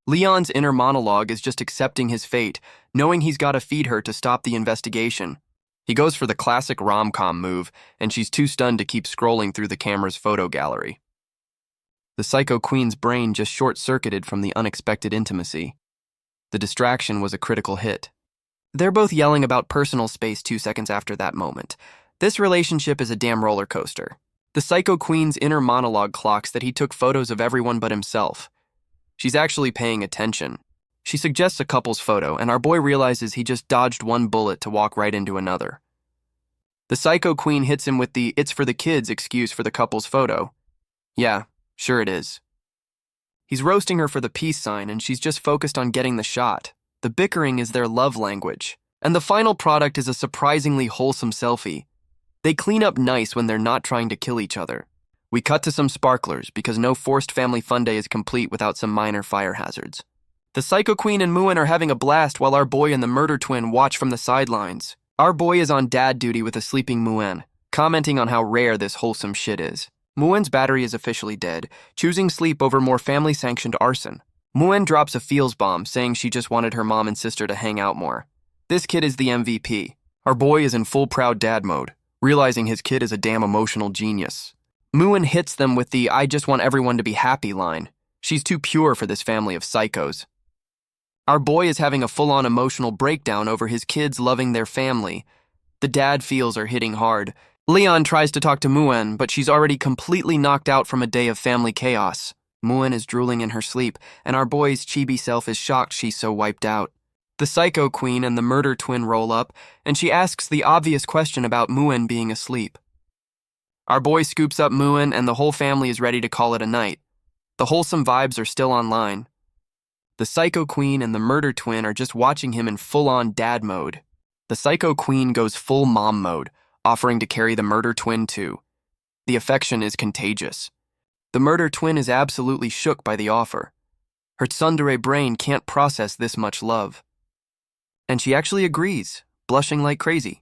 Leon's inner monologue is just accepting his fate, knowing he's got to feed her to stop the investigation. He goes for the classic rom-com move, and she's too stunned to keep scrolling through the camera's photo gallery. The psycho queen's brain just short-circuited from the unexpected intimacy. The distraction was a critical hit. They're both yelling about personal space 2 seconds after that moment. This relationship is a damn roller coaster. The psycho queen's inner monologue clocks that he took photos of everyone but himself. She's actually paying attention. She suggests a couple's photo, and our boy realizes he just dodged one bullet to walk right into another. The psycho queen hits him with the "it's for the kids" excuse for the couple's photo. Yeah, sure it is. He's roasting her for the peace sign, and she's just focused on getting the shot. The bickering is their love language. And the final product is a surprisingly wholesome selfie. They clean up nice when they're not trying to kill each other. We cut to some sparklers because no forced family fun day is complete without some minor fire hazards. The Psycho Queen and Muin are having a blast while our boy and the murder twin watch from the sidelines. Our boy is on dad duty with a sleeping Muin, commenting on how rare this wholesome shit is. Muin's battery is officially dead, choosing sleep over more family-sanctioned arson. Muin drops a feels bomb, saying she just wanted her mom and sister to hang out more. This kid is the MVP. Our boy is in full proud dad mode, realizing his kid is a damn emotional genius. Muin hits them with the "I just want everyone to be happy" line. She's too pure for this family of psychos. Our boy is having a full-on emotional breakdown over his kids loving their family. The dad feels are hitting hard. Leon tries to talk to Muin, but she's already completely knocked out from a day of family chaos. Muin is drooling in her sleep, and our boy's chibi self is shocked she's so wiped out. The Psycho Queen and the murder twin roll up, and she asks the obvious question about Muin being asleep. Our boy scoops up Muin, and the whole family is ready to call it a night. The wholesome vibes are still online. The Psycho Queen and the murder twin are just watching him in full-on dad mode. The Psycho Queen goes full mom mode, offering to carry the murder twin too. The affection is contagious. The murder twin is absolutely shook by the offer. Her tsundere brain can't process this much love. And she actually agrees, blushing like crazy.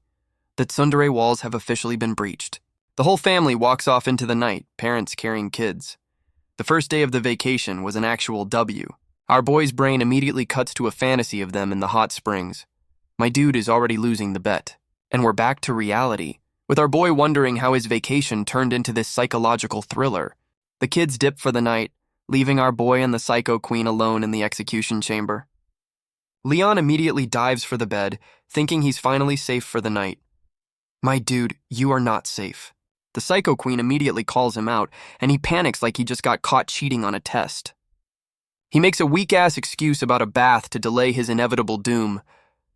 The tsundere walls have officially been breached. The whole family walks off into the night, parents carrying kids. The first day of the vacation was an actual W. Our boy's brain immediately cuts to a fantasy of them in the hot springs. My dude is already losing the bet. And we're back to reality, with our boy wondering how his vacation turned into this psychological thriller. The kids dip for the night, leaving our boy and the Psycho Queen alone in the execution chamber. Leon immediately dives for the bed, thinking he's finally safe for the night. My dude, you are not safe. The Psycho Queen immediately calls him out, and he panics like he just got caught cheating on a test. He makes a weak-ass excuse about a bath to delay his inevitable doom.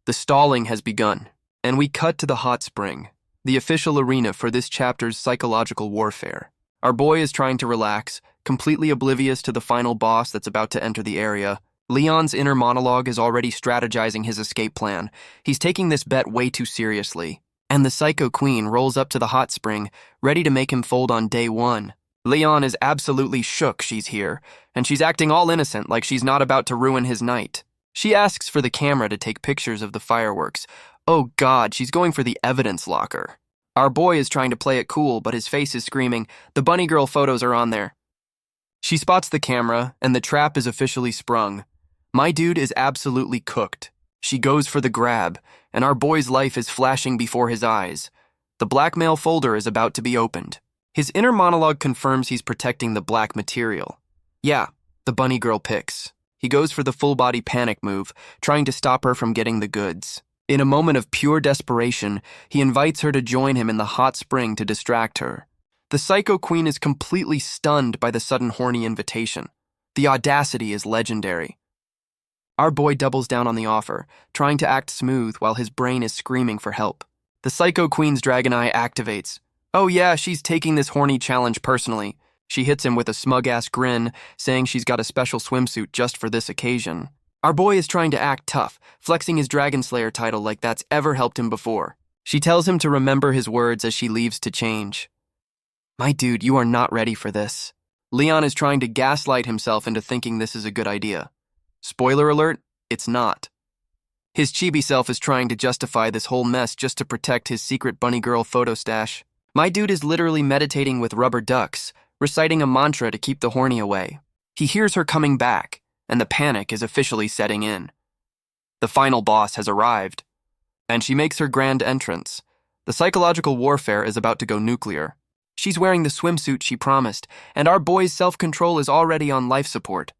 The stalling has begun, and we cut to the hot spring, the official arena for this chapter's psychological warfare. Our boy is trying to relax, completely oblivious to the final boss that's about to enter the area. Leon's inner monologue is already strategizing his escape plan. He's taking this bet way too seriously. And the Psycho Queen rolls up to the hot spring, ready to make him fold on day one. Leon is absolutely shook she's here, and she's acting all innocent like she's not about to ruin his night. She asks for the camera to take pictures of the fireworks. Oh God, she's going for the evidence locker. Our boy is trying to play it cool, but his face is screaming, the bunny girl photos are on there. She spots the camera, and the trap is officially sprung. My dude is absolutely cooked. She goes for the grab, and our boy's life is flashing before his eyes. The blackmail folder is about to be opened. His inner monologue confirms he's protecting the black material. Yeah, the bunny girl pics. He goes for the full-body panic move, trying to stop her from getting the goods. In a moment of pure desperation, he invites her to join him in the hot spring to distract her. The Psycho Queen is completely stunned by the sudden horny invitation. The audacity is legendary. Our boy doubles down on the offer, trying to act smooth while his brain is screaming for help. The Psycho Queen's dragon eye activates. Oh yeah, she's taking this horny challenge personally. She hits him with a smug-ass grin, saying she's got a special swimsuit just for this occasion. Our boy is trying to act tough, flexing his Dragon Slayer title like that's ever helped him before. She tells him to remember his words as she leaves to change. My dude, you are not ready for this. Leon is trying to gaslight himself into thinking this is a good idea. Spoiler alert, it's not. His chibi self is trying to justify this whole mess just to protect his secret bunny girl photo stash. My dude is literally meditating with rubber ducks, reciting a mantra to keep the horny away. He hears her coming back, and the panic is officially setting in. The final boss has arrived, and she makes her grand entrance. The psychological warfare is about to go nuclear. She's wearing the swimsuit she promised, and our boy's self-control is already on life support.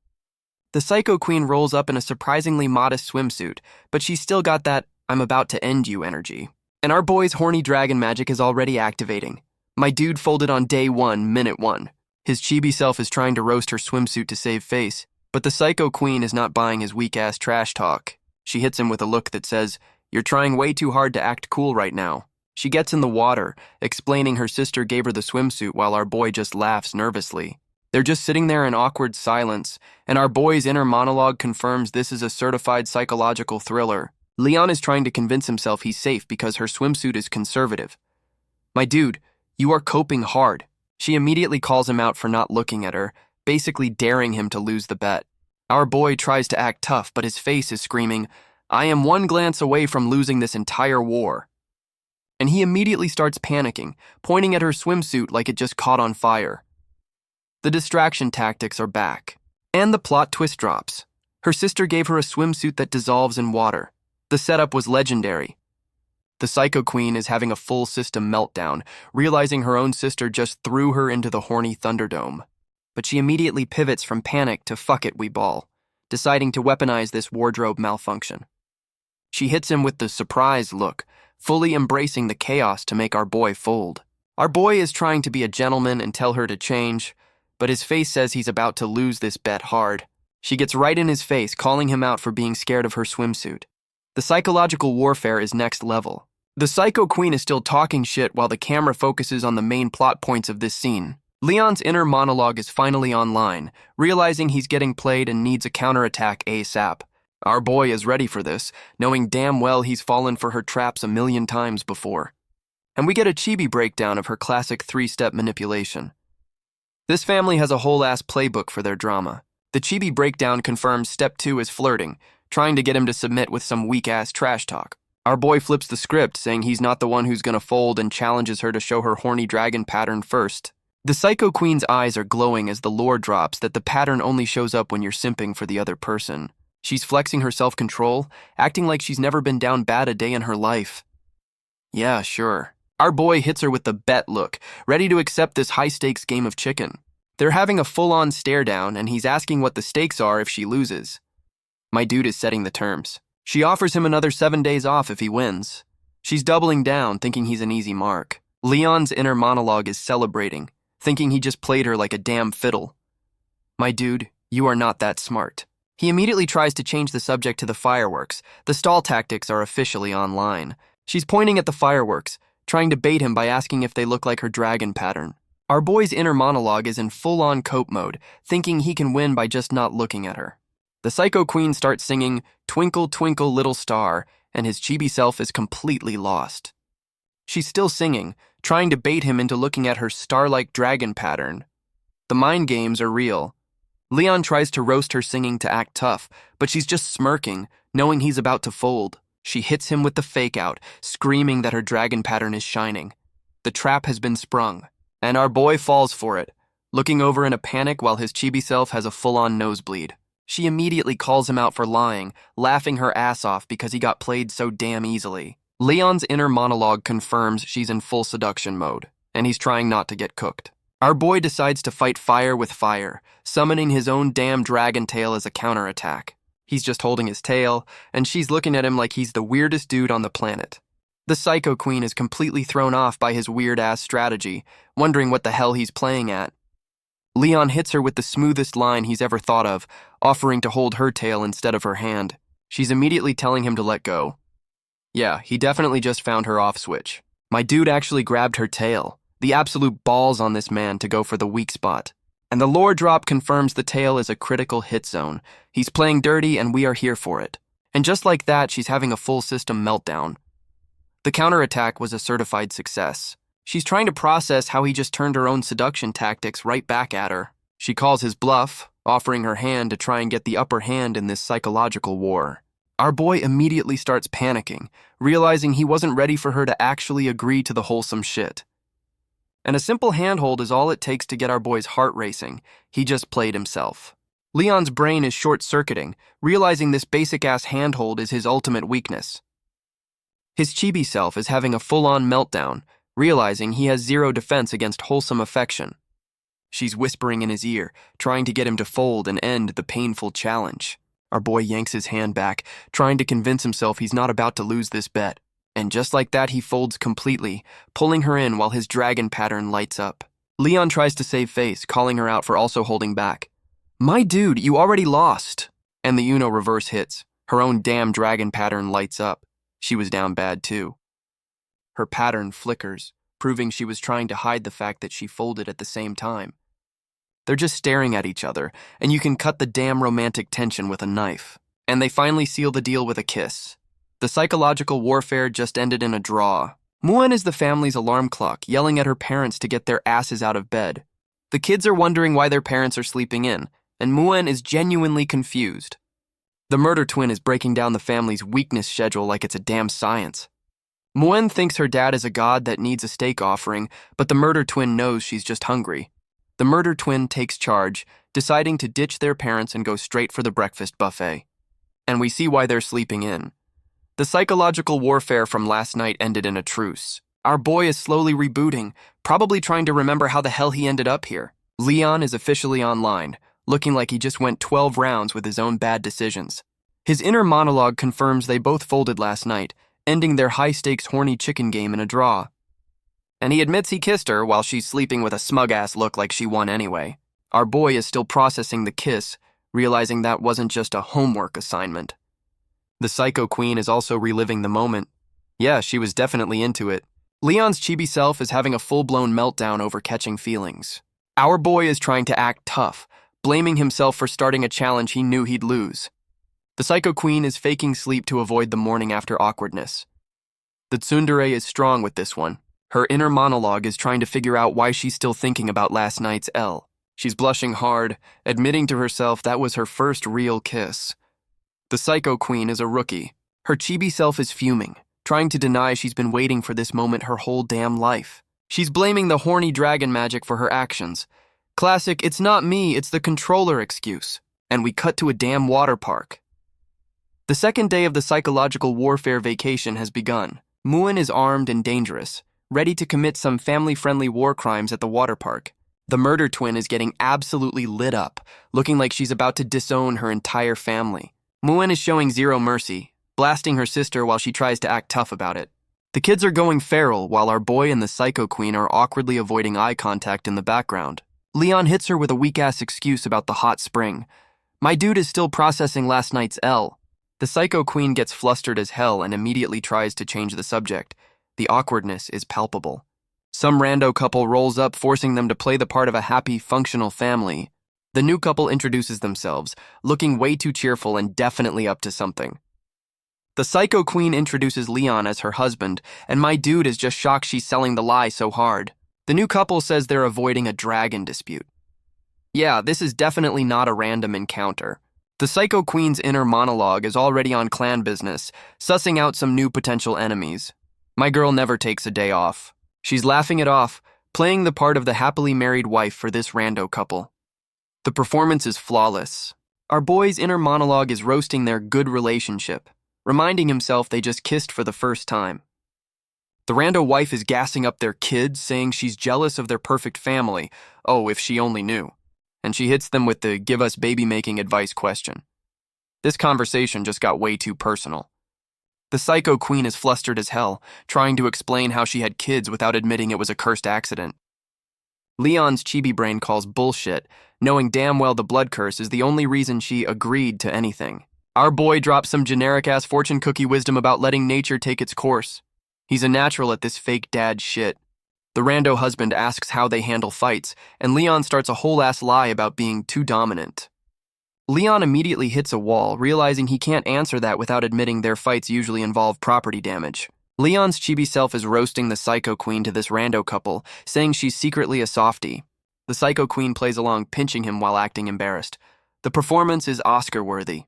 The Psycho Queen rolls up in a surprisingly modest swimsuit, but she's still got that "I'm about to end you" energy. And our boy's horny dragon magic is already activating. My dude folded on day 1, minute 1. His chibi self is trying to roast her swimsuit to save face, but the Psycho Queen is not buying his weak-ass trash talk. She hits him with a look that says, "You're trying way too hard to act cool right now." She gets in the water, explaining her sister gave her the swimsuit while our boy just laughs nervously. They're just sitting there in awkward silence, and our boy's inner monologue confirms this is a certified psychological thriller. Leon is trying to convince himself he's safe because her swimsuit is conservative. My dude, you are coping hard. She immediately calls him out for not looking at her, basically daring him to lose the bet. Our boy tries to act tough, but his face is screaming, "I am one glance away from losing this entire war." And he immediately starts panicking, pointing at her swimsuit like it just caught on fire. The distraction tactics are back. And the plot twist drops. Her sister gave her a swimsuit that dissolves in water. The setup was legendary. The Psycho Queen is having a full system meltdown, realizing her own sister just threw her into the horny Thunderdome. But she immediately pivots from panic to "fuck it, we ball," deciding to weaponize this wardrobe malfunction. She hits him with the surprise look, fully embracing the chaos to make our boy fold. Our boy is trying to be a gentleman and tell her to change, but his face says he's about to lose this bet hard. She gets right in his face, calling him out for being scared of her swimsuit. The psychological warfare is next level. The Psycho Queen is still talking shit while the camera focuses on the main plot points of this scene. Leon's inner monologue is finally online, realizing he's getting played and needs a counterattack ASAP. Our boy is ready for this, knowing damn well he's fallen for her traps a million times before. And we get a chibi breakdown of her classic 3-step manipulation. This family has a whole-ass playbook for their drama. The chibi breakdown confirms step 2 is flirting, trying to get him to submit with some weak-ass trash talk. Our boy flips the script, saying he's not the one who's gonna fold and challenges her to show her horny dragon pattern first. The Psycho Queen's eyes are glowing as the lore drops that the pattern only shows up when you're simping for the other person. She's flexing her self-control, acting like she's never been down bad a day in her life. Yeah, sure. Our boy hits her with the bet look, ready to accept this high-stakes game of chicken. They're having a full-on stare-down, and he's asking what the stakes are if she loses. My dude is setting the terms. She offers him another 7 days off if he wins. She's doubling down, thinking he's an easy mark. Leon's inner monologue is celebrating, thinking he just played her like a damn fiddle. My dude, you are not that smart. He immediately tries to change the subject to the fireworks. The stall tactics are officially online. She's pointing at the fireworks, trying to bait him by asking if they look like her dragon pattern. Our boy's inner monologue is in full-on cope mode, thinking he can win by just not looking at her. The Psycho Queen starts singing "Twinkle, Twinkle, Little Star," and his chibi self is completely lost. She's still singing, trying to bait him into looking at her star-like dragon pattern. The mind games are real. Leon tries to roast her singing to act tough, but she's just smirking, knowing he's about to fold. She hits him with the fake-out, screaming that her dragon pattern is shining. The trap has been sprung, and our boy falls for it, looking over in a panic while his chibi self has a full-on nosebleed. She immediately calls him out for lying, laughing her ass off because he got played so damn easily. Leon's inner monologue confirms she's in full seduction mode, and he's trying not to get cooked. Our boy decides to fight fire with fire, summoning his own damn dragon tail as a counterattack. He's just holding his tail, and she's looking at him like he's the weirdest dude on the planet. The Psycho Queen is completely thrown off by his weird-ass strategy, wondering what the hell he's playing at. Leon hits her with the smoothest line he's ever thought of, offering to hold her tail instead of her hand. She's immediately telling him to let go. Yeah, he definitely just found her off switch. My dude actually grabbed her tail. The absolute balls on this man to go for the weak spot. And the lore drop confirms the tail is a critical hit zone. He's playing dirty and we are here for it. And just like that, she's having a full system meltdown. The counterattack was a certified success. She's trying to process how he just turned her own seduction tactics right back at her. She calls his bluff, offering her hand to try and get the upper hand in this psychological war. Our boy immediately starts panicking, realizing he wasn't ready for her to actually agree to the wholesome shit. And a simple handhold is all it takes to get our boy's heart racing. He just played himself. Leon's brain is short-circuiting, realizing this basic-ass handhold is his ultimate weakness. His chibi self is having a full-on meltdown, realizing he has zero defense against wholesome affection. She's whispering in his ear, trying to get him to fold and end the painful challenge. Our boy yanks his hand back, trying to convince himself he's not about to lose this bet. And just like that, he folds completely, pulling her in while his dragon pattern lights up. Leon tries to save face, calling her out for also holding back. My dude, you already lost. And the Uno reverse hits. Her own damn dragon pattern lights up. She was down bad too. Her pattern flickers, proving she was trying to hide the fact that she folded at the same time. They're just staring at each other, and you can cut the damn romantic tension with a knife. And they finally seal the deal with a kiss. The psychological warfare just ended in a draw. Muan is the family's alarm clock, yelling at her parents to get their asses out of bed. The kids are wondering why their parents are sleeping in, and Muan is genuinely confused. The murder twin is breaking down the family's weakness schedule like it's a damn science. Muan thinks her dad is a god that needs a steak offering, but the murder twin knows she's just hungry. The murder twin takes charge, deciding to ditch their parents and go straight for the breakfast buffet. And we see why they're sleeping in. The psychological warfare from last night ended in a truce. Our boy is slowly rebooting, probably trying to remember how the hell he ended up here. Leon is officially online, looking like he just went 12 rounds with his own bad decisions. His inner monologue confirms they both folded last night, ending their high-stakes horny chicken game in a draw. And he admits he kissed her while she's sleeping with a smug-ass look like she won anyway. Our boy is still processing the kiss, realizing that wasn't just a homework assignment. The Psycho Queen is also reliving the moment. Yeah, she was definitely into it. Leon's chibi self is having a full-blown meltdown over catching feelings. Our boy is trying to act tough, blaming himself for starting a challenge he knew he'd lose. The Psycho Queen is faking sleep to avoid the morning after awkwardness. The tsundere is strong with this one. Her inner monologue is trying to figure out why she's still thinking about last night's L. She's blushing hard, admitting to herself that was her first real kiss. The Psycho Queen is a rookie. Her chibi self is fuming, trying to deny she's been waiting for this moment her whole damn life. She's blaming the horny dragon magic for her actions. Classic, it's not me, it's the controller excuse. And we cut to a damn water park. The second day of the psychological warfare vacation has begun. Muan is armed and dangerous, ready to commit some family-friendly war crimes at the water park. The murder twin is getting absolutely lit up, looking like she's about to disown her entire family. Muan is showing zero mercy, blasting her sister while she tries to act tough about it. The kids are going feral while our boy and the Psycho Queen are awkwardly avoiding eye contact in the background. Leon hits her with a weak-ass excuse about the hot spring. My dude is still processing last night's L. The Psycho Queen gets flustered as hell and immediately tries to change the subject. The awkwardness is palpable. Some rando couple rolls up, forcing them to play the part of a happy, functional family. The new couple introduces themselves, looking way too cheerful and definitely up to something. The Psycho Queen introduces Leon as her husband, and my dude is just shocked she's selling the lie so hard. The new couple says they're avoiding a dragon dispute. Yeah, this is definitely not a random encounter. The Psycho Queen's inner monologue is already on clan business, sussing out some new potential enemies. My girl never takes a day off. She's laughing it off, playing the part of the happily married wife for this rando couple. The performance is flawless. Our boy's inner monologue is roasting their good relationship, reminding himself they just kissed for the first time. The rando wife is gassing up their kids, saying she's jealous of their perfect family. Oh, if she only knew. And she hits them with the give us baby-making advice question. This conversation just got way too personal. The Psycho Queen is flustered as hell, trying to explain how she had kids without admitting it was a cursed accident. Leon's chibi brain calls bullshit, knowing damn well the blood curse is the only reason she agreed to anything. Our boy drops some generic-ass fortune cookie wisdom about letting nature take its course. He's a natural at this fake dad shit. The rando husband asks how they handle fights, and Leon starts a whole-ass lie about being too dominant. Leon immediately hits a wall, realizing he can't answer that without admitting their fights usually involve property damage. Leon's chibi self is roasting the Psycho Queen to this rando couple, saying she's secretly a softie. The Psycho Queen plays along, pinching him while acting embarrassed. The performance is Oscar-worthy.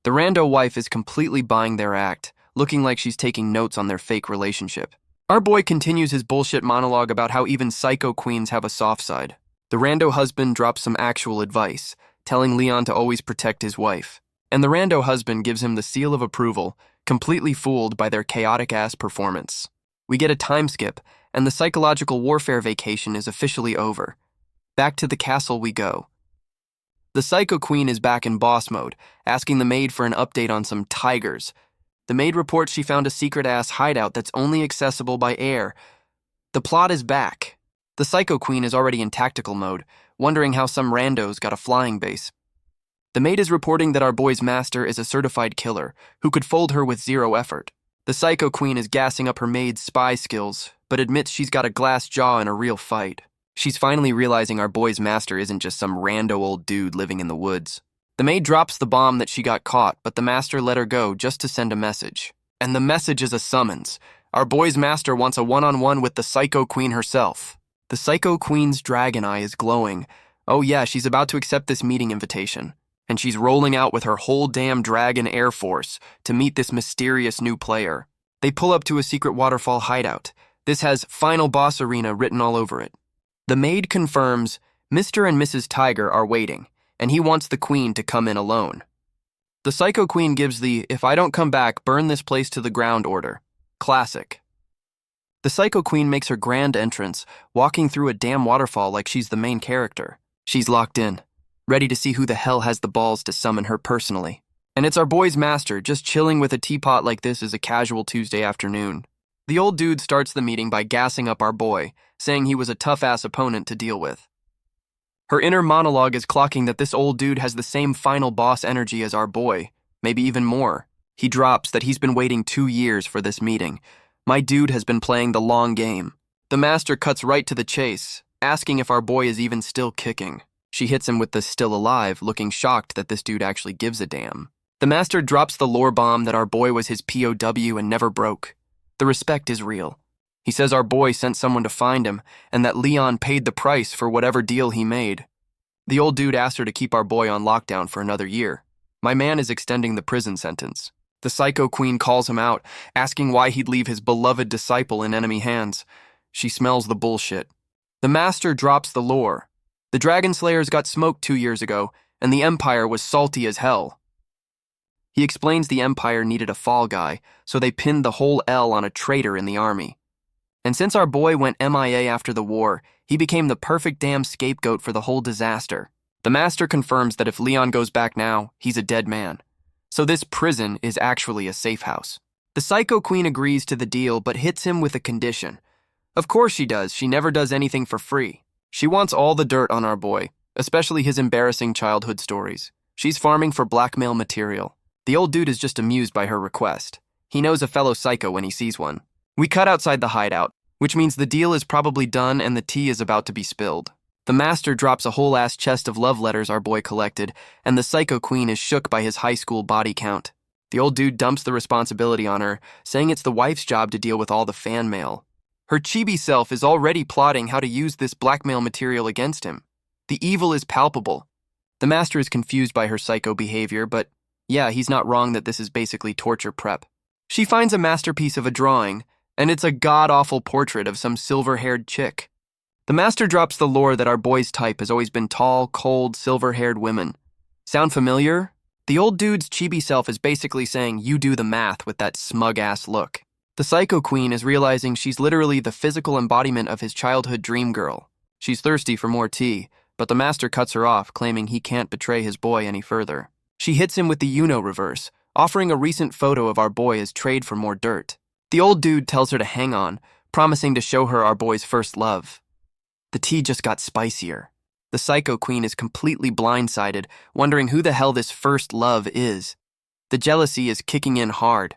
The rando wife is completely buying their act, looking like she's taking notes on their fake relationship. Our boy continues his bullshit monologue about how even Psycho Queens have a soft side. The rando husband drops some actual advice, telling Leon to always protect his wife. And the rando husband gives him the seal of approval, completely fooled by their chaotic-ass performance. We get a time skip, and the psychological warfare vacation is officially over. Back to the castle we go. The Psycho Queen is back in boss mode, asking the maid for an update on some tigers. The maid reports she found a secret-ass hideout that's only accessible by air. The plot is back. The Psycho Queen is already in tactical mode, wondering how some randos got a flying base. The maid is reporting that our boy's master is a certified killer, who could fold her with zero effort. The Psycho Queen is gassing up her maid's spy skills, but admits she's got a glass jaw in a real fight. She's finally realizing our boy's master isn't just some rando old dude living in the woods. The maid drops the bomb that she got caught, but the master let her go just to send a message. And the message is a summons, Our boy's master wants a one-on-one with the Psycho Queen herself. The Psycho Queen's dragon eye is glowing. Oh yeah, she's about to accept this meeting invitation. And she's rolling out with her whole damn dragon air force to meet this mysterious new player. They pull up to a secret waterfall hideout. This has Final Boss Arena written all over it. The maid confirms Mr. and Mrs. Tiger are waiting, and he wants the queen to come in alone. The Psycho Queen gives the "if I don't come back, burn this place to the ground" order. Classic. The Psycho Queen makes her grand entrance, walking through a damn waterfall like she's the main character. She's locked in, ready to see who the hell has the balls to summon her personally. And it's our boy's master, just chilling with a teapot like this is a casual Tuesday afternoon. The old dude starts the meeting by gassing up our boy, saying he was a tough-ass opponent to deal with. Her inner monologue is clocking that this old dude has the same final boss energy as our boy, maybe even more. He drops that he's been waiting 2 years for this meeting. My dude has been playing the long game. The master cuts right to the chase, asking if our boy is even still kicking. She hits him with the "still alive," looking shocked that this dude actually gives a damn. The master drops the lore bomb that our boy was his POW and never broke. The respect is real. He says our boy sent someone to find him and that Leon paid the price for whatever deal he made. The old dude asked her to keep our boy on lockdown for another year. My man is extending the prison sentence. The Psycho Queen calls him out, asking why he'd leave his beloved disciple in enemy hands. She smells the bullshit. The master drops the lore. The Dragon Slayers got smoked 2 years ago, and the Empire was salty as hell. He explains the Empire needed a fall guy, so they pinned the whole L on a traitor in the army. And since our boy went MIA after the war, he became the perfect damn scapegoat for the whole disaster. The master confirms that if Leon goes back now, he's a dead man. So this prison is actually a safe house. The Psycho Queen agrees to the deal, but hits him with a condition. Of course she does. She never does anything for free. She wants all the dirt on our boy, especially his embarrassing childhood stories. She's farming for blackmail material. The old dude is just amused by her request. He knows a fellow psycho when he sees one. We cut outside the hideout, which means the deal is probably done and the tea is about to be spilled. The master drops a whole-ass chest of love letters our boy collected, and the Psycho Queen is shook by his high school body count. The old dude dumps the responsibility on her, saying it's the wife's job to deal with all the fan mail. Her chibi self is already plotting how to use this blackmail material against him. The evil is palpable. The master is confused by her psycho behavior, but yeah, he's not wrong that this is basically torture prep. She finds a masterpiece of a drawing, and it's a god-awful portrait of some silver-haired chick. The master drops the lore that our boy's type has always been tall, cold, silver-haired women. Sound familiar? The old dude's chibi self is basically saying, "You do the math," with that smug-ass look. The Psycho Queen is realizing she's literally the physical embodiment of his childhood dream girl. She's thirsty for more tea, but the master cuts her off, claiming he can't betray his boy any further. She hits him with the Uno reverse, offering a recent photo of our boy as trade for more dirt. The old dude tells her to hang on, promising to show her our boy's first love. The tea just got spicier. The Psycho Queen is completely blindsided, wondering who the hell this first love is. The jealousy is kicking in hard.